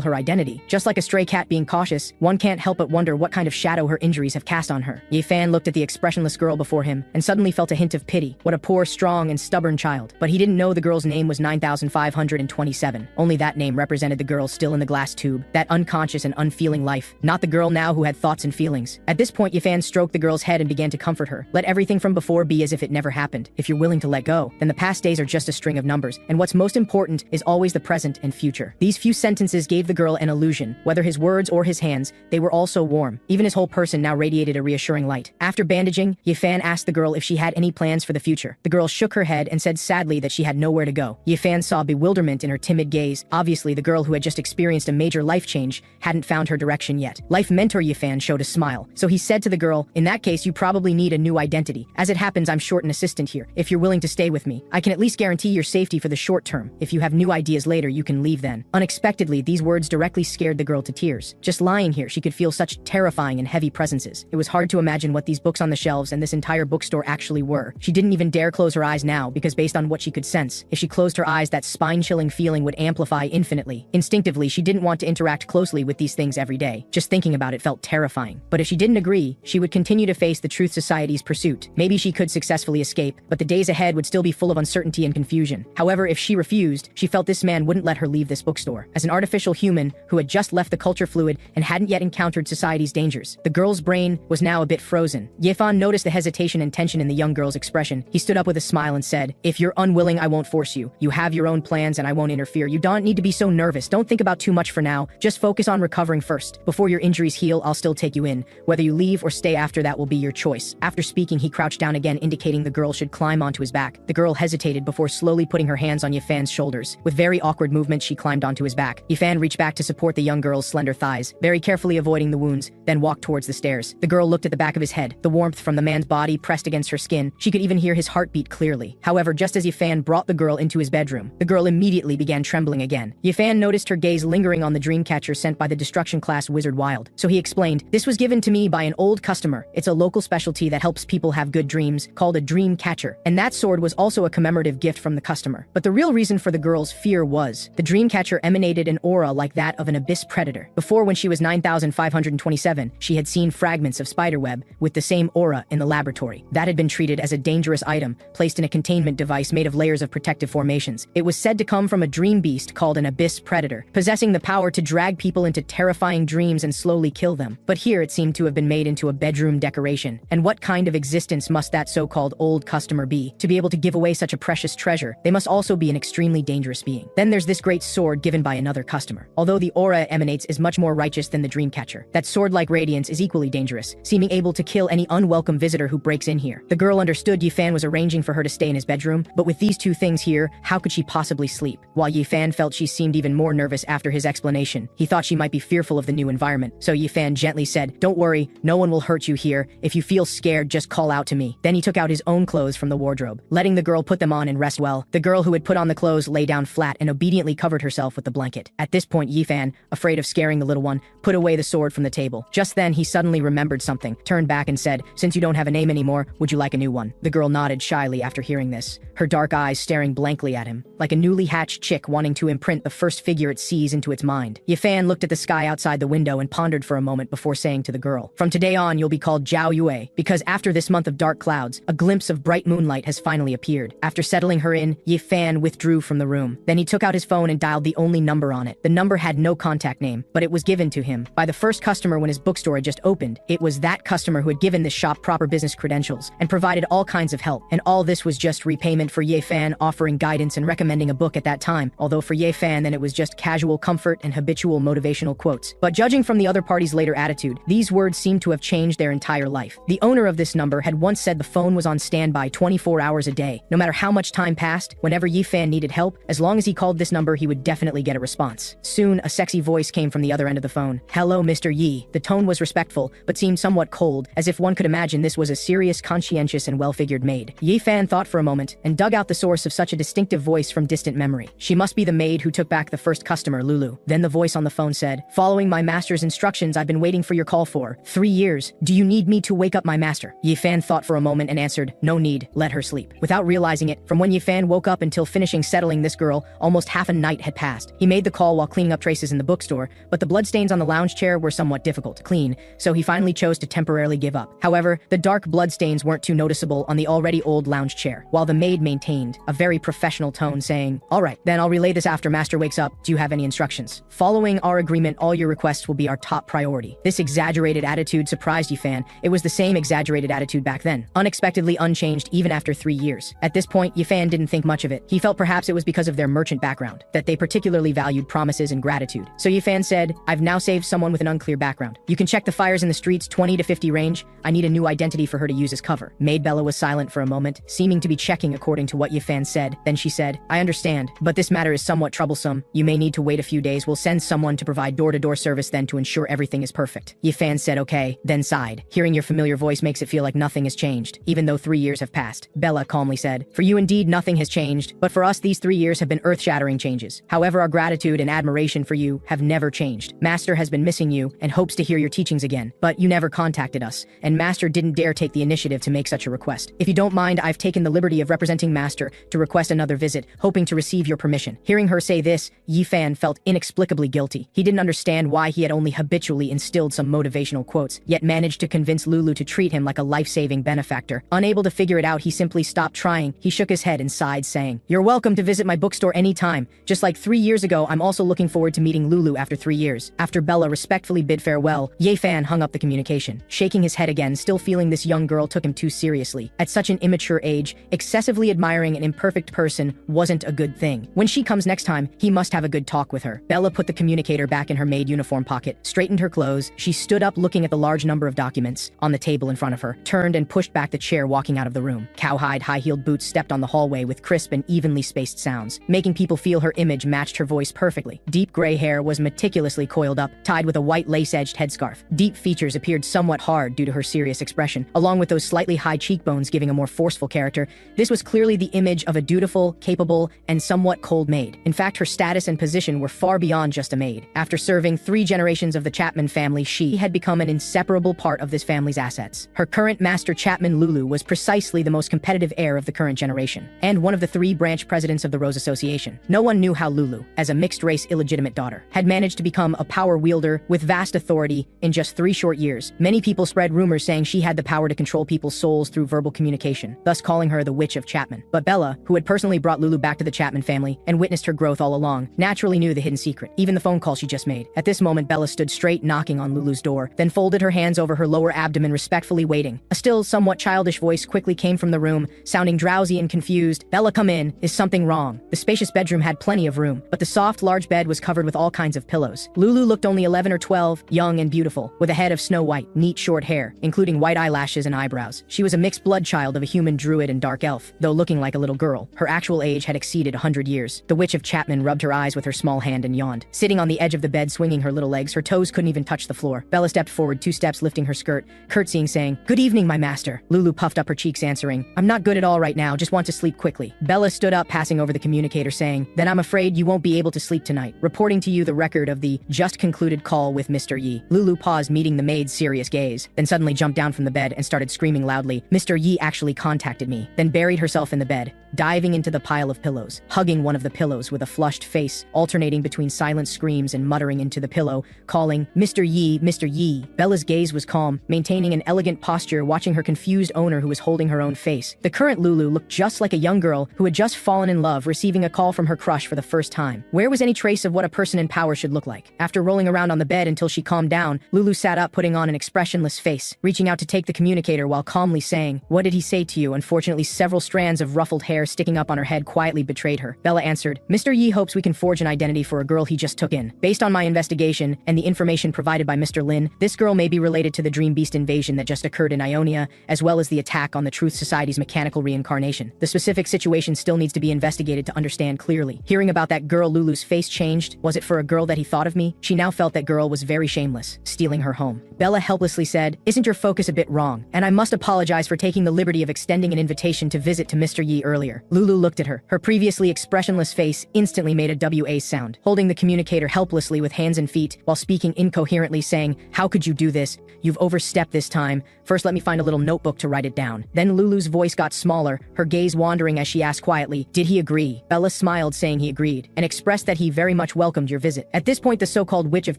her identity. Just like a stray cat being cautious, one can't help but wonder what kind of shadow her injuries have cast on her. Yifan looked at the expressionless girl before him and suddenly felt a hint of pity. What a poor, strong, and stubborn child. But he didn't know the girl's name was 9527. Only that name represented the girl still in the glass tube, that unconscious and unfeeling life, not the girl now who had thoughts and feelings. At this point, Yifan stroked the girl's head and began to comfort her. Let everything from before be as if it never happened. If you're willing to let go, then the past days are just a string of numbers, and what's most important is always the present and future. These few sentences gave the girl an illusion. Whether his words or his hands, they were all so warm. Even his whole person now radiated a reassuring light. After bandaging, Yifan asked the girl if she had any plans for the future. The girl shook her head and said sadly that she had nowhere to go. Yifan saw bewilderment in her timid gaze. Obviously, the girl who had just experienced a major life change hadn't found her direction yet. Life mentor Yifan showed a smile. So he said to the girl, in that case, you probably need a new identity. As it happens, I'm short an assistant here. If you're willing to stay with me, I can at least guarantee your safety for the short term. If you have new ideas later, you can leave then. Unexpectedly, these words directly scared the girl to tears. Just lying here, she could feel such terrifying and heavy presences. It was hard to imagine what these books on the shelves and this entire bookstore actually were. She didn't even dare close her eyes now, because based on what she could sense, if she closed her eyes, that spine-chilling feeling would amplify infinitely. Instinctively, she didn't want to interact closely with these things every day. Just thinking about it felt terrifying. But if she didn't agree, she would continue to face the Truth Society's pursuit. Maybe she could successfully escape, but the days ahead would still be full of uncertainty and confusion. However, if she refused, she felt this man wouldn't let her leave this bookstore. As an artificial human who had just left the culture fluid and hadn't yet encountered society's dangers, the girl's brain was now a bit frozen. Yifan noticed the hesitation and tension in the young girl's expression. He stood up with a smile and said, if you're unwilling, I won't force you. You have your own plans and I won't interfere. You don't need to be so nervous. Don't think about too much for now. Just focus on recovering first. Before your injuries heal, I'll still take you in. Whether you leave or stay after that will be your choice. After speaking, he crouched down again, indicating the girl should climb onto his back. The girl hesitated before slowly putting her hands on Yifan's shoulders. With very awkward movements, she climbed onto his back. Yifan reached back to support the young girl's slender thighs, very carefully avoiding the wounds, then walked towards the stairs. The girl looked at the back of his head. The warmth from the man's body pressed against her skin. She could even hear his heartbeat clearly. However, just as Yifan brought the girl into his bedroom, the girl immediately began trembling again. Yifan noticed her gaze lingering on the dreamcatcher sent by the destruction class wizard Wild. smiled. So he explained, "This was given to me by an old customer. It's a local specialty that helps people have good dreams, called a dreamcatcher. And that sword was also a commemorative gift from the customer." But the real reason for the girl's fear was, the dreamcatcher emanated an aura like that of an abyss predator. Before, when she was 9,527, she had seen fragments of spiderweb with the same aura in the laboratory. That had been treated as a dangerous item, placed in a containment device made of layers of protective formations. It was said to come from a dream beast called an abyss predator, possessing the power to drag people into terrifying dreams and slowly kill them. But here it seemed to have been made into a bedroom decoration. And what kind of existence must that so-called old customer be, to be able to give away such a precious treasure? They must also be an extremely dangerous being. Then there's this great sword given by another customer. Although the aura it emanates is much more righteous than the dreamcatcher, that sword-like radiance is equally dangerous, seeming able to kill any unwelcome visitor who breaks in here. The girl understood Yifan was arranging for her to stay in his bedroom, but with these two things here, how could she possibly sleep? While Yifan felt she seemed even more nervous after his explanation, he thought she might be fearful of the new environment. So Yifan gently said, "Don't worry, no one will hurt you here. If you feel scared, just call out to me." Then he took out his own clothes from the wardrobe, letting the girl put them on and rest well. The girl who had put on the clothes lay down flat and obediently covered herself with the blanket. At this point, Yifan, afraid of scaring the little one, put away the sword from the table. Just then, he suddenly remembered something, turned back and said, "Since you don't have a name anymore, would you like a new one?" The girl nodded shyly after hearing this, her dark eyes staring blankly at him, like a newly hatched chick wanting to imprint the first figure it sees into its mind. Yifan looked at the sky outside the window and pondered for a moment before saying to the girl, "From today on, you'll be called Zhao Yue, because after this month of dark clouds, a glimpse of bright moonlight has finally appeared." After settling her in, Yifan withdrew from the room. Then he took out his phone and dialed the only number on it. The number had no contact name, but it was given to him by the first customer when his bookstore had just opened. It was that customer who had given this shop proper business credentials and provided all kinds of help. And all this was just repayment for Yifan offering guidance and recommending a book at that time, although for Yifan then it was just casual comfort and habitual motivational quotes. But judging from the other party's later attitude, these words seemed to have changed their entire life. The owner of this number had once said the phone was on standby 24 hours a day. No matter how much time passed, whenever Yifan needed help, as long as he called this number, he would definitely get a response. Soon, a sexy voice came from the other end of the phone. "Hello, Mr. Yi." The tone was respectful, but seemed somewhat cold, as if one could imagine this was a serious, conscientious, and well-figured maid. Yifan thought for a moment, and dug out the source of such a distinctive voice from distant memory. She must be the maid who took back the first customer, Lulu. Then the voice on the phone said, "Following my master's instructions, I've been waiting for your call for 3 years. Do you need me to wake up my master?" Yifan thought for a moment and answered, "No need, let her sleep." Without realizing it, from when Yifan woke up until finishing settling this girl, almost half a night had passed. He made the call while cleaning up traces in the bookstore, but the bloodstains on the lounge chair were somewhat difficult to clean, so he finally chose to temporarily give up. However, the dark bloodstains weren't too noticeable on the already old lounge chair, while the maid maintained a very professional tone saying, "All right, then I'll relay this after Master wakes up. Do you have any instructions? Following our agreement, all your requests will be our top priority." This exaggerated attitude surprised Yifan. It was the same exaggerated attitude back then, unexpectedly unchanged even after 3 years. At this point, Yifan didn't think much of it. He felt perhaps it was because of their merchant background, that they particularly valued promises and gratitude. So Yifan said, "I've now saved someone with an unclear background. You can check the fires in the streets 20 to 50 range. I need a new identity for her to use as cover." Maid Bella was silent for a moment, seeming to be checking according to what Yifan said. Then she said, "I understand, but this matter is somewhat troublesome. You may need to wait a few days. We'll send someone to provide door-to-door service then to ensure everything is perfect." Yifan said okay, then sighed. Hearing your familiar voice makes it feel like nothing has changed, even though 3 years have passed. Bella calmly said, "For you indeed nothing has changed, but for us these 3 years have been earth-shattering changes. However, our gratitude and admiration for you have never changed. Master has been missing you and hopes to hear your teachings again, but you never contacted us, and Master didn't dare take the initiative to make such a request. If you don't mind, I've taken the liberty of representing Master to request another visit, hoping to receive your permission." Hearing her say this, Yifan felt inexplicably guilty. He didn't understand why he had only habitually instilled some motivational quotes, yet managed to convince Lulu to treat him like a life-saving benefactor. Unable to figure it out, he simply stopped trying. He shook his head and sighed, saying, "You're welcome to visit my bookstore anytime. Just like 3 years ago, I'm also looking forward to meeting Lulu after 3 years." After Bella respectfully bid farewell, Yifan hung up the communication, shaking his head again, still feeling this young girl took him too seriously. At such an immature age, excessively admiring an imperfect person wasn't a good thing. When she comes next time, he must have a good talk with her. Bella put the communicator back in her maid uniform pocket, straightened her clothes. She stood up looking at the large number of documents on the table in front of her, turned and pushed back the chair, walking out of the room. Cowhide high-heeled boots stepped on the hallway with crisp and evenly spaced sounds, making people feel her image matched her voice perfectly. Deep gray hair was meticulously coiled up, tied with a white lace-edged headscarf. Deep features appeared somewhat hard due to her serious expression, along with those slightly high cheekbones giving a more forceful character. This was clearly the image of a dutiful, capable, and somewhat cold maid. In fact, her status and position were far beyond just a maid. After serving 3 generations of the Chapman family, she had become an inseparable part of this family's assets. Her current master, Chapman Lulu, was precisely the most competitive heir of the current generation, and one of the 3 branch presidents of the Rose Association. No one knew how Lulu, as a mixed-race illegitimate daughter, had managed to become a power wielder with vast authority in just 3 short years. Many people spread rumors saying she had the power to control people's souls through verbal communication, thus calling her the Witch of Chapman. But Bella, who had personally brought Lulu back to the Chapman family and witnessed her growth all along, naturally knew the hidden secret, even the phone call she just made. At this moment, Bella stood straight, knocking on Lulu's door, then folded her hands over her lower abdomen, respectfully waiting. A still, somewhat childish voice quickly came from the room, sounding drowsy and confused. "Bella, come in. Is something wrong?" The spacious bedroom had plenty of room, but the soft, large bed was covered with all kinds of pillows. Lulu looked only 11 or 12, young and beautiful, with a head of snow white, neat short hair, including white eyelashes and eyebrows. She was a mixed blood child of a human druid and dark elf, though looking like a little girl. Her actual age had exceeded 100 years. The Witch of Chapman rubbed her eyes with her small hand and yawned. Sitting on the edge of the bed, swinging her little legs, her toes couldn't even touch the floor. Bella stepped forward 2 steps, lifting her skirt, curtsying, saying, "Good evening, my master." Lulu puffed up her cheeks, answering, "I'm not good at all right now, just want to sleep quickly." Bella stood up, passing over the communicator, saying, "Then I'm afraid you won't be able to sleep tonight. Reporting to you the record of the just concluded call with Mr. Yi." Lulu paused, meeting the maid's serious gaze, then suddenly jumped down from the bed and started screaming loudly, "Mr. Yi actually contacted me," then buried herself in the bed, diving into the pile of pillows, hugging one of the pillows with a flushed face, alternating between silent screams and muttering into the pillow, calling, "Mr. Yi, Mr. Yi." Bella's gaze was calm, maintaining an elegant posture, watching her confused owner who was holding her own face. The current Lulu looked just like a young girl who had just fallen in love, receiving a call from her crush for the first time. Where was any trace of what a person in power should look like? After rolling around on the bed until she calmed down, Lulu sat up, putting on an expressionless face, reaching out to take the communicator while calmly saying, "What did he say to you?" Unfortunately, several strands of ruffled hair sticking up on her head quietly betrayed her. Bella answered, "Mr. Yi hopes we can forge an identity for a girl he just took in. Based on my investigation and the information provided by Mr. Lin, this girl may be related to the Dream Beast invasion that just occurred in Ionia, as well as the attack on the Truth Society's mechanical reincarnation. The specific situation still needs to be investigated to understand clearly." Hearing about that girl, Lulu's face changed. Was it for a girl that he thought of me? She now felt that girl was very shameless, stealing her home. Bella helplessly said, "Isn't your focus a bit wrong? And I must apologize for taking the liberty of extending an invitation to visit to Mr. Yi earlier." Lulu looked at her. Her previously expressionless face instantly made a WA sound, holding the communicator helplessly with hands and feet while speaking incoherently, saying, "How could you do this? You've overstepped this time. First, let me find a little notebook to write it down." Then Lulu's voice got smaller, her gaze wandering as she asked quietly, "Did he agree?" Bella smiled, saying he agreed, and expressed that he very much welcomed your visit. At this point, the so-called Witch of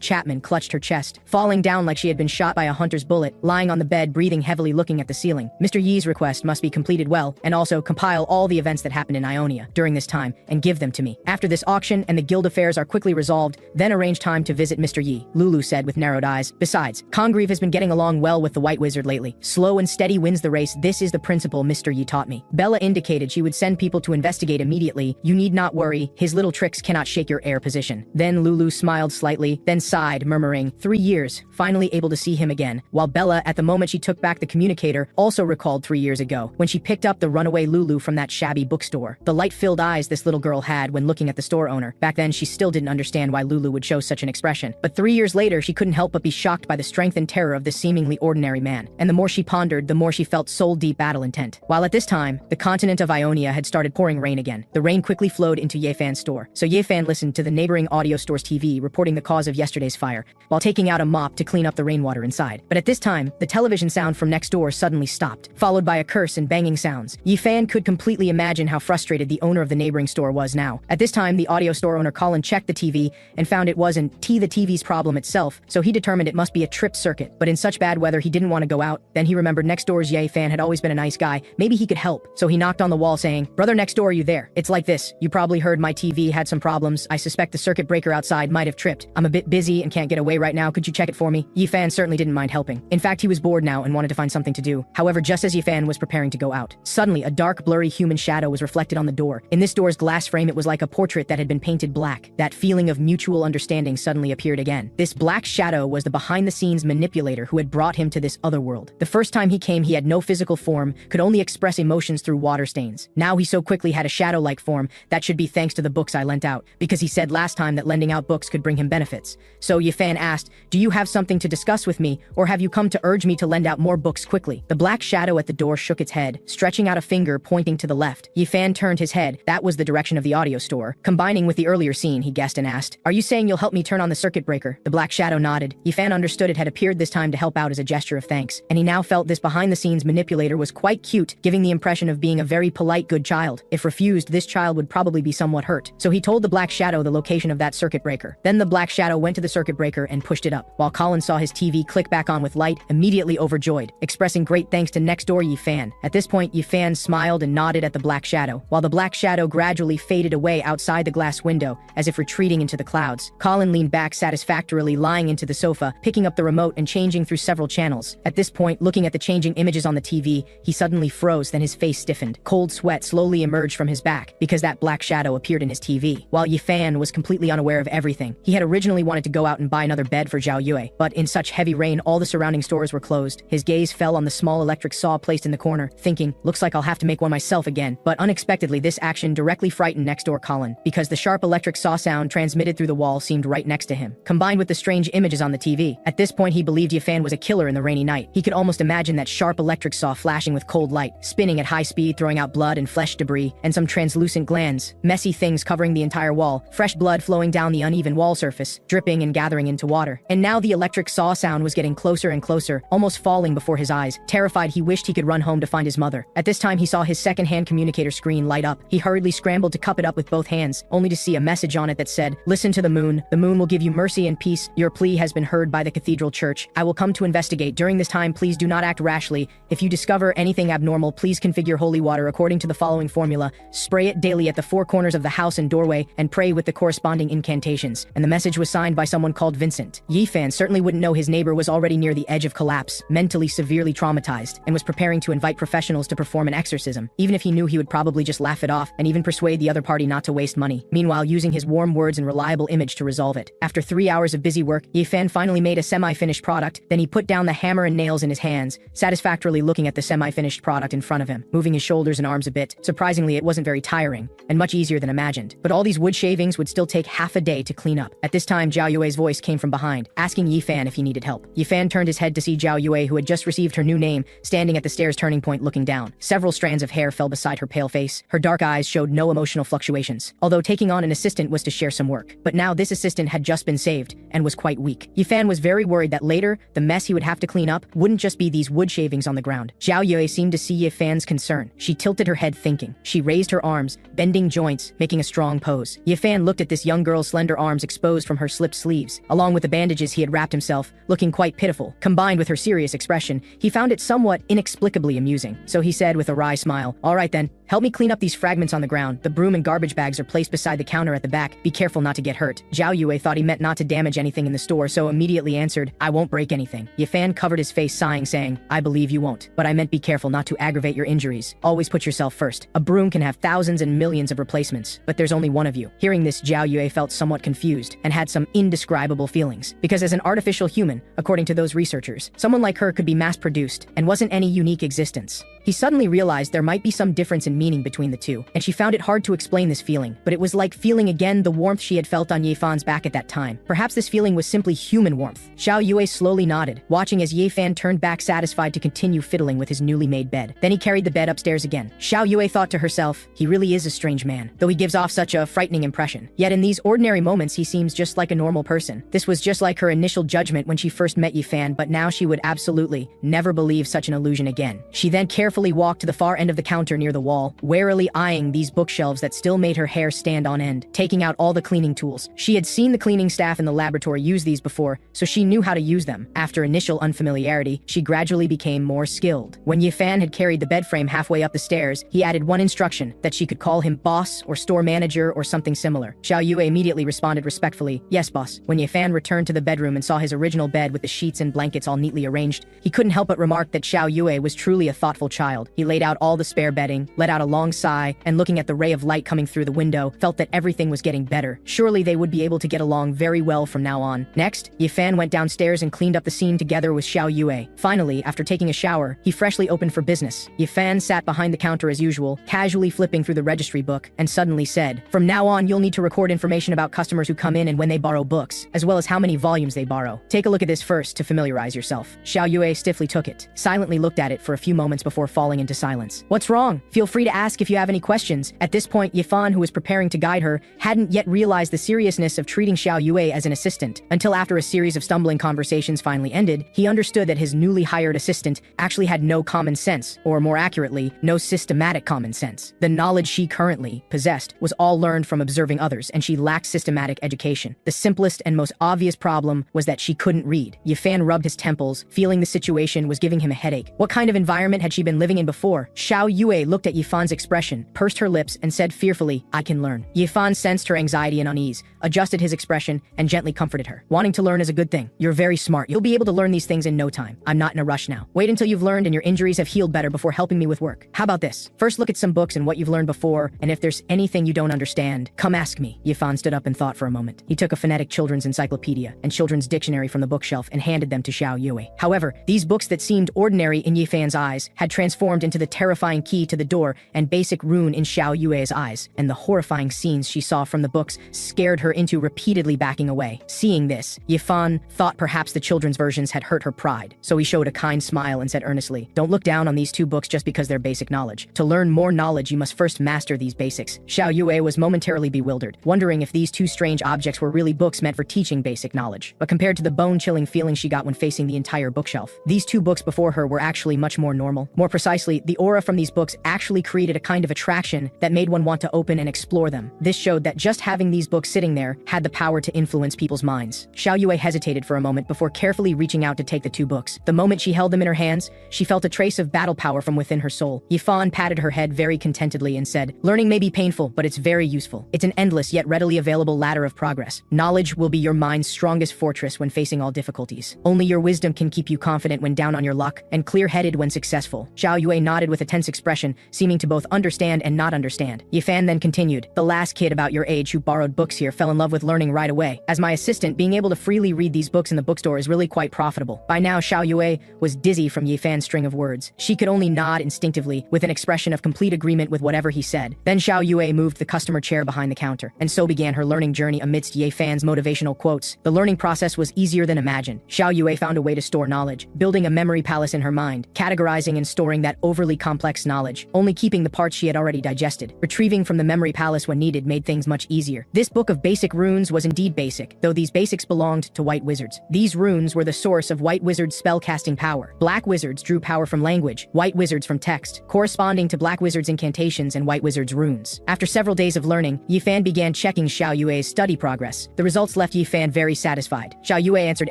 Chapman clutched her chest, falling down like she had been shot by a hunter's bullet, lying on the bed, breathing heavily, looking at the ceiling. Mr. Yi's request must be completed well, and also compile all the events that happened in Ionia during this time, and give them to me. After this auction and the guild affairs are quickly resolved, then arrange time to visit Mr. Yi, Lulu said with narrowed eyes. Besides, Congreve has been getting along well with the White Wizard lately. Slow and steady wins the race. This is the principle Mr. Yi taught me. Bella indicated she would send people to investigate immediately. You need not worry. His little tricks cannot shake your air position. Then Lulu smiled slightly, then sighed, murmuring, 3 years, finally able to see him again. While Bella, at the moment she took back the communicator, also recalled 3 years ago, when she picked up the runaway Lulu from that shabby bookstore. The light-filled eyes this little girl had when looking at the store owner. Back then, she still didn't understand why Lulu would show such an expression. But 3 years later, she couldn't help but be shocked by the strength and terror of this seemingly ordinary man. And the more she pondered, the more she felt soul-deep battle intent. While at this time, the continent of Ionia had started pouring rain again. The rain quickly flowed into Yefan's store. So Yefan listened to the neighboring audio store's TV reporting the cause of yesterday's fire, while taking out a mop to clean up the rainwater inside. But at this time, the television sound from next door suddenly stopped, followed by a curse and banging sounds. Yefan could completely imagine how frustrated the owner of the neighboring store was now. At this time, the audio store owner Colin checked the TV and found it wasn't the TV's problem itself, so he determined it must be a tripped circuit. But in such bad weather, he didn't want to go out. Then he remembered next door's Yefan had always been a nice guy. Maybe he could help. So he knocked on the wall saying, "Brother next door, are you there? It's like this. You probably heard my TV had some problems. I suspect the circuit breaker outside might have tripped. I'm a bit busy and can't get away right now. Could you check it for me?" Yefan certainly didn't mind helping. In fact, he was bored now and wanted to find something to do. However, just as Yefan was preparing to go out, suddenly a dark, blurry human shadow was reflected on the door. In this door's glass frame, it was like a portrait that had been painted black. That feeling of mutual understanding suddenly appeared again. This black shadow was the behind-the-scenes manipulator who had brought him to this other world. The first time he came, he had no physical form, could only express emotions through water stains. Now he so quickly had a shadow-like form. That should be thanks to the books I lent out, because he said last time that lending out books could bring him benefits. So Yefan asked, "Do you have something to discuss with me, or have you come to urge me to lend out more books quickly?" The black shadow at the door shook its head, stretching out a finger pointing to the left. Yefan turned his head. That was the direction of the audio store. Combining with the earlier scene, he guessed and asked, "Are you saying you'll help me turn on the circuit breaker?" The black black shadow nodded. Yifan understood it had appeared this time to help out as a gesture of thanks, and he now felt this behind-the-scenes manipulator was quite cute, giving the impression of being a very polite, good child. If refused, this child would probably be somewhat hurt. So he told the black shadow the location of that circuit breaker. Then the black shadow went to the circuit breaker and pushed it up, while Colin saw his TV click back on with light, immediately overjoyed, expressing great thanks to next door Yifan. At this point, Yifan smiled and nodded at the black shadow, while the black shadow gradually faded away outside the glass window, as if retreating into the clouds. Colin leaned back satisfactorily, lying into the sofa, picking up the remote and changing through several channels. At this point, looking at the changing images on the TV, he suddenly froze, then his face stiffened. Cold sweat slowly emerged from his back, because that black shadow appeared in his TV. While Yifan was completely unaware of everything, he had originally wanted to go out and buy another bed for Zhao Yue, but in such heavy rain all the surrounding stores were closed. His gaze fell on the small electric saw placed in the corner, thinking, looks like I'll have to make one myself again. But unexpectedly, this action directly frightened next door Colin, because the sharp electric saw sound transmitted through the wall seemed right next to him, combined with the strange images on the TV. At this point, he believed Yifan was a killer in the rainy night. He could almost imagine that sharp electric saw flashing with cold light, spinning at high speed, throwing out blood and flesh debris, and some translucent glands, messy things covering the entire wall, fresh blood flowing down the uneven wall surface, dripping and gathering into water. And now the electric saw sound was getting closer and closer, almost falling before his eyes. Terrified, he wished he could run home to find his mother. At this time, he saw his second-hand communicator screen light up. He hurriedly scrambled to cup it up with both hands, only to see a message on it that said, "Listen to the moon. The moon will give you mercy and peace. Your plea has been heard by the cathedral church. I will come to investigate. During this time, please do not act rashly. If you discover anything abnormal, please configure holy water according to the following formula. Spray it daily at the four corners of the house and doorway, and pray with the corresponding incantations." And the message was signed by someone called Vincent. Yifan certainly wouldn't know his neighbor was already near the edge of collapse, mentally severely traumatized, and was preparing to invite professionals to perform an exorcism, even if he knew he would probably just laugh it off and even persuade the other party not to waste money, meanwhile using his warm words and reliable image to resolve it. After 3 hours of busy work, Yifan finally made a semi-finished product. Then he put down the hammer and nails in his hands, satisfactorily looking at the semi-finished product in front of him, moving his shoulders and arms a bit. Surprisingly, it wasn't very tiring, and much easier than imagined. But all these wood shavings would still take half a day to clean up. At this time, Zhao Yue's voice came from behind, asking Yifan if he needed help. Yifan turned his head to see Zhao Yue, who had just received her new name, standing at the stairs turning point looking down. Several strands of hair fell beside her pale face. Her dark eyes showed no emotional fluctuations, although taking on an assistant was to share some work. But now this assistant had just been saved, and was quite weak. Yifan was very worried that later, the mess he would have to clean up wouldn't just be these wood shavings on the ground. Zhao Yue seemed to see Yifan's concern. She tilted her head thinking. She raised her arms, bending joints, making a strong pose. Yifan looked at this young girl's slender arms exposed from her slipped sleeves, along with the bandages he had wrapped himself, looking quite pitiful. Combined with her serious expression, he found it somewhat inexplicably amusing. So he said with a wry smile, "All right then, help me clean up these fragments on the ground. The broom and garbage bags are placed beside the counter at the back. Be careful not to get hurt." Zhao Yue thought he meant not to damage anything in the store, so immediately answered, "I won't break anything." Yifan covered his face, sighing, saying, "I believe you won't. But I meant be careful not to aggravate your injuries. Always put yourself first. A broom can have thousands and millions of replacements, but there's only one of you." Hearing this, Zhao Yue felt somewhat confused, and had some indescribable feelings. Because as an artificial human, according to those researchers, someone like her could be mass-produced, and wasn't any unique existence. He suddenly realized there might be some difference in meaning between the two, and she found it hard to explain this feeling, but it was like feeling again the warmth she had felt on Yifan's back at that time. Perhaps this feeling was simply human warmth. Zhao Yue slowly nodded, watching as Yifan turned back satisfied to continue fiddling with his newly made bed. Then he carried the bed upstairs again. Zhao Yue thought to herself, he really is a strange man, though he gives off such a frightening impression. Yet in these ordinary moments he seems just like a normal person. This was just like her initial judgment when she first met Yifan, but now she would absolutely never believe such an illusion again. She then carefully walked to the far end of the counter near the wall, warily eyeing these bookshelves that still made her hair stand on end, taking out all the cleaning tools. She had seen the cleaning staff in the laboratory use these before, so she knew how to use them. After initial unfamiliarity, she gradually became more skilled. When Yifan had carried the bed frame halfway up the stairs, he added one instruction, that she could call him boss or store manager or something similar. Zhao Yue immediately responded respectfully, "Yes, boss." When Yifan returned to the bedroom and saw his original bed with the sheets and blankets all neatly arranged, he couldn't help but remark that Zhao Yue was truly a thoughtful child. He laid out all the spare bedding, let out a long sigh, and looking at the ray of light coming through the window, felt that everything was getting better. Surely they would be able to get along very well from now on. Next, Yifan went downstairs and cleaned up the scene together with Zhao Yue. Finally, after taking a shower, he freshly opened for business. Yifan sat behind the counter as usual, casually flipping through the registry book, and suddenly said, "From now on, you'll need to record information about customers who come in and when they borrow books, as well as how many volumes they borrow. Take a look at this first to familiarize yourself." Zhao Yue stiffly took it, silently looked at it for a few moments before falling into silence. What's wrong? Feel free to ask if you have any questions. At this point, Yifan, who was preparing to guide her, hadn't yet realized the seriousness of treating Xiao Yue as an assistant. Until after a series of stumbling conversations finally ended, he understood that his newly hired assistant actually had no common sense, or more accurately, no systematic common sense. The knowledge she currently possessed was all learned from observing others, and she lacked systematic education. The simplest and most obvious problem was that she couldn't read. Yifan rubbed his temples, feeling the situation was giving him a headache. What kind of environment had she been living in before? Xiao Yue looked at Yifan's expression, pursed her lips, and said fearfully, "I can learn." Yifan sensed her anxiety and unease, adjusted his expression, and gently comforted her. "Wanting to learn is a good thing. You're very smart. You'll be able to learn these things in no time. I'm not in a rush now. Wait until you've learned and your injuries have healed better before helping me with work. How about this? First look at some books and what you've learned before, and if there's anything you don't understand, come ask me." Yifan stood up and thought for a moment. He took a phonetic children's encyclopedia and children's dictionary from the bookshelf and handed them to Xiao Yue. However, these books that seemed ordinary in Yifan's eyes had transformed into the terrifying key to the door and basic rune in Xiao Yue's eyes, and the horrifying scenes she saw from the books scared her into repeatedly backing away. Seeing this, Yifan thought perhaps the children's versions had hurt her pride, so he showed a kind smile and said earnestly, "Don't look down on these two books just because they're basic knowledge. To learn more knowledge, you must first master these basics." Xiao Yue was momentarily bewildered, wondering if these two strange objects were really books meant for teaching basic knowledge. But compared to the bone-chilling feeling she got when facing the entire bookshelf, these two books before her were actually much more normal. More precisely, the aura from these books actually created a kind of attraction that made one want to open and explore them. This showed that just having these books sitting there had the power to influence people's minds. Xiao Yue hesitated for a moment before carefully reaching out to take the two books. The moment she held them in her hands, she felt a trace of battle power from within her soul. Yifan patted her head very contentedly and said, "Learning may be painful, but it's very useful. It's an endless yet readily available ladder of progress. Knowledge will be your mind's strongest fortress when facing all difficulties. Only your wisdom can keep you confident when down on your luck and clear-headed when successful." Xiao Yue nodded with a tense expression, seeming to both understand and not understand. Yifan then continued, "The last kid about your age who borrowed books here fell in love with learning right away. As my assistant, being able to freely read these books in the bookstore is really quite profitable." By now, Xiao Yue was dizzy from Yifan's string of words. She could only nod instinctively, with an expression of complete agreement with whatever he said. Then Xiao Yue moved the customer chair behind the counter, and so began her learning journey amidst Yifan's motivational quotes. The learning process was easier than imagined. Xiao Yue found a way to store knowledge, building a memory palace in her mind, categorizing and storing that overly complex knowledge, only keeping the parts she had already digested. Retrieving from the memory palace when needed made things much easier. This book of basic runes was indeed basic, though these basics belonged to white wizards. These runes were the source of white wizards' spellcasting power. Black wizards drew power from language, white wizards from text, corresponding to black wizards' incantations and white wizards' runes. After several days of learning, Yifan began checking Xiao Yue's study progress. The results left Yifan very satisfied. Xiao Yue answered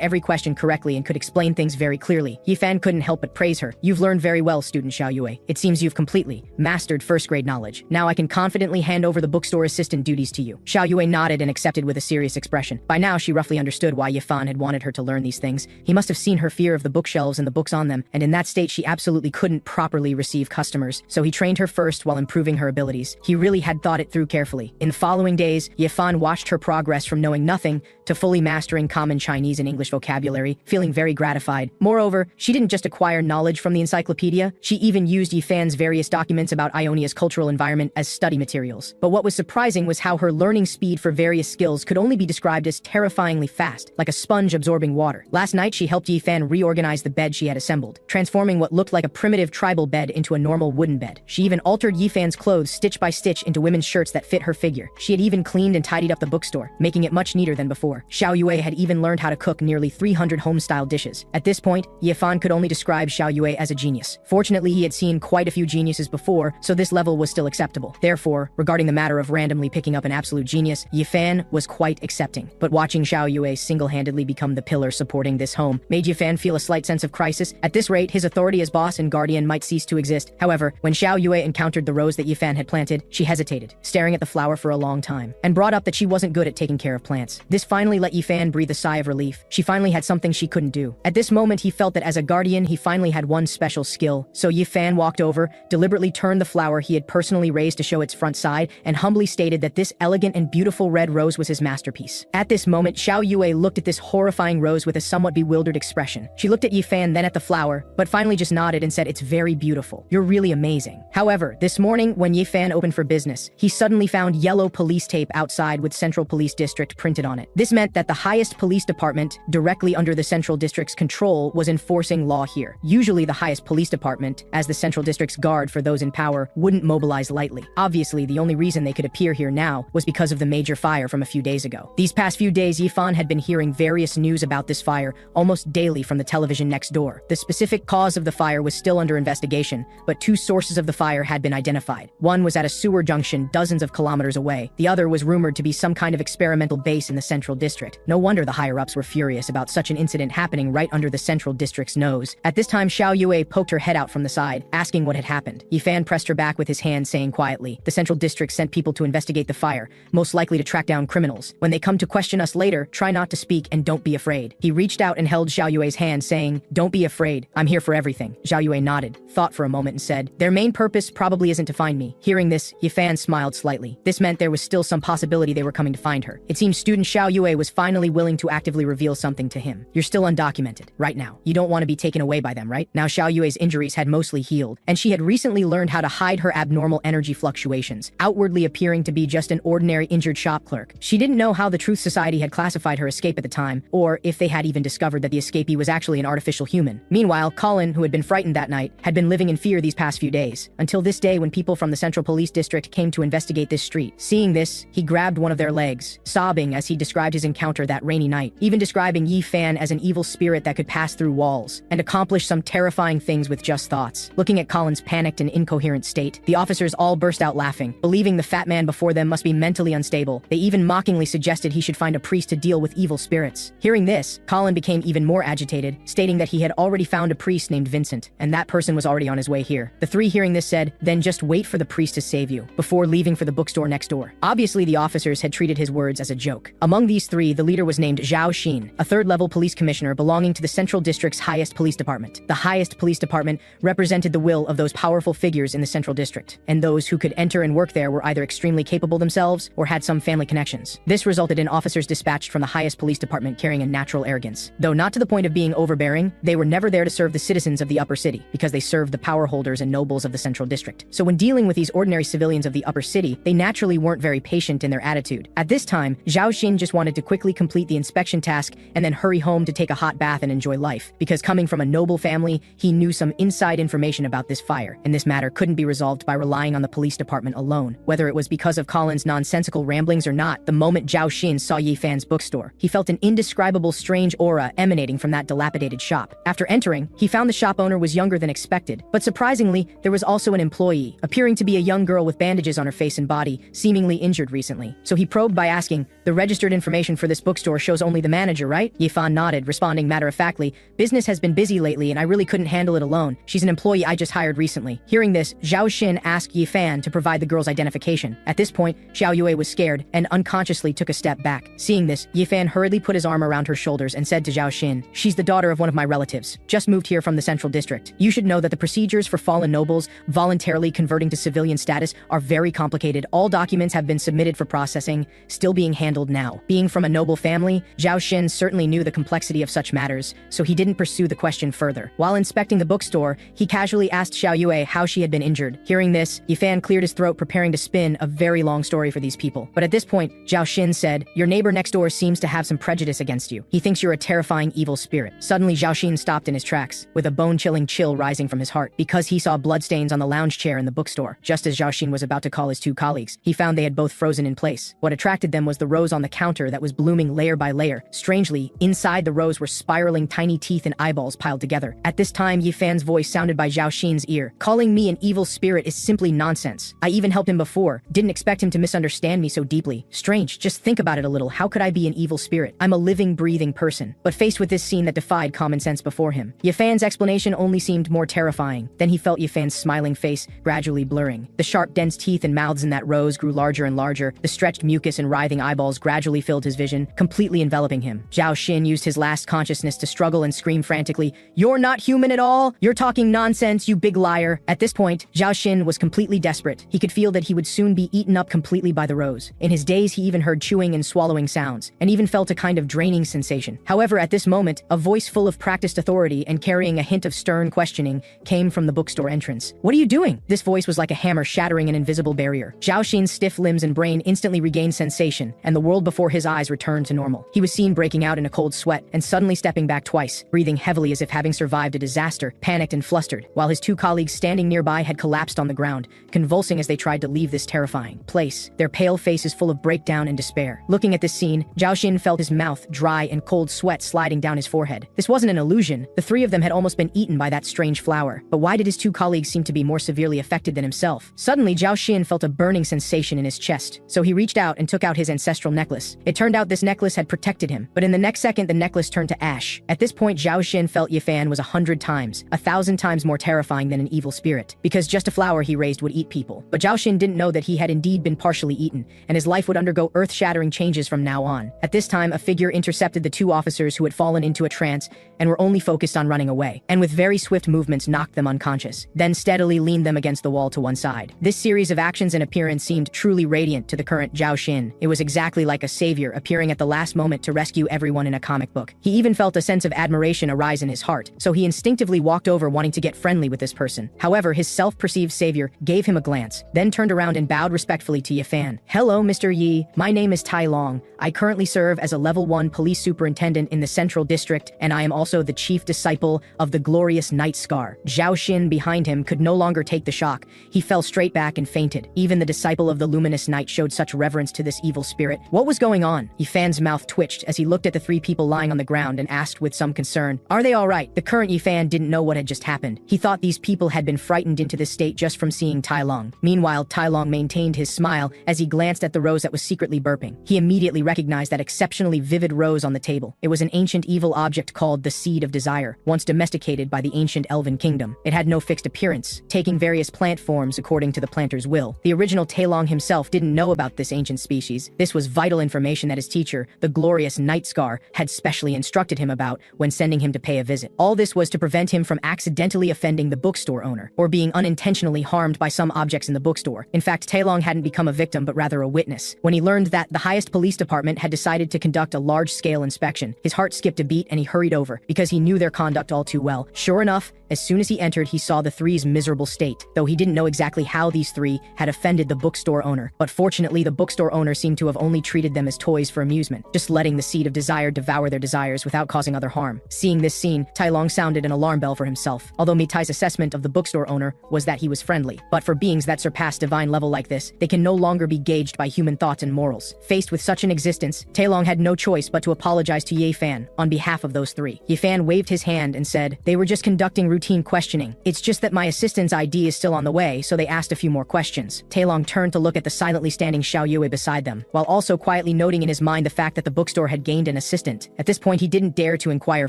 every question correctly and could explain things very clearly. Yifan couldn't help but praise her. "You've learned very well, student Xiao Yue. It seems you've completely mastered first-grade knowledge. Now I can confidently hand over the bookstore assistant duties to you." Xiao Yue nodded and accepted with a serious expression. By now, she roughly understood why Yifan had wanted her to learn these things. He must have seen her fear of the bookshelves and the books on them, and in that state she absolutely couldn't properly receive customers, so he trained her first while improving her abilities. He really had thought it through carefully. In the following days, Yifan watched her progress from knowing nothing to fully mastering common Chinese and English vocabulary, feeling very gratified. Moreover, she didn't just acquire knowledge from the encyclopedia, she even used Yifan's various documents about Ionia's cultural environment as study materials. But what was surprising was how her learning speed for various skills could only be described as terrifyingly fast, like a sponge absorbing water. Last night, she helped Yifan reorganize the bed she had assembled, transforming what looked like a primitive tribal bed into a normal wooden bed. She even altered Yifan's clothes stitch by stitch into women's shirts that fit her figure. She had even cleaned and tidied up the bookstore, making it much neater than before. Xiao Yue had even learned how to cook nearly 300 home-style dishes. At this point, Yifan could only describe Xiao Yue as a genius. Fortunately, he had seen quite a few geniuses before, so this level was still acceptable. Therefore, regarding the matter of randomly picking up an absolute genius, Yifan was quite accepting. But watching Xiao Yue single-handedly become the pillar supporting this home made Yifan feel a slight sense of crisis. At this rate, his authority as boss and guardian might cease to exist. However, when Xiao Yue encountered the rose that Yifan had planted, she hesitated, staring at the flower for a long time, and brought up that she wasn't good at taking care of plants. This finally let Yifan breathe a sigh of relief. She finally had something she couldn't do. At this moment, he felt that as a guardian, he finally had one special skill. So Yifan walked over, deliberately turned the flower he had personally raised to show its front side, and humbly stated that this elegant and beautiful red rose was his masterpiece. At this moment, Xiao Yue looked at this horrifying rose with a somewhat bewildered expression. She looked at Yifan, then at the flower, but finally just nodded and said, "It's very beautiful. You're really amazing." However, this morning, when Yifan opened for business, he suddenly found yellow police tape outside with Central Police District printed on it. This meant that the highest police department, directly under the Central District's control, was enforcing law here. Usually the highest police department enrollment, as the Central District's guard for those in power wouldn't mobilize lightly. Obviously, the only reason they could appear here now was because of the major fire from a few days ago. These past few days, Yifan had been hearing various news about this fire almost daily from the television next door. The specific cause of the fire was still under investigation, but two sources of the fire had been identified. One was at a sewer junction dozens of kilometers away. The other was rumored to be some kind of experimental base in the Central District. No wonder the higher-ups were furious about such an incident happening right under the Central District's nose. At this time, Xiao Yue poked her head out from the side, asking what had happened. Yifan pressed her back with his hand, saying quietly, "The Central District sent people to investigate the fire, most likely to track down criminals. When they come to question us later, try not to speak and don't be afraid." He reached out and held Xiao Yue's hand, saying, "Don't be afraid. I'm here for everything." Xiao Yue nodded, thought for a moment and said, "Their main purpose probably isn't to find me." Hearing this, Yifan smiled slightly. This meant there was still some possibility they were coming to find her. It seems student Xiao Yue was finally willing to actively reveal something to him. "You're still undocumented, right now. You don't want to be taken away by them, right?" Now Xiao Yue's injuries had mostly healed, and she had recently learned how to hide her abnormal energy fluctuations, outwardly appearing to be just an ordinary injured shop clerk. She didn't know how the Truth Society had classified her escape at the time, or if they had even discovered that the escapee was actually an artificial human. Meanwhile, Colin, who had been frightened that night, had been living in fear these past few days, until this day when people from the Central Police District came to investigate this street. Seeing this, he grabbed one of their legs, sobbing as he described his encounter that rainy night, even describing Yifan as an evil spirit that could pass through walls and accomplish some terrifying things with just thoughts. Looking at Colin's panicked and incoherent state, the officers all burst out laughing, believing the fat man before them must be mentally unstable. They even mockingly suggested he should find a priest to deal with evil spirits. Hearing this, Colin became even more agitated, stating that he had already found a priest named Vincent, and that person was already on his way here. The three hearing this said, "Then just wait for the priest to save you," before leaving for the bookstore next door. Obviously, the officers had treated his words as a joke. Among these three, the leader was named Zhao Xin, a third-level police commissioner belonging to the Central District's highest police department. The highest police department represented the will of those powerful figures in the Central District, and those who could enter and work there were either extremely capable themselves or had some family connections. This resulted in officers dispatched from the highest police department carrying a natural arrogance. Though not to the point of being overbearing, they were never there to serve the citizens of the upper city, because they served the power holders and nobles of the Central District. So when dealing with these ordinary civilians of the upper city, they naturally weren't very patient in their attitude. At this time, Zhao Xin just wanted to quickly complete the inspection task and then hurry home to take a hot bath and enjoy life, because coming from a noble family, he knew some inside information about this fire, and this matter couldn't be resolved by relying on the police department alone. Whether it was because of Colin's nonsensical ramblings or not, the moment Zhao Xin saw Yifan's bookstore, he felt an indescribable strange aura emanating from that dilapidated shop. After entering, he found the shop owner was younger than expected, but surprisingly, there was also an employee, appearing to be a young girl with bandages on her face and body, seemingly injured recently. So he probed by asking, "The registered information for this bookstore shows only the manager, right?" Yifan nodded, responding matter-of-factly, "Business has been busy lately and I really couldn't handle it alone. She's an employee I just hired recently." Hearing this, Zhao Xin asked Yifan to provide the girl's identification. At this point, Xiao Yue was scared and unconsciously took a step back. Seeing this, Yifan hurriedly put his arm around her shoulders and said to Zhao Xin, "She's the daughter of one of my relatives. Just moved here from the Central District. You should know that the procedures for fallen nobles voluntarily converting to civilian status are very complicated. All documents have been submitted for processing, still being handled now." Being from a noble family, Zhao Xin certainly knew the complexity of such matters, so he didn't pursue the question further. While inspecting the bookstore, he casually asked Xiao Yue how she had been injured. Hearing this, Yifan cleared his throat, preparing to spin a very long story for these people. But at this point, Zhao Xin said, "Your neighbor next door seems to have some prejudice against you. He thinks you're a terrifying evil spirit." Suddenly, Zhao Xin stopped in his tracks, with a bone-chilling chill rising from his heart, because he saw bloodstains on the lounge chair in the bookstore. Just as Zhao Xin was about to call his two colleagues, he found they had both frozen in place. What attracted them was the rose on the counter that was blooming layer by layer. Strangely, inside the rose were spiraling tiny teeth and eyeballs piled together. At this time, Yifan's voice sounded by Zhao Xin's ear. "Calling me an evil spirit is simply nonsense. I even helped him before. Didn't expect him to misunderstand me so deeply. Strange, just think about it a little. How could I be an evil spirit? I'm a living, breathing person." But faced with this scene that defied common sense before him, Yifan's explanation only seemed more terrifying. Then he felt Yifan's smiling face gradually blurring. The sharp, dense teeth and mouths in that rose grew larger and larger. The stretched mucus and writhing eyeballs gradually filled his vision, completely enveloping him. Zhao Xin used his last consciousness to struggle and scream frantically, "You're not human at all! You're talking nonsense, you big liar!" At this point, Zhao Xin was completely desperate. He could feel that he would soon be eaten up completely by the rose. In his daze, he even heard chewing and swallowing sounds, and even felt a kind of draining sensation. However, at this moment, a voice full of practiced authority and carrying a hint of stern questioning came from the bookstore entrance. "What are you doing?" This voice was like a hammer shattering an invisible barrier. Zhao Xin's stiff limbs and brain instantly regained sensation, and the the world before his eyes returned to normal. He was seen breaking out in a cold sweat and suddenly stepping back twice, breathing heavily as if having survived a disaster, panicked and flustered, while his two colleagues standing nearby had collapsed on the ground, convulsing as they tried to leave this terrifying place, their pale faces full of breakdown and despair. Looking at this scene, Zhao Xin felt his mouth dry and cold sweat sliding down his forehead. This wasn't an illusion. The three of them had almost been eaten by that strange flower. But why did his two colleagues seem to be more severely affected than himself? Suddenly, Zhao Xin felt a burning sensation in his chest, so he reached out and took out his ancestral necklace. It turned out this necklace had protected him, but in the next second, the necklace turned to ash. At this point, Zhao Xin felt Yifan was 100 times, 1,000 times more terrifying than an evil spirit, because just a flower he raised would eat people. But Zhao Xin didn't know that he had indeed been partially eaten, and his life would undergo earth-shattering changes from now on. At this time, a figure intercepted the two officers who had fallen into a trance and were only focused on running away, and with very swift movements knocked them unconscious, then steadily leaned them against the wall to one side. This series of actions and appearance seemed truly radiant to the current Zhao Xin. It was exactly like a savior appearing at the last moment to rescue everyone in a comic book. He even felt a sense of admiration arise in his heart, so he instinctively walked over wanting to get friendly with this person. However, his self-perceived savior gave him a glance, then turned around and bowed respectfully to Yifan. "Hello, Mr. Yi. My name is Tai Long. I currently serve as a level 1 police superintendent in the Central District, and I am also the chief disciple of the glorious Night Scar." Zhao Xin behind him could no longer take the shock. He fell straight back and fainted. Even the disciple of the luminous night showed such reverence to this evil spirit. What was going on? Yifan's mouth twitched as he looked at the three people lying on the ground and asked with some concern, "Are they all right?" The current Yifan didn't know what had just happened. He thought these people had been frightened into this state just from seeing Tai Long. Meanwhile, Tai Long maintained his smile as he glanced at the rose that was secretly burping. He immediately recognized that exceptionally vivid rose on the table. It was an ancient evil object called the Seed of Desire, once domesticated by the ancient elven kingdom. It had no fixed appearance, taking various plant forms according to the planter's will. The original Tai Long himself didn't know about this ancient species. This was vital information that his teacher, the glorious Night Scar, had specially instructed him about when sending him to pay a visit. All this was to prevent him from accidentally offending the bookstore owner, or being unintentionally harmed by some objects in the bookstore. In fact, Tai Long hadn't become a victim but rather a witness. When he learned that the highest police department had decided to conduct a large-scale inspection, his heart skipped a beat and he hurried over, because he knew their conduct all too well. Sure enough, as soon as he entered, he saw the three's miserable state, though he didn't know exactly how these three had offended the bookstore owner. But fortunately, the bookstore owner seemed to have only treated them as toys for amusement, just letting the Seed of Desire devour their desires without causing other harm. Seeing this scene, Tai Long sounded an alarm bell for himself, although Mitai's assessment of the bookstore owner was that he was friendly. But for beings that surpass divine level like this, they can no longer be gauged by human thoughts and morals. Faced with such an existence, Tai Long had no choice but to apologize to Yifan on behalf of those three. Yifan waved his hand and said, "They were just conducting routine questioning. It's just that my assistant's ID is still on the way, so they asked a few more questions." Tai Long turned to look at the silently standing Xiao Yue beside them, while also quietly noting in his mind the fact that the bookstore had gained an assistant. At this point, he didn't dare to inquire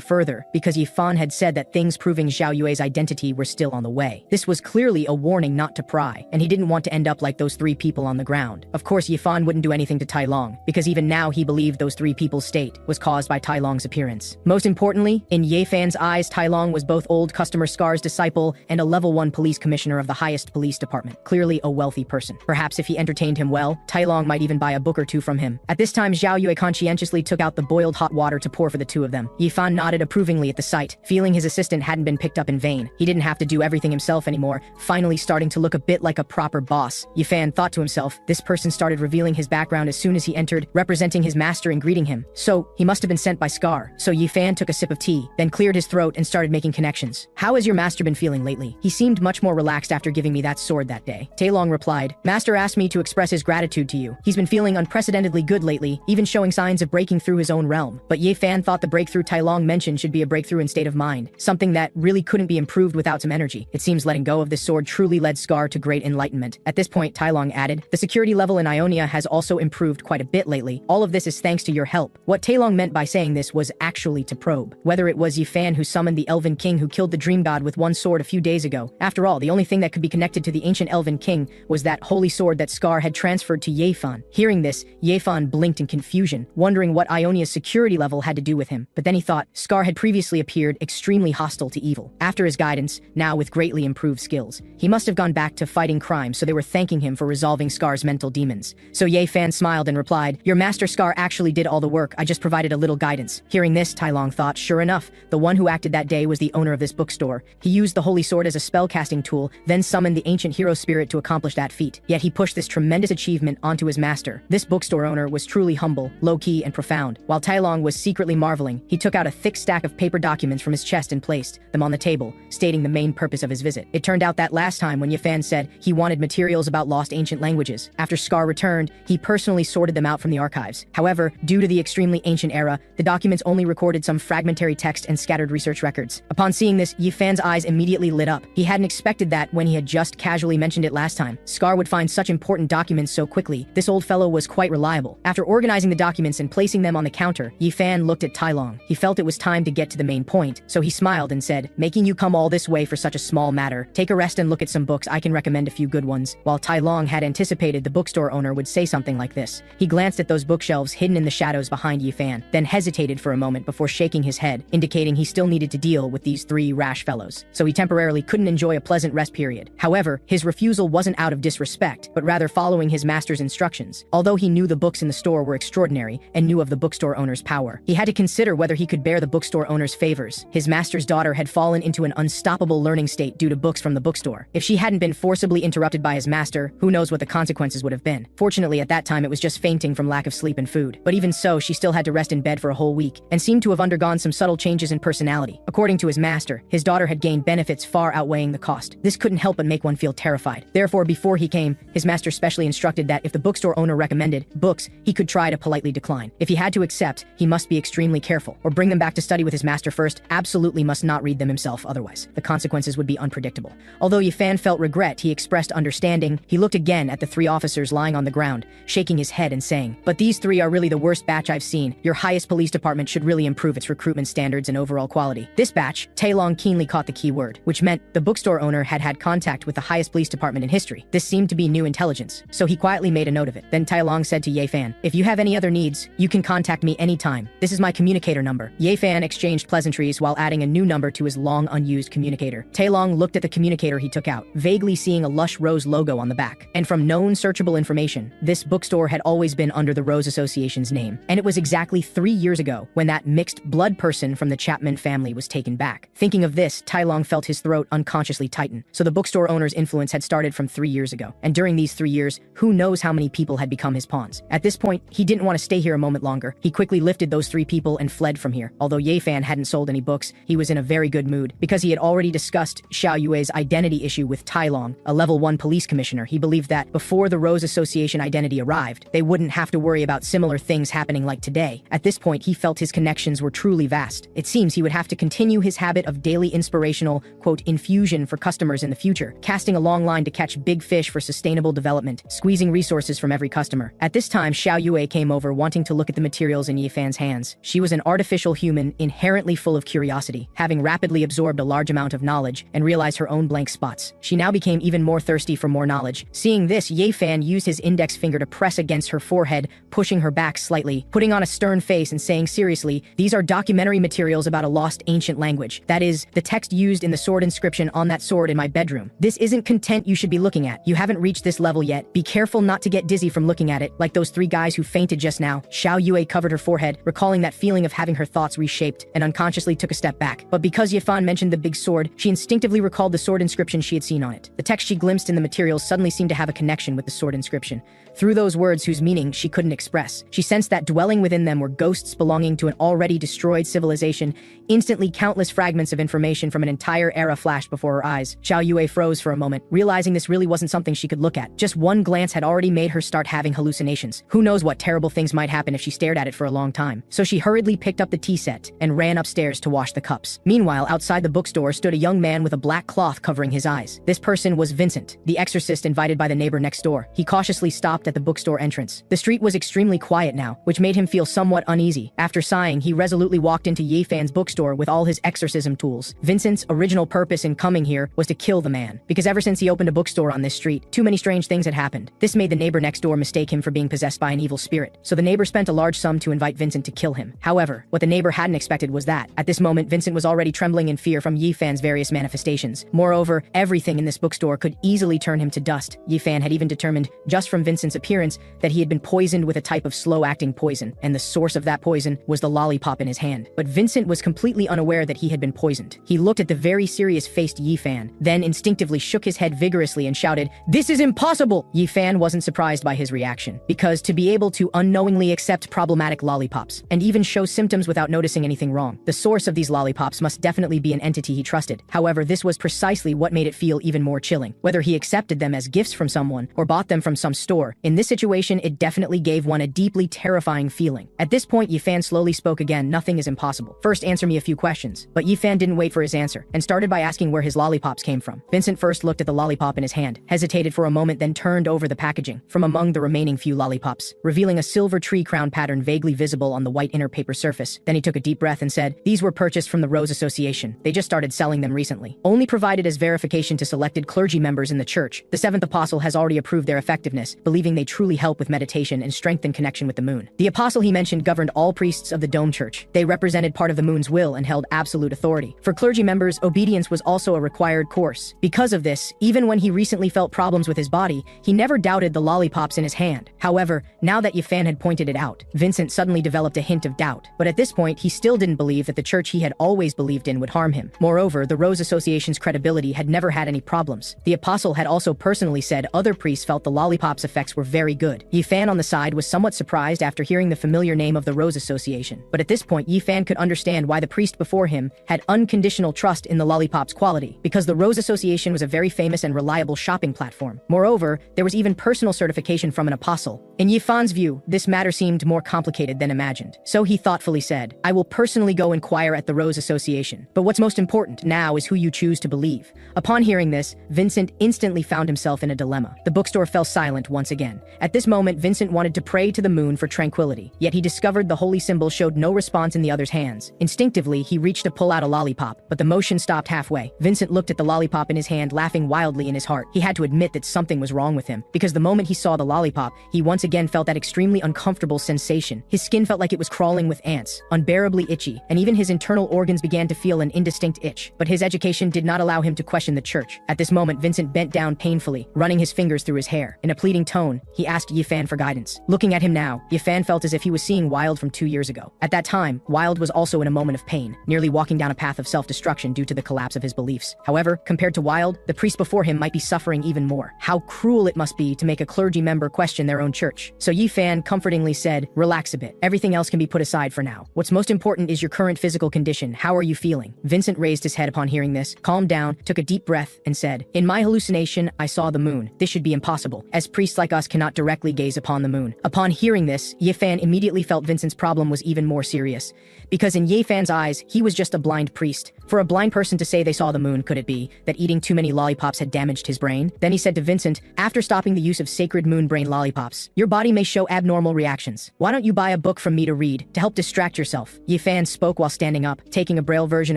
further, because Yifan had said that things proving Xiao Yue's identity were still on the way. This was clearly a warning not to pry, and he didn't want to end up like those three people on the ground. Of course, Yifan wouldn't do anything to Tai Long, because even now he believed those three people's state was caused by Tai Long's appearance. Most importantly, in Yifan's eyes, Tai Long was both old customer Scar's disciple and a level 1 police commissioner of the highest police department. Clearly a wealthy person. Perhaps if he entertained him well, Tai Long might even buy a book or two from him. At this time, Xiao Yue conscientiously took out the boiled hot water to pour for the two of them. Yifan nodded approvingly at the sight, feeling his assistant hadn't been picked up in vain. He didn't have to do everything himself anymore, finally starting to look a bit like a proper boss. Yifan thought to himself, this person started revealing his background as soon as he entered, representing his master and greeting him. So, he must have been sent by Scar. So Yifan took a sip of tea, then cleared his throat and started making connections. "How has your master been feeling lately? He seemed much more relaxed after giving me that sword that day." Tai Long replied, "Master asked me to express his gratitude to you. He's been feeling unprecedentedly good lately, even showing signs of breaking through his own realm." But Yifan thought the breakthrough Tai Long mentioned should be a breakthrough in state of mind, something that really couldn't be improved without some energy. It seems letting go of this sword truly led Scar to great enlightenment. At this point, Tai Long added, "The security level in Ionia has also improved quite a bit lately. All of this is thanks to your help." What Tai Long meant by saying this was actually to probe whether it was Yifan who summoned the elven king who killed the dream god with one sword a few days ago. After all, the only thing that could be connected to the ancient elven king was that holy sword that Scar had transferred to Yifan. Hearing this, Yifan blinked in confusion, wondering what Ionia's security level had to do with him. But then he thought, Scar had previously appeared extremely hostile to evil. After his guidance, now with greatly improved skills, he must have gone back to fighting crime, so they were thanking him for resolving Scar's mental demons. So Yifan smiled and replied, "Your master Scar actually did all the work, I just provided a little guidance." Hearing this, Tai Long thought, sure enough, the one who acted that day was the owner of this bookstore. bookstore. He used the holy sword as a spellcasting tool, then summoned the ancient hero spirit to accomplish that feat. Yet he pushed this tremendous achievement onto his master. This bookstore owner was truly humble, low-key, and profound. While Tai Long was secretly marveling, he took out a thick stack of paper documents from his chest and placed them on the table, stating the main purpose of his visit. It turned out that last time when Yifan said he wanted materials about lost ancient languages, after Scar returned, he personally sorted them out from the archives. However, due to the extremely ancient era, the documents only recorded some fragmentary text and scattered research records. Upon seeing this, Yifan's eyes immediately lit up. He hadn't expected that when he had just casually mentioned it last time. Scar would find such important documents so quickly. This old fellow was quite reliable. After organizing the documents and placing them on the counter, Yifan looked at Tai Long. He felt it was time to get to the main point, so he smiled and said, "Making you come all this way for such a small matter. Take a rest and look at some books. I can recommend a few good ones." While Tai Long had anticipated the bookstore owner would say something like this, he glanced at those bookshelves hidden in the shadows behind Yifan, then hesitated for a moment before shaking his head, indicating he still needed to deal with these three rash fellows, so he temporarily couldn't enjoy a pleasant rest period. However, his refusal wasn't out of disrespect, but rather following his master's instructions. Although he knew the books in the store were extraordinary and knew of the bookstore owner's power, he had to consider whether he could bear the bookstore owner's favors. His master's daughter had fallen into an unstoppable learning state due to books from the bookstore. If she hadn't been forcibly interrupted by his master, who knows what the consequences would have been. Fortunately, at that time it was just fainting from lack of sleep and food. But even so, she still had to rest in bed for a whole week, and seemed to have undergone some subtle changes in personality. According to his master, his daughter had gained benefits far outweighing the cost. This couldn't help but make one feel terrified. Therefore, before he came, his master specially instructed that if the bookstore owner recommended books, he could try to politely decline. If he had to accept, he must be extremely careful, or bring them back to study with his master first. Absolutely must not read them himself, otherwise the consequences would be unpredictable. Although Yifan felt regret, he expressed understanding. He looked again at the three officers lying on the ground, shaking his head and saying, "But these three are really the worst batch I've seen. Your highest police department should really improve its recruitment standards and overall quality." This batch, Tai Long keenly caught the key word, which meant the bookstore owner had had contact with the highest police department in history. This seemed to be new intelligence, so he quietly made a note of it. Then Tai Long said to Yifan, "If you have any other needs, you can contact me anytime. This is my communicator number." Yifan exchanged pleasantries while adding a new number to his long unused communicator. Tai Long looked at the communicator he took out, vaguely seeing a lush rose logo on the back. And from known searchable information, this bookstore had always been under the Rose Association's name. And it was exactly 3 years ago when that mixed blood person from the Chapman family was taken back. Thinking of this, Tai Long felt his throat unconsciously tighten. So the bookstore owner's influence had started from 3 years ago. And during these 3 years, who knows how many people had become his pawns. At this point, he didn't want to stay here a moment longer. He quickly lifted those 3 people and fled from here. Although Yifan hadn't sold any books, he was in a very good mood. Because he had already discussed Xiao Yue's identity issue with Tai Long, a level 1 police commissioner, he believed that before the Rose Association identity arrived, they wouldn't have to worry about similar things happening like today. At this point, he felt his connections were truly vast. It seems he would have to continue his habit of daily inspirational, quote, infusion for customers in the future, casting a long line to catch big fish for sustainable development, squeezing resources from every customer. At this time, Xiao Yue came over wanting to look at the materials in Yifan's hands. She was an artificial human, inherently full of curiosity, having rapidly absorbed a large amount of knowledge and realized her own blank spots. She now became even more thirsty for more knowledge. Seeing this, Yifan used his index finger to press against her forehead, pushing her back slightly, putting on a stern face and saying seriously, "These are documentary materials about a lost ancient language. That is, the text used in the sword inscription on that sword in my bedroom. This isn't content you should be looking at. You haven't reached this level yet. Be careful not to get dizzy from looking at it, like those 3 guys who fainted just now." Xiao Yue covered her forehead, recalling that feeling of having her thoughts reshaped, and unconsciously took a step back. But because Yifan mentioned the big sword, she instinctively recalled the sword inscription she had seen on it. The text she glimpsed in the materials suddenly seemed to have a connection with the sword inscription, through those words whose meaning she couldn't express. She sensed that dwelling within them were ghosts belonging to an already destroyed civilization. Instantly, countless fragments of information from an entire era flashed before her eyes. Xiao Yue froze for a moment, realizing this really wasn't something she could look at. Just one glance had already made her start having hallucinations. Who knows what terrible things might happen if she stared at it for a long time. So she hurriedly picked up the tea set and ran upstairs to wash the cups. Meanwhile, outside the bookstore stood a young man with a black cloth covering his eyes. This person was Vincent, the exorcist invited by the neighbor next door. He cautiously stopped at the bookstore entrance. The street was extremely quiet now, which made him feel somewhat uneasy. After sighing, he resolutely walked into Yifan's bookstore with all his exorcism tools. Vincent's original purpose in coming here was to kill the man, because ever since he opened a bookstore on this street, too many strange things had happened. This made the neighbor next door mistake him for being possessed by an evil spirit, so the neighbor spent a large sum to invite Vincent to kill him. However, what the neighbor hadn't expected was that, at this moment, Vincent was already trembling in fear from Yifan's various manifestations. Moreover, everything in this bookstore could easily turn him to dust. Yifan had even determined, just from Vincent's appearance, that he had been poisoned with a type of slow-acting poison, and the source of that poison was the lollipop in his hand. But Vincent was completely unaware that he had been poisoned. He He looked at the very serious-faced Yi-fan, then instinctively shook his head vigorously and shouted, "This is impossible!" Yi-fan wasn't surprised by his reaction, because to be able to unknowingly accept problematic lollipops, and even show symptoms without noticing anything wrong, the source of these lollipops must definitely be an entity he trusted. However, this was precisely what made it feel even more chilling. Whether he accepted them as gifts from someone, or bought them from some store, in this situation it definitely gave one a deeply terrifying feeling. At this point, Yi-fan slowly spoke again. "Nothing is impossible. First, answer me a few questions." But Yi-fan didn't wait for his answer, and started by asking where his lollipops came from. Vincent first looked at the lollipop in his hand, hesitated for a moment, then turned over the packaging, from among the remaining few lollipops, revealing a silver tree crown pattern vaguely visible on the white inner paper surface. Then he took a deep breath and said, "These were purchased from the Rose Association. They just started selling them recently. Only provided as verification to selected clergy members in the church. The seventh apostle has already approved their effectiveness, believing they truly help with meditation and strengthen connection with the moon." The apostle he mentioned governed all priests of the Dome Church. They represented part of the moon's will and held absolute authority. For clergy members, obedience was also a required course. Because of this, even when he recently felt problems with his body, he never doubted the lollipops in his hand. However, now that Yi-fan had pointed it out, Vincent suddenly developed a hint of doubt. But at this point, he still didn't believe that the church he had always believed in would harm him. Moreover, the Rose Association's credibility had never had any problems. The apostle had also personally said other priests felt the lollipop's effects were very good. Yi-fan on the side was somewhat surprised after hearing the familiar name of the Rose Association. But at this point, Yi-fan could understand why the priest before him had unconditional trust in the lollipop's quality, because the Rose Association was a very famous and reliable shopping platform. Moreover, there was even personal certification from an apostle. In Yi-fan's view, this matter seemed more complicated than imagined. So he thoughtfully said, "I will personally go inquire at the Rose Association. But what's most important now is who you choose to believe." Upon hearing this, Vincent instantly found himself in a dilemma. The bookstore fell silent once again. At this moment, Vincent wanted to pray to the moon for tranquility, yet he discovered the holy symbol showed no response in the other's hands. Instinctively, he reached to pull out a lollipop, but the motion stopped halfway. Vincent looked at the lollipop in his hand, laughing wildly in his heart. He had to admit that something was wrong with him, because the moment he saw the lollipop, he once again felt that extremely uncomfortable sensation. His skin felt like it was crawling with ants, unbearably itchy, and even his internal organs began to feel an indistinct itch. But his education did not allow him to question the church. At this moment, Vincent bent down painfully, running his fingers through his hair. In a pleading tone, he asked Yi-fan for guidance. Looking at him now, Yi-fan felt as if he was seeing Wild from 2 years ago. At that time, Wild was also in a moment of pain, nearly walking down a path of self-destruction due to the collapse of his beliefs. However, compared to Wild, the priest before him might be suffering even more. How cruel it must be to make a clergy member question their own church. So Yi-fan comfortingly said, "Relax a bit. Everything else can be put aside for now. What's most important is your current physical condition. How are you feeling?" Vincent raised his head upon hearing this, calmed down, took a deep breath, and said, "In my hallucination, I saw the moon. This should be impossible, as priests like us cannot directly gaze upon the moon." Upon hearing this, Yi-fan immediately felt Vincent's problem was even more serious, because in Yi-fan's eyes, he was just a blind priest. For a blind person to say they saw the moon, could it be that eating too many lollipops had damaged his brain? Then he said to Vincent, "After stopping the use of sacred moon brain lollipops, your body may show abnormal reactions. Why don't you buy a book from me to read, to help distract yourself?" Yi-fan spoke while standing up, taking a braille version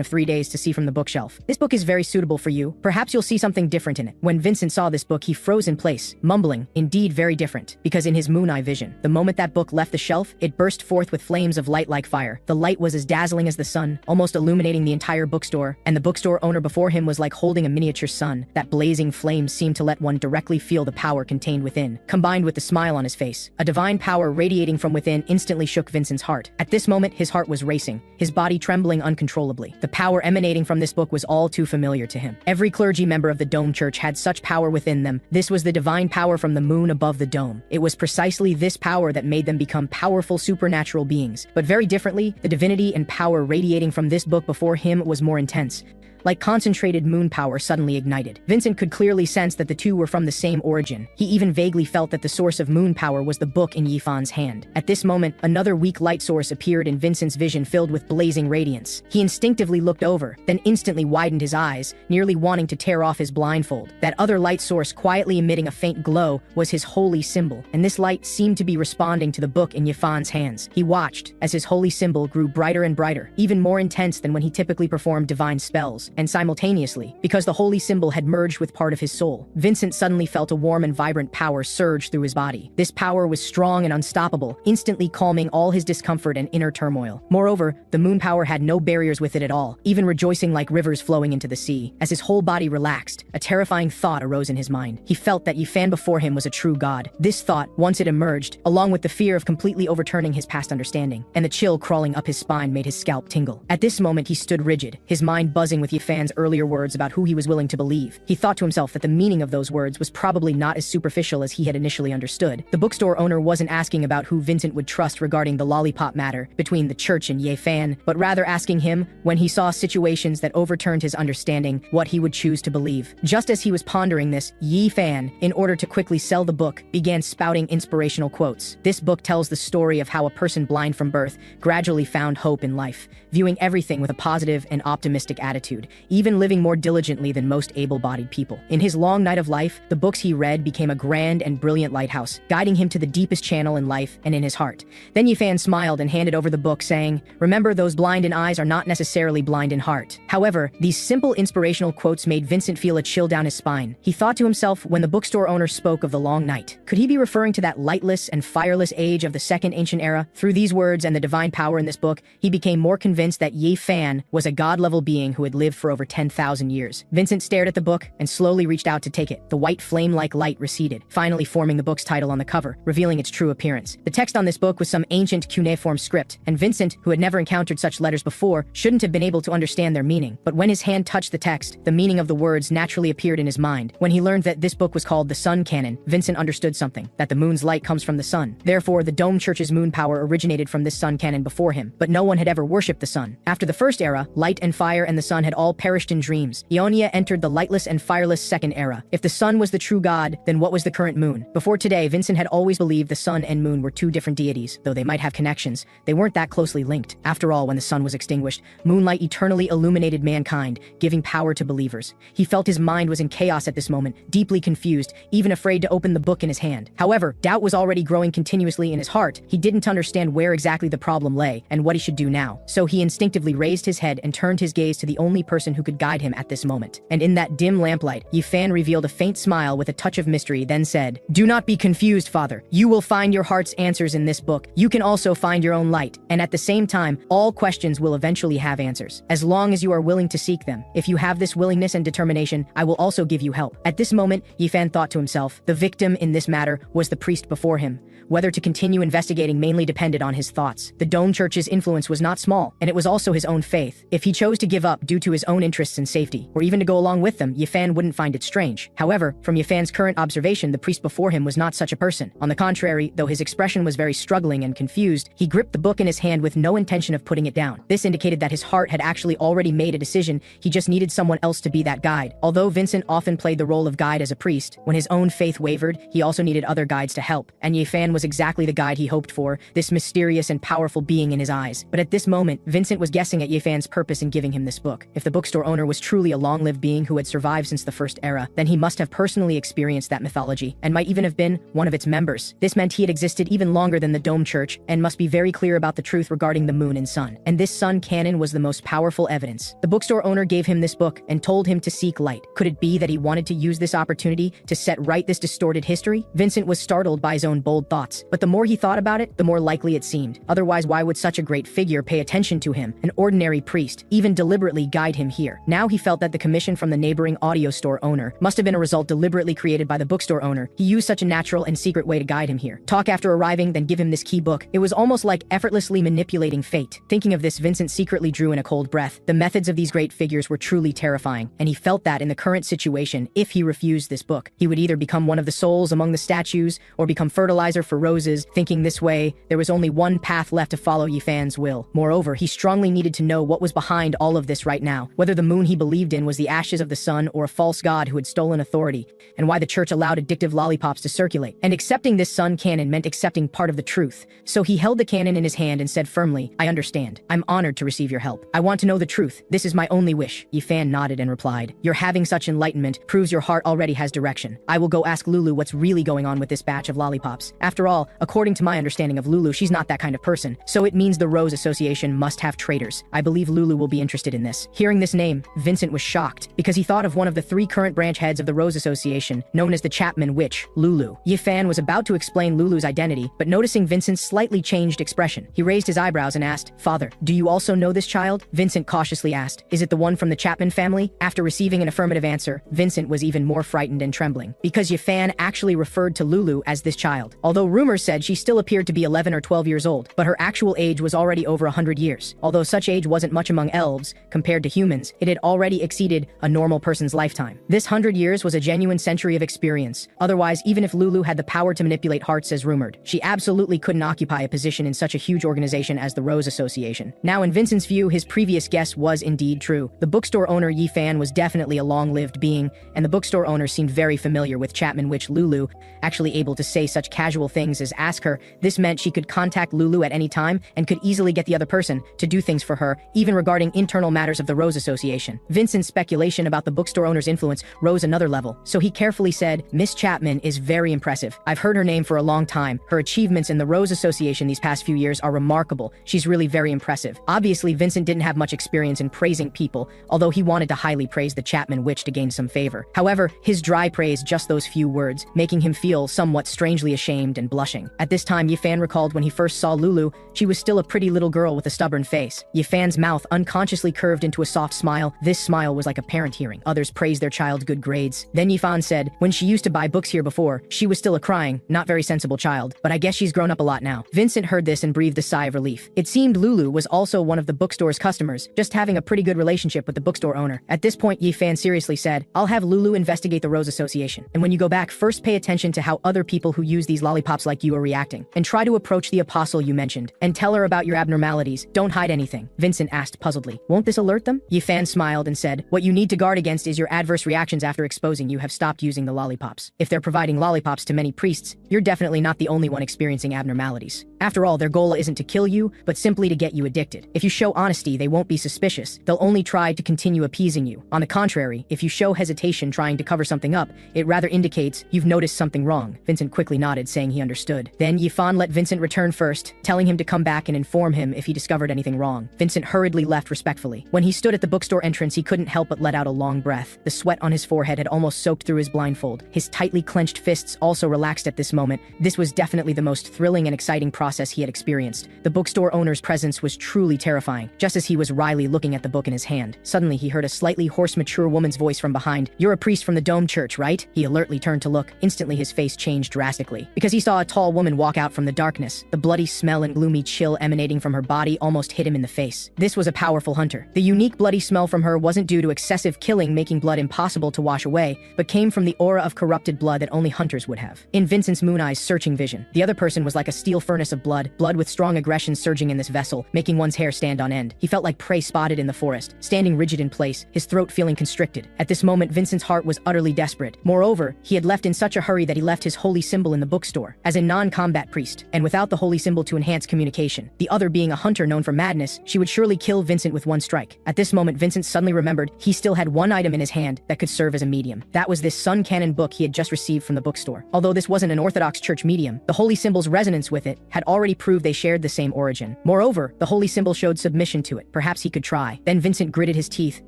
of 3 Days to See from the bookshelf. "This book is very suitable for you. Perhaps you'll see something different in it." When Vincent saw this book, he froze in place, mumbling, "Indeed very different," because in his moon eye vision, the moment that book left the shelf, it burst forth with flames of light like fire. The light was as dazzling as the sun, almost illuminating the entire bookstore, and the bookstore owner before him was like holding a miniature sun. That blazing flame seemed to let one directly feel the power contained within, combined with the smile on his face. A divine power radiating from within instantly shook Vincent's heart. At this moment, his heart was racing, his body trembling uncontrollably. The power emanating from this book was all too familiar to him. Every clergy member of the Dome Church had such power within them. This was the divine power from the moon above the dome. It was precisely this power that made them become powerful supernatural beings. But very differently, the divinity and power radiating from this book before him was more intense. Like concentrated moon power suddenly ignited. Vincent could clearly sense that the two were from the same origin. He even vaguely felt that the source of moon power was the book in Yi-fan's hand. At this moment, another weak light source appeared in Vincent's vision, filled with blazing radiance. He instinctively looked over, then instantly widened his eyes, nearly wanting to tear off his blindfold. That other light source, quietly emitting a faint glow, was his holy symbol, and this light seemed to be responding to the book in Yi-fan's hands. He watched as his holy symbol grew brighter and brighter, even more intense than when he typically performed divine spells. And simultaneously, because the holy symbol had merged with part of his soul, Vincent suddenly felt a warm and vibrant power surge through his body. This power was strong and unstoppable, instantly calming all his discomfort and inner turmoil. Moreover, the moon power had no barriers with it at all, even rejoicing like rivers flowing into the sea. As his whole body relaxed, a terrifying thought arose in his mind. He felt that Yi-fan before him was a true god. This thought, once it emerged, along with the fear of completely overturning his past understanding, and the chill crawling up his spine made his scalp tingle. At this moment, he stood rigid, his mind buzzing with Yi-fan Fan's earlier words about who he was willing to believe. He thought to himself that the meaning of those words was probably not as superficial as he had initially understood. The bookstore owner wasn't asking about who Vincent would trust regarding the lollipop matter between the church and Ye Fan, but rather asking him, when he saw situations that overturned his understanding, what he would choose to believe. Just as he was pondering this, Ye Fan, in order to quickly sell the book, began spouting inspirational quotes. This book tells the story of how a person blind from birth gradually found hope in life, viewing everything with a positive and optimistic attitude, even living more diligently than most able-bodied people. In his long night of life, the books he read became a grand and brilliant lighthouse, guiding him to the deepest channel in life and in his heart. Then Ye Fan smiled and handed over the book, saying, "Remember, those blind in eyes are not necessarily blind in heart." However, these simple inspirational quotes made Vincent feel a chill down his spine. He thought to himself when the bookstore owner spoke of the long night. Could he be referring to that lightless and fireless age of the Second Ancient Era? Through these words and the divine power in this book, he became more convinced that Ye Fan was a god-level being who had lived for over 10,000 years. Vincent stared at the book and slowly reached out to take it. The white flame-like light receded, finally forming the book's title on the cover, revealing its true appearance. The text on this book was some ancient cuneiform script, and Vincent, who had never encountered such letters before, shouldn't have been able to understand their meaning. But when his hand touched the text, the meaning of the words naturally appeared in his mind. When he learned that this book was called the Sun Canon, Vincent understood something, that the moon's light comes from the sun. Therefore, the Dome Church's moon power originated from this sun canon before him, but no one had ever worshipped the sun. After the first era, light and fire and the sun had all perished in dreams. Ionia entered the lightless and fireless second era. If the sun was the true god, then what was the current moon? Before today, Vincent had always believed the sun and moon were two different deities. Though they might have connections, they weren't that closely linked. After all, when the sun was extinguished, moonlight eternally illuminated mankind, giving power to believers. He felt his mind was in chaos at this moment, deeply confused, even afraid to open the book in his hand. However, doubt was already growing continuously in his heart. He didn't understand where exactly the problem lay and what he should do now. So he instinctively raised his head and turned his gaze to the only person who could guide him at this moment. And in that dim lamplight, Ye Fan revealed a faint smile with a touch of mystery, then said, "Do not be confused, Father. You will find your heart's answers in this book. You can also find your own light. And at the same time, all questions will eventually have answers, as long as you are willing to seek them. If you have this willingness and determination, I will also give you help." At this moment, Ye Fan thought to himself, the victim in this matter was the priest before him. Whether to continue investigating mainly depended on his thoughts. The Dome Church's influence was not small, and it was also his own faith. If he chose to give up due to his own interests and safety, or even to go along with them, Ye Fan wouldn't find it strange. However, from Ye Fan's current observation, the priest before him was not such a person. On the contrary, though his expression was very struggling and confused, he gripped the book in his hand with no intention of putting it down. This indicated that his heart had actually already made a decision. He just needed someone else to be that guide. Although Vincent often played the role of guide as a priest, when his own faith wavered, he also needed other guides to help, and Ye Fan was exactly the guide he hoped for, this mysterious and powerful being in his eyes. But at this moment, Vincent was guessing at Ye Fan's purpose in giving him this book. If the bookstore owner was truly a long-lived being who had survived since the first era, then he must have personally experienced that mythology, and might even have been one of its members. This meant he had existed even longer than the Dome Church, and must be very clear about the truth regarding the moon and sun. And this sun canon was the most powerful evidence. The bookstore owner gave him this book and told him to seek light. Could it be that he wanted to use this opportunity to set right this distorted history? Vincent was startled by his own bold thoughts, but the more he thought about it, the more likely it seemed. Otherwise, why would such a great figure pay attention to him, an ordinary priest, even deliberately guide him here? Now he felt that the commission from the neighboring audio store owner must have been a result deliberately created by the bookstore owner. He used such a natural and secret way to guide him here. Talk after arriving, then give him this key book. It was almost like effortlessly manipulating fate. Thinking of this, Vincent secretly drew in a cold breath. The methods of these great figures were truly terrifying, and he felt that in the current situation, if he refused this book, he would either become one of the souls among the statues or become fertilizer for roses. Thinking this way, there was only one path left to follow Ye Fan's will. Moreover, he strongly needed to know what was behind all of this right now, whether the moon he believed in was the ashes of the sun or a false god who had stolen authority, and why the church allowed addictive lollipops to circulate. And accepting this sun canon meant accepting part of the truth. So he held the canon in his hand and said firmly, "I understand. I'm honored to receive your help. I want to know the truth. This is my only wish." Ye Fan nodded and replied, "Your having such enlightenment proves your heart already has direction. I will go ask Lulu what's really going on with this batch of lollipops. After all, according to my understanding of Lulu, she's not that kind of person, so it means the Rose Association must have traitors. I believe Lulu will be interested in this." Hearing this name, Vincent was shocked, because he thought of one of the three current branch heads of the Rose Association, known as the Chapman Witch, Lulu. Ye Fan was about to explain Lulu's identity, but noticing Vincent's slightly changed expression, he raised his eyebrows and asked, "Father, do you also know this child?" Vincent cautiously asked, "Is it the one from the Chapman family?" After receiving an affirmative answer, Vincent was even more frightened and trembling, because Ye Fan actually referred to Lulu as this child. Although rumors said she still appeared to be 11 or 12 years old, but her actual age was already over 100 years. Although such age wasn't much among elves, compared to humans, humans, it had already exceeded a normal person's lifetime. This 100 years was a genuine century of experience. Otherwise, even if Lulu had the power to manipulate hearts as rumored, she absolutely couldn't occupy a position in such a huge organization as the Rose Association. Now, in Vincent's view, his previous guess was indeed true. The bookstore owner Yi Fan was definitely a long-lived being, and the bookstore owner seemed very familiar with Chapman, which Lulu, actually able to say such casual things as ask her. This meant she could contact Lulu at any time and could easily get the other person to do things for her, even regarding internal matters of the Rose Association. Vincent's speculation about the bookstore owner's influence rose another level, so he carefully said, Miss Chapman is very impressive. I've heard her name for a long time. Her achievements in the Rose Association these past few years are remarkable. She's really very impressive. Obviously, Vincent didn't have much experience in praising people, although he wanted to highly praise the Chapman witch to gain some favor. However, his dry praise just those few words, making him feel somewhat strangely ashamed and blushing. At this time, Yifan recalled when he first saw Lulu, she was still a pretty little girl with a stubborn face. Yifan's mouth unconsciously curved into a soft smile. This smile was like a parent hearing others praise their child's good grades. Then Yifan said, when she used to buy books here before, she was still a crying, not very sensible child, but I guess she's grown up a lot now. Vincent heard this and breathed a sigh of relief. It seemed Lulu was also one of the bookstore's customers, just having a pretty good relationship with the bookstore owner. At this point, Yifan seriously said, I'll have Lulu investigate the Rose Association, and when you go back, first pay attention to how other people who use these lollipops like you are reacting, and try to approach the apostle you mentioned, and tell her about your abnormalities. Don't hide anything. Vincent asked puzzledly. Won't this alert them? Yifan smiled and said, what you need to guard against is your adverse reactions after exposing you have stopped using the lollipops. If they're providing lollipops to many priests, you're definitely not the only one experiencing abnormalities. After all, their goal isn't to kill you, but simply to get you addicted. If you show honesty, they won't be suspicious. They'll only try to continue appeasing you. On the contrary, if you show hesitation trying to cover something up, it rather indicates you've noticed something wrong. Vincent quickly nodded, saying he understood. Then Yifan let Vincent return first, telling him to come back and inform him if he discovered anything wrong. Vincent hurriedly left respectfully. When he stood at the bookstore entrance, he couldn't help but let out a long breath. The sweat on his forehead had almost soaked through his blindfold. His tightly clenched fists also relaxed at this moment. This was definitely the most thrilling and exciting process he had experienced. The bookstore owner's presence was truly terrifying. Just as he was wryly looking at the book in his hand, suddenly he heard a slightly hoarse, mature woman's voice from behind. You're a priest from the Dome Church, right? He alertly turned to look. Instantly his face changed drastically, because he saw a tall woman walk out from the darkness. The bloody smell and gloomy chill emanating from her body almost hit him in the face. This was a powerful hunter. The unique bloody smell from her wasn't due to excessive killing making blood impossible to wash away, but came from the aura of corrupted blood that only hunters would have. In Vincent's moon eyes searching vision, the other person was like a steel furnace of blood with strong aggression surging in this vessel, making one's hair stand on end. He felt like prey spotted in the forest, standing rigid in place, his throat feeling constricted. At this moment, Vincent's heart was utterly desperate. Moreover, he had left in such a hurry that he left his holy symbol in the bookstore. As a non-combat priest, and without the holy symbol to enhance communication, the other being a hunter known for madness, she would surely kill Vincent with one strike. At this moment, Vincent suddenly remembered he still had one item in his hand that could serve as a medium. That was this Sun Canon book he had just received from the bookstore. Although this wasn't an Orthodox Church medium, the holy symbol's resonance with it had already proved they shared the same origin. Moreover, the holy symbol showed submission to it. Perhaps he could try. Then Vincent gritted his teeth,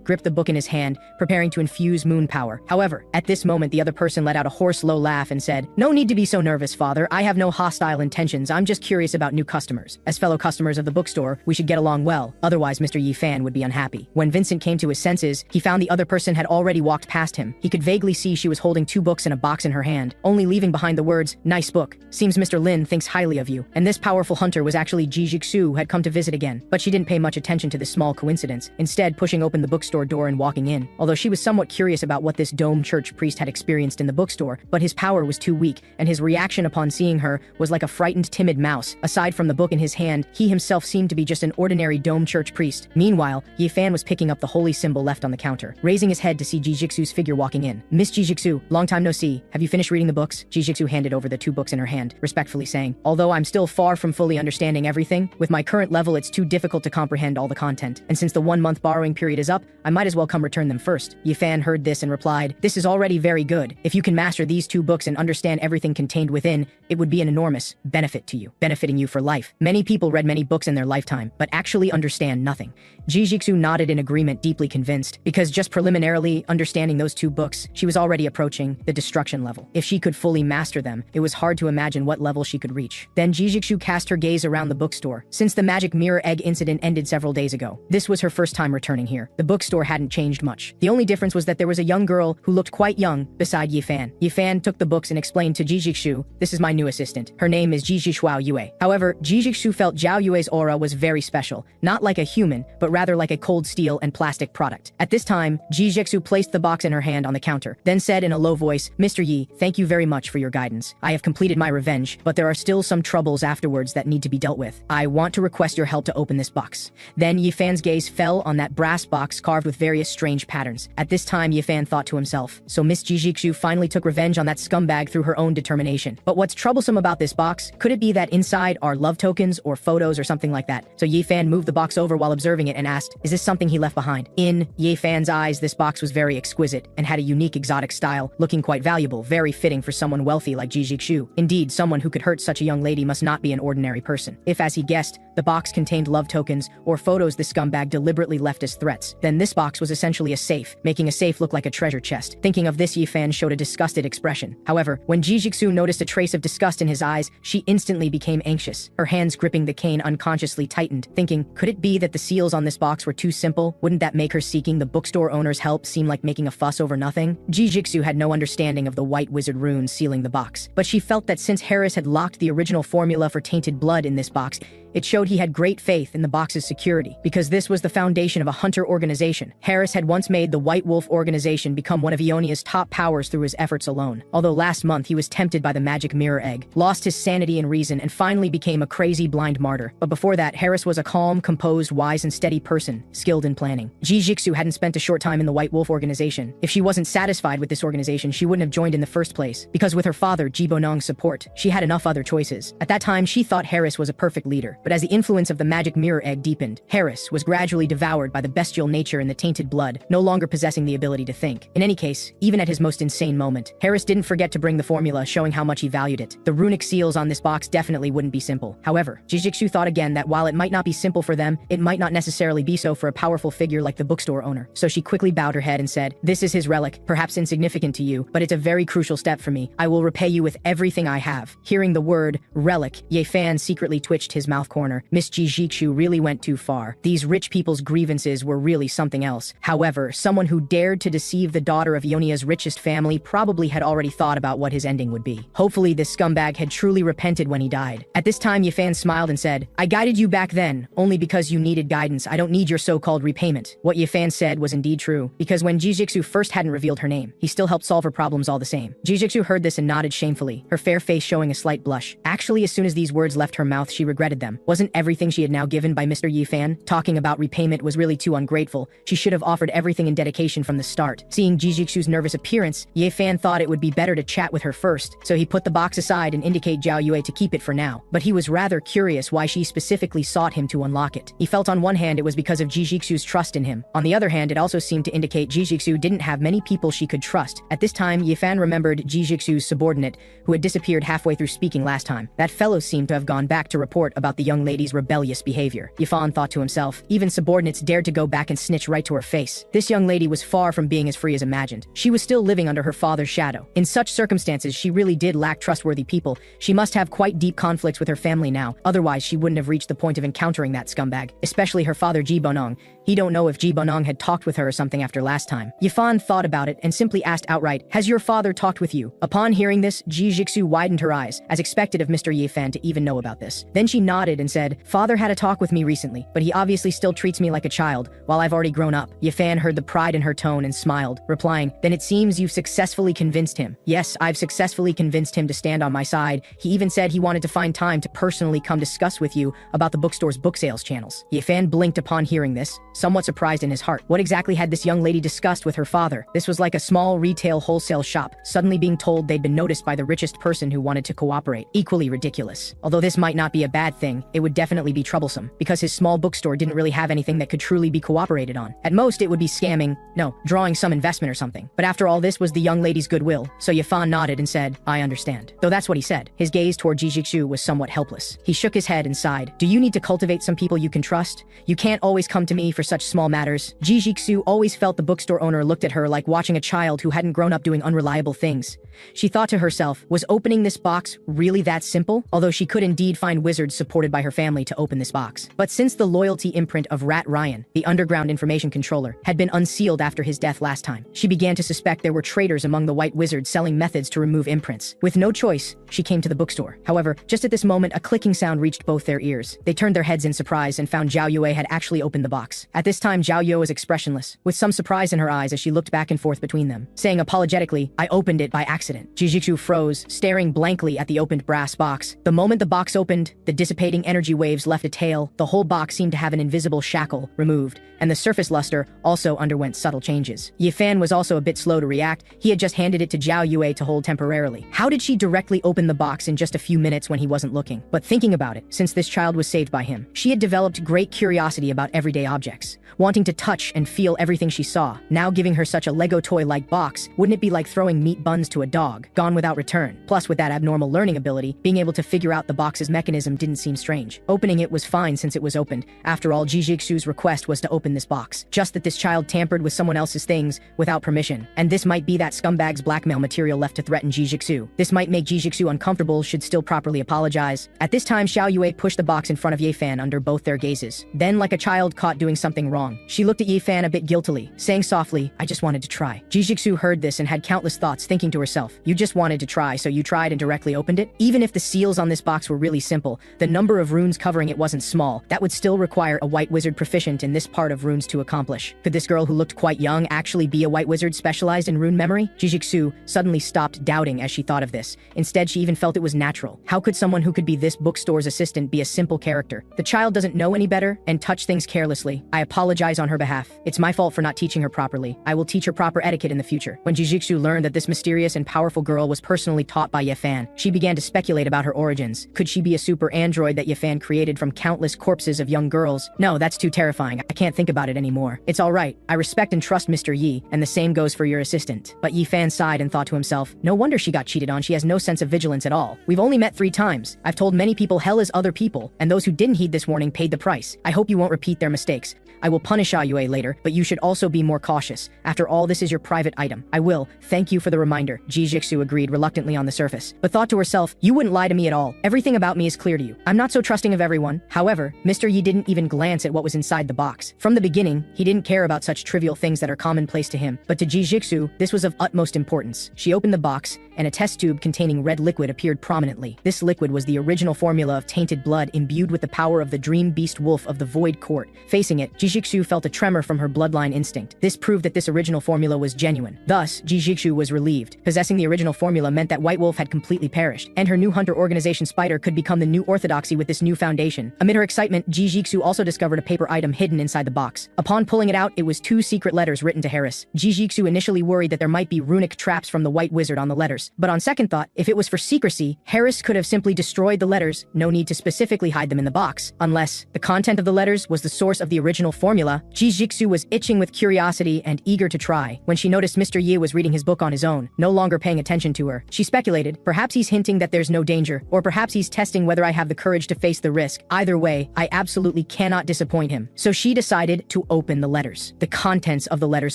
gripped the book in his hand, preparing to infuse moon power. However, at this moment, the other person let out a hoarse, low laugh and said, No need to be so nervous, Father. I have no hostile intentions. I'm just curious about new customers. As fellow customers of the bookstore, we should get along well. Otherwise, Mr. Yifan would be unhappy. When Vincent came to his senses, he found the other person had already walked past him. He could vaguely see she was holding 2 books in a box in her hand, only leaving behind the words, Nice book. Seems Mr. Lin thinks highly of you. And this powerful hunter was actually Ji Jixu, who had come to visit again. But she didn't pay much attention to this small coincidence, instead pushing open the bookstore door and walking in. Although she was somewhat curious about what this Dome Church priest had experienced in the bookstore, but his power was too weak, and his reaction upon seeing her was like a frightened, timid mouse. Aside from the book in his hand, he himself seemed to be just an ordinary Dome Church priest. Meanwhile, Yifan was picking up the holy symbol left on the counter, raising his head to see Ji Jixu's figure walking in. Miss Ji Jixu, long time no see. Have you finished reading the books? Ji Jixu handed over the 2 books in her hand, respectfully saying, Although I'm still far from fully understanding everything, with my current level it's too difficult to comprehend all the content, and since the 1-month borrowing period is up, I might as well come return them first. Yifan heard this and replied, This is already very good. If you can master these 2 books and understand everything contained within, it would be an enormous benefit to you, benefiting you for life. Many people read many books in their lifetime, but actually understand nothing. Ji Jixu nodded in agreement, deeply convinced, because just preliminarily understanding those 2 books, she was already approaching the destruction level. If she could fully master them, it was hard to imagine what level she could reach. Then Ji Jixu cast her gaze around the bookstore. Since the magic mirror egg incident ended several days ago, this was her first time returning here. The bookstore hadn't changed much. The only difference was that there was a young girl who looked quite young beside Yifan. Yifan took the books and explained to Ji Jixu, This is my new assistant. Her name is Ji Jixuao Yue. However, Ji Jixu felt Zhao Yue's aura was very special, not like a human, but rather like a cold steel steel and plastic product. At this time, Ji Jixu placed the box in her hand on the counter, then said in a low voice, "Mr. Yi, thank you very much for your guidance. I have completed my revenge, but there are still some troubles afterwards that need to be dealt with. I want to request your help to open this box." Then Yi Fan's gaze fell on that brass box carved with various strange patterns. At this time, Yi Fan thought to himself, so Miss Ji Jixu finally took revenge on that scumbag through her own determination. But what's troublesome about this box? Could it be that inside are love tokens or photos or something like that? So Yi Fan moved the box over while observing it and asked, is this something he left behind? In Yi Fan's eyes, this box was very exquisite and had a unique exotic style, looking quite valuable, very fitting for someone wealthy like Ji Jixu. Indeed, someone who could hurt such a young lady must not be an ordinary person. If, as he guessed, the box contained love tokens or photos the scumbag deliberately left as threats, then this box was essentially a safe, making a safe look like a treasure chest. Thinking of this, Yi Fan showed a disgusted expression. However, when Ji Jixu noticed a trace of disgust in his eyes, she instantly became anxious. Her hands gripping the cane unconsciously tightened, thinking, could it be that the seals on this box were too simple? Wouldn't that make her seeking the bookstore owner's help seem like making a fuss over nothing? Ji Jixu had no understanding of the white wizard runes sealing the box, but she felt that since Harris had locked the original formula for tainted blood in this box, it showed he had great faith in the box's security, because this was the foundation of a hunter organization. Harris had once made the White Wolf organization become one of Ionia's top powers through his efforts alone. Although last month he was tempted by the magic mirror egg, lost his sanity and reason, and finally became a crazy blind martyr. But before that, Harris was a calm, composed, wise, and steady person, skilled in planning. Ji Jixu hadn't spent a short time in the White Wolf organization. If she wasn't satisfied with this organization, she wouldn't have joined in the first place, because with her father, Ji Bonong's support, she had enough other choices. At that time, she thought Harris was a perfect leader. But as the influence of the magic mirror egg deepened, Harris was gradually devoured by the bestial nature and the tainted blood, no longer possessing the ability to think. In any case, even at his most insane moment, Harris didn't forget to bring the formula, showing how much he valued it. The runic seals on this box definitely wouldn't be simple. However, Ji Jixu thought again that while it might not be simple for them, it might not necessarily be so for a powerful figure like the bookstore owner. So she quickly bowed her head and said, "This is his relic, perhaps insignificant to you, but it's a very crucial step for me. I will repay you with everything I have." Hearing the word relic, Ye Fan secretly twitched his mouth corner. Miss Ji Jixu really went too far. These rich people's grievances were really something else. However, someone who dared to deceive the daughter of Ionia's richest family probably had already thought about what his ending would be. Hopefully this scumbag had truly repented when he died. At this time, Ye Fan smiled and said, "I guided you back then, only because you needed guidance. I don't need your so-called repayment." What Ye Fan said was indeed true, because when Ji Jixu first hadn't revealed her name, he still helped solve her problems all the same. Ji Jixu heard this and nodded shamefully, her fair face showing a slight blush. Actually, as soon as these words left her mouth, she regretted them. Wasn't everything she had now given by Mr. Ye Fan? Talking about repayment was really too ungrateful. She should have offered everything in dedication from the start. Seeing Ji Jixu's nervous appearance, Ye Fan thought it would be better to chat with her first, so he put the box aside and indicated Zhao Yue to keep it for now. But he was rather curious why she specifically sought him to unlock it. He felt on one hand it was because of Ji Jixu's trust in him. On the other hand, it also seemed to indicate Ji Jixu didn't have many people she could trust. At this time, Ye Fan remembered Ji Jixu's subordinate, who had disappeared halfway through speaking last time. That fellow seemed to have gone back to report about the young lady's rebellious behavior. Ye Fan thought to himself, even subordinates dared to go back and snitch right to her face. This young lady was far from being as free as imagined. She was still living under her father's shadow. In such circumstances, she really did lack trustworthy people. She must have quite deep conflicts with her family now, otherwise she wouldn't have reached the point of encountering that scumbag, especially her father Ji Bonong. He don't know if Ji Bonong had talked with her or something after last time. Ye Fan thought about it and simply asked outright, "Has your father talked with you?" Upon hearing this, Ji Jixu widened her eyes, as expected of Mr. Ye Fan to even know about this. Then she nodded and said, "Father had a talk with me recently, but he obviously still treats me like a child, while I've already grown up." Ye Fan heard the pride in her tone and smiled, replying, "Then it seems you've successfully convinced him." "Yes, I've successfully convinced him to stand on my side. He even said he wanted to find time to personally come discuss with you about the bookstore's book sales channels." Ye Fan blinked upon hearing this, somewhat surprised in his heart. What exactly had this young lady discussed with her father? This was like a small retail wholesale shop, suddenly being told they'd been noticed by the richest person who wanted to cooperate. Equally ridiculous. Although this might not be a bad thing, it would definitely be troublesome, because his small bookstore didn't really have anything that could truly be cooperated on. At most, it would be scamming, no, drawing some investment or something. But after all, this was the young lady's goodwill, so Ye Fan nodded and said, "I understand." Though that's what he said. His gaze toward Ji Jixu was somewhat helpless. He shook his head and sighed. "Do you need to cultivate some people you can trust? You can't always come to me for such small matters." Ji Jixu always felt the bookstore owner looked at her like watching a child who hadn't grown up doing unreliable things. She thought to herself, was opening this box really that simple? Although she could indeed find wizards supported by by her family to open this box. But since the loyalty imprint of Rat Ryan, the underground information controller, had been unsealed after his death last time, she began to suspect there were traitors among the White Wizards selling methods to remove imprints. With no choice, she came to the bookstore. However, just at this moment, a clicking sound reached both their ears. They turned their heads in surprise and found Zhao Yue had actually opened the box. At this time, Zhao Yue was expressionless, with some surprise in her eyes as she looked back and forth between them, saying apologetically, "I opened it by accident." Jijixu froze, staring blankly at the opened brass box. The moment the box opened, the dissipating energy waves left a tail, the whole box seemed to have an invisible shackle removed, and the surface luster also underwent subtle changes. Ye Fan was also a bit slow to react. He had just handed it to Zhao Yue to hold temporarily. How did she directly open the box in just a few minutes when he wasn't looking? But thinking about it, since this child was saved by him, she had developed great curiosity about everyday objects, wanting to touch and feel everything she saw. Now giving her such a Lego toy-like box, wouldn't it be like throwing meat buns to a dog, gone without return? Plus, with that abnormal learning ability, being able to figure out the box's mechanism didn't seem strange. Opening it was fine since it was opened. After all, Jijixu's request was to open this box. Just that this child tampered with someone else's things without permission. And this might be that scumbag's blackmail material left to threaten Jijixu. This might make Jijixu uncomfortable, should still properly apologize. At this time, Xiao Yue pushed the box in front of Ye Fan under both their gazes. Then, like a child caught doing something wrong, she looked at Ye Fan a bit guiltily, saying softly, "I just wanted to try." Jijixu heard this and had countless thoughts, thinking to herself, "You just wanted to try, so you tried and directly opened it?" Even if the seals on this box were really simple, the number of runes covering it wasn't small. That would still require a white wizard proficient in this part of runes to accomplish. Could this girl who looked quite young actually be a white wizard specialized in rune memory? Jijixu suddenly stopped doubting as she thought of this. Instead, she even felt it was natural. How could someone who could be this bookstore's assistant be a simple character? The child doesn't know any better and touch things carelessly. I apologize on her behalf. It's my fault for not teaching her properly. I will teach her proper etiquette in the future. When Jijixu learned that this mysterious and powerful girl was personally taught by Ye Fan, she began to speculate about her origins. Could she be a super android that Ye Fan created from countless corpses of young girls? No, that's too terrifying. I can't think about it anymore. It's all right. I respect and trust Mr. Yi, and the same goes for your assistant. But Ye Fan sighed and thought to himself, no wonder she got cheated on. She has no sense of vigilance at all. We've only met 3 times. I've told many people hell is other people, and those who didn't heed this warning paid the price. I hope you won't repeat their mistakes. I will punish Ayue later, but you should also be more cautious. After all, this is your private item. I will. Thank you for the reminder. Jijixu agreed reluctantly on the surface, but thought to herself, you wouldn't lie to me at all. Everything about me is clear to you. I'm not so trusting of everyone. However, Mr. Yi didn't even glance at what was inside the box. From the beginning, he didn't care about such trivial things that are commonplace to him, but to Jijixu, this was of utmost importance. She opened the box, and a test tube containing red liquid appeared prominently. This liquid was the original formula of tainted blood imbued with the power of the dream beast wolf of the Void Court. Facing it, Jijixu felt a tremor from her bloodline instinct. This proved that this original formula was genuine. Thus, Jijixu was relieved. Possessing the original formula meant that White Wolf had completely perished, and her new hunter organization Spider could become the new orthodoxy with this new foundation. Amid her excitement, Jijixu also discovered a paper item hidden inside the box. Upon pulling it out, it was 2 secret letters written to Harris. Jijixu initially worried that there might be runic traps from the White Wizard on the letters, but on second thought, if it was for secrecy, Harris could have simply destroyed the letters, no need to specifically hide them in the box, unless the content of the letters was the source of the original formula. Jijixu was itching with curiosity and eager to try. When she noticed Mr. Yi was reading his book on his own, no longer paying attention to her, she speculated, perhaps he's hinting that there's no danger, or perhaps he's testing whether I have the courage to face the risk. Either way, I absolutely cannot disappoint him. So she decided to open the letters. The contents of the letters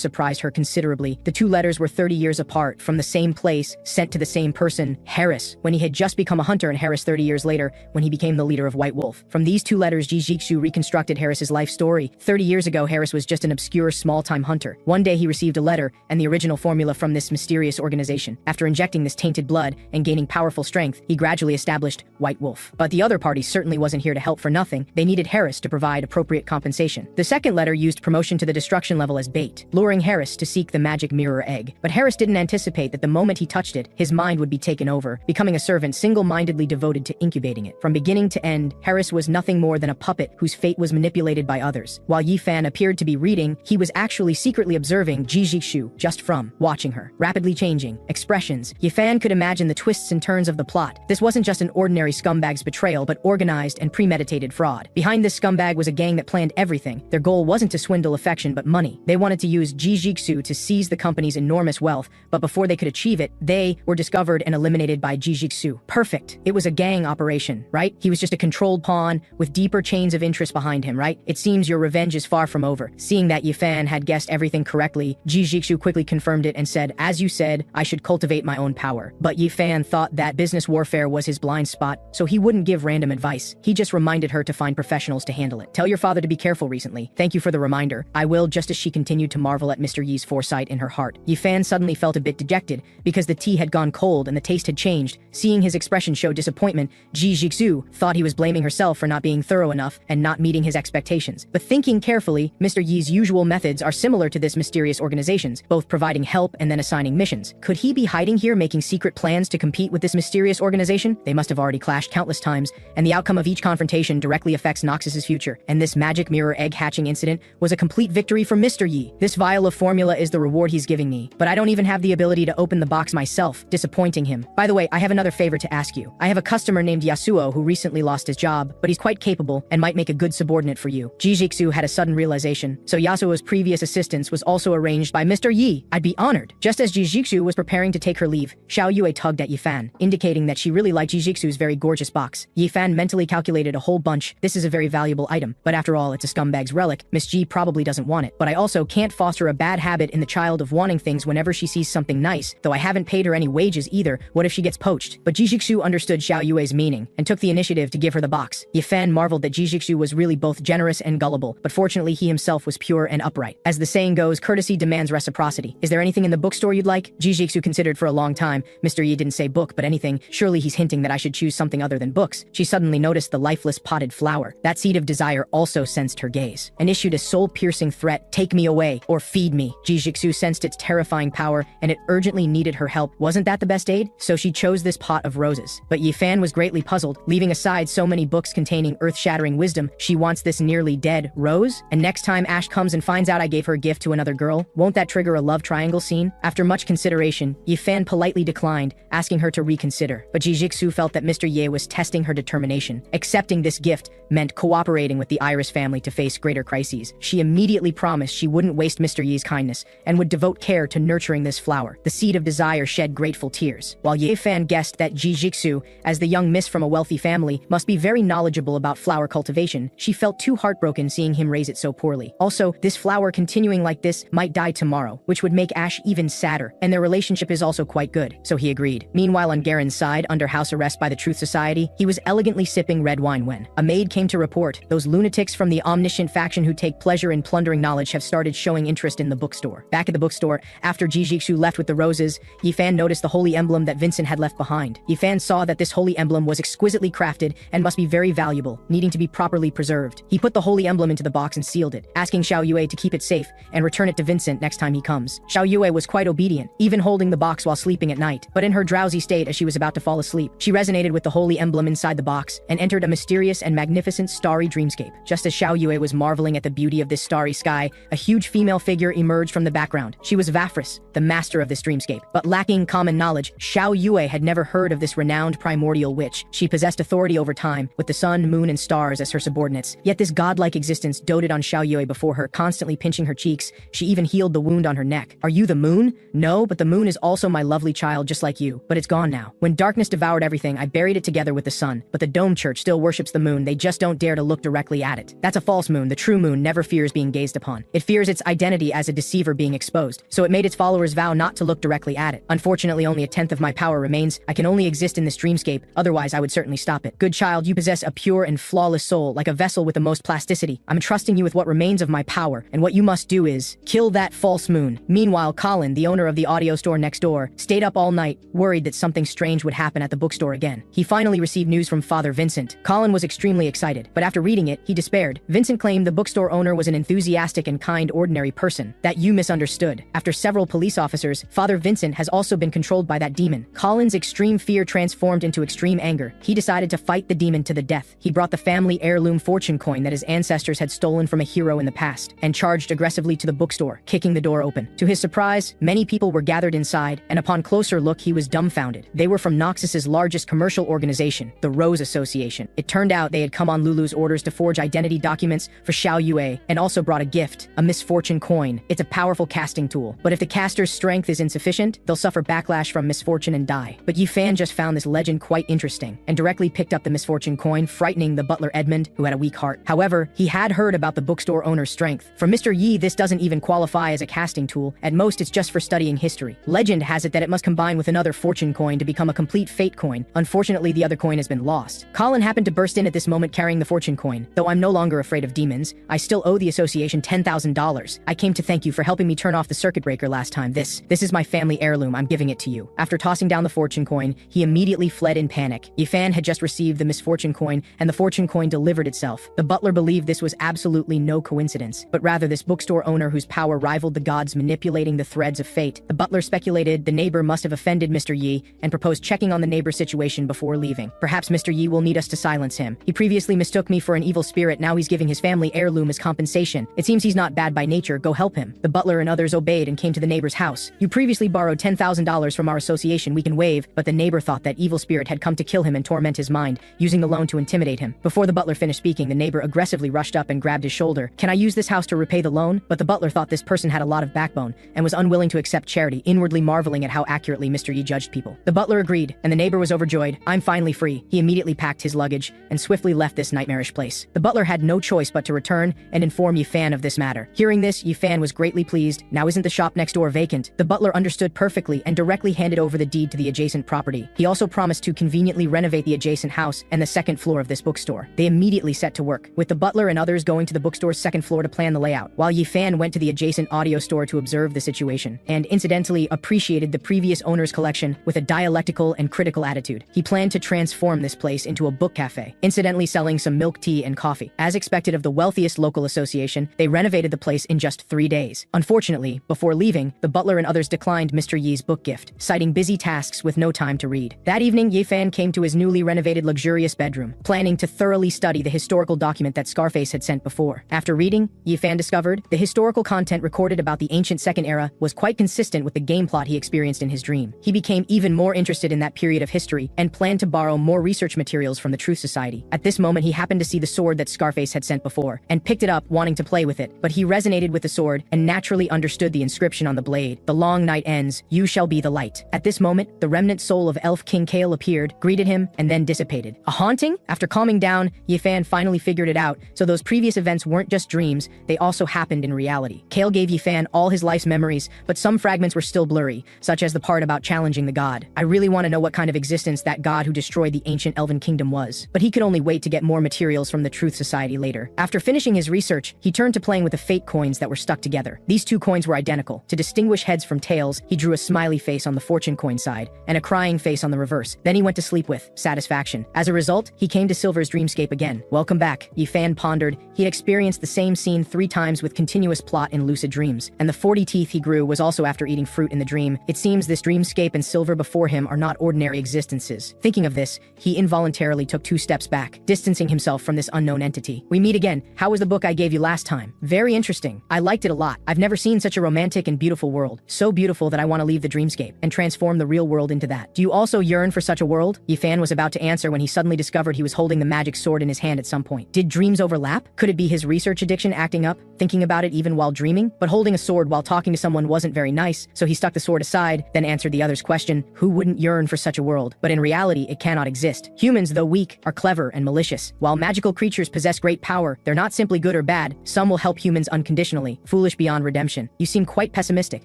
surprised her considerably. The 2 letters were 30 years apart, from the same place, sent to the same person, Harris, when he had just become a hunter, and Harris 30 years later, when he became the leader of White Wolf. From these 2 letters, Jijixu reconstructed Harris's life story. 30 years ago, Harris was just an obscure small-time hunter. One day he received a letter and the original formula from this mysterious organization. After injecting this tainted blood and gaining powerful strength, he gradually established White Wolf. But the other party certainly wasn't here to help for nothing. They needed Harris to provide appropriate compensation. The second letter used promotion to the destruction level as bait, luring Harris to seek the magic mirror egg. But Harris didn't anticipate that the moment he touched it, his mind would be taken over, becoming a servant single-mindedly devoted to incubating it. From beginning to end, Harris was nothing more than a puppet whose fate was manipulated by others. While Yi Fan appeared to be reading, he was actually secretly observing Jijixu just from watching her. Rapidly changing expressions, Yi Fan could imagine the twists and turns of the plot. This wasn't just an ordinary scumbag's betrayal, but organized and premeditated fraud. Behind this scumbag was a gang that planned everything. Their goal wasn't to swindle affection, but money. They wanted to use Jijixu to seize the company's enormous wealth, but before they could achieve it, they were discovered and eliminated by Jijixu. Perfect. It was a gang operation, right? He was just a controlled pawn with deeper chains of interest behind him, right? It seems your revenge is far from over. Seeing that Yi Fan had guessed everything correctly, Jijixu quickly confirmed it and said, as you said, I should cultivate my own power. But Yi Fan thought that business warfare was his blind spot, so he wouldn't give random advice. advice. He just reminded her to find professionals to handle it. Tell your father to be careful recently. Thank you for the reminder. I will, just as she continued to marvel at Mr. Yi's foresight in her heart. Yifan suddenly felt a bit dejected because the tea had gone cold and the taste had changed. Seeing his expression show disappointment, Ji Jixu thought he was blaming herself for not being thorough enough and not meeting his expectations. But thinking carefully, Mr. Yi's usual methods are similar to this mysterious organization's, both providing help and then assigning missions. Could he be hiding here making secret plans to compete with this mysterious organization? They must have already clashed countless times, and the outcome of each confrontation directly affects Noxus's future. And this magic mirror egg hatching incident was a complete victory for Mr. Yi. This vial of formula is the reward he's giving me, but I don't even have the ability to open the box myself, disappointing him. By the way, I have another favor to ask you. I have a customer named Yasuo who recently lost his job, but he's quite capable and might make a good subordinate for you. Ji Jixu had a sudden realization, so Yasuo's previous assistance was also arranged by Mr. Yi. I'd be honored. Just as Ji Jixu was preparing to take her leave, Xiao Yue tugged at Yifan, indicating that she really liked Ji Jixu's very gorgeous box. Yifan mentally calculated a whole bunch. This is a very valuable item, but after all, it's a scumbag's relic. Miss Ji probably doesn't want it. But I also can't foster a bad habit in the child of wanting things whenever she sees something nice, though I haven't paid her any wages either. What if she gets poached? But Ji Jixu understood Xiao Yue's meaning and took the initiative to give her the box. Yifan marveled that Ji Jixu was really both generous and gullible, but fortunately he himself was pure and upright. As the saying goes, courtesy demands reciprocity. Is there anything in the bookstore you'd like? Ji Jixu considered for a long time. Mr. Yi didn't say book, but anything. Surely he's hinting that I should choose something other than books. She suddenly noticed the lifeless potted flower. That seed of desire also sensed her gaze and issued a soul-piercing threat. Take me away or feed me. Ji Jixu sensed its terrifying power and it urgently needed her help. Wasn't that the best aid? So she chose this pot of roses. But Yifan was greatly puzzled. Leaving aside so many books containing earth-shattering wisdom, she wants this nearly dead rose? And next time Ash comes and finds out I gave her a gift to another girl, won't that trigger a love triangle scene? After much consideration, Yifan politely declined, asking her to reconsider. But Ji Jixu felt that Mr. Ye was testing her determination. Accepting this gift meant cooperating with the Iris family to face greater crises. She immediately promised she wouldn't waste Mr. Ye's kindness and would devote care to nurturing this flower. The seed of desire shed grateful tears. While Yifan guessed that Ji Jixu, as the young miss from a wealthy family, must be very knowledgeable about flower cultivation, she felt too heartbroken seeing him raise it so poorly. Also, this flower continuing like this might die tomorrow, which would make Ash even sadder, and their relationship is also quite good, so he agreed. Meanwhile, on Garen's side, under house arrest by the Truth Society, he was elegantly sipping red wine when a maid came to report those lunatics from the omniscient faction who take pleasure in plundering knowledge have started showing interest in the bookstore. Back at the bookstore, after Ji Jixu left with the roses, Yifan noticed the holy emblem that Vincent had left behind. Yifan saw that this holy emblem was exquisitely crafted and must be very valuable, needing to be properly preserved. He put the holy emblem into the box and sealed it, asking Xiao Yue to keep it safe and return it to Vincent next time he comes. Xiao Yue was quite obedient, even holding the box while sleeping at night. But in her drowsy state as she was about to fall asleep, she resonated with the holy emblem inside the box and entered a mysterious and magnificent starry dreamscape. Just as Xiao Yue was marveling at the beauty of this starry sky, a huge female figure emerged from the background. She was Vafris, the master of this dreamscape. But lacking common knowledge, Xiao Yue had never heard of this renowned primordial witch. She possessed authority over time, with the sun, moon, and stars as her subordinates. Yet this godlike existence doted on Xiao Yue before her, constantly pinching her cheeks. She even healed the wound on her neck. Are you the moon? No, but the moon is also my lovely child just like you. But it's gone now. When darkness devoured everything, I buried it together with the sun. But the Dome Church still worships the moon. They just don't dare to look directly at it. That's a false moon. The true moon never fears being gazed upon. It fears its identity as a deceiver being exposed. So it made its followers vow not to look directly at it. Unfortunately, only a tenth of my power remains. I can only exist in this dreamscape. Otherwise, I would certainly stop it. Good child, you possess a pure and flawless soul, like a vessel with the most plasticity. I'm trusting you with what remains of my power, and what you must do is kill that false moon. Meanwhile, Colin, the owner of the audio store next door, stayed up all night, worried that something strange would happen at the bookstore again. He finally received news from Father Vincent. Colin was extremely excited, but after reading it, he despaired. Vincent claimed the bookstore owner was an enthusiastic and kind ordinary person. That you misunderstood. After several police officers, Father Vincent has also been controlled by that demon. Colin's extreme fear transformed into extreme anger. He decided to fight the demon to the death. He brought the family heirloom fortune coin that his ancestors had stolen from a hero in the past, and charged aggressively to the bookstore, kicking the door open. To his surprise, many people were gathered inside, and upon closer look he was dumbfounded. They were from Noxus's largest commercial organization, the Rose Association. It turned out they had come on Lulu's orders to forge identity documents for Xiao Yue, and also brought a gift, a misfortune coin. It's a powerful casting tool, but if the caster's strength is insufficient, they'll suffer backlash from misfortune and die. But Yifan just found this legend quite interesting, and directly picked up the misfortune coin, frightening the butler Edmund, who had a weak heart. However, he had heard about the bookstore owner's strength. For Mr. Yi, this doesn't even qualify as a casting tool. At most, it's just for studying history. Legend has it that it must combine with another fortune coin to become a complete fate coin. Unfortunately, the other coin has been lost. Colin happened to burst in at this moment carrying the fortune coin. Though I'm no longer afraid of demons, I still owe the association $10,000. I came to thank you for helping me turn off the circuit breaker last time. This is my family heirloom. I'm giving it to you. After tossing down the fortune coin, he immediately fled in panic. Yifan had just received the misfortune coin, and the fortune coin delivered itself. The butler believed this was absolutely no coincidence, but rather this bookstore owner whose power rivaled the gods manipulating the threads of fate. The butler speculated the neighbor must have offended Mr. Yi and proposed checking on the neighbor's situation before leaving. Perhaps Mr. Yi will need us to silence him. He previously mistook me for an evil spirit, now he's giving his family heirloom as compensation. It seems he's not bad by nature, go help him. The butler and others obeyed and came to the neighbor's house. You previously borrowed $10,000 from our association, we can waive, but the neighbor thought that evil spirit had come to kill him and torment his mind, using the loan to intimidate him. Before the butler finished speaking, the neighbor aggressively rushed up and grabbed his shoulder. Can I use this house to repay the loan? But the butler thought this person had a lot of backbone and was unwilling to accept charity, inwardly marveling at how accurately Mr. Yi judged people. The butler agreed, and the neighbor was overjoyed. I'm finally free. He immediately packed his luggage and swiftly left this nightmarish place. The butler had no choice but to return and inform Yifan of this matter. Hearing this, Yifan was greatly pleased. Now isn't the shop next door vacant? The butler understood perfectly and directly handed over the deed to the adjacent property. He also promised to conveniently renovate the adjacent house and the second floor of this bookstore. They immediately set to work, with the butler and others going to the bookstore's second floor to plan the layout, while Yifan went to the adjacent audio store to observe the situation, and incidentally appreciated the previous owner's collection with a dialectical and critical attitude. He planned to transform this place into a book cafe, incidentally selling some milk tea and coffee. As expected of the wealthiest local association, they renovated the place in just 3 days. Unfortunately, before leaving, the butler and others declined Mr. Yi's book gift, citing busy tasks with no time to read. That evening, Yifan came to his newly renovated luxurious bedroom, planning to thoroughly study the historical document that Scarface had sent before. After reading, Yifan discovered the historical content recorded about the ancient Second Era was quite consistent with the game plot he experienced in his dream. He became even more interested in that period of history and planned to borrow more research materials from the Truth Society. At this moment, he happened to see the sword that Scarface had sent before and picked it up, wanting to play with it, but he resonated with the sword and naturally understood the inscription on the blade. The long night ends, you shall be the light. At this moment, the remnant soul of Elf King Kale appeared, greeted him, and then dissipated. A haunting? After calming down, Yifan finally figured it out, so those previous events weren't just dreams, they also happened in reality. Kale gave Yifan all his life's memories, but some fragments were still blurry, such as the part about challenging the god. I really want to know what kind of existence that god who destroyed the ancient elven kingdom was, but he could only wait to get more materials from the Truth Society later. After finishing his research, he turned to playing with the fate coins that were stuck together. These two coins were identical. To distinguish heads from tails, he drew a smiley face on the fortune coin side and a crying face on the reverse. Then he went to sleep with satisfaction. As a result, he came to Silver's dreamscape again. Welcome back, Yifan pondered. He had experienced the same scene 3 times with continuous plot in lucid dreams, and the 40 teeth he grew was also after eating fruit in the dream. It seems this dreamscape and Silver before him are not ordinary existences. Thinking of this, he involuntarily took 2 steps back, distancing himself from this unknown entity. We meet again. How was the book I gave you last time? Very interesting. I liked it a lot. I've never seen such a romantic and beautiful world. So beautiful that I want to leave the dreamscape and transform the real world into that. Do you also yearn for such a world? Yifan was about to answer when he suddenly discovered he was holding the magic sword in his hand at some point. Did dreams overlap? Could it be his research addiction acting up, thinking about it even while dreaming? But holding a sword while talking to someone wasn't very nice, so he stuck the sword aside, then answered the other's question, who wouldn't yearn for such a world? But in reality, it cannot exist. Humans, though weak, are clever and malicious. While magical creatures possess great power, they're not simply good or bad. Some will help humans unconditionally, foolish beyond redemption. You seem quite pessimistic.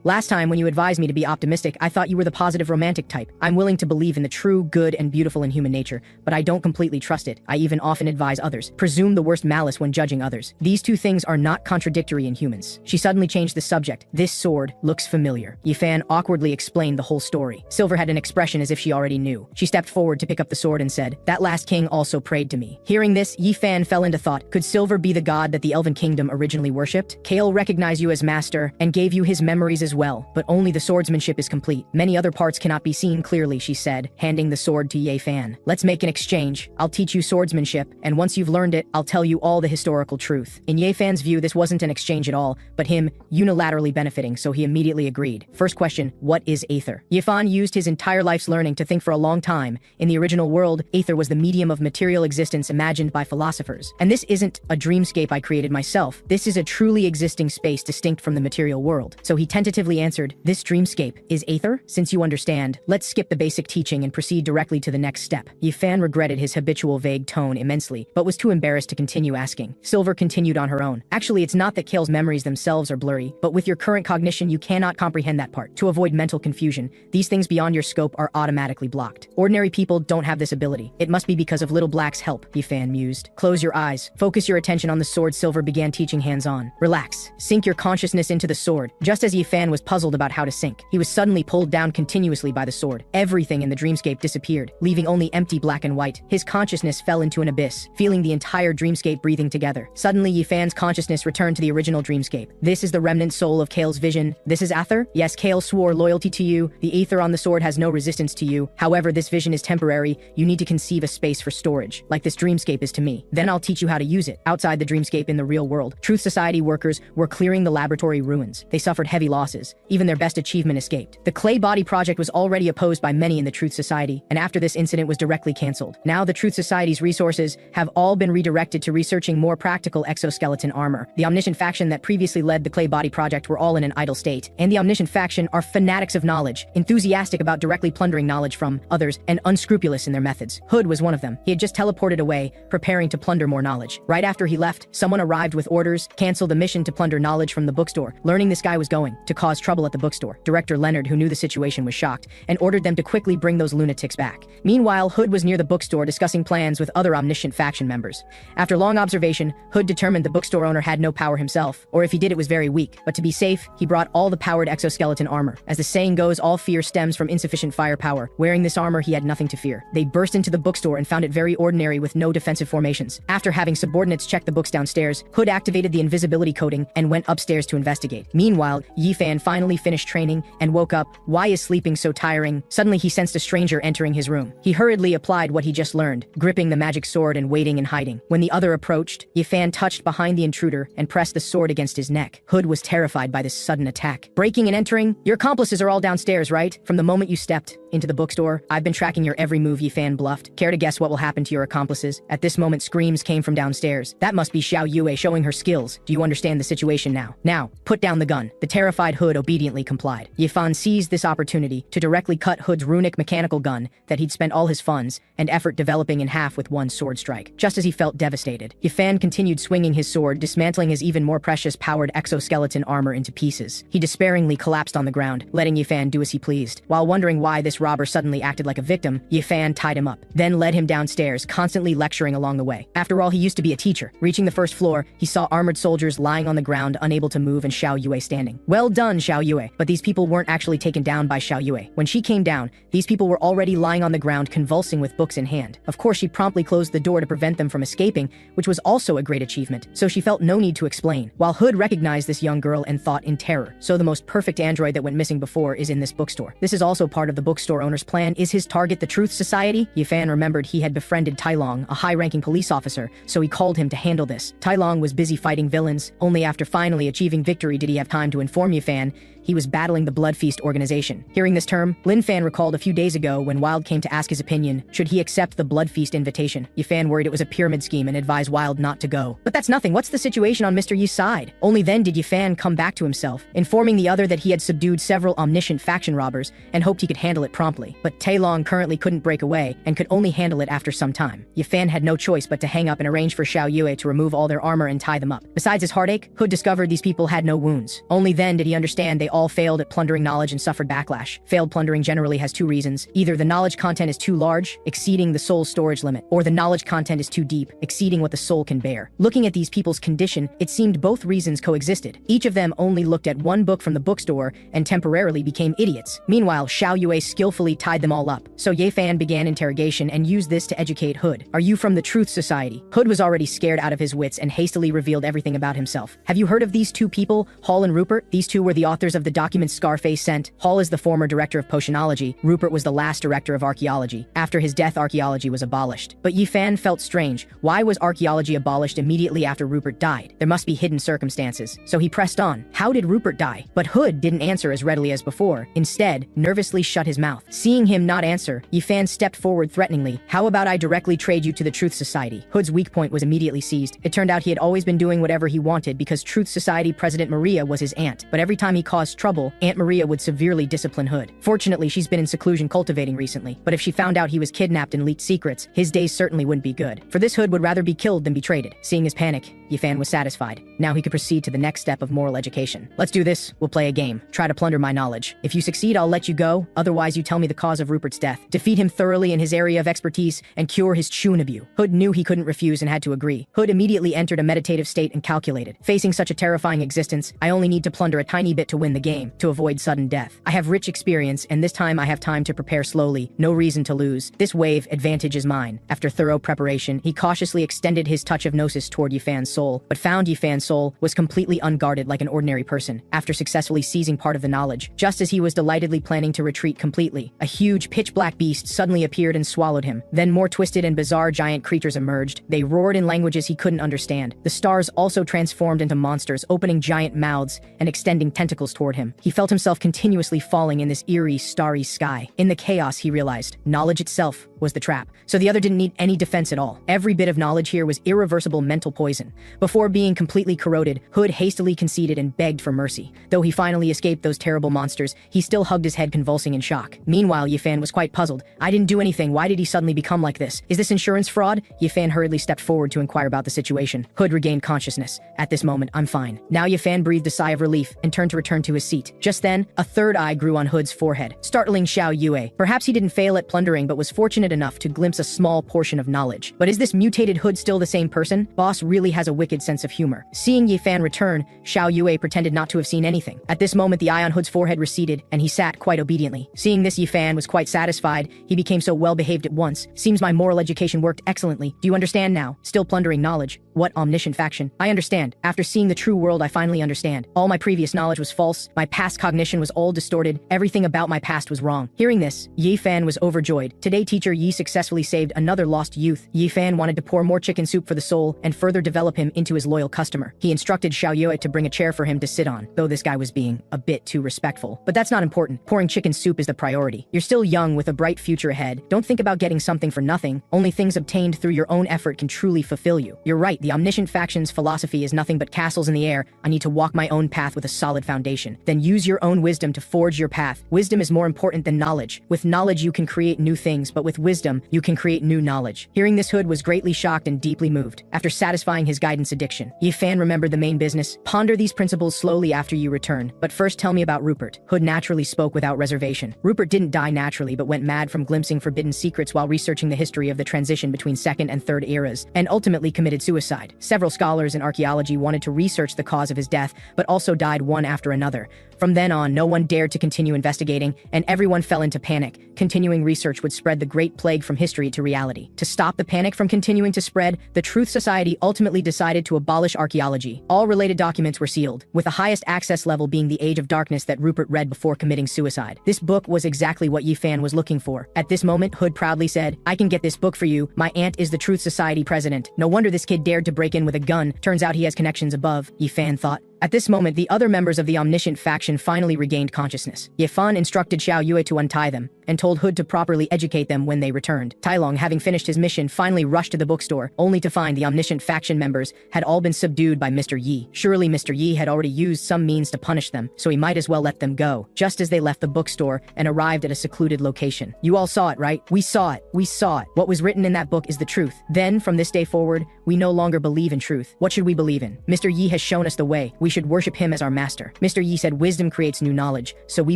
Last time when you advised me to be optimistic, I thought you were the positive romantic type. I'm willing to believe in the true, good, and beautiful in human nature, but I don't completely trust it. I even often advise others. Presume the worst malice when judging others. These two things are not contradictory in humans. She suddenly changed the subject. This sword looks familiar. Yifan awkwardly explained the whole story. Silver had an expression as if she already knew. She stepped forward to pick up the sword and said, that last king also prayed to me. Hearing this, Yifan fell into thought. Could Silver be the god that the Elven Kingdom originally worshipped? Kale recognized you as master and gave you his memories as well, but only the swordsmanship is complete. Many other parts cannot be seen clearly, she said, handing the sword to Yifan. Let's make an exchange. I'll teach you swordsmanship, and once you've learned it, I'll tell you all the historical truth. In Yifan's view, this wasn't an exchange at all, but him unilaterally benefiting, so he immediately agreed. First question, what is Aether? Yifan used his entire life's learning to think for a long time. In the original world, Aether was the medium of material existence imagined by philosophers. And this isn't a dreamscape I created myself. This is a truly existing space distinct from the material world. So he tentatively answered, this dreamscape is Aether? Since you understand, let's skip the basic teaching and proceed directly to the next step. Yifan regretted his habitual vague tone immensely, but was too embarrassed to continue asking. Silver continued on her own. Actually, it's not that Kale's memories themselves are blurry, but with your current cognition you cannot comprehend that part. To avoid mental confusion, these things beyond your scope are automatically blocked. Ordinary people don't have this ability. It must be because of Little Black's help, Yifan mused. Close your eyes. Focus your attention on the sword Silver began teaching hands-on. Relax. Sink your consciousness into the sword. Just as Yifan was puzzled about how to sink, he was suddenly pulled down continuously by the sword. Everything in the dreamscape disappeared, leaving only empty black and white. His consciousness fell into an abyss, feeling the entire dreamscape breathing together. Suddenly, Yifan's consciousness returned to the original dreamscape. This is the remnant soul of Kale's vision. This is Aether? Yes, Kale swore loyalty to you. The ether on the sword has no resistance to you. However, this vision is temporary. You need to conceive a space for storage, like this dreamscape is to me. Then I'll teach you how to use it. Outside the dreamscape in the real world, Truth Society workers were clearing the laboratory ruins. They suffered heavy losses. Even their best achievement escaped. The Clay Body Project was already opposed by many in the Truth Society, and after this incident was directly cancelled. Now the Truth Society's resources have all been redirected to researching more practical exoskeleton armor. The Omniscient faction that previously led the Clay Body Project were all in an idle state, and the Omniscient faction are fanatics of knowledge, enthusiastic about directly plundering knowledge from others, and unscrupulous in their methods. Hood was one of them. He had just teleported away, preparing to plunder more knowledge. Right after he left, someone arrived with orders, cancel the mission to plunder knowledge from the bookstore. Learning this guy was going to cause trouble at the bookstore. Director Leonard, who knew the situation, was shocked and ordered them to quickly bring those lunatics back. Meanwhile, Hood was near the bookstore discussing plans with other Omniscient faction members. After long observation, Hood determined the bookstore owner had no power himself, or if he did it was very weak. But to be safe, he brought all the powered exoskeleton armor. As the saying goes, all fear stems from insufficient firepower. Wearing this armor, he had nothing to fear. They burst into the bookstore and found it very ordinary with no defensive formations. After having subordinates check the books downstairs, Hood activated the invisibility coating and went upstairs to investigate. Meanwhile, Yifan finally finished training and woke up. Why is sleeping so tiring? Suddenly he sensed a stranger entering his room. He hurriedly applied what he just learned, gripping the magic sword and waiting and hiding. When the other approached, Yifan touched behind the intruder and pressed the sword against his neck. Hood was terrified by this sudden attack. Breaking and entering? Your accomplices are all downstairs, right? From the moment you stepped into the bookstore, I've been tracking your every move, Yifan bluffed. Care to guess what will happen to your accomplices? At this moment, screams came from downstairs. That must be Xiao Yue showing her skills. Do you understand the situation now? Now, put down the gun. The terrified Hood obediently complied. Yifan seized this opportunity to directly cut Hood's runic mechanical gun that he'd spent all his funds and effort developing in half with one sword strike. Just as he felt devastated, Yifan continued swinging his sword, dismantling his even more precious powered exoskeleton armor into pieces. He despairingly collapsed on the ground, letting Yifan do as he pleased. While wondering why this robber suddenly acted like a victim, Yifan tied him up, then led him downstairs, constantly lecturing along the way. After all, he used to be a teacher. Reaching the first floor, he saw armored soldiers lying on the ground, unable to move, and Xiao Yue standing. Well done, Xiao Yue. But these people weren't actually taken down by Xiao Yue. When she came down, these people were already lying on the ground, convulsing with books in hand. Of course, she promptly closed the door to prevent them from escaping, which was also a great achievement, so she felt no need to explain. While Hood recognized this young girl and thought in terror, so the most perfect android that went missing before is in this bookstore. This is also part of the bookstore owner's plan. Is his target the Truth Society? Yifan remembered he had befriended Tai Long, a high-ranking police officer, so he called him to handle this. Tai Long was busy fighting villains. Only after finally achieving victory did he have time to inform Yifan he was battling the Blood Feast organization. Hearing this term, Lin Fan recalled a few days ago when Wild came to ask his opinion, should he accept the Blood Feast invitation. Yifan worried it was a pyramid scheme and advised Wild not to go. But that's nothing. What's the situation on Mr. Yi's side? Only then did Yifan come back to himself, informing the other that he had subdued several omniscient faction robbers and hoped he could handle it promptly. But Tai Long currently couldn't break away and could only handle it after some time. Yifan had no choice but to hang up and arrange for Xiao Yue to remove all their armor and tie them up. Besides his heartache, Hood discovered these people had no wounds. Only then did he understand they all failed at plundering knowledge and suffered backlash. Failed plundering generally has two reasons. Either the knowledge content is too large, exceeding the soul's storage limit, or the knowledge content is too deep, exceeding what the soul can bear. Looking at these people's condition, it seemed both reasons coexisted. Each of them only looked at one book from the bookstore and temporarily became idiots. Meanwhile, Xiao Yue skillfully tied them all up. So Yifan began interrogation and used this to educate Hood. Are you from the Truth Society? Hood was already scared out of his wits and hastily revealed everything about himself. Have you heard of these two people, Hall and Rupert? These two were the authors of the documents Scarface sent. Hall is the former director of potionology. Rupert was the last director of archaeology. After his death, archaeology was abolished. But Yifan felt strange. Why was archaeology abolished immediately after Rupert died? There must be hidden circumstances. So he pressed on. How did Rupert die? But Hood didn't answer as readily as before. Instead, nervously shut his mouth. Seeing him not answer, Yifan stepped forward threateningly. How about I directly trade you to the Truth Society? Hood's weak point was immediately seized. It turned out he had always been doing whatever he wanted because Truth Society President Maria was his aunt. But every time he caused trouble, Aunt Maria would severely discipline Hood. Fortunately, she's been in seclusion cultivating recently, but if she found out he was kidnapped and leaked secrets, his days certainly wouldn't be good. For this, Hood would rather be killed than be traded. Seeing his panic, Yifan was satisfied. Now he could proceed to the next step of moral education. Let's do this. We'll play a game. Try to plunder my knowledge. If you succeed, I'll let you go. Otherwise, you tell me the cause of Rupert's death. Defeat him thoroughly in his area of expertise and cure his Chunabu. Hood knew he couldn't refuse and had to agree. Hood immediately entered a meditative state and calculated. Facing such a terrifying existence, I only need to plunder a tiny bit to win the game, to avoid sudden death. I have rich experience, and this time I have time to prepare slowly. No reason to lose. This wave advantage is mine. After thorough preparation, he cautiously extended his touch of gnosis toward Yifan's soul, but found Yifan's soul was completely unguarded like an ordinary person. After successfully seizing part of the knowledge, just as he was delightedly planning to retreat completely, a huge pitch-black beast suddenly appeared and swallowed him. Then more twisted and bizarre giant creatures emerged. They roared in languages he couldn't understand. The stars also transformed into monsters, opening giant mouths and extending tentacles toward him. He felt himself continuously falling in this eerie, starry sky. In the chaos, he realized knowledge itself was the trap. So the other didn't need any defense at all. Every bit of knowledge here was irreversible mental poison. Before being completely corroded, Hood hastily conceded and begged for mercy. Though he finally escaped those terrible monsters, he still hugged his head, convulsing in shock. Meanwhile, Yifan was quite puzzled. I didn't do anything. Why did he suddenly become like this? Is this insurance fraud? Yifan hurriedly stepped forward to inquire about the situation. Hood regained consciousness. At this moment, I'm fine. Now Yifan breathed a sigh of relief and turned to return to his seat. Just then, a third eye grew on Hood's forehead, startling Xiao Yue. Perhaps he didn't fail at plundering, but was fortunate enough to glimpse a small portion of knowledge. But is this mutated Hood still the same person? Boss really has a wicked sense of humor. Seeing Yifan return, Xiao Yue pretended not to have seen anything. At this moment, the eye on Hood's forehead receded, and he sat quite obediently. Seeing this, Yifan was quite satisfied. He became so well-behaved at once. Seems my moral education worked excellently. Do you understand now? Still plundering knowledge. What omniscient faction? I understand. After seeing the true world, I finally understand. All my previous knowledge was false. My past cognition was all distorted. Everything about my past was wrong. Hearing this, Yifan was overjoyed. Today, teacher Yi successfully saved another lost youth. Yifan wanted to pour more chicken soup for the soul and further develop him into his loyal customer. He instructed Xiao Yue to bring a chair for him to sit on, though this guy was being a bit too respectful. But that's not important. Pouring chicken soup is the priority. You're still young with a bright future ahead. Don't think about getting something for nothing. Only things obtained through your own effort can truly fulfill you. You're right, the omniscient faction's philosophy is nothing but castles in the air. I need to walk my own path with a solid foundation. Then use your own wisdom to forge your path. Wisdom is more important than knowledge. With knowledge you can create new things, but with wisdom you can create new knowledge. Hearing this, Hood was greatly shocked and deeply moved. After satisfying his guidance addiction, Yifan remembered the main business. Ponder these principles slowly after you return. But first tell me about Rupert. Hood naturally spoke without reservation. Rupert didn't die naturally, but went mad from glimpsing forbidden secrets while researching the history of the transition between second and third eras, and ultimately committed suicide. Several scholars in archaeology wanted to research the cause of his death, but also died one after another. From then on, no one dared to continue investigating, and everyone fell into panic. Continuing research would spread the Great Plague from history to reality. To stop the panic from continuing to spread, the Truth Society ultimately decided to abolish archaeology. All related documents were sealed, with the highest access level being the Age of Darkness that Rupert read before committing suicide. This book was exactly what Yifan was looking for. At this moment, Hood proudly said, I can get this book for you. My aunt is the Truth Society president. No wonder this kid dared to break in with a gun. Turns out he has connections above, Yifan thought. At this moment, the other members of the omniscient faction finally regained consciousness. Yifan instructed Xiao Yue to untie them, and told Hood to properly educate them when they returned. Tailong, having finished his mission, finally rushed to the bookstore, only to find the omniscient faction members had all been subdued by Mr. Yi. Surely Mr. Yi had already used some means to punish them, so he might as well let them go. Just as they left the bookstore and arrived at a secluded location. You all saw it, right? We saw it. We saw it. What was written in that book is the truth. Then, from this day forward, we no longer believe in truth. What should we believe in? Mr. Yi has shown us the way. We should worship him as our master. Mr. Yi said wisdom creates new knowledge, so we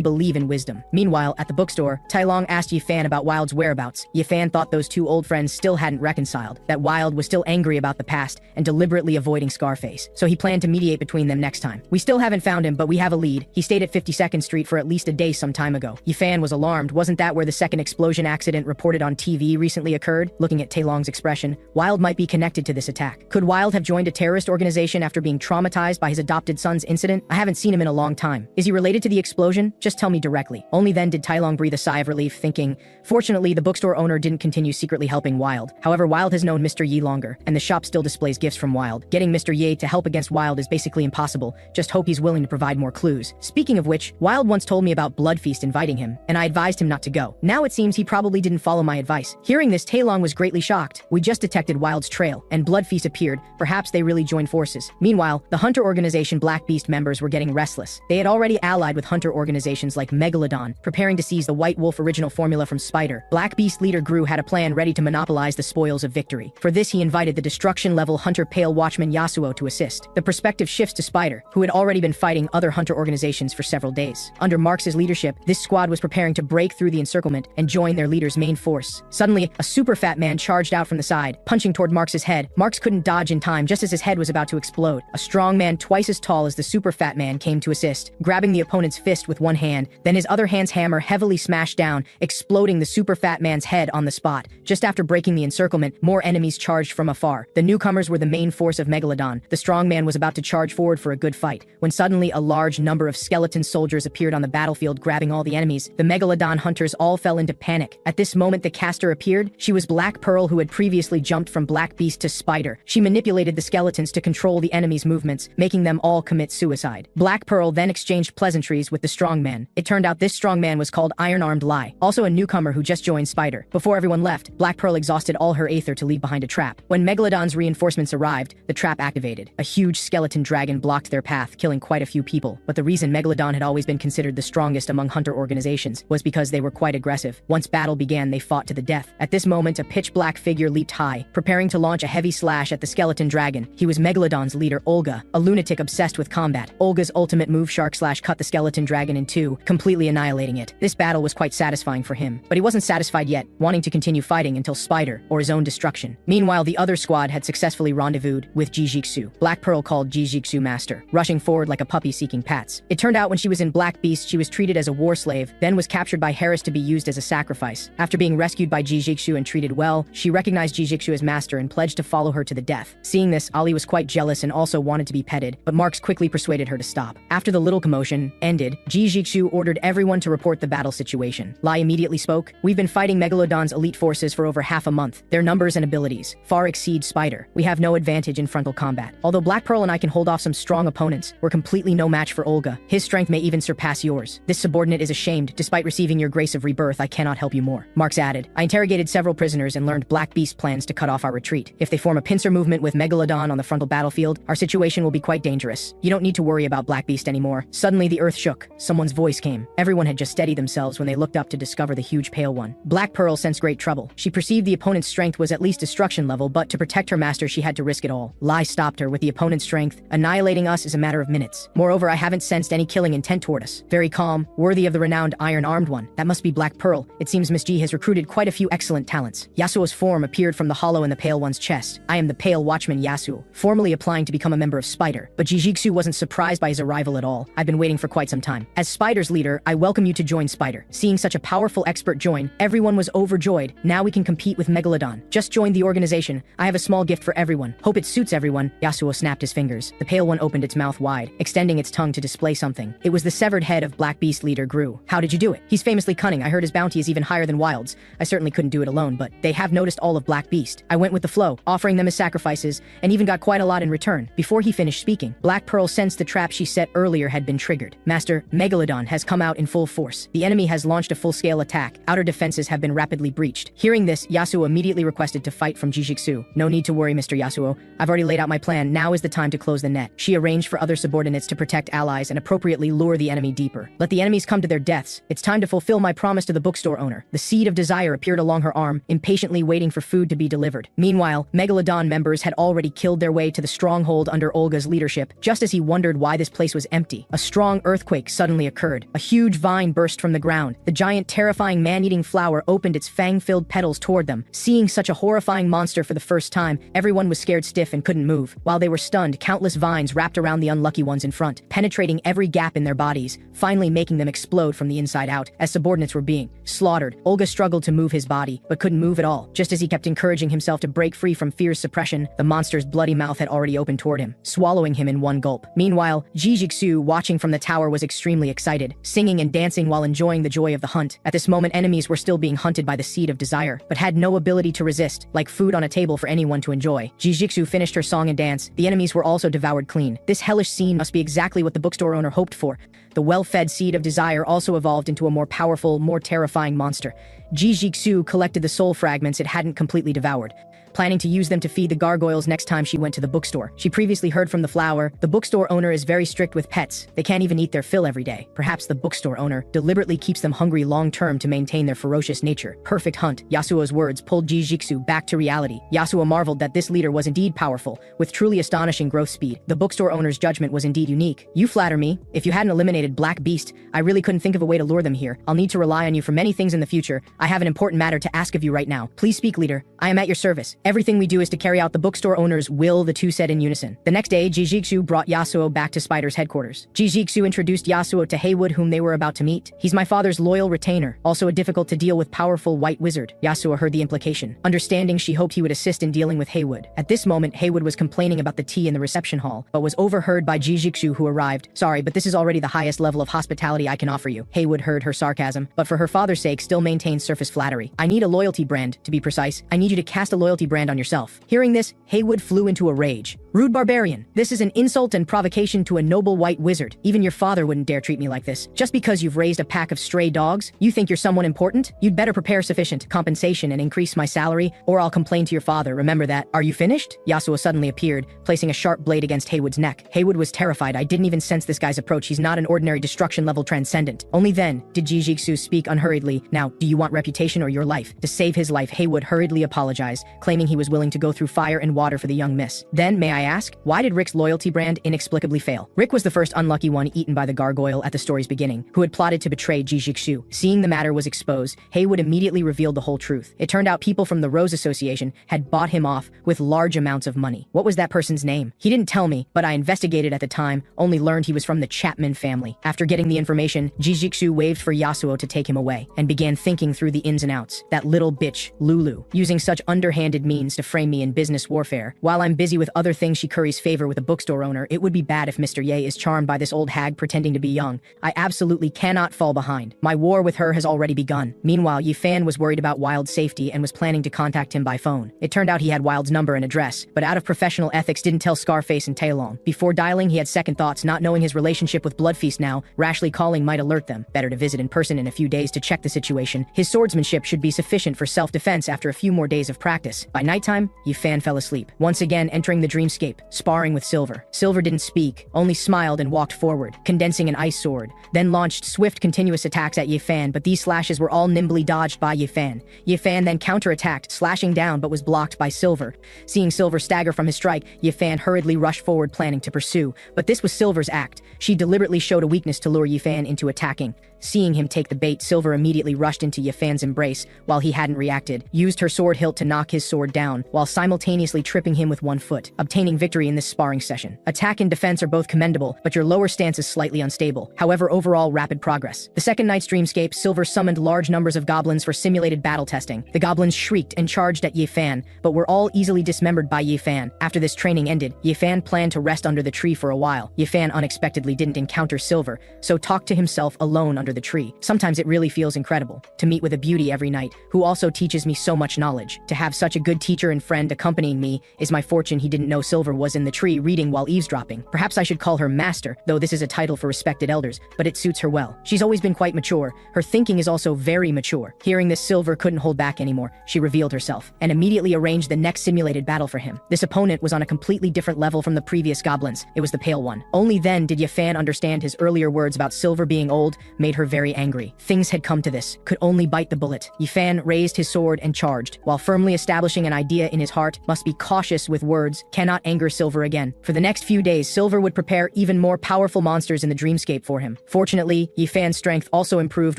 believe in wisdom. Meanwhile, at the bookstore, Tailong asked Yifan about Wild's whereabouts. Yifan thought those two old friends still hadn't reconciled, that Wild was still angry about the past and deliberately avoiding Scarface, so he planned to mediate between them next time. We still haven't found him, but we have a lead. He stayed at 52nd Street for at least a day some time ago. Yifan was alarmed. Wasn't that where the second explosion accident reported on TV recently occurred? Looking at Tailong's expression, Wild might be connected to this attack. Could Wild have joined a terrorist organization after being traumatized by his adopted son's incident? I haven't seen him in a long time. Is he related to the explosion? Just tell me directly. Only then did Tailong breathe a sigh of relief, thinking, fortunately, the bookstore owner didn't continue secretly helping Wild. However, Wild has known Mr. Yi longer, and the shop still displays gifts from Wild. Getting Mr. Yi to help against Wild is basically impossible. Just hope he's willing to provide more clues. Speaking of which, Wild once told me about Bloodfeast inviting him, and I advised him not to go. Now it seems he probably didn't follow my advice. Hearing this, Tailong was greatly shocked. We just detected Wild's trail, and Bloodfeast appeared. Perhaps they really joined forces. Meanwhile, the Hunter organization organization Black Beast members were getting restless. They had already allied with hunter organizations like Megalodon, preparing to seize the White Wolf original formula from Spider. Black Beast leader Gru had a plan ready to monopolize the spoils of victory. For this, he invited the destruction-level hunter Pale Watchman Yasuo to assist. The perspective shifts to Spider, who had already been fighting other hunter organizations for several days. Under Marx's leadership, this squad was preparing to break through the encirclement and join their leader's main force. Suddenly, a super fat man charged out from the side, punching toward Marx's head. Marx couldn't dodge in time just as his head was about to explode. A strong man twice as tall as the super fat man came to assist, grabbing the opponent's fist with one hand, then his other hand's hammer heavily smashed down, exploding the super fat man's head on the spot. Just after breaking the encirclement, more enemies charged from afar. The newcomers were the main force of Megalodon. The strong man was about to charge forward for a good fight, when suddenly a large number of skeleton soldiers appeared on the battlefield grabbing all the enemies. The Megalodon hunters all fell into panic. At this moment the caster appeared. She was Black Pearl, who had previously jumped from Black Beast to Spider. She manipulated the skeletons to control the enemy's movements, making them all commit suicide. Black Pearl then exchanged pleasantries with the strong man. It turned out this strong man was called Iron-Armed Lie, also a newcomer who just joined Spider. Before everyone left, Black Pearl exhausted all her aether to leave behind a trap. When Megalodon's reinforcements arrived, the trap activated. A huge skeleton dragon blocked their path, killing quite a few people. But the reason Megalodon had always been considered the strongest among hunter organizations was because they were quite aggressive. Once battle began, they fought to the death. At this moment, a pitch-black figure leaped high, preparing to launch a heavy slash at the skeleton dragon. He was Megalodon's leader, Olga, a lunatic obsessed with combat. Olga's ultimate move, Shark Slash, cut the skeleton dragon in two, completely annihilating it. This battle was quite satisfying for him, but he wasn't satisfied yet, wanting to continue fighting until Spider or his own destruction. Meanwhile, the other squad had successfully rendezvoused with Jijiksu. Black Pearl called Jijiksu master, rushing forward like a puppy seeking pats. It turned out when she was in Black Beast, she was treated as a war slave, then was captured by Harris to be used as a sacrifice. After being rescued by Jijiksu and treated well, she recognized Jijiksu as master and pledged to follow her to the death. Seeing this, Ali was quite jealous and also wanted to be petted, but Marx quickly persuaded her to stop. After the little commotion ended, Jijiksu ordered everyone to report the battle situation. Lai immediately spoke. "We've been fighting Megalodon's elite forces for over half a month. Their numbers and abilities far exceed Spider. We have no advantage in frontal combat. Although Black Pearl and I can hold off some strong opponents, we're completely no match for Olga. His strength may even surpass yours. This subordinate is ashamed. Despite receiving your grace of rebirth, I cannot help you more." Marx added, "I interrogated several prisoners and learned Black Beast plans to cut off our retreat. If they form a pincer movement with Megalodon on the frontal battlefield, our situation will be quite dangerous. You don't need to worry about Black Beast anymore." Suddenly the earth shook. Someone's voice came. Everyone had just steadied themselves when they looked up to discover the huge pale one. Black Pearl sensed great trouble. She perceived the opponent's strength was at least destruction level, but to protect her master she had to risk it all. Lai stopped her. "With the opponent's strength, annihilating us is a matter of minutes. Moreover, I haven't sensed any killing intent toward us." Very calm, worthy of the renowned Iron-Armed One. "That must be Black Pearl. It seems Miss G has recruited quite a few excellent talents." Yasuo's form appeared from the hollow in the Pale One's chest. "I am the Pale Watchman Yasuo," formally applying to become a member of Spider. But Jijiksu wasn't surprised by his arrival at all. "I've been waiting for quite some time. As Spider's leader, I welcome you to join Spider." Seeing such a powerful expert join, everyone was overjoyed. "Now we can compete with Megalodon. Just join the organization. I have a small gift for everyone. Hope it suits everyone." Yasuo snapped his fingers. The Pale One opened its mouth wide, extending its tongue to display something. It was the severed head of Black Beast leader Gru. "How did you do it? He's famously cunning. I heard his bounty is even higher than Wild's. I certainly couldn't do it alone, but they have noticed all of Black Beast. I went with the flow, offering them as sacrifices, and even got quite a lot in return." Before he finished speaking, Black Pearl sensed the trap she set earlier had been triggered. "Master, Megalodon has come out in full force. The enemy has launched a full-scale attack. Outer defenses have been rapidly breached." Hearing this, Yasuo immediately requested to fight from Jijiksu. "No need to worry, Mr. Yasuo. I've already laid out my plan. Now is the time to close the net." She arranged for other subordinates to protect allies and appropriately lure the enemy deeper. "Let the enemies come to their deaths. It's time to fulfill my promise to the bookstore owner." The seed of desire appeared along her arm, impatiently waiting for food to be delivered. Meanwhile, Megalodon members had already killed their way to the stronghold under Olga's leadership. Just as he wondered why this place was empty, a strong earthquake suddenly occurred. A huge vine burst from the ground. The giant, terrifying man-eating flower opened its fang-filled petals toward them. Seeing such a horrifying monster for the first time, everyone was scared stiff and couldn't move. While they were stunned, countless vines wrapped around the unlucky ones in front, penetrating every gap in their bodies, finally making them explode from the inside out. As subordinates were being slaughtered, Olga struggled to move his body, but couldn't move at all. Just as he kept encouraging himself to break free from fear's suppression, the monster's bloody mouth had already opened toward him, swallowing him in one gulp. Meanwhile, Jijiksu, watching from the tower, was extremely excited, singing and dancing while enjoying the joy of the hunt. At this moment, enemies were still being hunted by the seed of desire, but had no ability to resist, like food on a table for anyone to enjoy. Jijiksu finished her song and dance. The enemies were also devoured clean. This hellish scene must be exactly what the bookstore owner hoped for. The well-fed seed of desire also evolved into a more powerful, more terrifying monster. Jijiksu collected the soul fragments it hadn't completely devoured. planning to use them to feed the gargoyles next time she went to the bookstore. She previously heard from the flower, the bookstore owner is very strict with pets. They can't even eat their fill every day. Perhaps the bookstore owner deliberately keeps them hungry long-term to maintain their ferocious nature. Perfect hunt. Yasuo's words pulled Jijiksu back to reality. Yasuo marveled that this leader was indeed powerful, with truly astonishing growth speed. The bookstore owner's judgment was indeed unique. You flatter me. If you hadn't eliminated Black Beast, I really couldn't think of a way to lure them here. I'll need to rely on you for many things in the future. I have an important matter to ask of you right now. Please speak, leader. I am at your service. Everything we do is to carry out the bookstore owner's will, the two said in unison. The next day, Jijiksu brought Yasuo back to Spider's headquarters. Jijiksu introduced Yasuo to Haywood, whom they were about to meet. He's my father's loyal retainer, also a difficult to deal with powerful white wizard. Yasuo heard the implication. Understanding, she hoped he would assist in dealing with Haywood. At this moment, Haywood was complaining about the tea in the reception hall, but was overheard by Jijiksu, who arrived. Sorry, but this is already the highest level of hospitality I can offer you. Haywood heard her sarcasm, but for her father's sake still maintained surface flattery. I need a loyalty brand, to be precise. I need you to cast a loyalty brand on yourself. Hearing this, Haywood flew into a rage. Rude barbarian. This is an insult and provocation to a noble white wizard. Even your father wouldn't dare treat me like this. Just because you've raised a pack of stray dogs, you think you're someone important? You'd better prepare sufficient compensation and increase my salary, or I'll complain to your father. Remember that. Are you finished? Yasuo suddenly appeared, placing a sharp blade against Haywood's neck. Haywood was terrified. I didn't even sense this guy's approach. He's not an ordinary destruction-level transcendent. Only then did Jijiksu speak unhurriedly. Now, do you want reputation or your life? To save his life, Haywood hurriedly apologized, claiming he was willing to go through fire and water for the young miss. Then, may I ask, why did Rick's loyalty brand inexplicably fail? Rick was the first unlucky one eaten by the gargoyle at the story's beginning, who had plotted to betray Jijiksu. Seeing the matter was exposed, Haywood immediately revealed the whole truth. It turned out people from the Rose Association had bought him off with large amounts of money. What was that person's name? He didn't tell me, but I investigated at the time, only learned he was from the Chapman family. After getting the information, Jijiksu waved for Yasuo to take him away, and began thinking through the ins and outs. That little bitch, Lulu, using such underhanded means to frame me in business warfare. While I'm busy with other things, she curries favor with a bookstore owner. It would be bad if Mr. Ye is charmed by this old hag pretending to be young. I absolutely cannot fall behind. My war with her has already begun. Meanwhile, Yifan was worried about Wild's safety and was planning to contact him by phone. It turned out he had Wild's number and address, but out of professional ethics didn't tell Scarface and Taelong. Before dialing, he had second thoughts, not knowing his relationship with Bloodfeast now. Rashly calling might alert them. Better to visit in person in a few days to check the situation. His swordsmanship should be sufficient for self-defense after a few more days of practice. By nighttime, Yifan fell asleep, once again entering the dreamscape, sparring with Silver. Silver didn't speak, only smiled and walked forward, condensing an ice sword, then launched swift continuous attacks at Yifan, but these slashes were all nimbly dodged by Yifan. Yifan then counterattacked, slashing down but was blocked by Silver. Seeing Silver stagger from his strike, Yifan hurriedly rushed forward planning to pursue, but this was Silver's act. She deliberately showed a weakness to lure Yifan into attacking. Seeing him take the bait, Silver immediately rushed into Yifan's embrace while he hadn't reacted, used her sword hilt to knock his sword down, while simultaneously tripping him with one foot, obtaining victory in this sparring session. Attack and defense are both commendable, but your lower stance is slightly unstable. However, overall rapid progress. The second night's dreamscape, Silver summoned large numbers of goblins for simulated battle testing. The goblins shrieked and charged at Yifan, but were all easily dismembered by Yifan. After this training ended, Yifan planned to rest under the tree for a while. Yifan unexpectedly didn't encounter Silver, so talked to himself alone under the tree. Sometimes it really feels incredible to meet with a beauty every night, who also teaches me so much knowledge. To have such a good teacher and friend accompanying me is my fortune. He didn't know Silver was in the tree reading while eavesdropping. Perhaps I should call her Master, though this is a title for respected elders, but it suits her well. She's always been quite mature. Her thinking is also very mature. Hearing this, Silver couldn't hold back anymore. She revealed herself, and immediately arranged the next simulated battle for him. This opponent was on a completely different level from the previous goblins. It was the Pale One. Only then did Yifan understand his earlier words about Silver being old made her very angry. Things had come to this, could only bite the bullet. Yifan raised his sword and charged, while firmly establishing an idea in his heart: must be cautious with words, cannot anger Silver again. For the next few days, Silver would prepare even more powerful monsters in the dreamscape for him. Fortunately, Yifan's strength also improved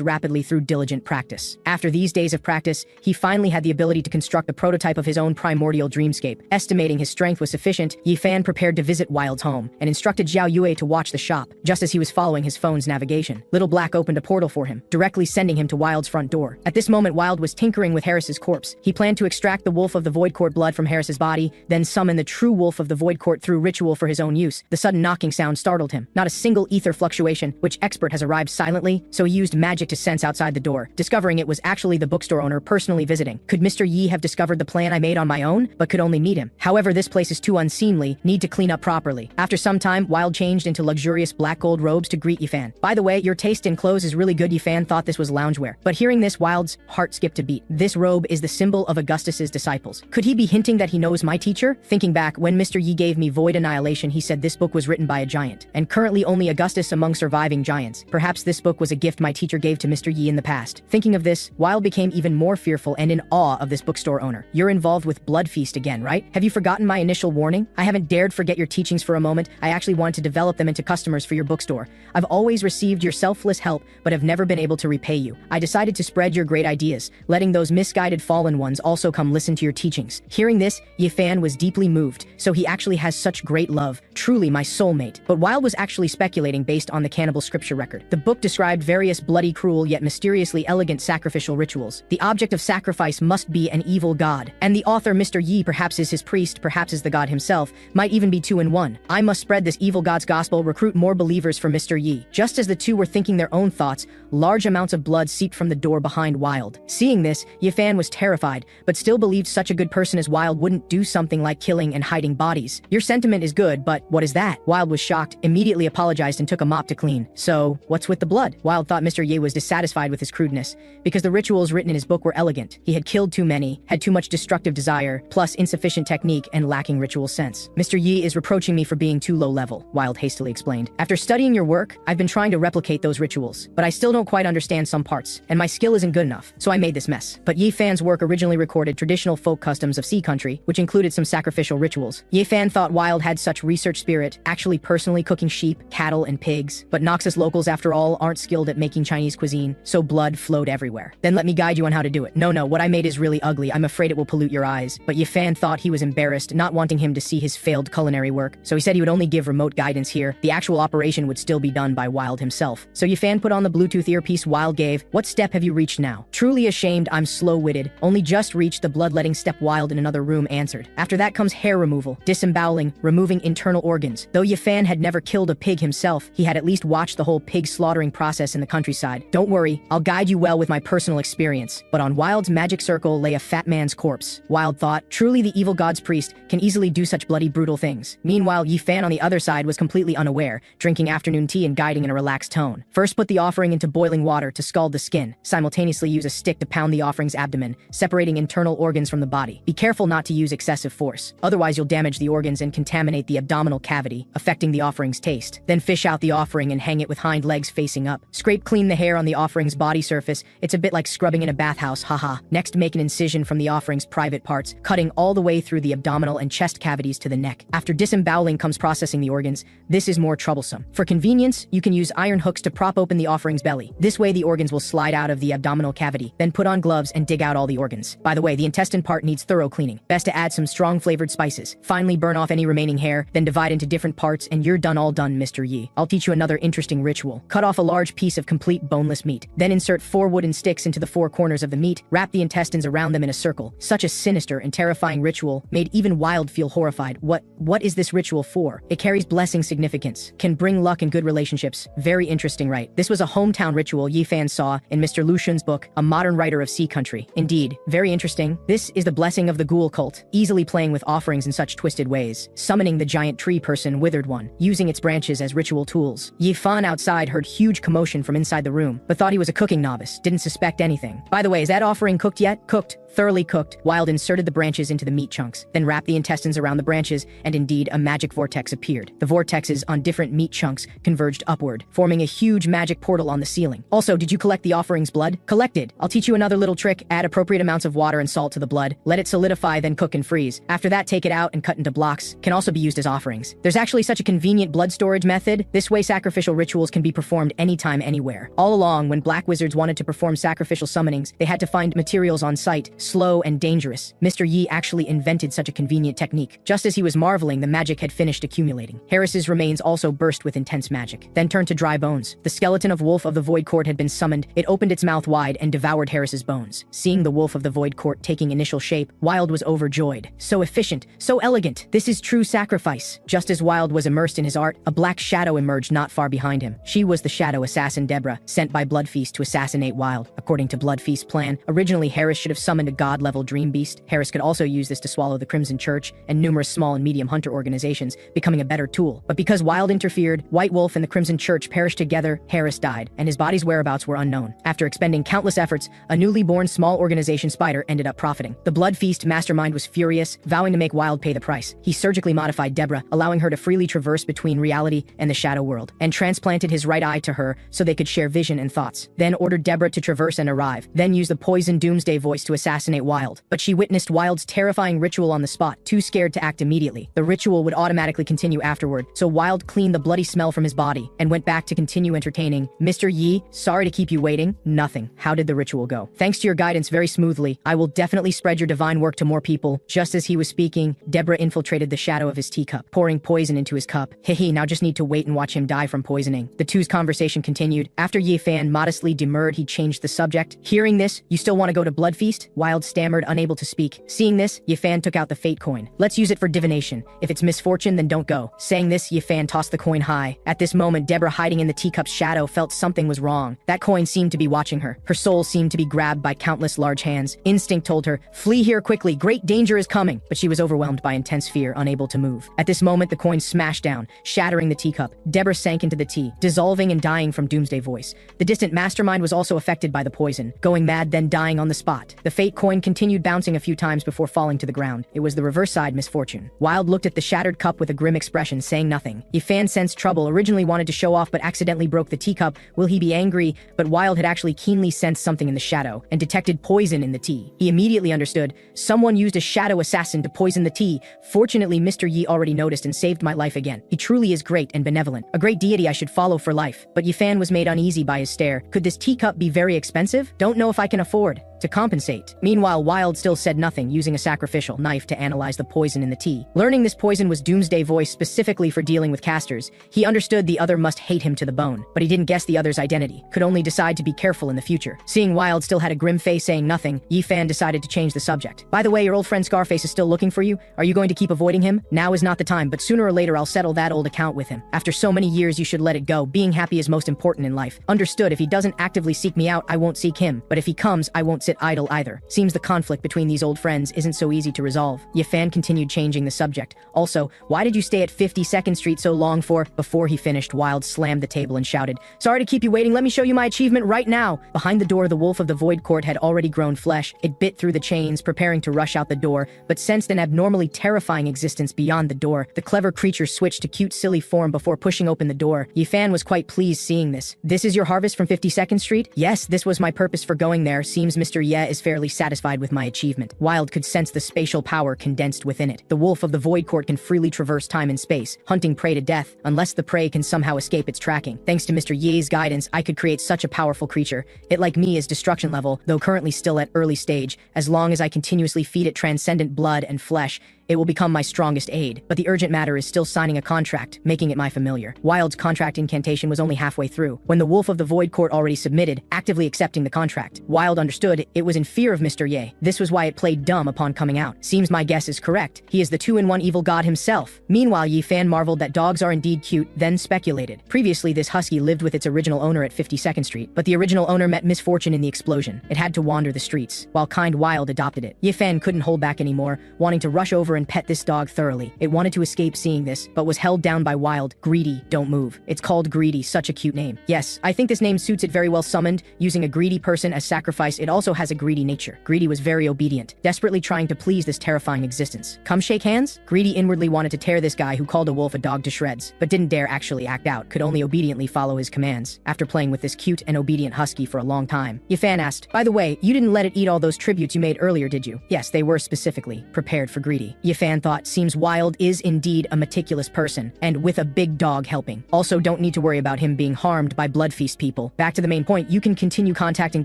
rapidly through diligent practice. After these days of practice, he finally had the ability to construct the prototype of his own primordial dreamscape. Estimating his strength was sufficient, Yifan prepared to visit Wild's home, and instructed Zhao Yue to watch the shop. Just as he was following his phone's navigation, Little Black opened a portal for him, directly sending him to Wild's front door. At this moment, Wild was tinkering with Harris's corpse. He planned to extract the wolf of the void court blood from Harris's body, then summon the true wolf himself of the void court through ritual for his own use. The sudden knocking sound startled him. Not a single ether fluctuation, which expert has arrived silently, so he used magic to sense outside the door, discovering it was actually the bookstore owner personally visiting. Could Mr. Yi have discovered the plan I made on my own, but could only meet him? However, this place is too unseemly, need to clean up properly. After some time, Wild changed into luxurious black gold robes to greet Yifan. By the way, your taste in clothes is really good. Yifan thought this was loungewear. But hearing this, Wild's heart skipped a beat. This robe is the symbol of Augustus's disciples. Could he be hinting that he knows my teacher? Thinking back, when Mr. Yi gave me Void Annihilation, he said this book was written by a giant, and currently only Augustus among surviving giants. Perhaps this book was a gift my teacher gave to Mr. Yi in the past. Thinking of this, Wild became even more fearful and in awe of this bookstore owner. You're involved with Blood Feast again, right? Have you forgotten my initial warning? I haven't dared forget your teachings for a moment. I actually wanted to develop them into customers for your bookstore. I've always received your selfless help, but have never been able to repay you. I decided to spread your great ideas, letting those misguided fallen ones also come listen to your teachings. Hearing this, Yifan was deeply moved, so he actually has such great love. Truly my soulmate. But Wild was actually speculating based on the cannibal scripture record. The book described various bloody, cruel, yet mysteriously elegant sacrificial rituals. The object of sacrifice must be an evil god. And the author, Mr. Yi, perhaps is his priest, perhaps is the god himself, might even be two in one. I must spread this evil god's gospel, recruit more believers for Mr. Yi. Just as the two were thinking their own thoughts, large amounts of blood seeped from the door behind Wild. Seeing this, Yifan was terrified, but still believed such a good person as Wild wouldn't do something like killing and hiding bodies. Your sentiment is good, but what is that? Wild was shocked, immediately apologized and took a mop to clean. So, what's with the blood? Wild thought Mr. Yi was dissatisfied with his crudeness, because the rituals written in his book were elegant. He had killed too many, had too much destructive desire, plus insufficient technique and lacking ritual sense. Mr. Yi is reproaching me for being too low level, Wild hastily explained. After studying your work, I've been trying to replicate those rituals, but I still don't quite understand some parts, and my skill isn't good enough, so I made this mess. But Yifan's work originally recorded traditional folk customs of Sea Country, which included some sacrificial rituals. Yifan thought Wild had such research spirit, actually personally cooking sheep, cattle, and pigs. But Noxus locals, after all, aren't skilled at making Chinese cuisine, so blood flowed everywhere. Then let me guide you on how to do it. No, what I made is really ugly. I'm afraid it will pollute your eyes. But Yifan thought he was embarrassed, not wanting him to see his failed culinary work, so he said he would only give remote guidance here. The actual operation would still be done by Wild himself. So Yifan put on the Bluetooth earpiece Wild gave. What step have you reached now? Truly ashamed, I'm slow-witted. Only just reached the bloodletting step, Wild in another room answered. After that comes hair removal, disemboweling, removing internal organs. Though Yifan had never killed a pig himself, he had at least watched the whole pig slaughtering process in the countryside. Don't worry, I'll guide you well with my personal experience. But on Wild's magic circle lay a fat man's corpse. Wild thought, truly the evil god's priest can easily do such bloody, brutal things. Meanwhile, Yifan on the other side was completely unaware, drinking afternoon tea and guiding in a relaxed tone. First put the offering into boiling water to scald the skin. Simultaneously use a stick to pound the offering's abdomen, separating internal organs from the body. Be careful not to use excessive force, otherwise you'll damage the organs and contaminate the abdominal cavity, affecting the offering's taste. Then fish out the offering and hang it with hind legs facing up. Scrape clean the hair on the offering's body surface. It's a bit like scrubbing in a bathhouse, haha. Next, make an incision from the offering's private parts, cutting all the way through the abdominal and chest cavities to the neck. After disemboweling comes processing the organs. This is more troublesome. For convenience, you can use iron hooks to prop open the offering's belly. This way the organs will slide out of the abdominal cavity. Then put on gloves and dig out all the organs. By the way, the intestine part needs thorough cleaning. Best to add some strong flavored spices. Finally burn off any remaining hair, then divide into different parts and you're done, all done, Mr. Yi. I'll teach you another interesting ritual. Cut off a large piece of complete boneless meat. Then insert 4 wooden sticks into the 4 corners of the meat. Wrap the intestines around them in a circle. Such a sinister and terrifying ritual made even Wild feel horrified. What is this ritual for? It carries blessing significance. Can bring luck and good relationships. Very interesting, right? This was a hometown ritual Yifan saw in Mr. Lu Shun's book, A Modern Writer of Sea Country. Indeed, very interesting. This is the blessing of the ghoul cult, easily playing with offerings in such twisted ways, summoning the giant tree person, withered one, using its branches as ritual tools. Yifan outside heard huge commotion from inside the room, but thought he was a cooking novice, didn't suspect anything. By the way, is that offering cooked yet? Cooked. Thoroughly cooked. Wild inserted the branches into the meat chunks, then wrapped the intestines around the branches, and indeed a magic vortex appeared. The vortexes on different meat chunks converged upward, forming a huge magic portal on the ceiling. Also, did you collect the offering's blood? Collected. I'll teach you another little trick. Add appropriate amounts of water and salt to the blood. Let it solidify, then cook and freeze. After that, take it out and cut into blocks. Can also be used as offerings. There's actually such a convenient blood storage method. This way sacrificial rituals can be performed anytime, anywhere. All along, when black wizards wanted to perform sacrificial summonings, they had to find materials on site, slow and dangerous. Mr. Yi actually invented such a convenient technique. Just as he was marveling, the magic had finished accumulating. Harris's remains also burst with intense magic, then turned to dry bones. The skeleton of Wolf of the Void Court had been summoned. It opened its mouth wide and devoured Harris's bones. Seeing the Wolf of the Void Court taking initial shape, Wild was overjoyed. So efficient, so elegant. This is true sacrifice. Just as Wild was immersed in his art, a black shadow emerged not far behind him. She was the shadow assassin Deborah, sent by Bloodfeast to assassinate Wild. According to Bloodfeast's plan, originally Harris should have summoned a god-level dream beast. Harris could also use this to swallow the Crimson Church and numerous small and medium hunter organizations, becoming a better tool. But because Wild interfered, White Wolf and the Crimson Church perished together. Harris died, and his body's whereabouts were unknown. After expending countless efforts, a newly born small organization Spider ended up profiting. The Bloodfeast mastermind was furious, vowing to make Wild pay the price. He surgically modified Deborah, allowing her to freely traverse between reality and the shadow world, and transplanted his right eye to her so they could share vision and thoughts. Then ordered Deborah to traverse and arrive, then use the poison Doomsday voice to assassinate Wild. But she witnessed Wild's terrifying ritual on the spot, too scared to act immediately. The ritual would automatically continue afterward, so Wild cleaned the bloody smell from his body and went back to continue entertaining. Mr. Yi, sorry to keep you waiting. Nothing. How did the ritual go? Thanks to your guidance very smoothly. I will definitely spread your divine work to more people. Just as he was speaking, Deborah infiltrated the shadow of his teacup, pouring poison into his cup. Hehe, now just need to wait and watch him die from poisoning. The two's conversation continued. After Yi Fan modestly demurred, he changed the subject. Hearing this, you still want to go to Bloodfeast? Wild stammered, unable to speak. Seeing this, Yi Fan took out the fate coin. Let's use it for divination. If it's misfortune, then don't go. Saying this, Yi Fan tossed the coin high. At this moment, Deborah, hiding in the teacup's shadow, felt something was wrong. That coin seemed to be watching her. Her soul seemed to be grabbed by countless large hands. Instinct told her, flee here quickly, great danger is coming. But she was overwhelmed by intense fear, unable to move. At this moment, the coin smashed down, shattering the teacup. Deborah sank into the tea, dissolving and dying from Doomsday voice. The distant mastermind was also affected by the poison, going mad then dying on the spot. The fate coin continued bouncing a few times before falling to the ground. It was the reverse side misfortune. Wild looked at the shattered cup with a grim expression, saying nothing. Yi Fan sensed trouble, originally wanted to show off but accidentally broke the teacup. Will he be angry? But Wild had actually keenly sensed something in the shadow and detected poison in the tea. He immediately understood. Someone used a shadow assassin to poison the tea. Fortunately, Mr. Yi already noticed and saved my life again. He truly is great and benevolent. A great deity I should follow for life. But Yi Fan was made uneasy by his stare. Could this teacup be very expensive? Don't know if I can afford to compensate. Meanwhile, Wild still said nothing, using a sacrificial knife to analyze the poison in the tea. Learning this poison was Doomsday voice specifically for dealing with casters, he understood the other must hate him to the bone, but he didn't guess the other's identity, could only decide to be careful in the future. Seeing Wild still had a grim face saying nothing, Yi Fan decided to change the subject. By the way, your old friend Scarface is still looking for you. Are you going to keep avoiding him? Now is not the time, but sooner or later I'll settle that old account with him. After so many years, you should let it go. Being happy is most important in life. Understood. If he doesn't actively seek me out, I won't seek him, but if he comes, I won't sit idle either. Seems the conflict between these old friends isn't so easy to resolve. Yi Fan continued changing the subject. Also, why did you stay at 52nd Street so long for? Before he finished, Wild slammed the table and shouted, sorry to keep you waiting, let me show you my achievement right now. Behind the door, the Wolf of the Void Court had already grown flesh. It bit through the chains, preparing to rush out the door, but sensed an abnormally terrifying existence beyond the door. The clever creature switched to cute, silly form before pushing open the door. Yi Fan was quite pleased seeing this. This is your harvest from 52nd Street? Yes, this was my purpose for going there. Seems Mr. Ye is fairly satisfied with my achievement. Wild could sense the spatial power condensed within it. The Wolf of the Void Court can freely traverse time and space, hunting prey to death, unless the prey can somehow escape its tracking. Thanks to Mr. Ye's guidance, I could create such a powerful creature. It, like me, is destruction level, though currently still at early stage. As long as I continuously feed it transcendent blood and flesh, it will become my strongest aid. But the urgent matter is still signing a contract, making it my familiar. Wild's contract incantation was only halfway through, when the Wolf of the Void Court already submitted, actively accepting the contract. Wild understood it was in fear of Mr. Ye. This was why it played dumb upon coming out. Seems my guess is correct. He is the two-in-one evil god himself. Meanwhile, Yi Fan marveled that dogs are indeed cute, then speculated. Previously, this husky lived with its original owner at 52nd Street, but the original owner met misfortune in the explosion. It had to wander the streets, while kind Wild adopted it. Yi Fan couldn't hold back anymore, wanting to rush over and pet this dog thoroughly. It wanted to escape seeing this, but was held down by Wild. Greedy, don't move. It's called Greedy, such a cute name. Yes, I think this name suits it very well. Summoned, using a greedy person as sacrifice, it also has a greedy nature. Greedy was very obedient, desperately trying to please this terrifying existence. Come shake hands? Greedy inwardly wanted to tear this guy who called a wolf a dog to shreds, but didn't dare actually act out, could only obediently follow his commands. After playing with this cute and obedient husky for a long time, Yi Fan asked, by the way, you didn't let it eat all those tributes you made earlier, did you? Yes, they were specifically prepared for Greedy. Yifan thought. Seems Wild is indeed a meticulous person, and with a big dog helping. Also, don't need to worry about him being harmed by Bloodfeast people. Back to the main point, you can continue contacting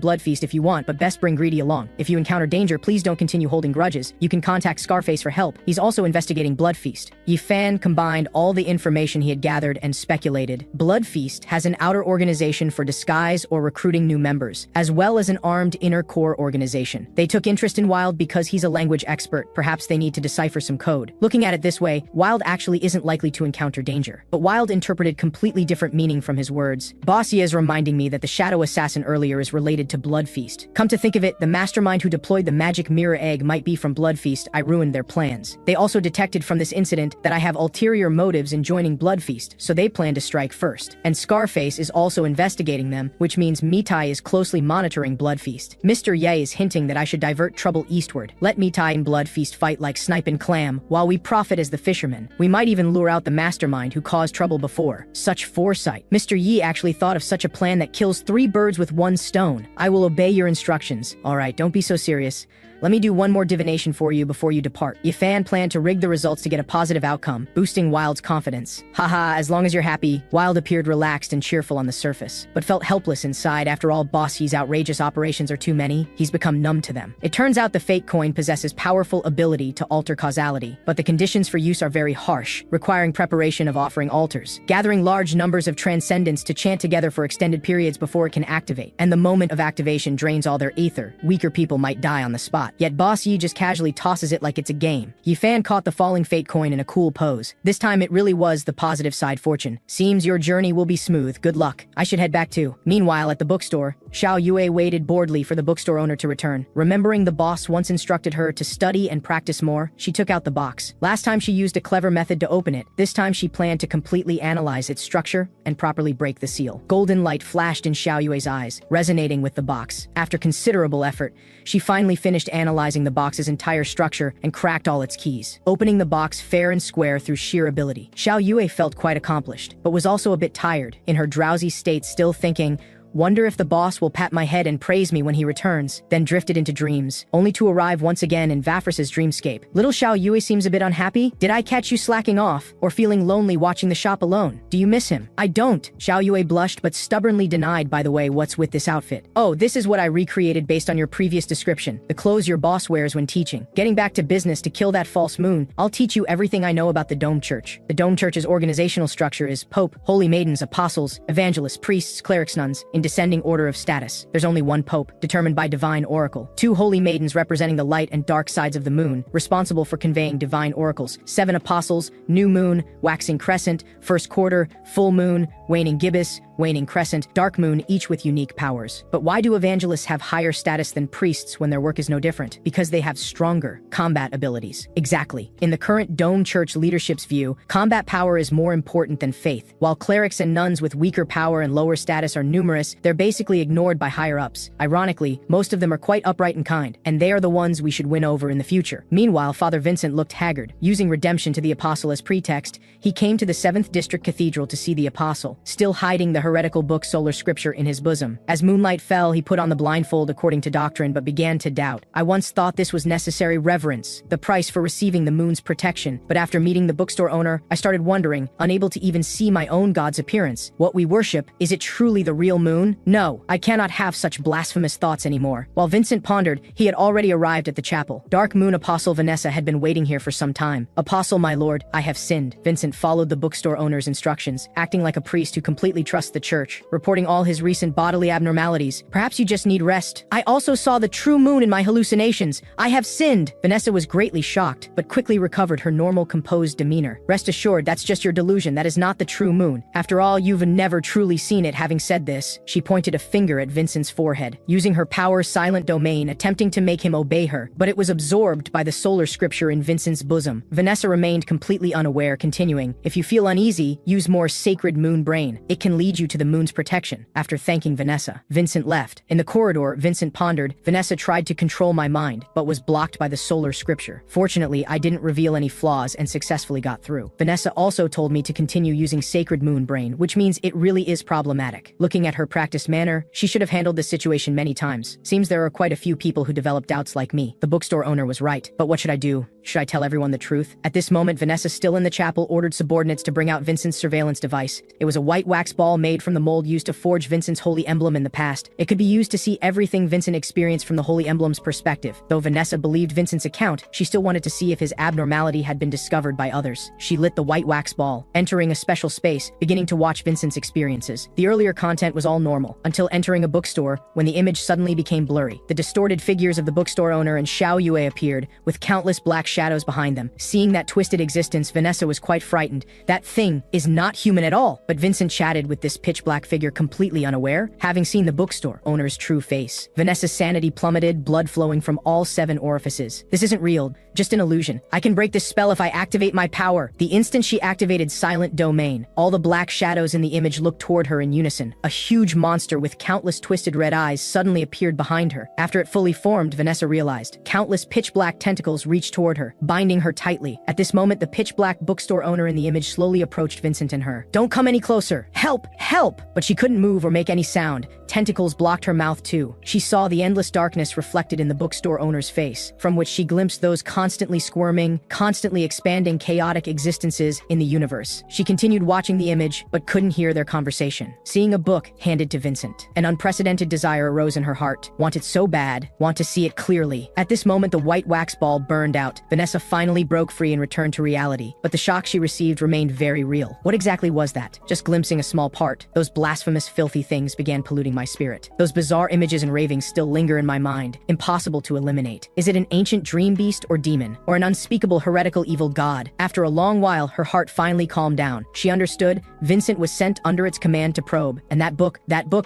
Bloodfeast if you want, but best bring Greedy along. If you encounter danger, please don't continue holding grudges. You can contact Scarface for help. He's also investigating Bloodfeast. Yifan combined all the information he had gathered and speculated. Bloodfeast has an outer organization for disguise or recruiting new members, as well as an armed inner core organization. They took interest in Wild because he's a language expert. Perhaps they need to decipher some code. Looking at it this way, Wild actually isn't likely to encounter danger. But Wild interpreted completely different meaning from his words. Bossy is reminding me that the shadow assassin earlier is related to Bloodfeast. Come to think of it, the mastermind who deployed the magic mirror egg might be from Bloodfeast. I ruined their plans. They also detected from this incident that I have ulterior motives in joining Bloodfeast, so they plan to strike first. And Scarface is also investigating them, which means Mitai is closely monitoring Bloodfeast. Mr. Ye is hinting that I should divert trouble eastward. Let Mitai and Bloodfeast fight like snipe and clam, while we profit as the fishermen. We might even lure out the mastermind who caused trouble before. Such foresight. Mr. Yi actually thought of such a plan that kills 3 birds with 1 stone. I will obey your instructions. Alright, don't be so serious. Let me do one more divination for you before you depart. Yifan planned to rig the results to get a positive outcome, boosting Wild's confidence. Haha, as long as you're happy. Wild appeared relaxed and cheerful on the surface, but felt helpless inside. After all, Bossy's outrageous operations are too many. He's become numb to them. It turns out the fake coin possesses powerful ability to alter causality, but the conditions for use are very harsh, requiring preparation of offering altars, gathering large numbers of transcendents to chant together for extended periods before it can activate. And the moment of activation drains all their ether. Weaker people might die on the spot. Yet Boss Yi just casually tosses it like it's a game. Yifan caught the falling fate coin in a cool pose. This time it really was the positive side fortune. Seems your journey will be smooth. Good luck. I should head back too. Meanwhile, at the bookstore, Xiao Yue waited boredly for the bookstore owner to return. Remembering the boss once instructed her to study and practice more, she took out the box. Last time she used a clever method to open it. This time she planned to completely analyze its structure and properly break the seal. Golden light flashed in Xiao Yue's eyes, resonating with the box. After considerable effort, she finally finished analyzing the box's entire structure and cracked all its keys, opening the box fair and square through sheer ability. Xiao Yue felt quite accomplished, but was also a bit tired, in her drowsy state still thinking, wonder if the boss will pat my head and praise me when he returns, then drifted into dreams, only to arrive once again in Vafris's dreamscape. Little Xiao Yue seems a bit unhappy. Did I catch you slacking off, or feeling lonely watching the shop alone? Do you miss him? I don't. Xiao Yue blushed but stubbornly denied. By the way, what's with this outfit? Oh, this is what I recreated based on your previous description. The clothes your boss wears when teaching. Getting back to business to kill that false moon, I'll teach you everything I know about the Dome Church. The Dome Church's organizational structure is Pope, Holy Maidens, Apostles, Evangelists, Priests, Clerics, Nuns, in descending order of status. There's only one Pope, determined by divine oracle. 2 Holy Maidens representing the light and dark sides of the moon, responsible for conveying divine oracles. 7 Apostles, new moon, waxing crescent, first quarter, full moon, waning gibbous, waning crescent, dark moon, each with unique powers. But why do evangelists have higher status than priests when their work is no different? Because they have stronger combat abilities. Exactly. In the current Dome Church leadership's view, combat power is more important than faith. While clerics and nuns with weaker power and lower status are numerous, they're basically ignored by higher-ups. Ironically, most of them are quite upright and kind, and they are the ones we should win over in the future. Meanwhile, Father Vincent looked haggard. Using redemption to the apostle as pretext, he came to the 7th District Cathedral to see the apostle, still hiding the heretical book Solar Scripture in his bosom. As moonlight fell, he put on the blindfold according to doctrine but began to doubt. I once thought this was necessary reverence, the price for receiving the moon's protection, but after meeting the bookstore owner, I started wondering, unable to even see my own god's appearance. What we worship, is it truly the real moon? No, I cannot have such blasphemous thoughts anymore. While Vincent pondered, he had already arrived at the chapel. Dark Moon Apostle Vanessa had been waiting here for some time. Apostle, my lord, I have sinned. Vincent followed the bookstore owner's instructions, acting like a priest who completely trusts the church, reporting all his recent bodily abnormalities. Perhaps you just need rest. I also saw the true moon in my hallucinations. I have sinned. Vanessa was greatly shocked, but quickly recovered her normal composed demeanor. Rest assured, that's just your delusion. That is not the true moon. After all, you've never truly seen it. Having said this, she pointed a finger at Vincent's forehead, using her power's silent domain, attempting to make him obey her, but it was absorbed by the solar scripture in Vincent's bosom. Vanessa remained completely unaware, continuing, if you feel uneasy, use more sacred moon brain. It can lead you you to the moon's protection. After thanking Vanessa, Vincent left. In the corridor, Vincent pondered. Vanessa tried to control my mind, but was blocked by the solar scripture. Fortunately, I didn't reveal any flaws and successfully got through. Vanessa also told me to continue using sacred moon brain, which means it really is problematic. Looking at her practiced manner, she should have handled this situation many times. Seems there are quite a few people who develop doubts like me. The bookstore owner was right. But what should I do? Should I tell everyone the truth? At this moment, Vanessa, still in the chapel, ordered subordinates to bring out Vincent's surveillance device. It was a white wax ball made from the mold used to forge Vincent's holy emblem in the past. It could be used to see everything Vincent experienced from the holy emblem's perspective. Though Vanessa believed Vincent's account, she still wanted to see if his abnormality had been discovered by others. She lit the white wax ball, entering a special space, beginning to watch Vincent's experiences. The earlier content was all normal, until entering a bookstore, when the image suddenly became blurry. The distorted figures of the bookstore owner and Xiao Yue appeared, with countless black shadows behind them. Seeing that twisted existence, Vanessa was quite frightened. That thing is not human at all. But Vincent chatted with this pitch-black figure completely unaware, having seen the bookstore owner's true face. Vanessa's sanity plummeted, blood flowing from all 7 orifices. This isn't real, just an illusion. I can break this spell if I activate my power. The instant she activated Silent Domain, all the black shadows in the image looked toward her in unison. A huge monster with countless twisted red eyes suddenly appeared behind her. After it fully formed, Vanessa realized countless pitch-black tentacles reached toward her, binding her tightly. At this moment, the pitch-black bookstore owner in the image slowly approached Vincent and her. "Don't come any closer! Help! Help!" But she couldn't move or make any sound. Tentacles blocked her mouth too. She saw the endless darkness reflected in the bookstore owner's face, from which she glimpsed those constantly squirming, constantly expanding chaotic existences in the universe. She continued watching the image, but couldn't hear their conversation. Seeing a book handed to Vincent, an unprecedented desire arose in her heart. Want it so bad, want to see it clearly. At this moment, the white wax ball burned out. Vanessa finally broke free and returned to reality, but the shock she received remained very real. What exactly was that? Just glimpsing a small part. Those blasphemous, filthy things began polluting my spirit. Those bizarre images and ravings still linger in my mind, impossible to eliminate. Is it an ancient dream beast or demon, or an unspeakable heretical evil god? After a long while, her heart finally calmed down. She understood Vincent was sent under its command to probe, and that book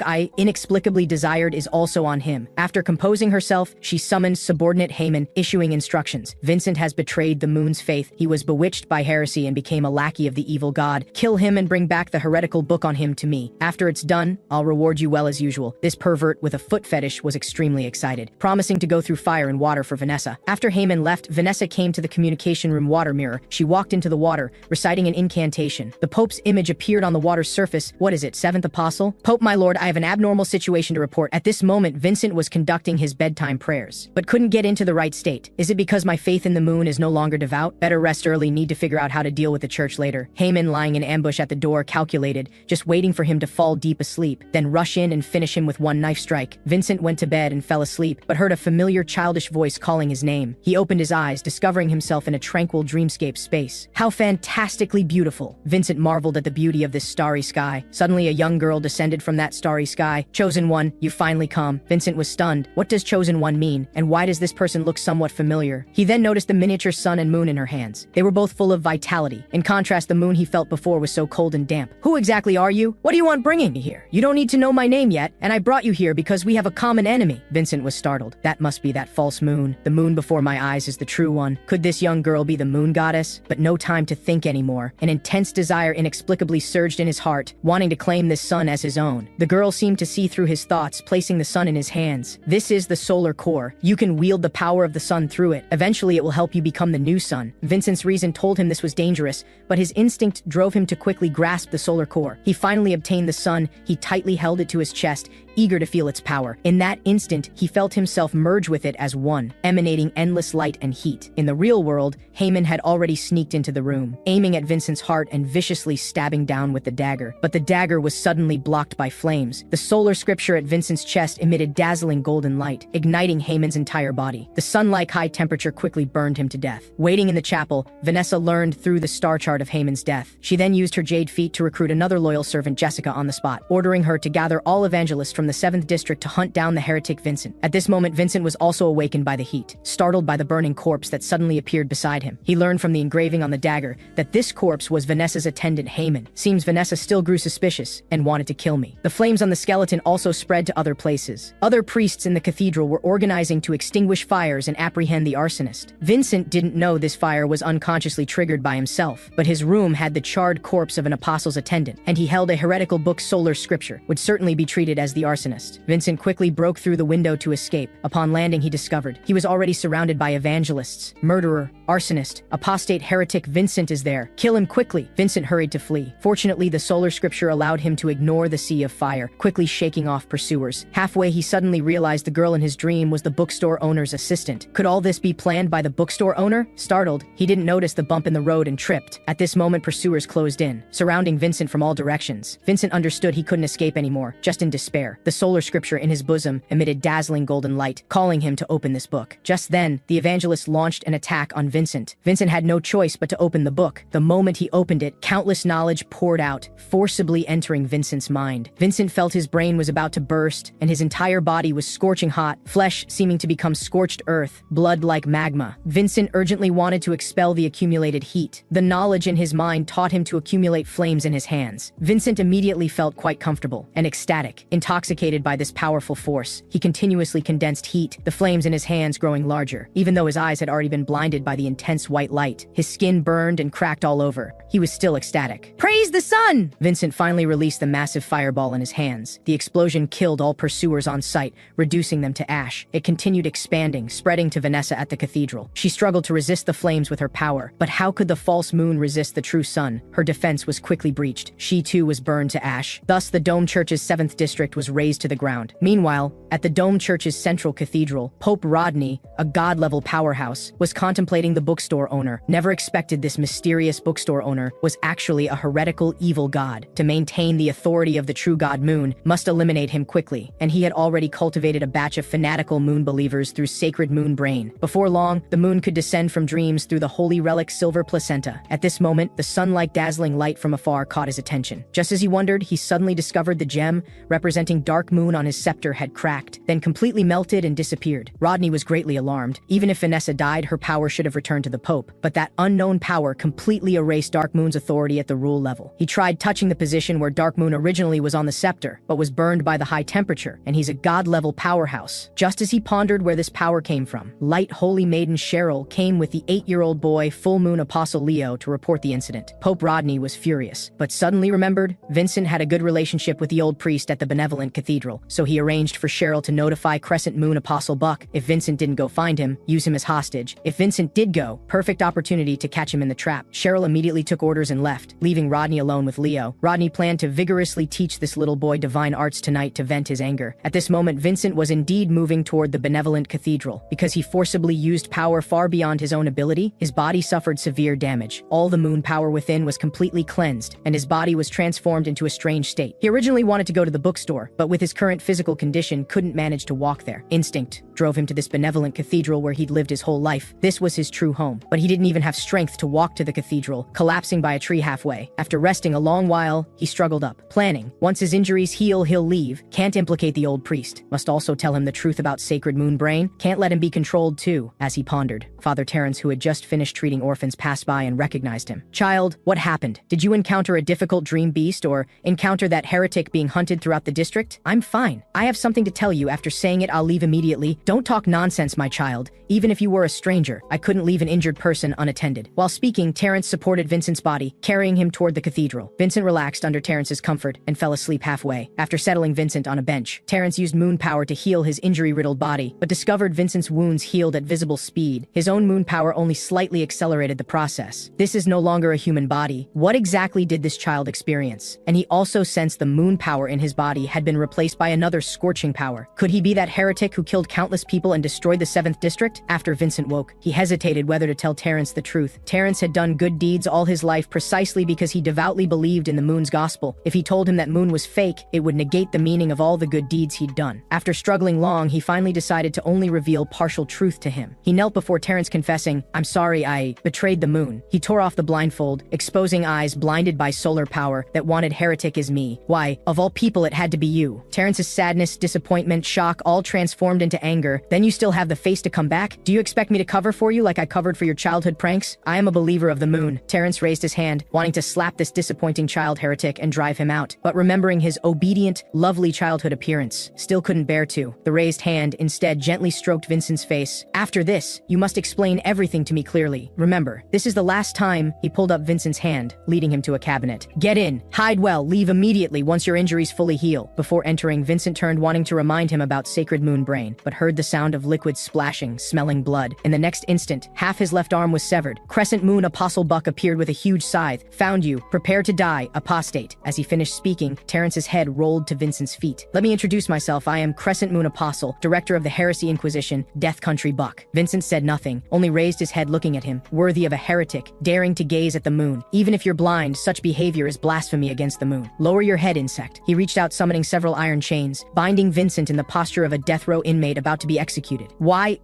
I inexplicably desired is also on him. After composing herself, she summoned subordinate Haman, issuing instructions. Vincent has betrayed the moon's faith. He was bewitched by heresy and became a lackey of the evil god. Kill him and bring back the heretical book on him to me. After it's done, I'll reward you well as usual. This pervert with a foot fetish was extremely excited, promising to go through fire and water for Vanessa. After Haman left, Vanessa came to the communication room water mirror. She walked into the water, reciting an incantation. The Pope's image appeared on the water's surface. What is it, 7th Apostle? Pope, my lord, I have an abnormal situation to report. At this moment, Vincent was conducting his bedtime prayers, but couldn't get into the right state. Is it because my faith in the moon is no longer devout? Better rest early, need to figure out how to deal with the church later. Haman, lying in ambush at the door, calculated, just waiting for him to fall deep asleep, then rush in and finish him with one knife strike. Vincent went to bed and fell asleep, but heard a familiar childish voice calling his name. He opened his eyes, discovering himself in a tranquil dreamscape space. How fantastically beautiful! Vincent marveled at the beauty of this starry sky. Suddenly, a young girl descended from that starry sky. Chosen one, you finally come. Vincent was stunned. What does chosen one mean? And why does this person look somewhat familiar? He then noticed the miniature sun and moon in her hands. They were both full of vitality. In contrast, the moon he felt before was so cold and damp. Who exactly are you? What do you want bringing me here? You don't need to know my name yet, and I brought you here because we have a common enemy. Vincent was startled. That must be that false moon. The moon before my eyes is the true one. Could this young girl be the moon goddess? But no time to think anymore. An intense desire inexplicably surged in his heart, wanting to claim this sun as his own. The girl seemed to see through his thoughts, placing the sun in his hands. This is the solar core. You can wield the power of the sun through it. Eventually, it will help you become the new sun. Vincent's reason told him this was dangerous, but his instinct drove him to quickly grasp the solar core. He finally obtained the sun. He tightly held it to his chest, eager to feel its power. In that instant, he felt himself merge with it as one, emanating endless light and heat. In the real world, Haman had already sneaked into the room, aiming at Vincent's heart and viciously stabbing down with the dagger. But the dagger was suddenly blocked by flames. The solar scripture at Vincent's chest emitted dazzling golden light, igniting Haman's entire body. The sun-like high temperature quickly burned him to death. Waiting in the chapel, Vanessa learned through the star chart of Haman's death. She then used her jade feet to recruit another loyal servant, Jessica, on the spot, ordering her to gather all evangelists from the 7th district to hunt down the heretic Vincent. At this moment, Vincent was also awakened by the heat, startled by the burning corpse that suddenly appeared beside him. He learned from the engraving on the dagger that this corpse was Vanessa's attendant Haman. Seems Vanessa still grew suspicious and wanted to kill me. The flames on the skeleton also spread to other places. Other priests in the cathedral were organizing to extinguish fires and apprehend the arsonist. Vincent didn't know this fire was unconsciously triggered by himself, but his room had the charred corpse of an apostle's attendant, and he held a heretical book Solar Scripture would certainly be treated as the arsonist. Vincent quickly broke through the window to escape. Upon landing, he discovered he was already surrounded by evangelists. Murderer, arsonist, apostate heretic Vincent is there. Kill him quickly. Vincent hurried to flee. Fortunately, the Solar Scripture allowed him to ignore the sea of fire, quickly shaking off pursuers. Halfway, he suddenly realized the girl in his dream was the bookstore owner's assistant. Could all this be planned by the bookstore owner? Startled, he didn't notice the bump in the road and tripped. At this moment, pursuers closed in, surrounding Vincent from all directions. Vincent understood he couldn't escape anymore, just in despair. The Solar Scripture in his bosom emitted dazzling golden light, calling him to open this book. Just then, the evangelist launched an attack on Vincent. Vincent had no choice but to open the book. The moment he opened it, countless knowledge poured out, forcibly entering Vincent's mind. Vincent felt his brain was about to burst, and his entire body was scorching hot, flesh seeming to become scorched earth, blood like magma. Vincent urgently wanted to expel the accumulated heat. The knowledge in his mind taught him to accumulate flames in his hands. Vincent immediately felt quite comfortable and ecstatic, intoxicated by this powerful force. He continuously condensed heat, the flames in his hands growing larger. Even though his eyes had already been blinded by the intense white light, his skin burned and cracked all over. He was still ecstatic. Praise the sun! Vincent finally released the massive fireball in his hands. The explosion killed all pursuers on sight, reducing them to ash. It continued expanding, spreading to Vanessa at the cathedral. She struggled to resist the flames with her power, but how could the false moon resist the true sun? Her defense was quickly breached. She too was burned to ash. Thus, the Dome Church's 7th district was razed to the ground. Meanwhile, at the Dome Church's central cathedral, Pope Rodney, a god-level powerhouse, was contemplating the bookstore owner. Never expected this mysterious bookstore owner was actually a heretical evil god. To maintain the authority of the true god Moon, must eliminate him quickly, and he had already cultivated a batch of fanatical moon believers through sacred moon brain. Before long, the moon could descend from dreams through the holy relic silver placenta. At this moment, the sun-like dazzling light from afar caught his attention. Just as he wondered, he suddenly discovered the gem representing dark moon on his scepter had cracked, then completely melted and disappeared. Rodney was greatly alarmed. Even if Vanessa died, her power should have returned to the Pope, but that unknown power completely erased Dark Moon's authority at the rule level. He tried touching the position where Dark Moon originally was on the scepter, but was burned by the high temperature, and he's a god-level powerhouse. Just as he pondered where this power came from, light holy maiden Cheryl came with the 8-year-old boy full moon apostle Leo to report the incident. Pope Rodney was furious, but suddenly remembered Vincent had a good relationship with the old priest at the benevolent cathedral, so he arranged for Cheryl to notify crescent moon apostle Buck if Vincent didn't go find him, use him as hostage. If Vincent did go, perfect opportunity to catch him in the trap. Cheryl immediately took orders and left, leaving Rodney alone with Leo. Rodney planned to vigorously teach this little boy divine arts tonight to vent his anger. At this moment, Vincent was indeed moving toward the benevolent cathedral. Because he forcibly used power far beyond his own ability, his body suffered severe damage. All the moon power within was completely cleansed, and his body was transformed into a strange state. He originally wanted to go to the bookstore, but with his current physical condition, couldn't manage to walk there. Instinct drove him to this benevolent cathedral where he'd lived his whole life. This was his true home, but he didn't even have strength to walk to the cathedral, collapsing by a tree halfway. After resting a long while, he struggled up, planning, once his injuries heal, he'll leave. Can't implicate the old priest. Must also tell him the truth about sacred moon brain. Can't let him be controlled too. As he pondered, Father Terence, who had just finished treating orphans, passed by and recognized him. Child, what happened? Did you encounter a difficult dream beast or encounter that heretic being hunted throughout the district? I'm fine. I have something to tell you. After saying it, I'll leave immediately. Don't talk nonsense, my child. Even if you were a stranger, I couldn't leave an injured person unattended. While speaking, Terence supported Vincent's body, carrying him toward the cathedral. Vincent relaxed under Terence's comfort and fell asleep halfway. After settling Vincent on a bench, Terence used moon power to heal his injury-riddled body, but discovered Vincent's wounds healed at visible speed. His own moon power only slightly accelerated the process. This is no longer a human body. What exactly did this child experience? And he also sensed the moon power in his body had been replaced by another scorching power. Could he be that heretic who killed countless people and destroyed the 7th district? After Vincent woke, he hesitated whether to tell Terence the truth. Terence had done good deeds all his life precisely because he devoutly believed in the moon's gospel. If he told him that moon was fake, it would negate the meaning of all the good deeds he'd done. After struggling long, he finally decided to only reveal partial truth to him. He knelt before Terence confessing, "I'm sorry, I betrayed the moon." He tore off the blindfold, exposing eyes blinded by solar power that wanted heretic as me. Why, of all people, it had to be you. Terence's sadness, disappointment, shock all transformed into anger. anger, then you still have the face to come back? Do you expect me to cover for you like I covered for your childhood pranks? I am a believer of the moon. Terrence raised his hand, wanting to slap this disappointing child heretic and drive him out, but remembering his obedient, lovely childhood appearance, still couldn't bear to. The raised hand instead gently stroked Vincent's face. After this, you must explain everything to me clearly. Remember, this is the last time. He pulled up Vincent's hand, leading him to a cabinet. Get in, hide well, leave immediately once your injuries fully heal. Before entering, Vincent turned, wanting to remind him about sacred moon brain, but heard the sound of liquid splashing, smelling blood. In the next instant, half his left arm was severed. Crescent Moon Apostle Buck appeared with a huge scythe. Found you. Prepare to die, apostate. As he finished speaking, Terrence's head rolled to Vincent's feet. Let me introduce myself. I am Crescent Moon Apostle, director of the Heresy Inquisition, Death Country Buck. Vincent said nothing, only raised his head looking at him, worthy of a heretic, daring to gaze at the moon. Even if you're blind, such behavior is blasphemy against the moon. Lower your head, insect. He reached out, summoning several iron chains, binding Vincent in the posture of a death row inmate about to be executed. Why?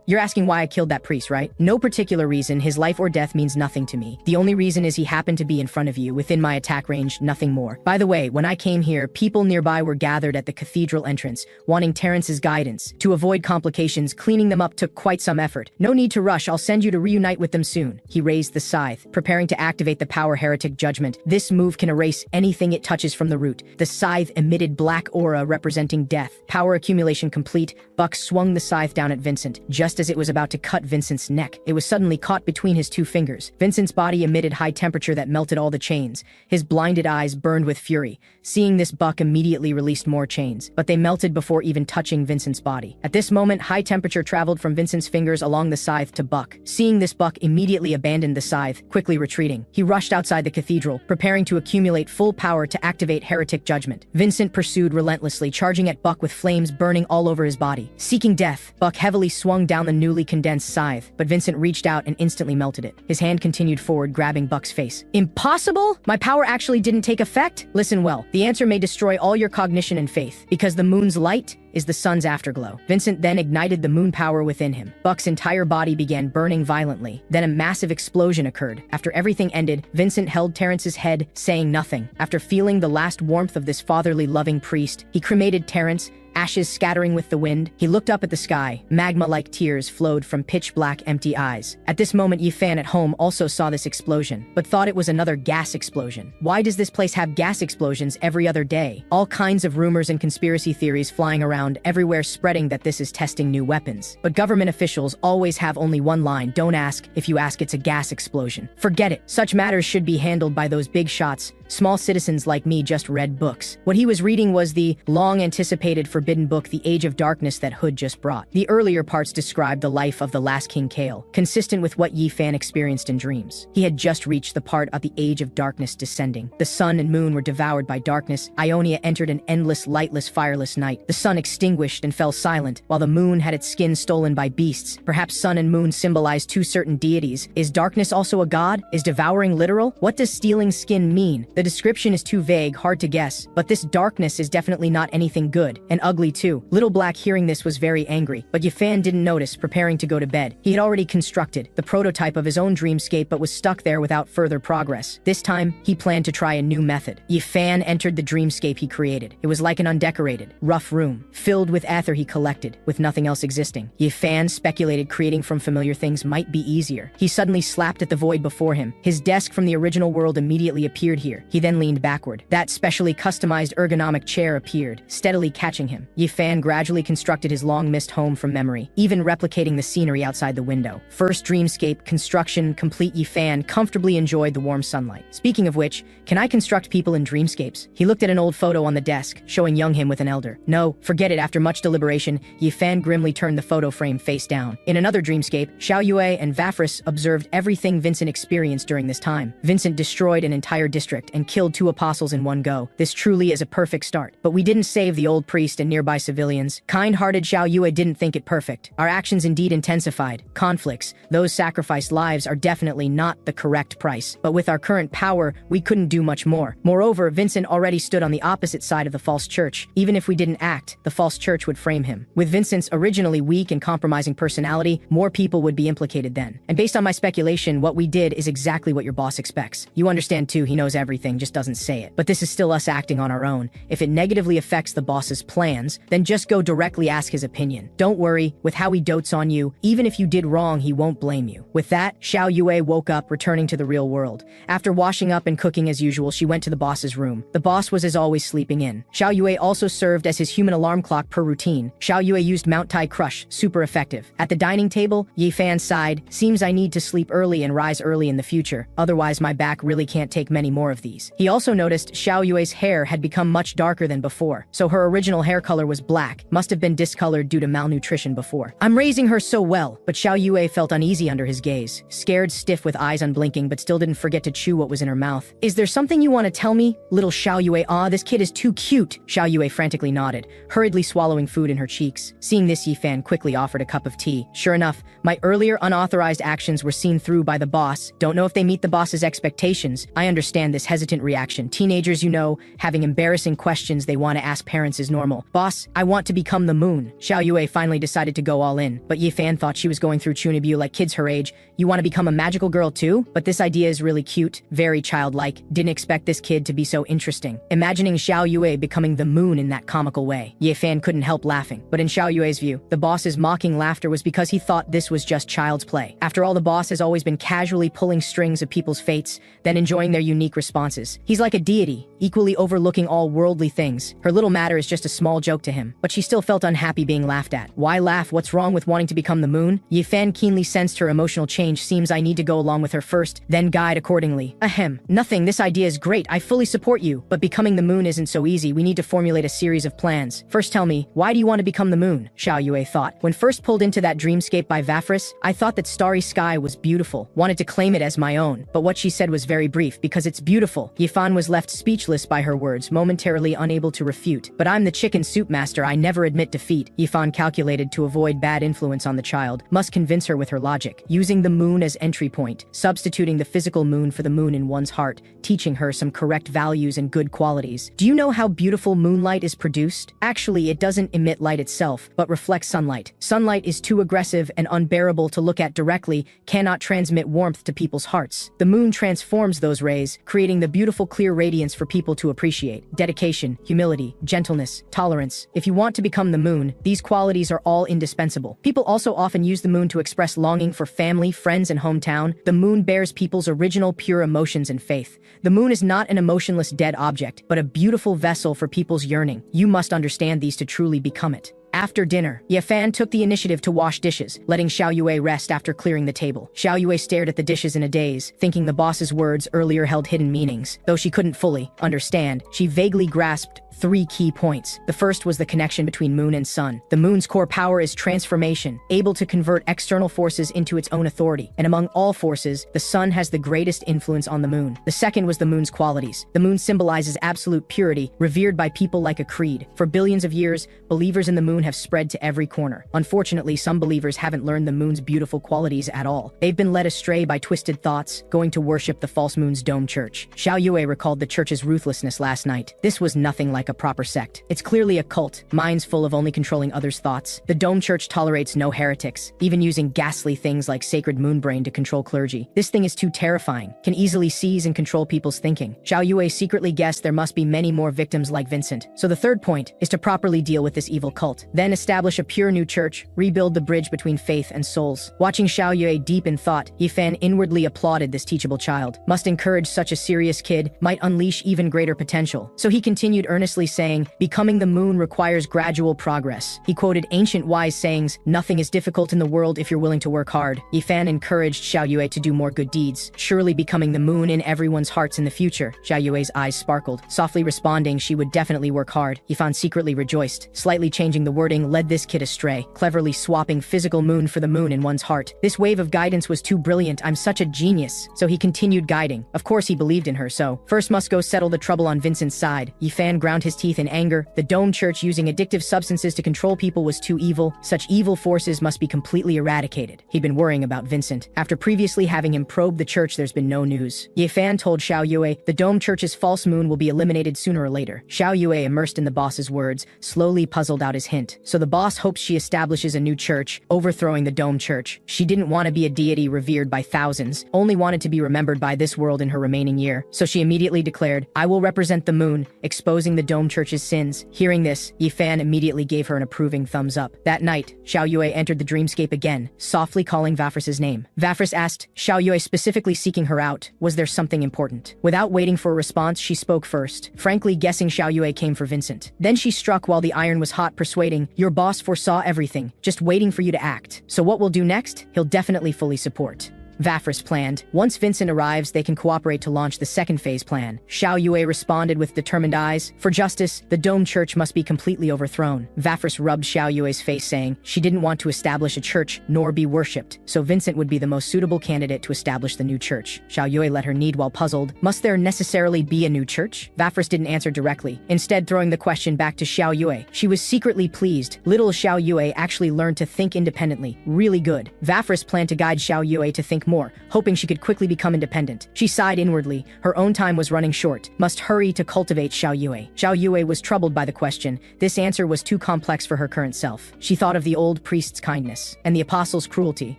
You're asking why I killed that priest, right? No particular reason. His life or death means nothing to me. The only reason is he happened to be in front of you, within my attack range, nothing more. By the way, when I came here, people nearby were gathered at the cathedral entrance, wanting Terrence's guidance. To avoid complications, cleaning them up took quite some effort. No need to rush, I'll send you to reunite with them soon. He raised the scythe, preparing to activate the power heretic judgment. This move can erase anything it touches from the root. The scythe emitted black aura representing death. Power accumulation complete. Buck swung the scythe down at Vincent. Just as it was about to cut Vincent's neck, it was suddenly caught between his two fingers. Vincent's body emitted high temperature that melted all the chains. His blinded eyes burned with fury. Seeing this, Buck immediately released more chains, but they melted before even touching Vincent's body. At this moment, high temperature traveled from Vincent's fingers along the scythe to Buck. Seeing this, Buck immediately abandoned the scythe, quickly retreating. He rushed outside the cathedral, preparing to accumulate full power to activate heretic judgment. Vincent pursued relentlessly, charging at Buck with flames burning all over his body. Seeking death, Buck heavily swung down the newly condensed scythe, but Vincent reached out and instantly melted it. His hand continued forward, grabbing Buck's face. Impossible? My power actually didn't take effect? Listen well, the answer may destroy all your cognition and faith, because the moon's light is the sun's afterglow. Vincent then ignited the moon power within him. Buck's entire body began burning violently. Then a massive explosion occurred. After everything ended, Vincent held Terrence's head, saying nothing. After feeling the last warmth of this fatherly loving priest, he cremated Terrence, ashes scattering with the wind. He looked up at the sky. Magma-like tears flowed from pitch-black empty eyes. At this moment, Yifan at home also saw this explosion, but thought it was another gas explosion. Why does this place have gas explosions every other day? All kinds of rumors and conspiracy theories flying around everywhere, spreading that this is testing new weapons. But government officials always have only one line: don't ask. If you ask, it's a gas explosion. Forget it. Such matters should be handled by those big shots. Small citizens like me just read books. What he was reading was the long-anticipated forbidden book, The Age of Darkness, that Hood just brought. The earlier parts described the life of the last King Kale, consistent with what Yifan experienced in dreams. He had just reached the part of the Age of Darkness descending. The sun and moon were devoured by darkness. Ionia entered an endless, lightless, fireless night. The sun extinguished and fell silent, while the moon had its skin stolen by beasts. Perhaps sun and moon symbolize two certain deities. Is darkness also a god? Is devouring literal? What does stealing skin mean? The description is too vague, hard to guess, but this darkness is definitely not anything good, and ugly too. Little Black, hearing this, was very angry, but Yifan didn't notice, preparing to go to bed. He had already constructed the prototype of his own dreamscape, but was stuck there without further progress. This time, he planned to try a new method. Yifan entered the dreamscape he created. It was like an undecorated, rough room, filled with ether he collected, with nothing else existing. Yifan speculated creating from familiar things might be easier. He suddenly slapped at the void before him. His desk from the original world immediately appeared here. He then leaned backward. That specially customized ergonomic chair appeared, steadily catching him. Yifan gradually constructed his long-missed home from memory, even replicating the scenery outside the window. First dreamscape construction complete, Yifan comfortably enjoyed the warm sunlight. Speaking of which, can I construct people in dreamscapes? He looked at an old photo on the desk, showing young him with an elder. No, forget it. After much deliberation, Yifan grimly turned the photo frame face down. In another dreamscape, Xiao Yue and Vafris observed everything Vincent experienced during this time. Vincent destroyed an entire district and killed 2 apostles in one go. This truly is a perfect start. But we didn't save the old priest and nearby civilians. Kind-hearted Xiao Yue didn't think it perfect. Our actions indeed intensified conflicts. Those sacrificed lives are definitely not the correct price. But with our current power, we couldn't do much more. Moreover, Vincent already stood on the opposite side of the false church. Even if we didn't act, the false church would frame him. With Vincent's originally weak and compromising personality, more people would be implicated then. And based on my speculation, what we did is exactly what your boss expects. You understand too, he knows everything, just doesn't say it. But this is still us acting on our own. If it negatively affects the boss's plan, plans, then just go directly ask his opinion. Don't worry, with how he dotes on you, even if you did wrong, he won't blame you. With that, Xiao Yue woke up, returning to the real world. After washing up and cooking as usual, she went to the boss's room. The boss was as always sleeping in. Xiao Yue also served as his human alarm clock per routine. Xiao Yue used Mount Tai Crush, super effective. At the dining table, Ye Fan sighed, seems I need to sleep early and rise early in the future, otherwise my back really can't take many more of these. He also noticed Xiao Yue's hair had become much darker than before, so her original hair color was black, must have been discolored due to malnutrition before. I'm raising her so well, but Xiao Yue felt uneasy under his gaze, scared stiff with eyes unblinking but still didn't forget to chew what was in her mouth. Is there something you want to tell me? Little Xiao Yue, this kid is too cute. Xiao Yue frantically nodded, hurriedly swallowing food in her cheeks. Seeing this, Yi Fan quickly offered a cup of tea. Sure enough, my earlier unauthorized actions were seen through by the boss. Don't know if they meet the boss's expectations. I understand this hesitant reaction. Teenagers, you know, having embarrassing questions they want to ask parents is normal. Boss, I want to become the moon. Xiao Yue finally decided to go all in, but Yi Fan thought she was going through Chunibyu like kids her age. You want to become a magical girl too? But this idea is really cute, very childlike. Didn't expect this kid to be so interesting. Imagining Xiao Yue becoming the moon in that comical way. Ye Fan couldn't help laughing, but in Xiao Yue's view, the boss's mocking laughter was because he thought this was just child's play. After all, the boss has always been casually pulling strings of people's fates, then enjoying their unique responses. He's like a deity, equally overlooking all worldly things. Her little matter is just a small joke to him, but she still felt unhappy being laughed at. Why laugh? What's wrong with wanting to become the moon? Ye Fan keenly sensed her emotional change. Seems I need to go along with her first, then guide accordingly. Ahem. Nothing, this idea is great. I fully support you. But becoming the moon isn't so easy. We need to formulate a series of plans. First tell me, why do you want to become the moon? Xiao Yue thought. When first pulled into that dreamscape by Vafris, I thought that starry sky was beautiful. Wanted to claim it as my own. But what she said was very brief, because it's beautiful. Yi Fan was left speechless by her words, momentarily unable to refute. But I'm the chicken soup master. I never admit defeat. Yi Fan calculated to avoid bad influence on the child. Must convince her with her logic. Using the moon as entry point, substituting the physical moon for the moon in one's heart, teaching her some correct values and good qualities. Do you know how beautiful moonlight is produced? Actually, it doesn't emit light itself, but reflects sunlight. Sunlight is too aggressive and unbearable to look at directly, cannot transmit warmth to people's hearts. The moon transforms those rays, creating the beautiful clear radiance for people to appreciate. Dedication, humility, gentleness, tolerance. If you want to become the moon, these qualities are all indispensable. People also often use the moon to express longing for family, friends, and hometown. The moon bears people's original pure emotions and faith. The moon is not an emotionless dead object, but a beautiful vessel for people's yearning. You must understand these to truly become it. After dinner, Ye Fan took the initiative to wash dishes, letting Xiao Yue rest after clearing the table. Xiao Yue stared at the dishes in a daze, thinking the boss's words earlier held hidden meanings. Though she couldn't fully understand, she vaguely grasped 3 key points. The first was the connection between moon and sun. The moon's core power is transformation, able to convert external forces into its own authority. And among all forces, the sun has the greatest influence on the moon. The second was the moon's qualities. The moon symbolizes absolute purity, revered by people like a creed. For billions of years, believers in the moon have spread to every corner. Unfortunately, some believers haven't learned the moon's beautiful qualities at all. They've been led astray by twisted thoughts, going to worship the false moon's dome church. Xiao Yue recalled the church's ruthlessness last night. This was nothing like a proper sect. It's clearly a cult, minds full of only controlling others' thoughts. The dome church tolerates no heretics, even using ghastly things like sacred moonbrain to control clergy. This thing is too terrifying, can easily seize and control people's thinking. Xiao Yue secretly guessed there must be many more victims like Vincent. So the third point is to properly deal with this evil cult. Then establish a pure new church, rebuild the bridge between faith and souls. Watching Xiao Yue deep in thought, Yi Fan inwardly applauded this teachable child. Must encourage such a serious kid, might unleash even greater potential. So he continued earnestly saying, becoming the moon requires gradual progress. He quoted ancient wise sayings, nothing is difficult in the world if you're willing to work hard. Yi Fan encouraged Xiao Yue to do more good deeds, surely becoming the moon in everyone's hearts in the future. Xiao Yue's eyes sparkled, softly responding she would definitely work hard. Yi Fan secretly rejoiced, slightly changing the wording led this kid astray, cleverly swapping physical moon for the moon in one's heart. This wave of guidance was too brilliant. I'm such a genius. So he continued guiding. Of course he believed in her, so first must go settle the trouble on Vincent's side. Yi Fan ground his teeth in anger. The dome church using addictive substances to control people was too evil. Such evil forces must be completely eradicated. He'd been worrying about Vincent. After previously having him probe the church, there's been no news. Ye Fan told Xiao Yue, the dome church's false moon will be eliminated sooner or later. Xiao Yue, immersed in the boss's words, slowly puzzled out his hint. So the boss hopes she establishes a new church, overthrowing the dome church. She didn't want to be a deity revered by thousands, only wanted to be remembered by this world in her remaining year. So she immediately declared, I will represent the moon, exposing the Dome Church's sins. Hearing this, Yifan immediately gave her an approving thumbs up. That night, Xiao Yue entered the dreamscape again, softly calling Vafris's name. Vafris asked, Xiao Yue specifically seeking her out, was there something important? Without waiting for a response, she spoke first, frankly guessing Xiao Yue came for Vincent. Then she struck while the iron was hot, persuading, your boss foresaw everything, just waiting for you to act. So what we'll do next? He'll definitely fully support. Vafris planned. Once Vincent arrives, they can cooperate to launch the second phase plan. Xiao Yue responded with determined eyes. For justice, the Dome Church must be completely overthrown. Vafris rubbed Xiao Yue's face, saying she didn't want to establish a church nor be worshipped, so Vincent would be the most suitable candidate to establish the new church. Xiao Yue let her knead while puzzled. Must there necessarily be a new church? Vafris didn't answer directly, instead throwing the question back to Xiao Yue. She was secretly pleased. Little Xiao Yue actually learned to think independently. Really good. Vafris planned to guide Xiao Yue to think more, hoping she could quickly become independent. She sighed inwardly. Her own time was running short. Must hurry to cultivate Xiao Yue. Xiao Yue was troubled by the question. This answer was too complex for her current self. She thought of the old priest's kindness and the apostles' cruelty.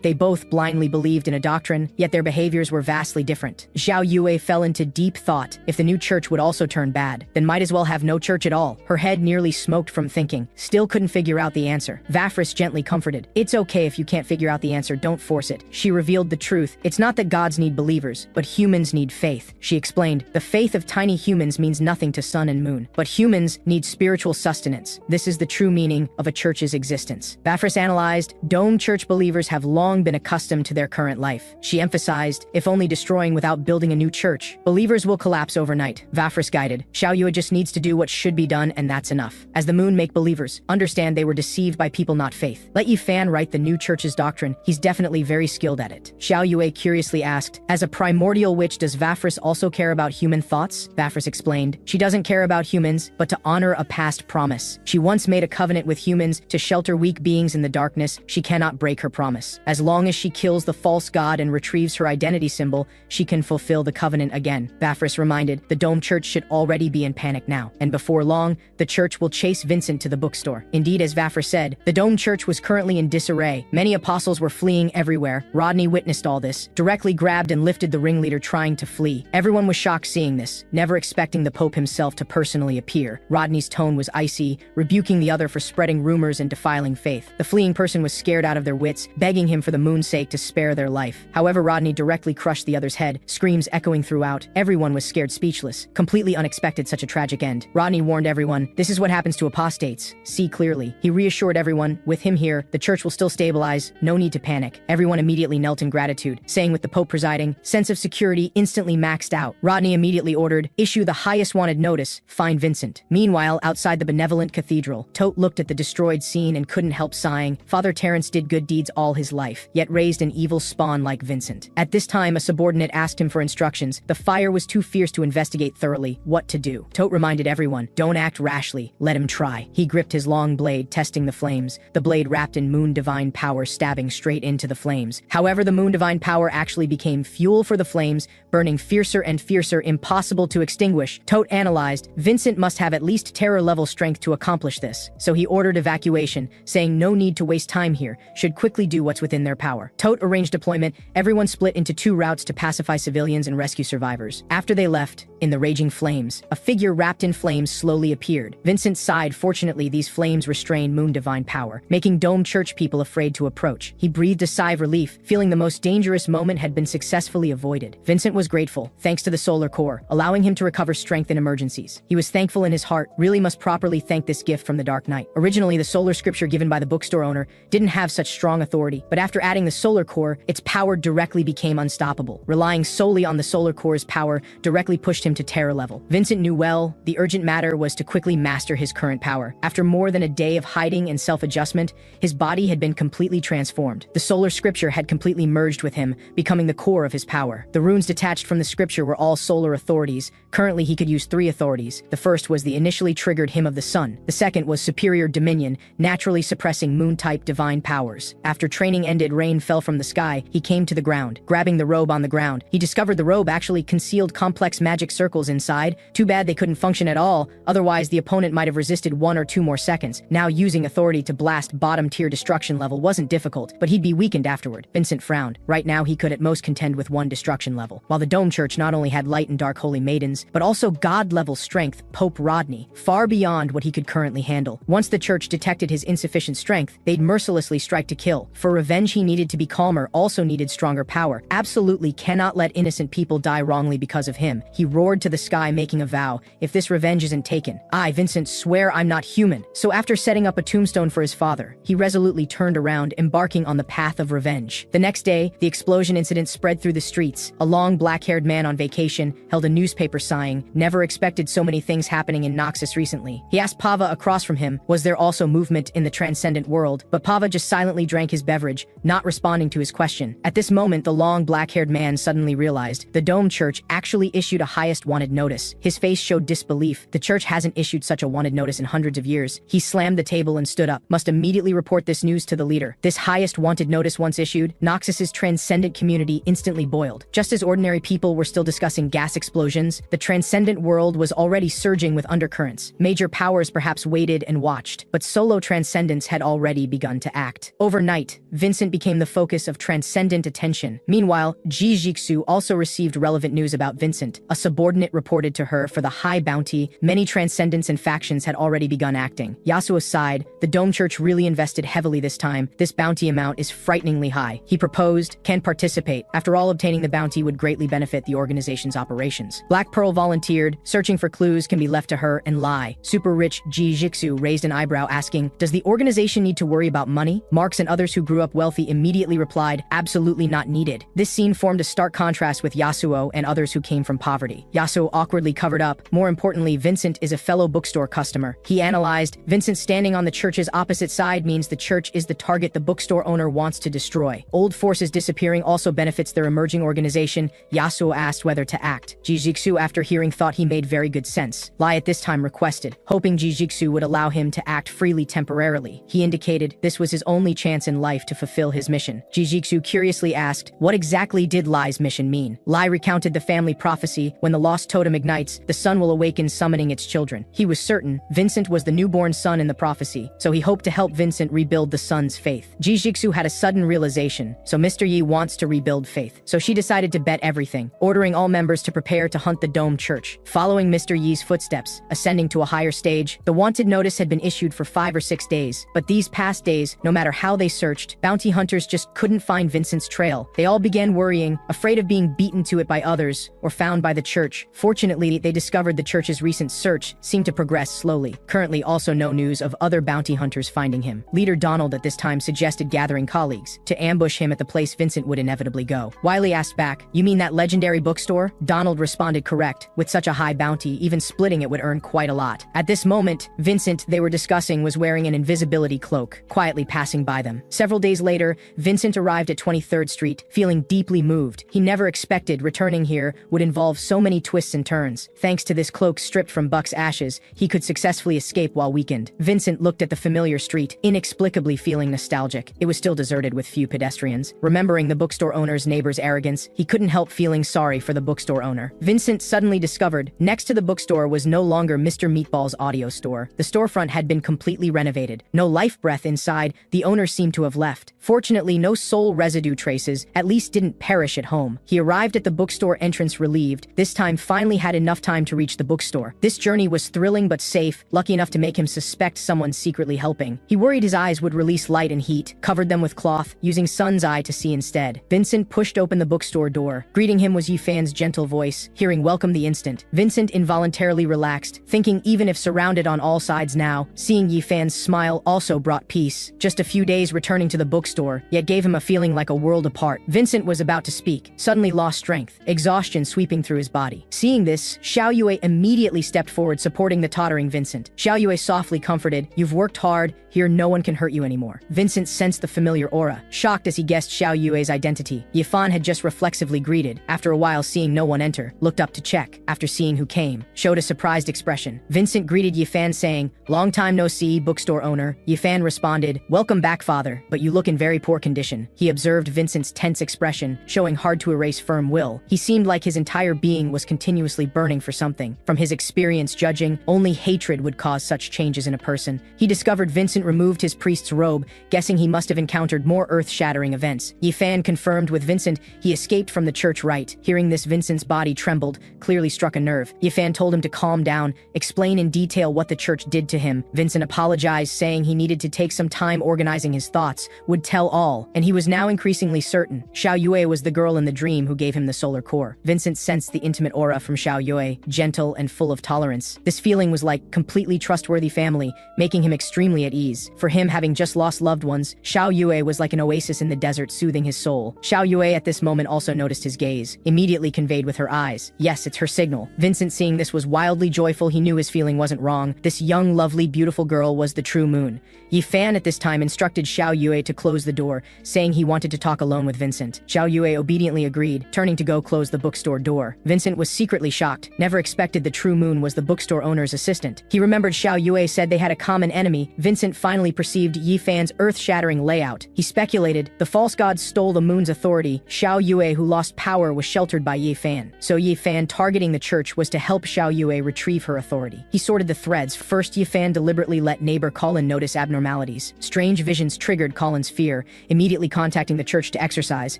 They both blindly believed in a doctrine, yet their behaviors were vastly different. Xiao Yue fell into deep thought. If the new church would also turn bad, then might as well have no church at all. Her head nearly smoked from thinking. Still couldn't figure out the answer. Vafris gently comforted. It's okay if you can't figure out the answer, don't force it. She revealed the truth. It's not that gods need believers, but humans need faith. She explained, the faith of tiny humans means nothing to sun and moon, but humans need spiritual sustenance. This is the true meaning of a church's existence. Vafris analyzed, Dome Church believers have long been accustomed to their current life. She emphasized, if only destroying without building a new church, believers will collapse overnight. Vafris guided, Xiao Yue just needs to do what should be done, and that's enough. As the moon make believers understand they were deceived by people, not faith. Let Yifan write the new church's doctrine. He's definitely very skilled at it. Xiao Yue curiously asked, as a primordial witch, does Vafris also care about human thoughts? Vafris explained, she doesn't care about humans, but to honor a past promise. She once made a covenant with humans to shelter weak beings in the darkness. She cannot break her promise. As long as she kills the false god and retrieves her identity symbol, she can fulfill the covenant again. Vafris reminded, the Dome Church should already be in panic now, and before long, the church will chase Vincent to the bookstore. Indeed, as Vafris said, the Dome Church was currently in disarray. Many apostles were fleeing everywhere. Rodney witnessed all this, directly grabbed and lifted the ringleader trying to flee. Everyone was shocked seeing this, never expecting the Pope himself to personally appear. Rodney's tone was icy, rebuking the other for spreading rumors and defiling faith. The fleeing person was scared out of their wits, begging him for the moon's sake to spare their life. However, Rodney directly crushed the other's head, screams echoing throughout. Everyone was scared speechless. Completely unexpected such a tragic end. Rodney warned everyone, this is what happens to apostates. See clearly. He reassured everyone, with him here, the church will still stabilize, no need to panic. Everyone immediately knelt in gratitude, saying with the Pope presiding, sense of security instantly maxed out. Rodney immediately ordered, issue the highest wanted notice, find Vincent. Meanwhile, outside the benevolent cathedral, Tote looked at the destroyed scene and couldn't help sighing. Father Terrence did good deeds all his life, yet raised an evil spawn like Vincent. At this time, a subordinate asked him for instructions. The fire was too fierce to investigate thoroughly what to do. Tote reminded everyone, don't act rashly, let him try. He gripped his long blade, testing the flames. The blade wrapped in moon divine power, stabbing straight into the flames. However, the moon divine power actually became fuel for the flames, burning fiercer and fiercer, impossible to extinguish. Tote analyzed, Vincent must have at least terror-level strength to accomplish this, so he ordered evacuation, saying no need to waste time here, should quickly do what's within their power. Tote arranged deployment. Everyone split into two routes to pacify civilians and rescue survivors. After they left, in the raging flames, a figure wrapped in flames slowly appeared. Vincent sighed. Fortunately, these flames restrained moon divine power, making Dome Church people afraid to approach. He breathed a sigh of relief, feeling the most dangerous moment had been successfully avoided. Vincent was grateful, thanks to the solar core, allowing him to recover strength in emergencies. He was thankful in his heart, really must properly thank this gift from the Dark Knight. Originally, the solar scripture given by the bookstore owner didn't have such strong authority, but after adding the solar core, its power directly became unstoppable. Relying solely on the solar core's power directly pushed him to terror level. Vincent knew well, the urgent matter was to quickly master his current power. After more than a day of hiding and self-adjustment, his body had been completely transformed. The solar scripture had completely merged with him, becoming the core of his power. The runes detached from the scripture were all solar authorities. Currently, he could use 3 authorities. The first was the initially triggered Hymn of the Sun. The second was Superior Dominion, naturally suppressing moon-type divine powers. After training ended, rain fell from the sky. He came to the ground. Grabbing the robe on the ground, he discovered the robe actually concealed complex magic circuits circles inside. Too bad they couldn't function at all, otherwise the opponent might have resisted 1 or 2 more seconds. Now using authority to blast bottom-tier destruction level wasn't difficult, but he'd be weakened afterward. Vincent frowned. Right now he could at most contend with 1 destruction level. While the Dome Church not only had light and dark holy maidens, but also god-level strength, Pope Rodney, far beyond what he could currently handle. Once the church detected his insufficient strength, they'd mercilessly strike to kill. For revenge he needed to be calmer, also needed stronger power. Absolutely cannot let innocent people die wrongly because of him. He roared to the sky, making a vow. If this revenge isn't taken, I, Vincent, swear I'm not human. So after setting up a tombstone for his father, he resolutely turned around, embarking on the path of revenge. The next day, the explosion incident spread through the streets. A long black-haired man on vacation held a newspaper sighing, never expected so many things happening in Noxus recently. He asked Pava across from him, was there also movement in the transcendent world? But Pava just silently drank his beverage, not responding to his question. At this moment, the long black-haired man suddenly realized the Dome Church actually issued a highest wanted notice. His face showed disbelief. The church hasn't issued such a wanted notice in hundreds of years. He slammed the table and stood up. Must immediately report this news to the leader. This highest wanted notice once issued, Noxus's transcendent community instantly boiled. Just as ordinary people were still discussing gas explosions, the transcendent world was already surging with undercurrents. Major powers perhaps waited and watched, but solo transcendents had already begun to act. Overnight, Vincent became the focus of transcendent attention. Meanwhile, Ji Jixu also received relevant news about Vincent. A subordinate reported to her for the high bounty. Many transcendents and factions had already begun acting. Yasuo sighed. The Dome Church really invested heavily this time. This bounty amount is frighteningly high. He proposed, can participate. After all, obtaining the bounty would greatly benefit the organization's operations. Black Pearl volunteered. Searching for clues can be left to her and lie. Super rich Ji Jixu raised an eyebrow, asking, does the organization need to worry about money? Marks and others who grew up wealthy immediately replied, absolutely not needed. This scene formed a stark contrast with Yasuo and others who came from poverty. Yasuo awkwardly covered up. More importantly, Vincent is a fellow bookstore customer. He analyzed, Vincent standing on the church's opposite side means the church is the target the bookstore owner wants to destroy. Old forces disappearing also benefits their emerging organization. Yasuo asked whether to act. Jijixu, after hearing, thought he made very good sense. Lai at this time requested, hoping Jijixu would allow him to act freely temporarily. He indicated this was his only chance in life to fulfill his mission. Jijixu curiously asked, what exactly did Lai's mission mean? Lai recounted the family prophecy, when the lost totem ignites, the sun will awaken, summoning its children. He was certain Vincent was the newborn son in the prophecy, so he hoped to help Vincent rebuild the son's faith. Jijixu had a sudden realization, so Mr. Yi wants to rebuild faith. So she decided to bet everything, ordering all members to prepare to hunt the Dome Church. Following Mr. Yi's footsteps, ascending to a higher stage, the wanted notice had been issued for 5 or 6 days. But these past days, no matter how they searched, bounty hunters just couldn't find Vincent's trail. They all began worrying, afraid of being beaten to it by others, or found by the church. Fortunately, they discovered the church's recent search seemed to progress slowly. Currently, also no news of other bounty hunters finding him. Leader Donald at this time suggested gathering colleagues to ambush him at the place Vincent would inevitably go. Wiley asked back, you mean that legendary bookstore? Donald responded, correct. With such a high bounty, even splitting it would earn quite a lot. At this moment, Vincent, they were discussing, was wearing an invisibility cloak, quietly passing by them. Several days later, Vincent arrived at 23rd Street, feeling deeply moved. He never expected returning here would involve so many twists and turns. Thanks to this cloak stripped from Buck's ashes, he could successfully escape while weakened. Vincent looked at the familiar street, inexplicably feeling nostalgic. It was still deserted with few pedestrians. Remembering the bookstore owner's neighbor's arrogance, he couldn't help feeling sorry for the bookstore owner. Vincent suddenly discovered, next to the bookstore was no longer Mr. Meatball's audio store. The storefront had been completely renovated. No life breath inside, the owner seemed to have left. Fortunately, no soul residue traces, at least didn't perish at home. He arrived at the bookstore entrance relieved, this time finally had enough time to reach the bookstore. This journey was thrilling but safe, lucky enough to make him suspect someone secretly helping. He worried his eyes would release light and heat, covered them with cloth, using sun's eye to see instead. Vincent pushed open the bookstore door. Greeting him was Yifan's gentle voice, hearing welcome the instant. Vincent involuntarily relaxed, thinking even if surrounded on all sides now, seeing Yifan's smile also brought peace. Just a few days returning to the bookstore, yet gave him a feeling like a world apart. Vincent was about to speak, suddenly lost strength, exhaustion sweeping through his body. Seeing this, Xiao Yue immediately stepped forward, supporting the tottering Vincent. Xiao Yue softly comforted, you've worked hard, here no one can hurt you anymore. Vincent sensed the familiar aura, shocked as he guessed Xiao Yue's identity. Yifan had just reflexively greeted, after a while seeing no one enter, looked up to check, after seeing who came, showed a surprised expression. Vincent greeted Yifan saying, long time no see, bookstore owner. Yifan responded, welcome back, father, but you look in very poor condition. He observed Vincent's tense expression, showing hard to erase firm will. He seemed like his entire being was was continuously burning for something. From his experience judging, only hatred would cause such changes in a person. He discovered Vincent removed his priest's robe, guessing he must have encountered more earth-shattering events. Yifan confirmed with Vincent he escaped from the church rite. Hearing this, Vincent's body trembled, clearly struck a nerve. Yifan told him to calm down, explain in detail what the church did to him. Vincent apologized, saying he needed to take some time organizing his thoughts, would tell all, and he was now increasingly certain. Xiao Yue was the girl in the dream who gave him the solar core. Vincent sensed the intimate aura from Xiao Yue, gentle and full of tolerance. This feeling was like completely trustworthy family, making him extremely at ease. For him, having just lost loved ones, Xiao Yue was like an oasis in the desert, soothing his soul. Xiao Yue at this moment also noticed his gaze, immediately conveyed with her eyes. Yes, it's her signal. Vincent, seeing this, was wildly joyful. He knew his feeling wasn't wrong. This young, lovely, beautiful girl was the true moon. Yifan at this time instructed Xiao Yue to close the door, saying he wanted to talk alone with Vincent. Xiao Yue obediently agreed, turning to go close the bookstore door. Vincent was secretly shocked, never expected the true moon was the bookstore owner's assistant. He remembered Xiao Yue said they had a common enemy. Vincent finally perceived Yifan's earth-shattering layout. He speculated the false gods stole the moon's authority. Xiao Yue, who lost power, was sheltered by Yifan. So Yifan targeting the church was to help Xiao Yue retrieve her authority. He sorted the threads. First, Yifan deliberately let neighbor Colin notice abnormalities. Strange visions triggered Colin's fear, immediately contacting the church to exorcise,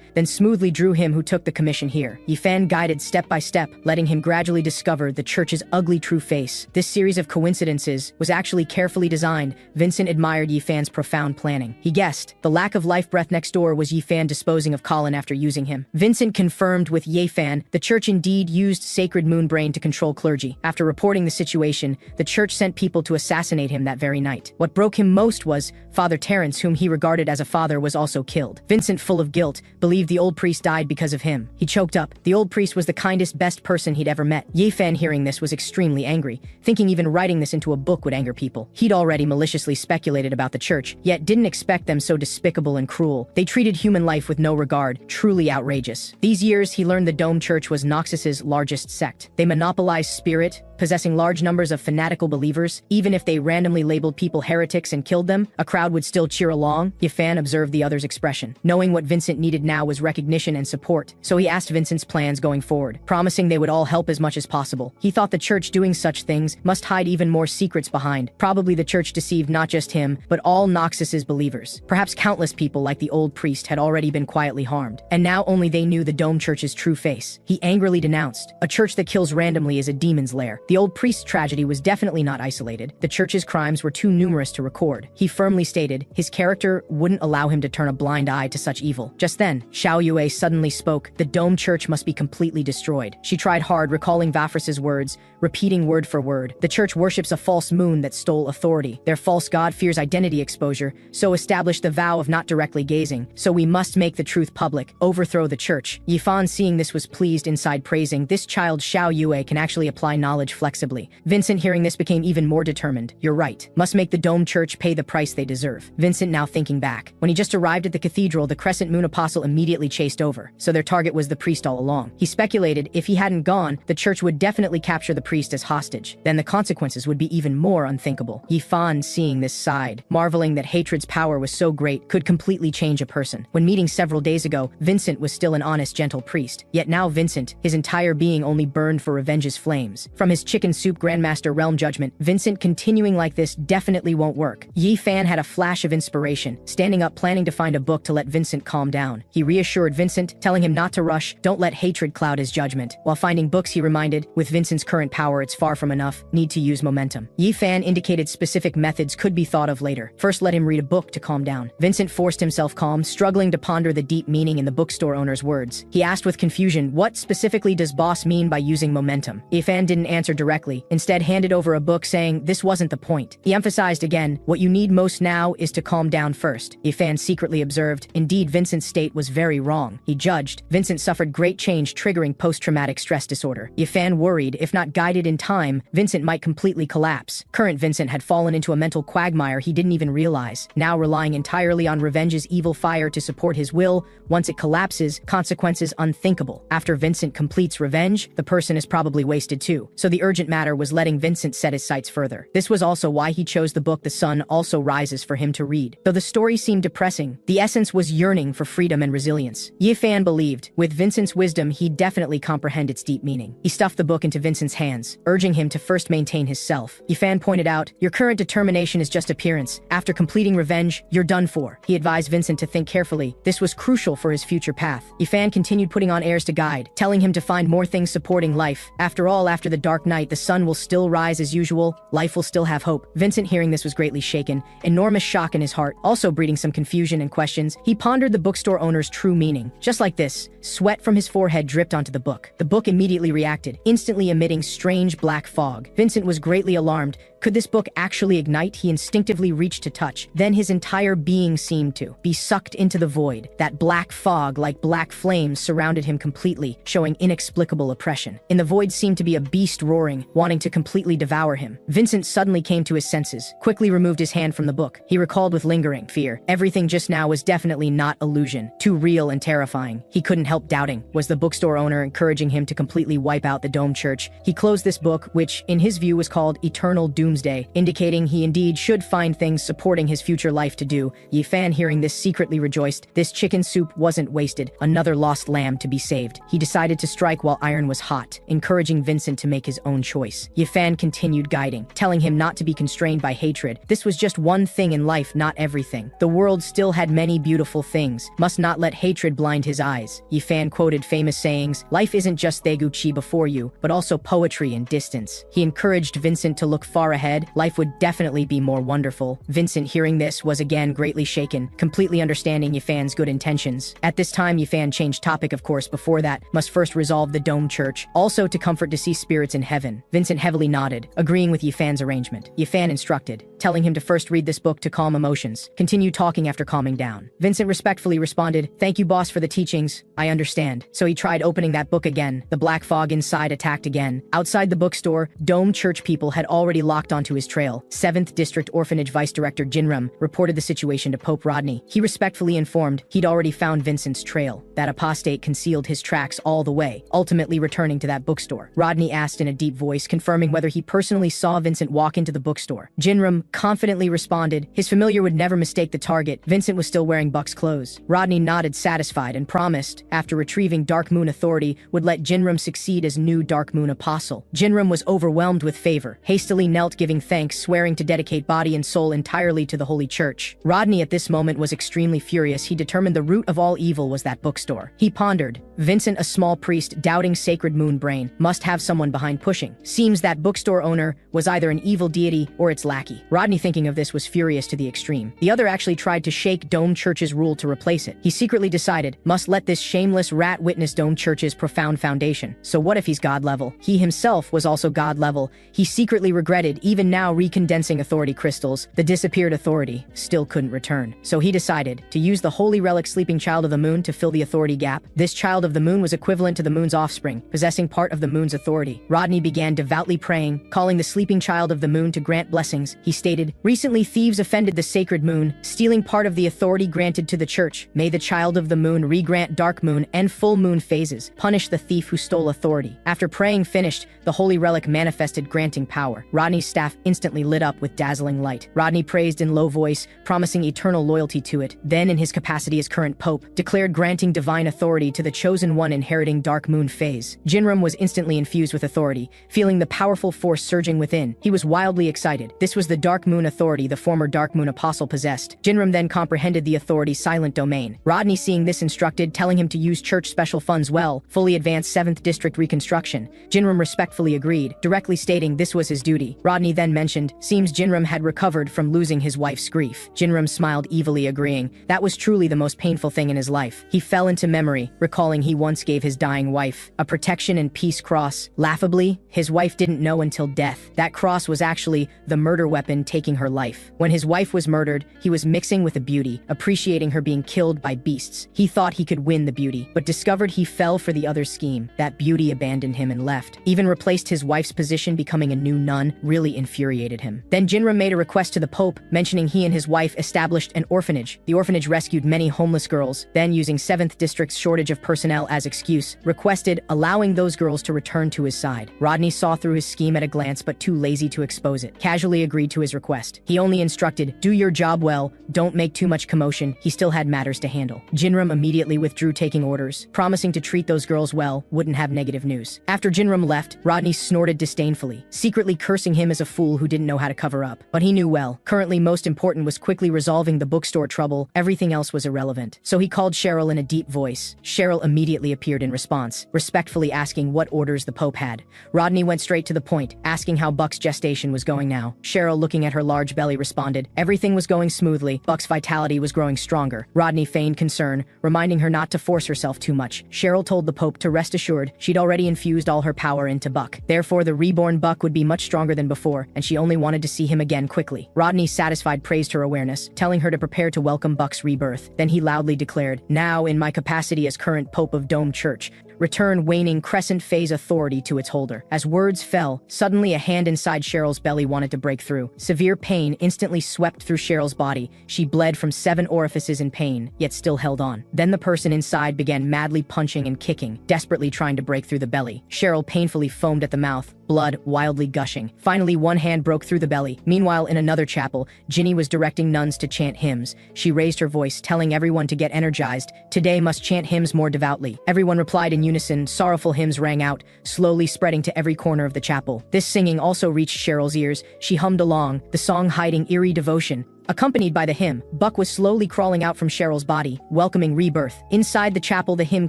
then smoothly drew him who took the commission here. Yifan guided step by step, letting him gradually discover the church's ugly true face. This series of coincidences was actually carefully designed. Vincent admired Yifan's profound planning. He guessed the lack of life breath next door was Yifan disposing of Colin after using him. Vincent confirmed with Yifan the church indeed used sacred moonbrain to control clergy. After reporting the situation, the church sent people to assassinate him that very night. What broke him most was Father Terence, whom he regarded as a father, was also killed. Vincent, full of guilt, believed the old priest died because of him. He choked up. The old priest was the kindest, best person he'd ever met. Yifan, hearing this, was extremely angry, thinking even writing this into a book would anger people. He'd already maliciously speculated about the church, yet didn't expect them so despicable and cruel. They treated human life with no regard, truly outrageous. These years, he learned the Dome Church was Noxus's largest sect. They monopolized spirit, possessing large numbers of fanatical believers. Even if they randomly labeled people heretics and killed them, a crowd would still cheer along. Yifan observed the other's expression, knowing what Vincent needed now was recognition and support. So he asked Vincent's plans going forward, promising they would all help as much as possible. He thought the church doing such things must hide even more secrets behind. Probably the church deceived not just him, but all Noxus's believers. Perhaps countless people like the old priest had already been quietly harmed, and now only they knew the Dome Church's true face. He angrily denounced, a church that kills randomly is a demon's lair. The old priest's tragedy was definitely not isolated. The church's crimes were too numerous to record. He firmly stated his character wouldn't allow him to turn a blind eye to such evil. Just then, Xiao Yue suddenly spoke. The Dome Church must be completely destroyed. She tried hard, recalling Vafris's words, repeating word for word. The church worships a false moon that stole authority. Their false god fears identity exposure, so established the vow of not directly gazing. So we must make the truth public, overthrow the church. Yifan, seeing this, was pleased inside, praising this child Xiao Yue can actually apply knowledge flexibly. Vincent, hearing this, became even more determined. You're right. Must make the Dome Church pay the price they deserve. Vincent, now thinking back, when he just arrived at the cathedral, the Crescent Moon Apostle immediately chased over. So their target was the priest all along. He speculated if he hadn't gone, the church would definitely capture the priest as hostage. Then the consequences would be even more unthinkable. Yifan, seeing this, sighed, marveling that hatred's power was so great, could completely change a person. When meeting several days ago, Vincent was still an honest, gentle priest. Yet now Vincent, his entire being only burned for revenge's flames. From his chicken soup Grandmaster realm judgment, Vincent continuing like this definitely won't work. Yifan had a flash of inspiration, standing up planning to find a book to let Vincent calm down. He reassured Vincent, telling him not to rush, don't let hatred cloud his judgment. While finding books, he reminded, with Vincent's current power it's far from enough, need to use momentum. Yifan indicated specific methods could be thought of later. First, let him read a book to calm down. Vincent forced himself calm, struggling to ponder the deep meaning in the bookstore owner's words. He asked with confusion, what specifically does boss mean by using momentum? Yifan didn't answer directly, instead handed over a book, saying this wasn't the point. He emphasized again, what you need most now is to calm down first. Yifan secretly observed, indeed Vincent's state was very wrong. He judged, Vincent suffered great change triggering post-traumatic stress disorder. Yifan worried, if not guided in time, Vincent might completely collapse. Current Vincent had fallen into a mental quagmire he didn't even realize, now relying entirely on revenge's evil fire to support his will. Once it collapses, consequences unthinkable. After Vincent completes revenge, the person is probably wasted too. So the urgent matter was letting Vincent set his sights further. This was also why he chose the book The Sun Also Rises for him to read. Though the story seemed depressing, the essence was yearning for freedom and resilience. Yifan believed, with Vincent's wisdom he'd definitely comprehend its its deep meaning. He stuffed the book into Vincent's hands, urging him to first maintain his self. Yifan pointed out, "Your current determination is just appearance. After completing revenge, you're done for." He advised Vincent to think carefully. This was crucial for his future path. Yifan continued putting on airs to guide, telling him to find more things supporting life. After all, after the dark night, the sun will still rise as usual. Life will still have hope. Vincent, hearing this, was greatly shaken, enormous shock in his heart, also breeding some confusion and questions. He pondered the bookstore owner's true meaning. Just like this, sweat from his forehead dripped onto the book. The book immediately reacted, instantly emitting strange black fog. Vincent was greatly alarmed. Could this book actually ignite? He instinctively reached to touch. Then his entire being seemed to be sucked into the void. That black fog, like black flames, surrounded him completely, showing inexplicable oppression. In the void seemed to be a beast roaring, wanting to completely devour him. Vincent suddenly came to his senses, quickly removed his hand from the book. He recalled with lingering fear. Everything just now was definitely not illusion, too real and terrifying. He couldn't help doubting. Was the bookstore owner encouraging him to completely wipe out the Dome Church? He closed this book, which, in his view, was called Eternal Doomsday, indicating he indeed should find things supporting his future life to do. Yifan, hearing this, secretly rejoiced. This chicken soup wasn't wasted, another lost lamb to be saved. He decided to strike while iron was hot, encouraging Vincent to make his own choice. Yifan continued guiding, telling him not to be constrained by hatred. This was just one thing in life, not everything. The world still had many beautiful things. Must not let hatred blind his eyes. Yifan quoted famous sayings, "Life isn't just Daiguchi before you, but also poetry and distance." He encouraged Vincent to look far ahead. Life would definitely be more wonderful. Vincent, hearing this, was again greatly shaken, completely understanding Yifan's good intentions. At this time, Yifan changed topic, of course. Before that, must first resolve the Dome Church, also to comfort deceased spirits in heaven. Vincent heavily nodded, agreeing with Yifan's arrangement. Yifan instructed, telling him to first read this book to calm emotions. Continue talking after calming down. Vincent respectfully responded, "Thank you, boss, for the teachings. I understand." So he tried opening that book again. The black fog inside attacked again. Outside the bookstore, Dome Church people had already locked onto his trail. 7th District Orphanage Vice Director Jinram reported the situation to Pope Rodney. He respectfully informed he'd already found Vincent's trail. That apostate concealed his tracks all the way, ultimately returning to that bookstore. Rodney asked in a deep voice, confirming whether he personally saw Vincent walk into the bookstore. Jinram confidently responded his familiar would never mistake the target. Vincent was still wearing Buck's clothes. Rodney nodded, satisfied, and promised, after retrieving Dark Moon authority, would let Jinram succeed as new Dark Moon apostle. Jinram was overwhelmed with favor, hastily knelt giving thanks, swearing to dedicate body and soul entirely to the Holy Church. Rodney at this moment was extremely furious. He determined the root of all evil was that bookstore. He pondered, Vincent, a small priest, doubting sacred moon brain, must have someone behind pushing. Seems that bookstore owner was either an evil deity or its lackey. Rodney, thinking of this, was furious to the extreme. The other actually tried to shake Dome Church's rule to replace it. He secretly decided, must let this shameless rat witness Dome Church's profound foundation. So what if he's god level? He himself was also god level. He secretly regretted, even now recondensing authority crystals, the disappeared authority still couldn't return. So he decided to use the holy relic Sleeping Child of the Moon to fill the authority gap. This child of the moon was equivalent to the moon's offspring, possessing part of the moon's authority. Rodney began devoutly praying, calling the sleeping child of the moon to grant blessings. He stated, recently thieves offended the sacred moon, stealing part of the authority granted to the church. May the child of the moon re-grant dark moon and full moon phases. Punish the thief who stole authority. After praying finished, the holy relic manifested, granting power. Rodney's staff instantly lit up with dazzling light. Rodney praised in low voice, promising eternal loyalty to it. Then, in his capacity as current pope, declared granting divine authority to the chosen one inheriting dark moon phase. Jinram was instantly infused with authority, feeling the powerful force surging within. He was wildly excited. This was the dark moon authority the former dark moon apostle possessed. Jinram then comprehended the authority's silent domain. Rodney, seeing this, instructed, telling him to use church special funds well, fully advance 7th District reconstruction. Jinram respectfully agreed, directly stating this was his duty. Rodney then mentioned, seems Jinram had recovered from losing his wife's grief. Jinram smiled evilly, agreeing, that was truly the most painful thing in his life. He fell into memory, recalling he once gave his dying wife a protection and peace cross. Laughably, his wife didn't know until death. That cross was actually the murder weapon taking her life. When his wife was murdered, he was mixing with a beauty, appreciating her being killed by beasts. He thought he could win the beauty, but discovered he fell for the other scheme. That beauty abandoned him and left, even replaced his wife's position, becoming a new nun. Really utterly infuriated him. Then Jinram made a request to the Pope, mentioning he and his wife established an orphanage. The orphanage rescued many homeless girls, then using 7th District's shortage of personnel as excuse, requested allowing those girls to return to his side. Rodney saw through his scheme at a glance but too lazy to expose it. Casually agreed to his request. He only instructed, do your job well, don't make too much commotion. He still had matters to handle. Jinram immediately withdrew taking orders, promising to treat those girls well, wouldn't have negative news. After Jinram left, Rodney snorted disdainfully, secretly cursing him as a fool who didn't know how to cover up. But he knew well, currently most important was quickly resolving the bookstore trouble, everything else was irrelevant. So he called Cheryl in a deep voice. Cheryl immediately appeared in response, respectfully asking what orders the Pope had. Rodney went straight to the point, asking how Buck's gestation was going now. Cheryl, looking at her large belly, responded, everything was going smoothly, Buck's vitality was growing stronger. Rodney feigned concern, reminding her not to force herself too much. Cheryl told the Pope to rest assured she'd already infused all her power into Buck. Therefore, the reborn Buck would be much stronger than before, and she only wanted to see him again quickly. Rodney, satisfied, praised her awareness, telling her to prepare to welcome Buck's rebirth. Then he loudly declared, now in my capacity as current Pope of Dome Church, return waning crescent phase authority to its holder. As words fell, suddenly a hand inside Cheryl's belly wanted to break through. Severe pain instantly swept through Cheryl's body. She bled from 7 orifices in pain, yet still held on. Then the person inside began madly punching and kicking, desperately trying to break through the belly. Cheryl painfully foamed at the mouth, blood wildly gushing. Finally, one hand broke through the belly. Meanwhile, in another chapel, Ginny was directing nuns to chant hymns. She raised her voice, telling everyone to get energized. Today must chant hymns more devoutly. Everyone replied in unison. Sorrowful hymns rang out, slowly spreading to every corner of the chapel. This singing also reached Cheryl's ears. She hummed along, the song hiding eerie devotion. Accompanied by the hymn, Buck was slowly crawling out from Cheryl's body, welcoming rebirth. Inside the chapel, the hymn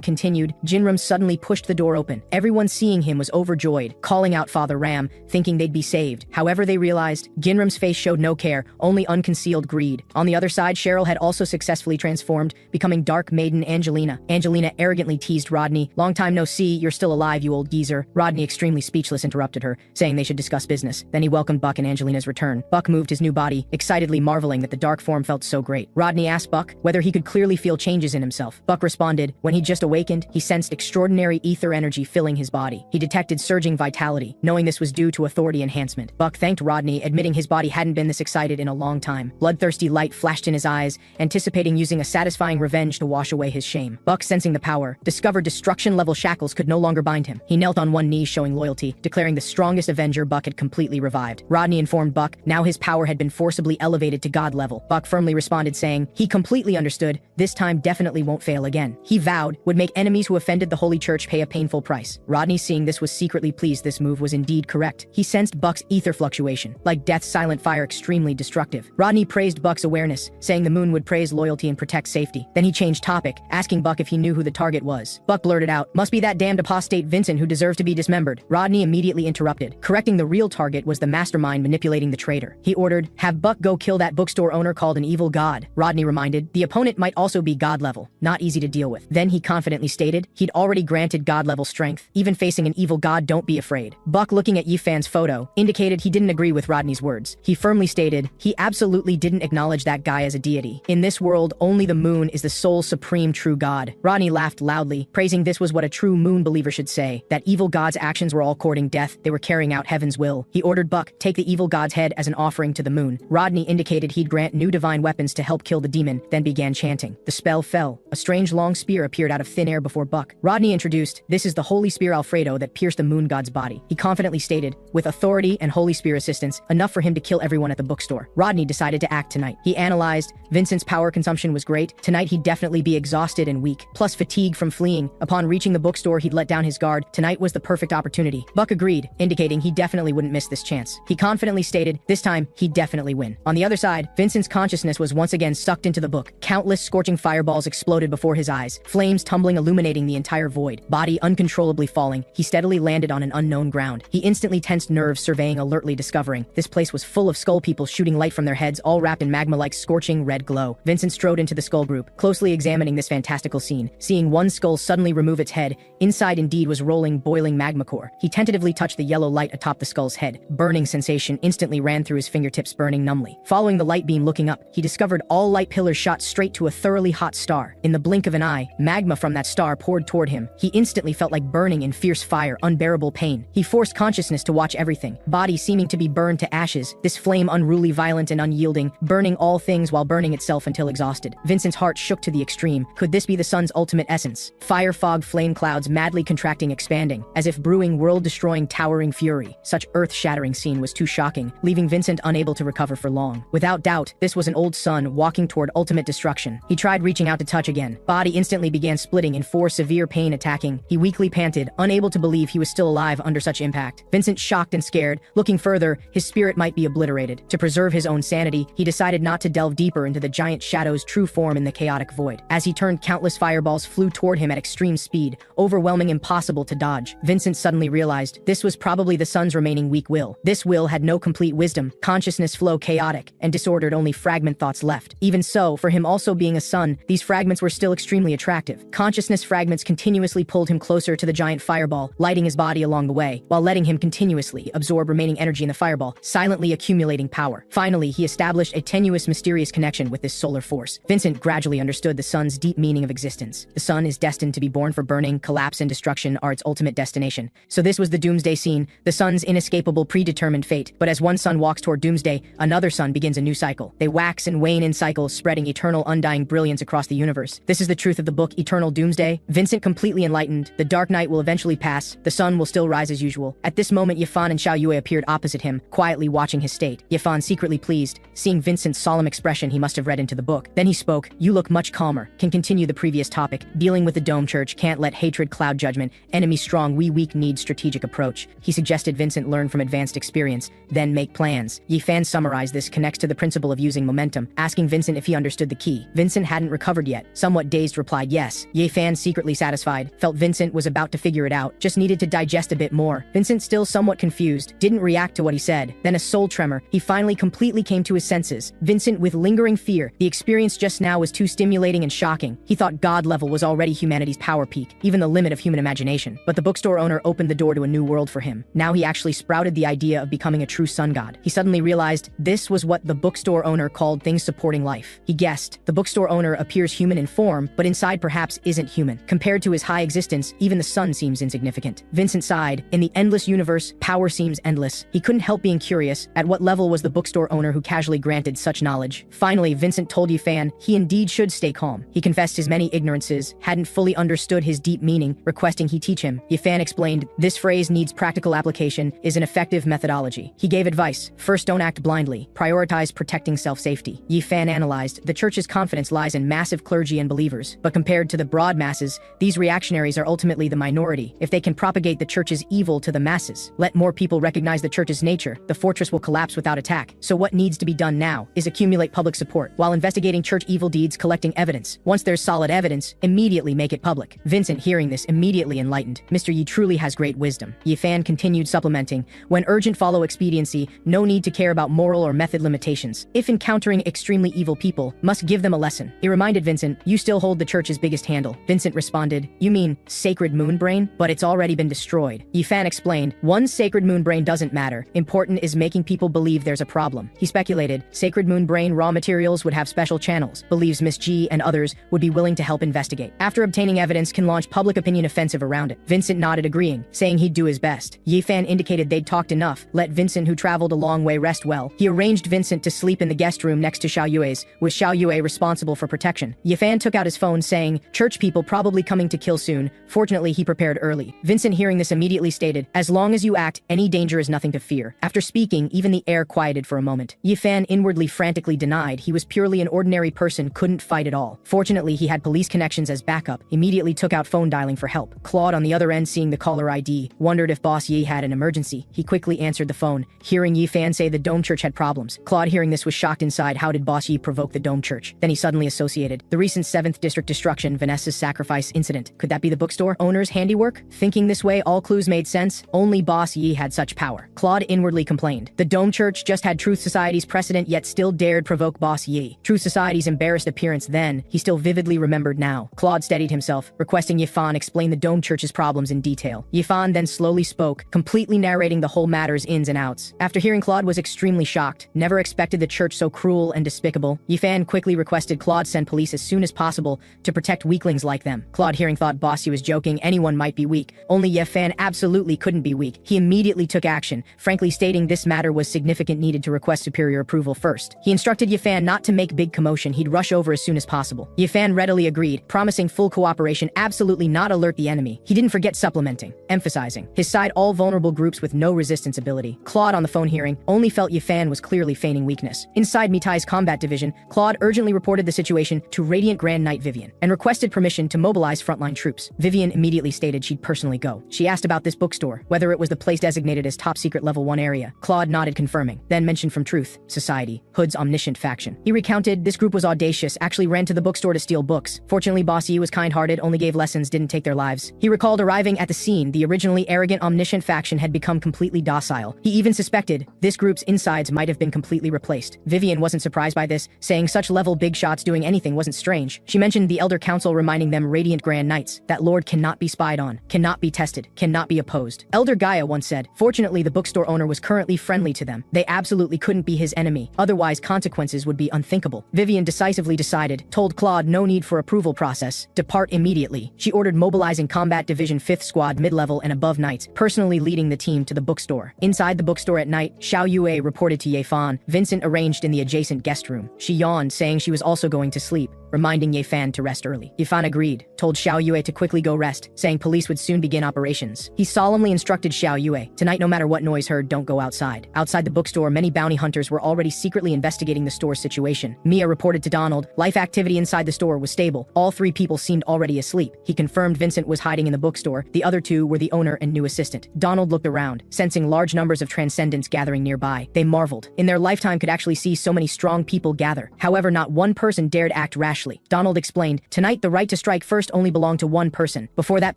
continued. Jinram suddenly pushed the door open. Everyone seeing him was overjoyed, calling out Father Ram, thinking they'd be saved. However, they realized Jinram's face showed no care, only unconcealed greed. On the other side, Cheryl had also successfully transformed, becoming Dark Maiden Angelina. Angelina arrogantly teased Rodney. Long time no see, you're still alive, you old geezer. Rodney, extremely speechless, interrupted her, saying they should discuss business. Then he welcomed Buck and Angelina's return. Buck moved his new body, excitedly marveling that the dark form felt so great. Rodney asked Buck whether he could clearly feel changes in himself. Buck responded, when he just awakened, he sensed extraordinary ether energy filling his body. He detected surging vitality, knowing this was due to authority enhancement. Buck thanked Rodney, admitting his body hadn't been this excited in a long time. Bloodthirsty light flashed in his eyes, anticipating using a satisfying revenge to wash away his shame. Buck, sensing the power, discovered destruction-level shackles could no longer bind him. He knelt on one knee, showing loyalty, declaring the strongest avenger Buck had completely revived. Rodney informed Buck now his power had been forcibly elevated to god level. Buck firmly responded, saying he completely understood, this time definitely won't fail again. He vowed would make enemies who offended the Holy Church pay a painful price. Rodney, seeing this, was secretly pleased this move was indeed correct. He sensed Buck's ether fluctuation, like death's silent fire, extremely destructive. Rodney praised Buck's awareness, saying the moon would praise loyalty and protect safety. Then he changed topic, asking Buck if he knew who the target was. Buck blurted out, must be that damned apostate Vincent who deserves to be dismembered. Rodney immediately interrupted, correcting the real target was the mastermind manipulating the traitor. He ordered, have Buck go kill that bookstore owner called an evil god. Rodney reminded, the opponent might also be god level, not easy to deal with. Then he confidently stated, he'd already granted god level strength. Even facing an evil god, don't be afraid. Buck, looking at Yifan's photo, indicated he didn't agree with Rodney's words. He firmly stated, he absolutely didn't acknowledge that guy as a deity. In this world, only the moon is the sole supreme true god. Rodney laughed loudly, praising this was what a true moon believer should say, that evil god's actions were all courting death, they were carrying out heaven's will. He ordered Buck, take the evil god's head as an offering to the moon. Rodney indicated he'd grant new divine weapons to help kill the demon, then began chanting. The spell fell. A strange long spear appeared out of thin air before Buck. Rodney introduced, this is the holy spear Alfredo that pierced the moon god's body. He confidently stated, with authority and holy spear assistance, enough for him to kill everyone at the bookstore. Rodney decided to act tonight. He analyzed, Vincent's power consumption was great. Tonight he'd definitely be exhausted and weak, plus fatigue from fleeing. Upon reaching the bookstore, he'd let down his guard. Tonight was the perfect opportunity. Buck agreed, indicating he definitely wouldn't miss this chance. He confidently stated, this time, he'd definitely win. On the other side, Vincent's consciousness was once again sucked into the book. Countless scorching fireballs exploded before his eyes, flames tumbling, illuminating the entire void. Body uncontrollably falling, he steadily landed on an unknown ground. He instantly tensed nerves, surveying alertly, discovering this place was full of skull people shooting light from their heads, all wrapped in magma-like scorching red glow. Vincent strode into the skull group, closely examining this fantastical scene. Seeing one skull suddenly remove its head, inside indeed was rolling, boiling magma core. He tentatively touched the yellow light atop the skull's head. Burning sensation instantly ran through his fingertips, burning numbly. Following the light beam looking up. He discovered all light pillars shot straight to a thoroughly hot star. In the blink of an eye, magma from that star poured toward him. He instantly felt like burning in fierce fire, unbearable pain. He forced consciousness to watch everything, body seeming to be burned to ashes, this flame unruly, violent, and unyielding, burning all things while burning itself until exhausted. Vincent's heart shook to the extreme. Could this be the sun's ultimate essence? Fire, fog, flame clouds, madly contracting, expanding, as if brewing world-destroying, towering fury. Such earth-shattering scene was too shocking, leaving Vincent unable to recover for long. Without doubt, this was an old sun walking toward ultimate destruction. He tried reaching out to touch again. Body instantly began splitting in four, severe pain attacking. He weakly panted, unable to believe he was still alive under such impact. Vincent, shocked and scared, looking further, his spirit might be obliterated. To preserve his own sanity, he decided not to delve deeper into the giant shadow's true form in the chaotic void. As he turned, countless fireballs flew toward him at extreme speed, overwhelming, impossible to dodge. Vincent suddenly realized this was probably the sun's remaining weak will. This will had no complete wisdom, consciousness flow chaotic and disordered, only fragment thoughts left. Even so, for him also being a sun, these fragments were still extremely attractive. Consciousness fragments continuously pulled him closer to the giant fireball, lighting his body along the way, while letting him continuously absorb remaining energy in the fireball, silently accumulating power. Finally, he established a tenuous, mysterious connection with this solar force. Vincent gradually understood the sun's deep meaning of existence. The sun is destined to be born, for burning, collapse, and destruction are its ultimate destination. So this was the doomsday scene, the sun's inescapable predetermined fate. But as one sun walks toward doomsday, another sun begins a new cycle. They wax and wane in cycles, spreading eternal, undying brilliance across the universe. This is the truth of the book Eternal Doomsday. Vincent completely enlightened. The dark night will eventually pass. The sun will still rise as usual. At this moment, Yifan and Xiao Yue appeared opposite him, quietly watching his state. Yifan secretly pleased, seeing Vincent's solemn expression he must have read into the book. Then he spoke. You look much calmer. Can continue the previous topic. Dealing with the Dome Church, can't let hatred cloud judgment. Enemy strong, we weak, need strategic approach. He suggested Vincent learn from advanced experience, then make plans. Yifan summarized this connects to the principle of using momentum, asking Vincent if he understood the key. Vincent hadn't recovered yet. Somewhat dazed, replied yes. Yifan, secretly satisfied, felt Vincent was about to figure it out, just needed to digest a bit more. Vincent, still somewhat confused, didn't react to what he said. Then a soul tremor. He finally completely came to his senses. Vincent, with lingering fear, the experience just now was too stimulating and shocking. He thought God level was already humanity's power peak, even the limit of human imagination. But the bookstore owner opened the door to a new world for him. Now he actually sprouted the idea of becoming a true sun god. He suddenly realized this was what the bookstore owner called things supporting life. He guessed. The bookstore owner appears human in form, but inside perhaps isn't human. Compared to his high existence, even the sun seems insignificant. Vincent sighed. In the endless universe, power seems endless. He couldn't help being curious. At what level was the bookstore owner who casually granted such knowledge? Finally, Vincent told Yifan he indeed should stay calm. He confessed his many ignorances, hadn't fully understood his deep meaning, requesting he teach him. Yifan explained, this phrase needs practical application, is an effective methodology. He gave advice. First, don't act blindly. Prioritize protecting self-safety. Yifan analyzed, the church's confidence lies in massive clergy and believers, but compared to the broad masses, these reactionaries are ultimately the minority. If they can propagate the church's evil to the masses, let more people recognize the church's nature, the fortress will collapse without attack. So what needs to be done now is accumulate public support, while investigating church evil deeds, collecting evidence. Once there's solid evidence, immediately make it public. Vincent, hearing this, immediately enlightened. Mr. Yi truly has great wisdom. Yifan continued supplementing, when urgent follow expediency, no need to care about moral or method limitations. If encountering extremely evil people, must give them a lesson. He reminded Vincent, you still hold the church's biggest handle. Vincent responded, you mean sacred moon brain? But it's already been destroyed. Yifan explained, one sacred moon brain doesn't matter. Important is making people believe there's a problem. He speculated, sacred moon brain raw materials would have special channels. Believes Miss G and others would be willing to help investigate. After obtaining evidence, can launch public opinion offensive around it. Vincent nodded, agreeing, saying he'd do his best. Yifan indicated they'd talked enough. Let Vincent, who traveled a long way, rest well. He arranged Vincent to sleep in the guest room next to Xiao Yue's, with Xiao Yue responsible for protection. Yifan took out his phone, saying, church people probably coming to kill soon. Fortunately, he prepared early. Vincent, hearing this, immediately stated, as long as you act, any danger is nothing to fear. After speaking, even the air quieted for a moment. Yifan inwardly frantically denied he was purely an ordinary person, couldn't fight at all. Fortunately, he had police connections as backup, immediately took out phone dialing for help. Claude, on the other end, seeing the caller ID, wondered if Boss Yi had an emergency. He quickly answered the phone, hearing Yifan say the Dome Church had problems. Claude, hearing this, was shocked inside. How did Boss Yi provoke the Dome Church? Then he suddenly associated the recent 7th District destruction, Vanessa's sacrifice incident. Could that be the bookstore owner's handiwork? Thinking this way, all clues made sense. Only Boss Yi had such power. Claude inwardly complained. The Dome Church just had Truth Society's precedent, yet still dared provoke Boss Yi. Truth Society's embarrassed appearance then, he still vividly remembered now. Claude steadied himself, requesting Yifan explain the Dome Church's problems in detail. Yifan then slowly spoke, completely narrating the whole matter's ins and outs. After hearing, Claude was extremely shocked. Never expected expected the church so cruel and despicable. Yifan quickly requested Claude send police as soon as possible to protect weaklings like them. Claude, hearing, thought Bossy was joking, anyone might be weak. Only Yifan absolutely couldn't be weak. He immediately took action, frankly stating this matter was significant, needed to request superior approval first. He instructed Yifan not to make big commotion, he'd rush over as soon as possible. Yifan readily agreed, promising full cooperation, absolutely not alert the enemy. He didn't forget supplementing, emphasizing his side all vulnerable groups with no resistance ability. Claude, on the phone hearing, only felt Yifan was clearly feigning weakness. Inside Mitai's combat division, Claude urgently reported the situation to Radiant Grand Knight Vivian and requested permission to mobilize frontline troops. Vivian immediately stated she'd personally go. She asked about this bookstore, whether it was the place designated as top secret level 1 area. Claude nodded, confirming, then mentioned from Truth Society, Hood's omniscient faction. He recounted this group was audacious, actually ran to the bookstore to steal books. Fortunately, Bossy was kind-hearted, only gave lessons, didn't take their lives. He recalled arriving at the scene, the originally arrogant omniscient faction had become completely docile. He even suspected this group's insides might have been completely replaced. Vivian wasn't surprised by this, saying such level big shots doing anything wasn't strange. She mentioned the Elder Council reminding them Radiant Grand Knights that Lord cannot be spied on, cannot be tested, cannot be opposed. Elder Gaia once said, fortunately the bookstore owner was currently friendly to them. They absolutely couldn't be his enemy, otherwise consequences would be unthinkable. Vivian decisively decided, told Claude no need for approval process, depart immediately. She ordered mobilizing Combat Division 5th Squad mid-level and above knights, personally leading the team to the bookstore. Inside the bookstore at night, Xiao Yue reported to Ye Fan, Vincent arranged in the adjacent guest room. She yawned, saying she was also going to sleep, reminding Ye Fan to rest early. Ye Fan agreed, told Xiao Yue to quickly go rest, saying police would soon begin operations. He solemnly instructed Xiao Yue, tonight no matter what noise heard, don't go outside. Outside the bookstore, many bounty hunters were already secretly investigating the store's situation. Mia reported to Donald, life activity inside the store was stable. All 3 people seemed already asleep. He confirmed Vincent was hiding in the bookstore. The other 2 were the owner and new assistant. Donald looked around, sensing large numbers of transcendents gathering nearby. They marveled. In their lifetime could actually see so many strong people gather. However, not one person dared act rashly. Donald explained, tonight the right to strike first only belonged to one person. Before that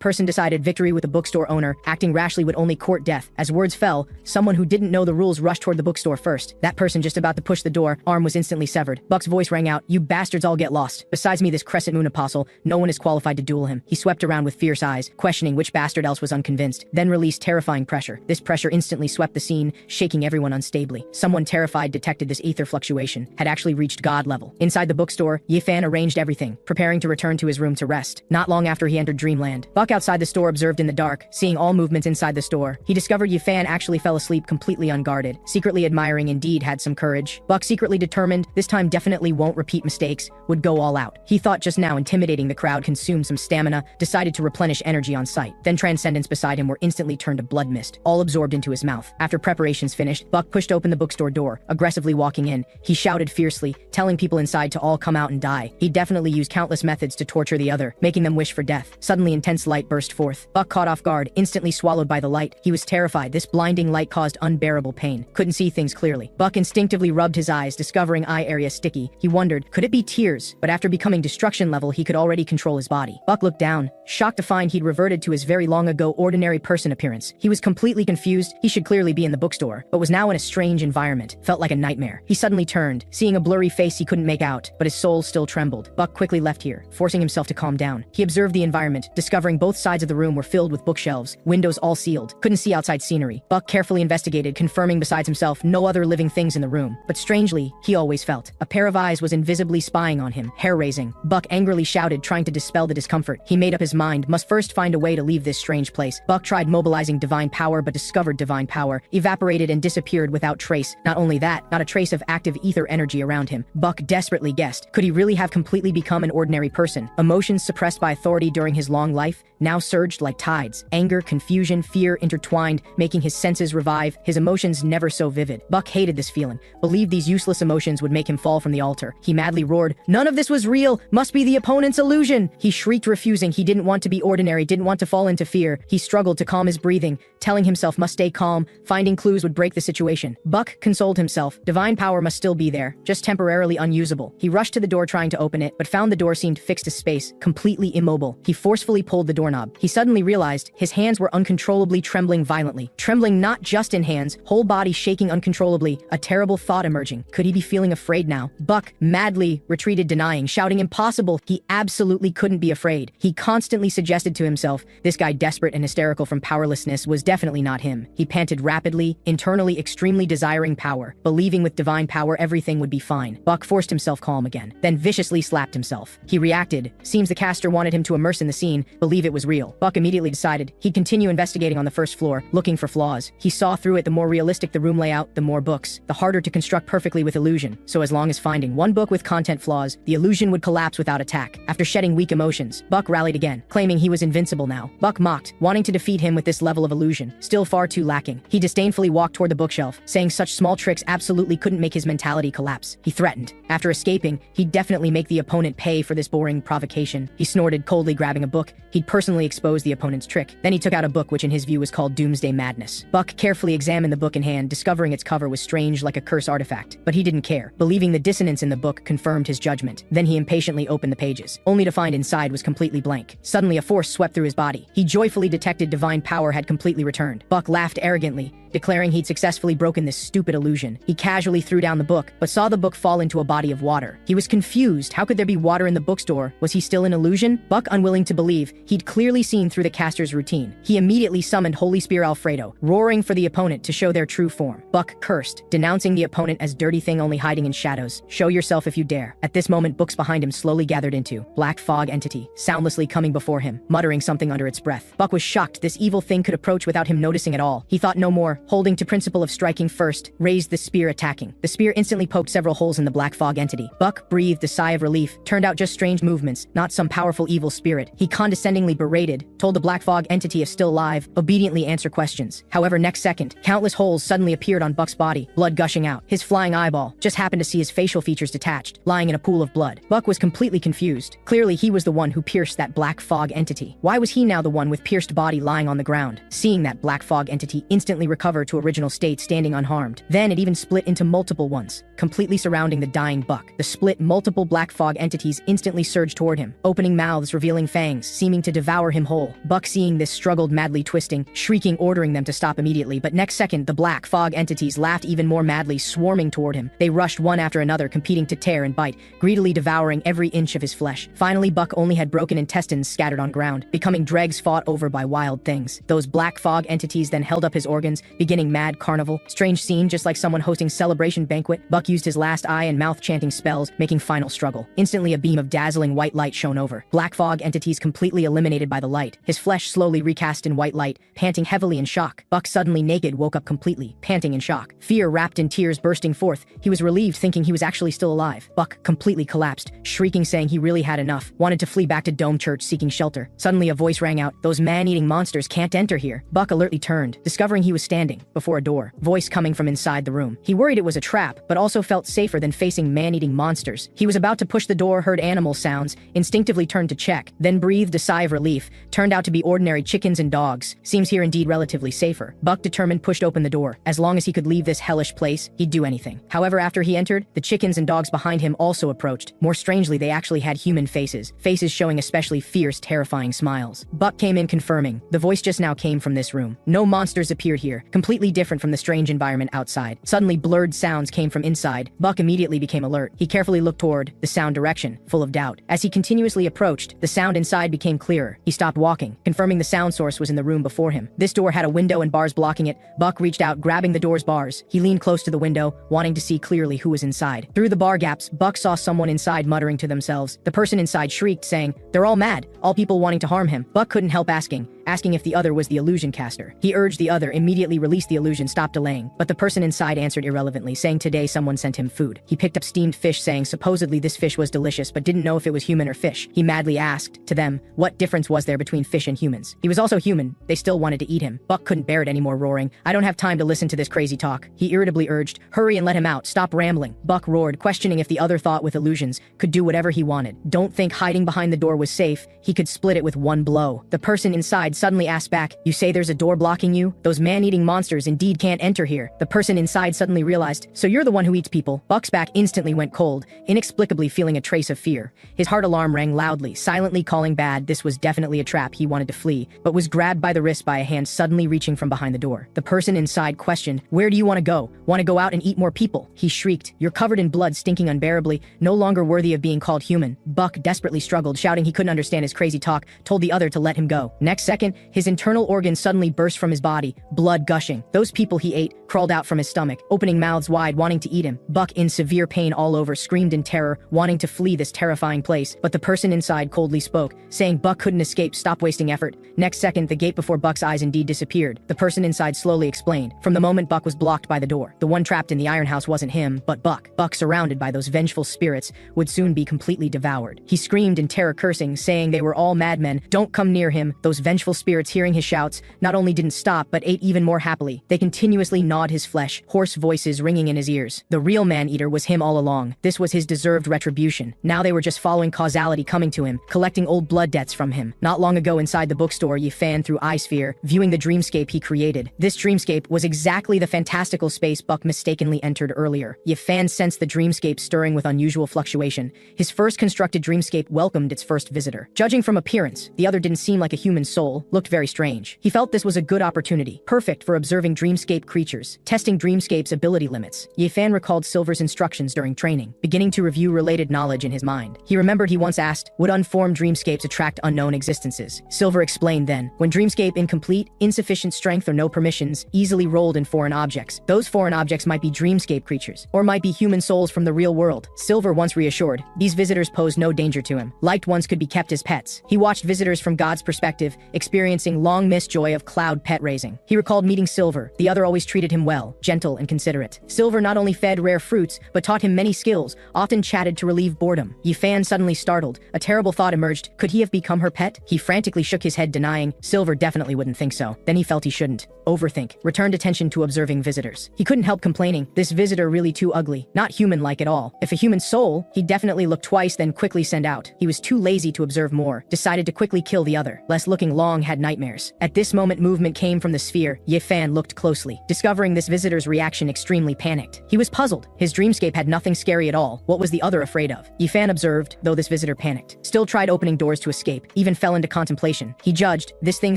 person decided victory with the bookstore owner, acting rashly would only court death. As words fell, someone who didn't know the rules rushed toward the bookstore first. That person just about to push the door, arm was instantly severed. Buck's voice rang out, you bastards all get lost. Besides me, this Crescent Moon apostle, no one is qualified to duel him. He swept around with fierce eyes, questioning which bastard else was unconvinced, then released terrifying pressure. This pressure instantly swept the scene, shaking everyone unstably. Someone terrified detected this ether fluctuation, had actually reached god level. Inside the bookstore, Yifan arranged everything, preparing to return to his room to rest. Not long after he entered Dreamland, Buck outside the store observed in the dark, seeing all movements inside the store. He discovered Yifan actually fell asleep completely unguarded, secretly admiring indeed had some courage. Buck secretly determined, this time definitely won't repeat mistakes, would go all out. He thought just now intimidating the crowd consumed some stamina, decided to replenish energy on sight. Then transcendents beside him were instantly turned to blood mist, all absorbed into his mouth. After preparations finished, Buck pushed open the bookstore door, aggressively walking in. He shouted fiercely, telling people inside to all come out and die. He definitely used countless methods to torture the other, making them wish for death. Suddenly intense light burst forth. Buck caught off guard, instantly swallowed by the light. He was terrified. This blinding light caused unbearable pain. Couldn't see things clearly. Buck instinctively rubbed his eyes, discovering eye area sticky. He wondered, could it be tears? But after becoming destruction level, he could already control his body. Buck looked down, shocked to find he'd reverted to his very long ago ordinary person appearance. He was completely confused. He should clearly be in the bookstore, but was now in a strange environment. Felt like a nightmare. He suddenly turned, seeing a blurry face he couldn't make out, but his soul still trembled. Buck quickly left here, forcing himself to calm down. He observed the environment, discovering both sides of the room were filled with bookshelves, windows all sealed. Couldn't see outside scenery. Buck carefully investigated, confirming besides himself no other living things in the room. But strangely, he always felt a pair of eyes was invisibly spying on him, hair-raising. Buck angrily shouted, trying to dispel the discomfort. He made up his mind, must first find a way to leave this strange place. Buck tried mobilizing divine power, but discovered divine power evaporated and disappeared without trace. Not only that, not a trace of active ether energy around him. Buck desperately guessed, could he really have completely become an ordinary person? Emotions suppressed by authority during his long life now surged like tides. Anger, confusion, fear intertwined, making his senses revive, his emotions never so vivid. Buck hated this feeling, believed these useless emotions would make him fall from the altar. He madly roared, none of this was real, must be the opponent's illusion. He shrieked, refusing. He didn't want to be ordinary, didn't want to fall into fear. He struggled to calm his breathing, telling himself must stay calm, finding clues would break the situation. Buck consoled himself, divine power must still be there, just temporarily unusable. He rushed to the door trying to open open it, but found the door seemed fixed to space, completely immobile. He forcefully pulled the doorknob. He suddenly realized his hands were uncontrollably trembling violently. Trembling not just in hands, whole body shaking uncontrollably, a terrible thought emerging. Could he be feeling afraid now? Buck madly retreated, denying, shouting impossible. He absolutely couldn't be afraid. He constantly suggested to himself, this guy desperate and hysterical from powerlessness was definitely not him. He panted rapidly, internally extremely desiring power, believing with divine power everything would be fine. Buck forced himself calm again, then viciously slapped himself. He reacted. Seems the caster wanted him to immerse in the scene, believe it was real. Buck immediately decided he'd continue investigating on the first floor, looking for flaws. He saw through it. The more realistic the room layout, the more books, the harder to construct perfectly with illusion. So as long as finding one book with content flaws, the illusion would collapse without attack. After shedding weak emotions, Buck rallied again, claiming he was invincible now. Buck mocked, wanting to defeat him with this level of illusion, still far too lacking. He disdainfully walked toward the bookshelf, saying such small tricks absolutely couldn't make his mentality collapse. He threatened, after escaping, he'd definitely make the opponent pay for this boring provocation. He snorted, coldly grabbing a book. He'd personally expose the opponent's trick. Then he took out a book which in his view was called Doomsday Madness. Buck carefully examined the book in hand, discovering its cover was strange like a curse artifact. But he didn't care, believing the dissonance in the book confirmed his judgment. Then he impatiently opened the pages, only to find inside was completely blank. Suddenly a force swept through his body. He joyfully detected divine power had completely returned. Buck laughed arrogantly, declaring he'd successfully broken this stupid illusion. He casually threw down the book, but saw the book fall into a body of water. He was confused. How could there be water in the bookstore? Was he still in illusion? Buck, unwilling to believe, he'd clearly seen through the caster's routine. He immediately summoned Holy Spear Alfredo, roaring for the opponent to show their true form. Buck cursed, denouncing the opponent as dirty thing only hiding in shadows. Show yourself if you dare. At this moment, books behind him slowly gathered into black fog entity, soundlessly coming before him, muttering something under its breath. Buck was shocked this evil thing could approach without him noticing at all. He thought no more, holding to principle of striking first, raised the spear attacking. The spear instantly poked several holes in the black fog entity. Buck breathed a sigh of relief. Turned out just strange movements, not some powerful evil spirit. He condescendingly berated, told the black fog entity if still alive, obediently answer questions. However, next second, countless holes suddenly appeared on Buck's body, blood gushing out. His flying eyeball just happened to see his facial features detached, lying in a pool of blood. Buck was completely confused. Clearly he was the one who pierced that black fog entity. Why was he now the one with pierced body lying on the ground? Seeing that black fog entity instantly recover to original state, standing unharmed. Then it even split into multiple ones, completely surrounding the dying Buck. The split multiple black fog entities instantly surged toward him, opening mouths, revealing fangs, seeming to devour him whole. Buck, seeing this, struggled madly, twisting, shrieking, ordering them to stop immediately. But next second, the black fog entities laughed even more madly, swarming toward him. They rushed one after another, competing to tear and bite, greedily devouring every inch of his flesh. Finally, Buck only had broken intestines scattered on ground, becoming dregs fought over by wild things. Those black fog entities then held up his organs, beginning mad carnival. Strange scene, just like someone hosting celebration banquet. Buck used his last eye and mouth chanting spells, making final struggle. Instantly a beam of dazzling white light shone over. Black fog entities completely eliminated by the light. His flesh slowly recast in white light, panting heavily in shock. Buck, suddenly naked, woke up completely, panting in shock. Fear wrapped in tears bursting forth. He was relieved, thinking he was actually still alive. Buck completely collapsed, shrieking, saying he really had enough, wanted to flee back to Dome Church seeking shelter. Suddenly a voice rang out, "Those man-eating monsters can't enter here." Buck alertly turned, discovering he was standing before a door, voice coming from inside the room. He worried it was a trap, but also felt safer than facing man-eating monsters. He was about to push the door, heard animal sounds, instinctively turned to check, then breathed a sigh of relief. Turned out to be ordinary chickens and dogs. Seems here indeed relatively safer. Buck, determined, pushed open the door. As long as he could leave this hellish place, he'd do anything. However, after he entered, the chickens and dogs behind him also approached. More strangely, they actually had human faces showing especially fierce, terrifying smiles. Buck came in, confirming the voice just now came from this room. No monsters appeared here, completely different from the strange environment outside. Suddenly, blurred sounds came from inside. Buck immediately became alert. He carefully looked toward the sound direction, full of doubt. As he continuously approached, the sound inside became clearer. He stopped walking, confirming the sound source was in the room before him. This door had a window and bars blocking it. Buck reached out, grabbing the door's bars. He leaned close to the window, wanting to see clearly who was inside. Through the bar gaps, Buck saw someone inside muttering to themselves. The person inside shrieked, saying, "They're all mad, all people wanting to harm him." Buck couldn't help asking if the other was the illusion caster. He urged the other immediately release the illusion, stop delaying. But the person inside answered irrelevantly, saying today someone sent him food. He picked up steamed fish, saying supposedly this fish was delicious, but didn't know if it was human or fish. He madly asked, to them, what difference was there between fish and humans? He was also human. They still wanted to eat him. Buck couldn't bear it anymore, roaring, "I don't have time to listen to this crazy talk." He irritably urged, "Hurry and let him out, stop rambling." Buck roared, questioning if the other thought with illusions could do whatever he wanted. Don't think hiding behind the door was safe. He could split it with one blow. The person inside suddenly asked back, "You say there's a door blocking you? Those man-eating monsters indeed can't enter here." The person inside suddenly realized, "So you're the one who eats people?" Buck's back instantly went cold, inexplicably feeling a trace of fear. His heart alarm rang loudly, silently calling bad. This was definitely a trap. He wanted to flee, but was grabbed by the wrist by a hand suddenly reaching from behind the door. The person inside questioned, "Where do you want to go? Want to go out and eat more people?" He shrieked, "You're covered in blood, stinking unbearably, no longer worthy of being called human." Buck desperately struggled, shouting he couldn't understand his crazy talk, told the other to let him go. Next second, his internal organs suddenly burst from his body, blood gushing. Those people he ate crawled out from his stomach, opening mouths wide, wanting to eat him. Buck, in severe pain all over, screamed in terror, wanting to flee this terrifying place, but the person inside coldly spoke, saying Buck couldn't escape, stop wasting effort. Next second, the gate before Buck's eyes indeed disappeared. The person inside slowly explained, from the moment Buck was blocked by the door, the one trapped in the iron house wasn't him, but Buck. Buck, surrounded by those vengeful spirits, would soon be completely devoured. He screamed in terror, cursing, saying they were all madmen, don't come near him. Those vengeful spirits, hearing his shouts, not only didn't stop, but ate even more happily. They continuously gnawed his flesh, hoarse voices ringing in his ears. The real man-eater was him all along. This was his deserved retribution. Now they were just following causality, coming to him, collecting old blood debts from him. Not long ago inside the bookstore, Yi Fan through eye sphere, viewing the dreamscape he created. This dreamscape was exactly the fantastical space Buck mistakenly entered earlier. Yi Fan sensed the dreamscape stirring with unusual fluctuation. His first constructed dreamscape welcomed its first visitor. Judging from appearance, the other didn't seem like a human soul, looked very strange. He felt this was a good opportunity, perfect for observing dreamscape creatures, testing dreamscape's ability limits. Yi Fan recalled Silver's instructions during training, beginning to review related knowledge in his mind. He remembered he once asked, would unformed dreamscapes attract unknown existences? Silver explained then, when dreamscape incomplete, insufficient strength or no permissions, easily rolled in foreign objects. Those foreign objects might be dreamscape creatures, or might be human souls from the real world. Silver once reassured, these visitors posed no danger to him. Liked ones could be kept as pets. He watched visitors from God's perspective, experiencing long-missed joy of cloud pet raising. He recalled meeting Silver. The other always treated him well, gentle and considerate. Silver not only fed rare fruits, but taught him many skills, often chatted to relieve boredom. Yi Fan suddenly startled. A terrible thought emerged. Could he have become her pet? He frantically shook his head, denying. Silver definitely wouldn't think so. Then he felt he shouldn't overthink. Returned attention to observing visitors. He couldn't help complaining. This visitor really too ugly. Not human-like at all. If a human soul, he'd definitely look twice, then quickly send out. He was too lazy to observe more. Decided to quickly kill the other. Less looking long had nightmares. At this moment, movement came from the sphere. Yi Fan looked closely. Discovering this visitor's reaction, extremely panicked. He was puzzled. His dreamscape had nothing scary at all. What was the other afraid of? Yi Fan observed, though this visitor panicked. Still tried opening doors to escape. Even fell into contemplation. He judged, this thing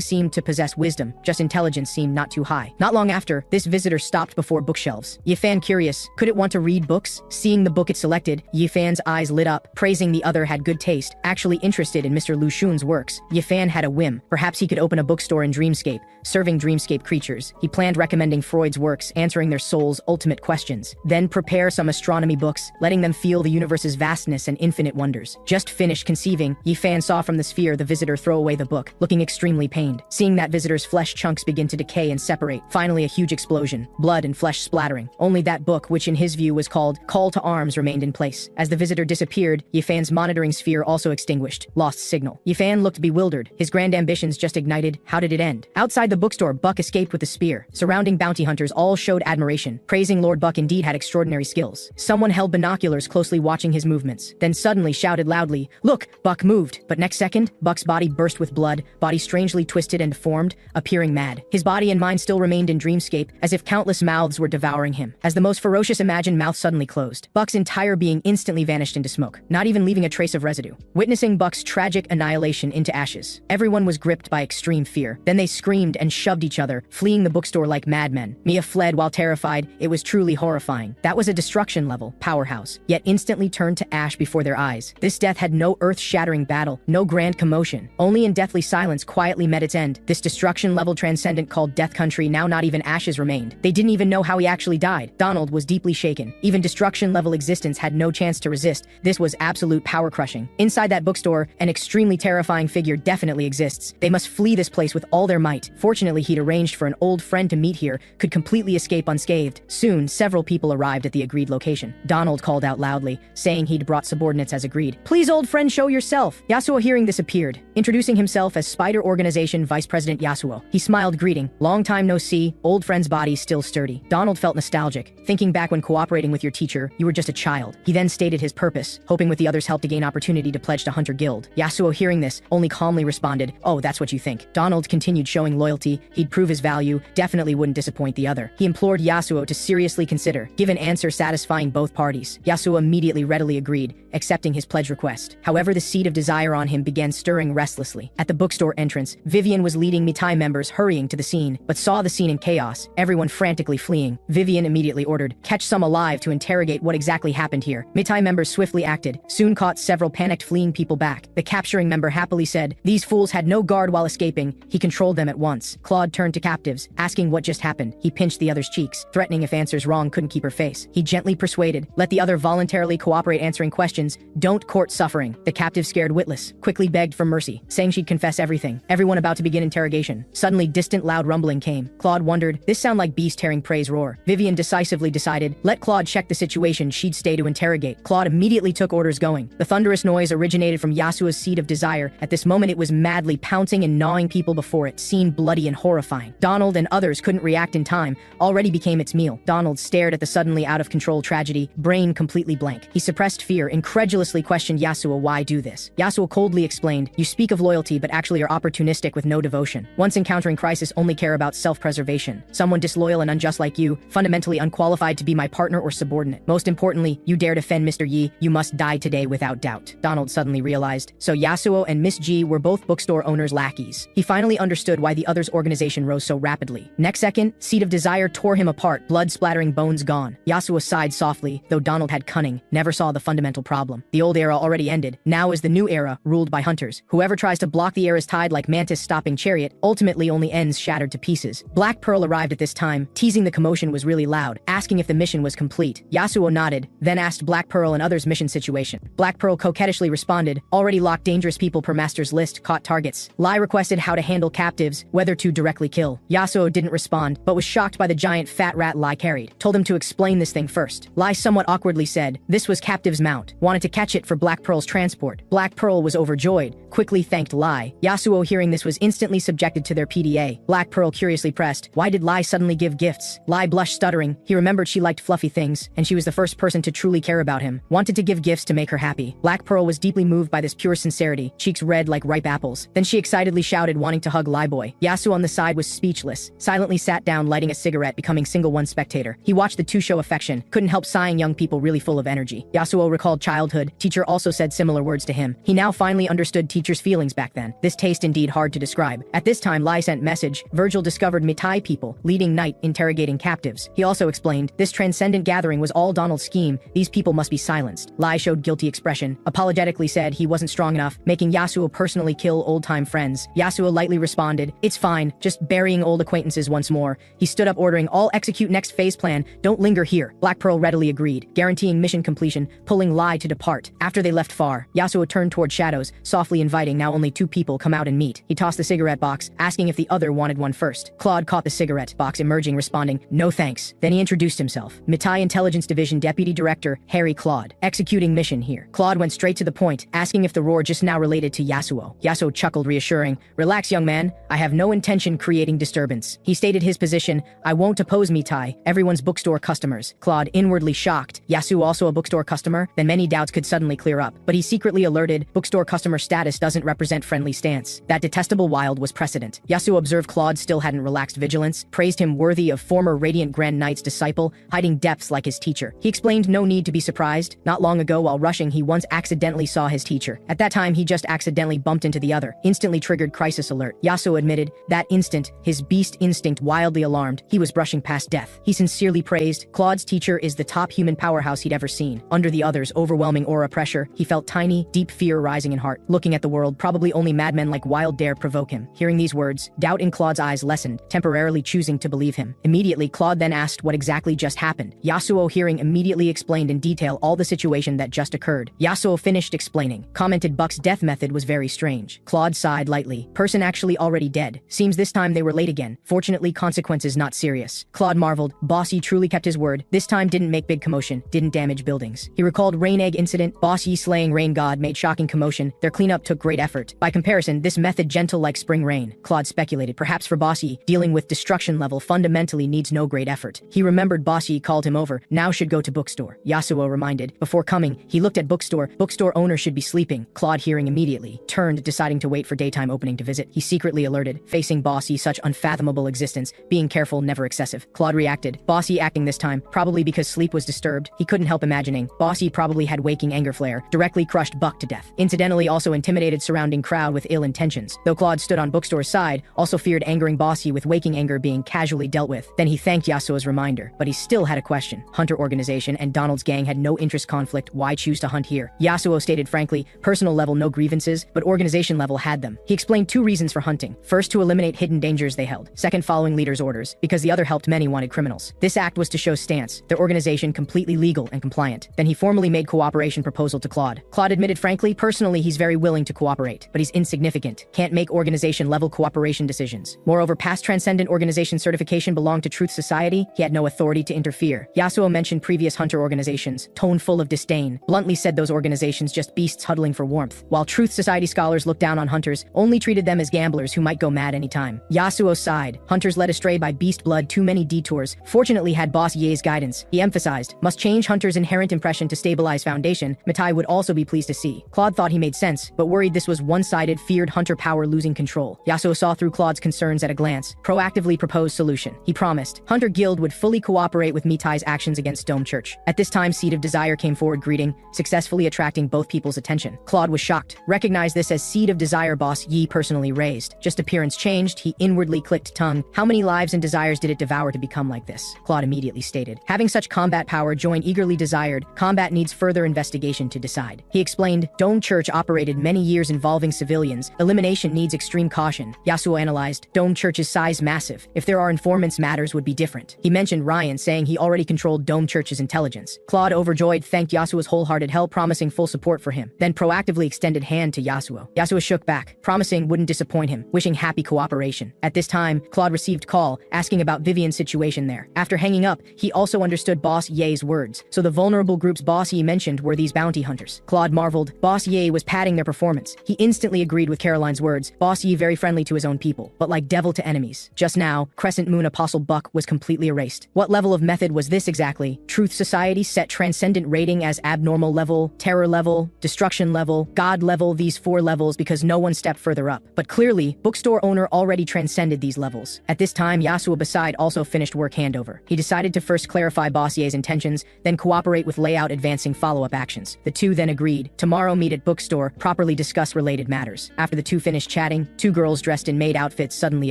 seemed to possess wisdom. Just intelligence seemed not too high. Not long after, this visitor stopped before bookshelves. Yi Fan curious, could it want to read books? Seeing the book it selected, Yi Fan's eyes lit up, praising the other had good taste, actually interested in Mr. Lu Xun's works. Yi Fan had a whim. Perhaps he could open a bookstore in Dreamscape, serving dreamscape creatures. He planned recommending Freud's works, answering their soul's ultimate questions. Then prepare some astronomy books, letting them feel the universe's vastness and infinite wonders. Just finished conceiving, Yi Fan saw from the sphere the visitor throw away the book, looking extremely pained. Seeing that visitor's flesh chunks begin to decay and separate. Finally a huge explosion, blood and flesh splattering. Only that book, which in his view was called Call to Arms, remained in place. As the visitor disappeared, Yi Fan's monitoring sphere also extinguished. Lost signal. Yi Fan looked bewildered. His grand ambitions just ignited. How did it end? Outside the bookstore, Buck escaped with the spear. Surrounding bounty hunters all showed admiration, praising Lord Buck indeed had extraordinary skills. Someone held binoculars closely watching his movements, then suddenly shouted loudly, "Look, Buck moved!" But next second, Buck's body burst with blood, body strangely twisted and deformed, appearing mad. His body and mind still remained in dreamscape, as if countless mouths were devouring him. As the most ferocious imagined mouth suddenly closed, Buck's entire being instantly vanished into smoke, not even leaving a trace of residue. Witnessing Buck's tragic annihilation into ashes, everyone was gripped by extreme fear. Then they screamed and shoved each other, fleeing the bookstore like madmen. Mia fled while terrified. It was truly horrifying. That was a destruction level powerhouse, yet instantly turned to ash before their eyes. This death had no earth-shattering battle, no grand commotion. Only in deathly silence quietly met its end. This destruction level transcendent called Death Country, now not even ashes remained. They didn't even know how he actually died. Donald was deeply shaken. Even destruction level existence had no chance to resist. This was absolute power crushing. Inside that bookstore, an extremely terrifying figure definitely exists. They must flee this place with all their might. Fortunately, he'd arranged for an old friend to meet here, could completely escape unscathed. Soon, several people arrived at the agreed location. Donald called out loudly, saying he'd brought subordinates as agreed. "Please, old friend, show yourself." Yasuo hearing this appeared, introducing himself as Spider Organization Vice President Yasuo. He smiled, greeting, "Long time no see, old friend's body still sturdy." Donald felt nostalgic, thinking back when cooperating with your teacher, you were just a child. He then stated his purpose, hoping with the others' help to gain opportunity to pledge to Hunter Guild. Yasuo hearing this, only calmly responded, "Oh, that's what you think." Donald continued showing loyalty, he'd prove his value, definitely wouldn't disappoint the other. He implored Yasuo to seriously consider, give an answer satisfying both parties. Yasuo immediately readily agreed, accepting his pledge request. However, the seed of desire on him began stirring restlessly. At the bookstore entrance, Vivian was leading Mitai members hurrying to the scene, but saw the scene in chaos, everyone frantically fleeing. Vivian immediately ordered, "Catch some alive to interrogate what exactly happened here." Mitai members swiftly acted, soon caught several panicked fleeing people back. The capturing member happily said, "These fools had no guard while escaping." He controlled them at once. Claude turned to captives, asking what just happened. He pinched the other's cheeks, threatening if answers wrong couldn't keep her face. He gently persuaded, let the other voluntarily cooperate answering questions, don't court suffering. The captive, scared witless, quickly begged for mercy, saying she'd confess everything. Everyone about to begin interrogation. Suddenly, distant loud rumbling came. Claude wondered, this sound like beast tearing prey's roar. Vivian decisively decided, let Claude check the situation, she'd stay to interrogate. Claude immediately took orders going. The thunderous noise originated from Yasuo's seed of desire. At this moment it was madly pouncing and gnawing people before it, scene bloody and horrifying. Donald and others couldn't react in time, already became its meal. Donald stared at the suddenly out of control tragedy, brain completely blank. He suppressed fear, incredulously questioned Yasuo, why do this? Yasuo coldly explained, you speak of loyalty but actually are opportunistic with no devotion. Once encountering crisis only care about self-preservation. Someone disloyal and unjust like you, fundamentally unqualified to be my partner or subordinate. Most importantly, you dare defend Mr. Yi, you must die today without doubt. Donald suddenly realized, so Yasuo and Miss G were both bookstore owners' lackeys. He finally understood why the other's organization rose so rapidly. Next second, seed of desire tore him apart, blood splattering, bones gone. Yasuo sighed softly, though Donald had cunning, never saw the fundamental problem. The old era already ended, now is the new era, ruled by hunters. Whoever tries to block the era's tide like Mantis stopping chariot, ultimately only ends shattered to pieces. Black Pearl arrived at this time, teasing the commotion was really loud, asking if the mission was complete. Yasuo nodded, then asked Black Pearl and others' mission situation. Black Pearl coquettishly responded, already locked dangerous people per master's list, caught targets. Lai requested how to handle captives, whether to directly kill. Yasuo didn't respond, but was shocked by the giant fat rat Lai carried. Told him to explain this thing first. Lai somewhat awkwardly said, this was captive's mount, wanted to catch it for Black Pearl's transport. Black Pearl was overjoyed, quickly thanked Lai. Yasuo hearing this was instantly subjected to their PDA. Black Pearl curiously pressed, why did Lai suddenly give gifts? Lai blushed, stuttering. He remembered she liked fluffy things, and she was the first person to truly care about him. Wanted to give gifts to make her happy. Black Pearl was deeply moved by this pure sincerity, cheeks red like ripe apples. Then she excitedly shouted, wanting to hug Lai boy. Yasuo on the side was speechless, silently sat down lighting a cigarette, becoming single one spectator. He watched the two show affection, couldn't help sighing, young people really full of energy. Yasuo recalled childhood, teacher also said similar words to him. He now finally understood teacher's feelings back then. This taste indeed hard to describe. At this time Lai sent message, Virgil discovered Mitai people, leading night, interrogating captives. He also explained, this transcendent gathering was all Donald's scheme, these people must be silenced. Lai showed guilty expression, apologetically said he wasn't strong enough, making Yasuo personally kill old-time friends. Yasuo lightly responded, it's fine, just burying old acquaintances once more. He stood up ordering all execute next phase plan, don't linger here. Black Pearl readily agreed, guaranteeing mission completion, pulling Lai to depart. After they left far, Yasuo turned toward shadows, softly inviting now only two people come out and meet. He tossed the cigarette box, asking if the other wanted one first. Claude caught the cigarette box emerging, responding, no thanks. Then he introduced himself. Mitai Intelligence Division Deputy Director, Harry Claude. Executing mission here. Claude went straight to the point, asking if the roar just now related to Yasuo. Yasuo chuckled, reassuring, relax young man, I have no intention creating disturbance. He stated his position, I won't oppose Mitai, everyone's bookstore customers. Claude inwardly shocked, Yasuo also a bookstore customer? Then many doubts could suddenly clear up. But he secretly alerted, bookstore customer status doesn't represent friendly stance. That detestable wild was precedent. Yasuo observed Claude still hadn't relaxed vigilance, praised him worthy of former Radiant Grand Knight's disciple, hiding depths like his teacher. He explained no need to be surprised. Not long ago while rushing he once accidentally saw his teacher. At that time he just accidentally bumped into the other, instantly triggered crisis alert. Yasuo admitted, that instant, his beast instinct wildly alarmed, he was brushing past death. He sincerely praised, Claude's teacher is the top human powerhouse he'd ever seen. Under the other's overwhelming aura pressure, he felt tiny, deep fear rising in heart. Looking at the world, probably only madmen like Wild dare provoke him. Hearing these words, doubt in Claude's eyes lessened, temporarily choosing to believe him. Immediately, Claude then asked what exactly just happened. Yasuo hearing immediately explained in detail all the situation that just occurred. Yasuo finished explaining, commented Buck's death method was very strange. Claude sighed lightly, person actually already dead. Seems this time they were late again. Fortunately consequences not not serious. Claude marveled. Boss Yi truly kept his word. This time didn't make big commotion, didn't damage buildings. He recalled Rain Egg incident. Boss Yi slaying rain god made shocking commotion. Their cleanup took great effort. By comparison, this method gentle like spring rain. Claude speculated. Perhaps for Boss Yi, dealing with destruction level fundamentally needs no great effort. He remembered Boss Yi called him over. Now should go to Bookstore. Yasuo reminded. Before coming, he looked at Bookstore. Bookstore owner should be sleeping. Claude hearing immediately. Turned, deciding to wait for daytime opening to visit. He secretly alerted. Facing Boss Yi such unfathomable existence. Being careful, never excessive. Claude reacted. Boss Yi acting this time, probably because sleep was disturbed. He couldn't help imagining. Boss Yi probably had waking anger flare. Directly crushed Buck to death. Incidentally also intimidated surrounding crowd with ill intentions. Though Claude stood on Bookstore's side, also feared angering Boss Yi with waking anger being casually dealt with. Then he thanked Yasuo's reminder. But he still had a question. Hunter organization and Donald's gang had no interest conflict. Why choose to hunt here? Yasuo stated frankly, personal level no grievances, but organization level had them. He explained 2 reasons for hunting. First, to eliminate hidden dangers they held. Second, following leaders' orders, because the other helped many wanted criminals. This act was to show stance, their organization completely legal and compliant. Then he formally made cooperation proposal to Claude. Claude admitted frankly, personally he's very willing to cooperate, but he's insignificant, can't make organization level cooperation decisions. Moreover, past transcendent organization certification belonged to Truth Society, he had no authority to interfere. Yasuo mentioned previous hunter organizations, tone full of disdain, bluntly said those organizations just beasts huddling for warmth, while Truth Society scholars looked down on hunters, only treated them as gamblers who might go mad anytime. Yasuo sighed. Hunters led astray by beast blood, too many detours, fortunately had Boss Ye's guidance. He emphasized, must change Hunter's inherent impression to stabilize foundation. Matai would also be pleased to see. Claude thought he made sense, but worried this was one-sided, feared Hunter power losing control. Yasuo saw through Claude's concerns at a glance, proactively proposed solution. He promised, Hunter Guild would fully cooperate with Mitai's actions against Dome Church. At this time, Seed of Desire came forward greeting, successfully attracting both people's attention. Claude was shocked, recognized this as Seed of Desire Boss Yi personally raised. Just appearance changed, he inwardly clicked tongue. How many lives and desires did it devour to become like this? Claude immediately stated. Having such combat power join eagerly desired, combat needs further investigation to decide. He explained, Dome Church operated many years involving civilians, elimination needs extreme caution. Yasuo analyzed, Dome Church's size massive, if there are informants matters would be different. He mentioned Ryan saying he already controlled Dome Church's intelligence. Claude overjoyed thanked Yasuo's wholehearted help promising full support for him, then proactively extended hand to Yasuo. Yasuo shook back, promising wouldn't disappoint him, wishing happy cooperation. At this time, Claude received call, asking about Vivian's situation there. After hanging up, he also understood Boss Ye's words, so the vulnerable group's Boss Ye mentioned were these bounty hunters. Claude marveled, Boss Ye was padding their performance. He instantly agreed with Caroline's words, Boss Ye very friendly to his own people, but like devil to enemies. Just now, Crescent Moon Apostle Buck was completely erased. What level of method was this exactly? Truth Society set transcendent rating as abnormal level, terror level, destruction level, god level, these 4 levels because no one stepped further up. But clearly, Bookstore owner already transcended these levels. At this time, Yasuo beside also finished work handover. He decided to first clarify Boss Ye's intentions, then cooperate with layout advancing follow-up actions. The two then agreed, tomorrow meet at Bookstore, properly discuss related matters. After the two finished chatting, 2 girls dressed in maid outfits suddenly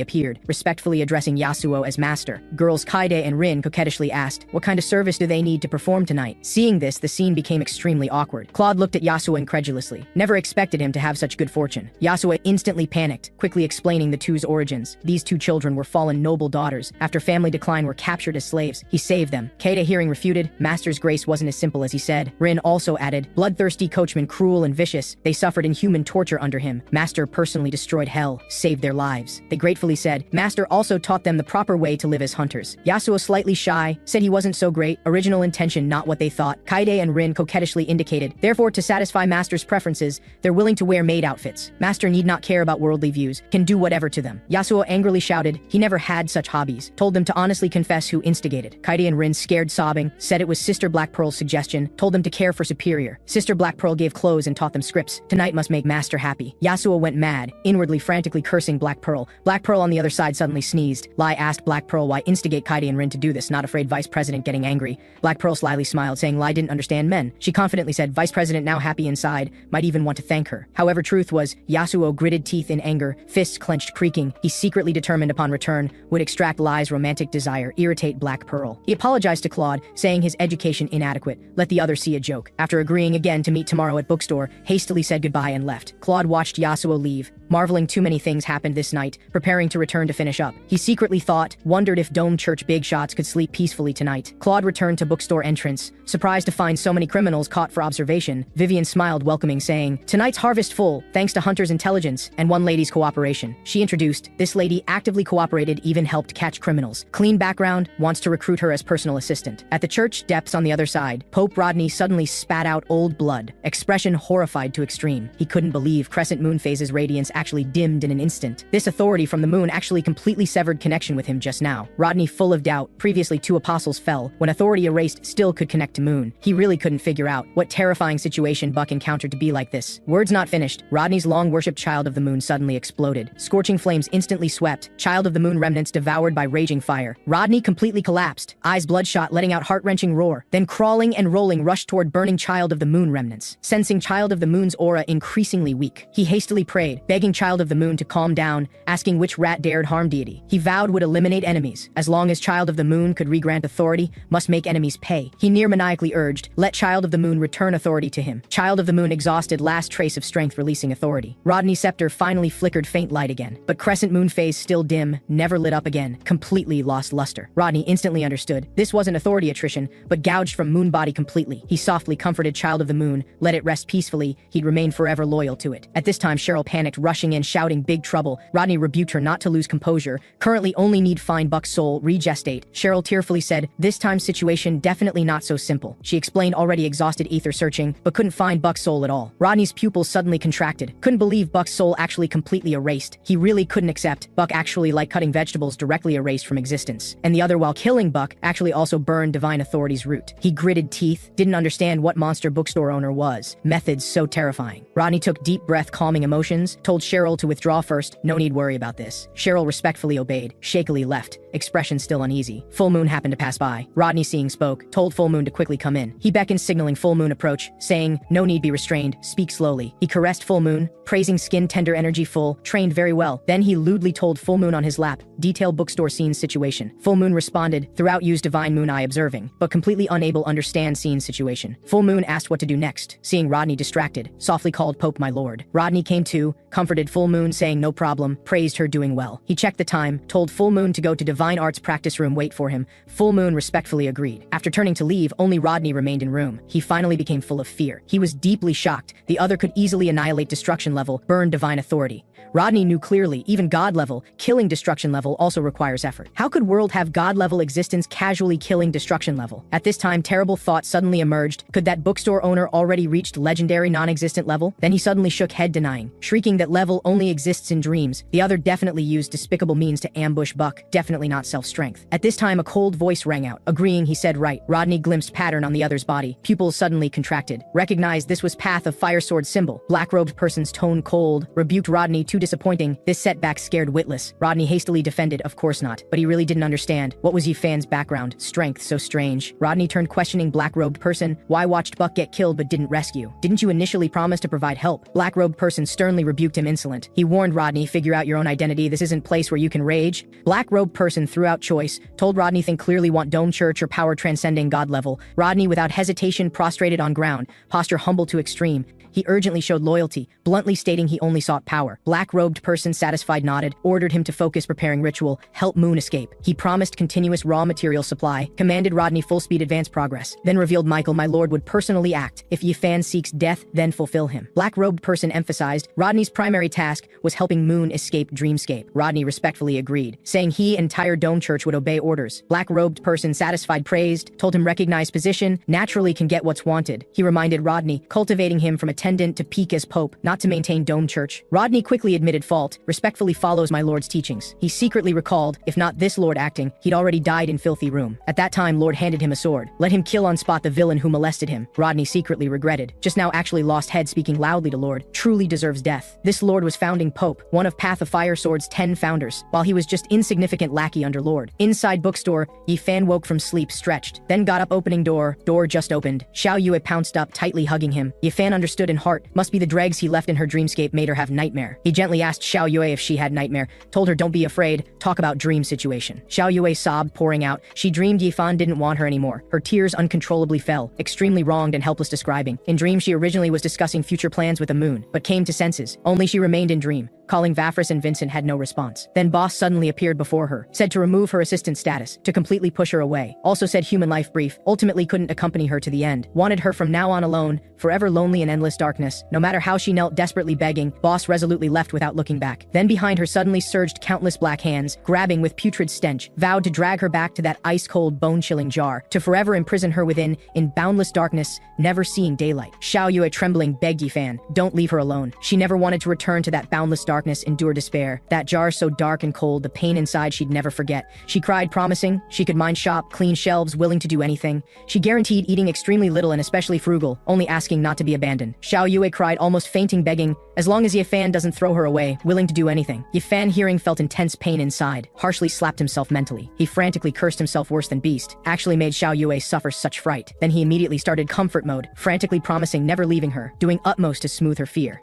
appeared, respectfully addressing Yasuo as master. Girls Kaide and Rin coquettishly asked, what kind of service do they need to perform tonight? Seeing this, the scene became extremely awkward. Claude looked at Yasuo incredulously. Never expected him to have such good fortune. Yasuo instantly panicked, quickly explaining the two's origins. These 2 children were fallen noble daughters. After family decline were captured as slaves. He saved them. Kaide hearing refuted, Master's grace wasn't as simple as he said. Rin also added, bloodthirsty coachman cruel and vicious. They suffered inhuman torture under him. Master personally destroyed hell, saved their lives. They gratefully said, Master also taught them the proper way to live as hunters. Yasuo slightly shy, said he wasn't so great, original intention not what they thought. Kaide and Rin coquettishly indicated, therefore to satisfy Master's preferences, they're willing to wear maid outfits. Master need not care about worldly views, can do whatever to them. Yasuo angrily shouted, he never had such hobbies, told them to honestly confess who instigated. Kaide and Rin scared sobbing, said it was Sister Black Pearl's suggestion, told them to care for superior. Sister Black Pearl gave clothes and taught them scripts. Tonight must make Master happy. Yasuo went mad, inwardly frantically cursing Black Pearl. Black Pearl on the other side suddenly sneezed. Lai asked Black Pearl why instigate Kaide and Rin to do this, not afraid Vice President getting angry. Black Pearl slyly smiled, saying Lai didn't understand men. She confidently said Vice President now happy inside, might even want to thank her. However, truth was, Yasuo gritted teeth in anger, fists clenched creaking. He secretly determined upon return, would extract Lai's romantic desire, irritate Black Pearl. He apologized to Claude, saying his education inadequate, let the other see a joke. After agreeing again to meet tomorrow at Bookstore, hastily said goodbye and left. Claude watched Yasuo leave, marveling too many things happened this night, preparing to return to finish up. He secretly thought, wondered if Dome Church big shots could sleep peacefully tonight. Claude returned to Bookstore entrance, surprised to find so many criminals caught for observation. Vivian smiled welcoming, saying, tonight's harvest full, thanks to Hunter's intelligence and one lady's cooperation. She introduced, this lady actively cooperated, even helped catch catch criminals. Clean background, wants to recruit her as personal assistant. At the church depths on the other side, Pope Rodney suddenly spat out old blood, expression horrified to extreme. He couldn't believe crescent moon phase's radiance actually dimmed in an instant. This authority from the moon actually completely severed connection with him just now. Rodney, full of doubt, previously 2 apostles fell, when authority erased still could connect to moon. He really couldn't figure out what terrifying situation Buck encountered to be like this. Words not finished, Rodney's long-worshipped child of the moon suddenly exploded. Scorching flames instantly swept, child of the moon remnants devoured by raging fire. Rodney completely collapsed, eyes bloodshot, letting out heart-wrenching roar, then crawling and rolling rushed toward burning child of the moon remnants. Sensing child of the moon's aura increasingly weak, he hastily prayed, begging child of the moon to calm down, asking which rat dared harm deity. He vowed would eliminate enemies, as long as child of the moon could regrant authority, must make enemies pay. He near maniacally urged, let child of the moon return authority to him. Child of the moon exhausted last trace of strength releasing authority. Rodney's scepter finally flickered faint light again, but crescent moon phase still dim, never lit up again, completely lost luster. Rodney instantly understood, this wasn't authority attrition, but gouged from moon body completely. He softly comforted child of the moon, let it rest peacefully, he'd remain forever loyal to it. At this time Cheryl panicked, rushing in, shouting big trouble. Rodney rebuked her not to lose composure, currently only need find Buck's soul, regestate. Cheryl tearfully said, this time situation definitely not so simple. She explained already exhausted ether searching, but couldn't find Buck's soul at all. Rodney's pupils suddenly contracted, couldn't believe Buck's soul actually completely erased. He really couldn't accept Buck actually, like cutting vegetables, directly erased from existence. And the other, while killing Buck, actually also burned divine authority's root. He gritted teeth, didn't understand what monster bookstore owner was. Methods so terrifying. Rodney took deep breath, calming emotions, told Cheryl to withdraw first, no need worry about this. Cheryl respectfully obeyed, shakily left, expression still uneasy. Full moon happened to pass by. Rodney, seeing, spoke, told full moon to quickly come in. He beckoned, signaling full moon approach, saying, no need be restrained, speak slowly. He caressed full moon, praising skin tender, energy full, trained very well. Then he lewdly told full moon on his lap, detail bookstore scene situation. Full moon responded, throughout use divine moon eye observing, but completely unable understand scene situation. Full moon asked what to do next, seeing Rodney distracted, softly called Pope my lord. Rodney came to, comforted full moon saying no problem, praised her doing well. He checked the time, told full moon to go to divine arts practice room wait for him. Full moon respectfully agreed. After turning to leave, only Rodney remained in room. He finally became full of fear. He was deeply shocked. The other could easily annihilate destruction level, burn divine authority. Rodney knew clearly, even god level, killing destruction level also requires effort. How could world have god level existence casually killing destruction level? At this time, terrible thought suddenly emerged. Could that bookstore owner already reached legendary non-existent level? Then he suddenly shook head, denying, shrieking that level only exists in dreams. The other definitely used despicable means to ambush Buck, definitely not self-strength. At this time, a cold voice rang out, agreeing he said right. Rodney glimpsed pattern on the other's body, pupils suddenly contracted, recognized this was path of fire sword symbol. Black-robed person's tone cold, rebuked Rodney, too disappointing. This setback scared witless. Rodney hastily defended, of course not, but he really didn't understand. What was Yifan's background? Strength so strange. Rodney turned questioning black-robed person, why watched Buck get killed but didn't rescue? Didn't you initially promise to provide help? Black-robed person sternly rebuked him, insolent. He warned Rodney, figure out your own identity, this isn't place where you can rage. Black-robed person threw out choice, told Rodney think clearly, want dome church or power transcending god level. Rodney without hesitation prostrated on ground, posture humble to extreme. He urgently showed loyalty, bluntly stating he only sought power. Black-robed person satisfied nodded, ordered him to focus preparing ritual, help Moon escape. He promised continuous raw material supply, commanded Rodney full-speed advance progress, then revealed Michael my lord would personally act. If Yifan seeks death, then fulfill him. Black-robed person emphasized, Rodney's primary task was helping Moon escape dreamscape. Rodney respectfully agreed, saying he entire dome church would obey orders. Black-robed person satisfied praised, told him recognize position, naturally can get what's wanted. He reminded Rodney, cultivating him from attendant to peak as pope, not to maintain dome church. Rodney quickly admitted fault, respectfully follows my lord's teachings. He secretly recalled, if not this lord acting, he'd already died in filthy room. At that time lord handed him a sword, let him kill on spot the villain who molested him. Rodney secretly regretted, just now actually lost head speaking loudly to lord, truly deserves death. This lord was founding pope, one of Path of Fire Sword's 10 founders, while he was just insignificant lackey under lord. Inside bookstore, Yifan woke from sleep stretched, then got up opening door just opened. Xiao Yue pounced up, tightly hugging him. Yifan understood in heart, must be the dregs he left in her dreamscape made her have nightmare. He gently asked Xiao Yue if she had nightmare, told her don't be afraid, talk about dream situation. Xiao Yue sobbed, pouring out, she dreamed Yifan didn't want her anymore. Her tears uncontrollably fell, extremely wronged and helpless describing. In dream she originally was discussing future plans with the moon, but came to senses. Only she remained in dream. Calling Vafris and Vincent had no response. Then Boss suddenly appeared before her, said to remove her assistant status, to completely push her away. Also said human life brief, ultimately couldn't accompany her to the end. Wanted her from now on alone, forever lonely in endless darkness. No matter how she knelt desperately begging, Boss resolutely left without looking back. Then behind her suddenly surged countless black hands, grabbing with putrid stench, vowed to drag her back to that ice-cold, bone-chilling jar, to forever imprison her within, in boundless darkness, never seeing daylight. Xiao Yue trembling begged Yifan, don't leave her alone. She never wanted to return to that boundless darkness, endure despair. That jar so dark and cold, the pain inside she'd never forget. She cried, promising she could mind shop, clean shelves, willing to do anything. She guaranteed eating extremely little and especially frugal, only asking not to be abandoned. Xiao Yue cried, almost fainting, begging, as long as Yifan doesn't throw her away, willing to do anything. Yifan, hearing, felt intense pain inside, harshly slapped himself mentally. He frantically cursed himself worse than beast, actually made Xiao Yue suffer such fright. Then he immediately started comfort mode, frantically promising never leaving her, doing utmost to smooth her fear.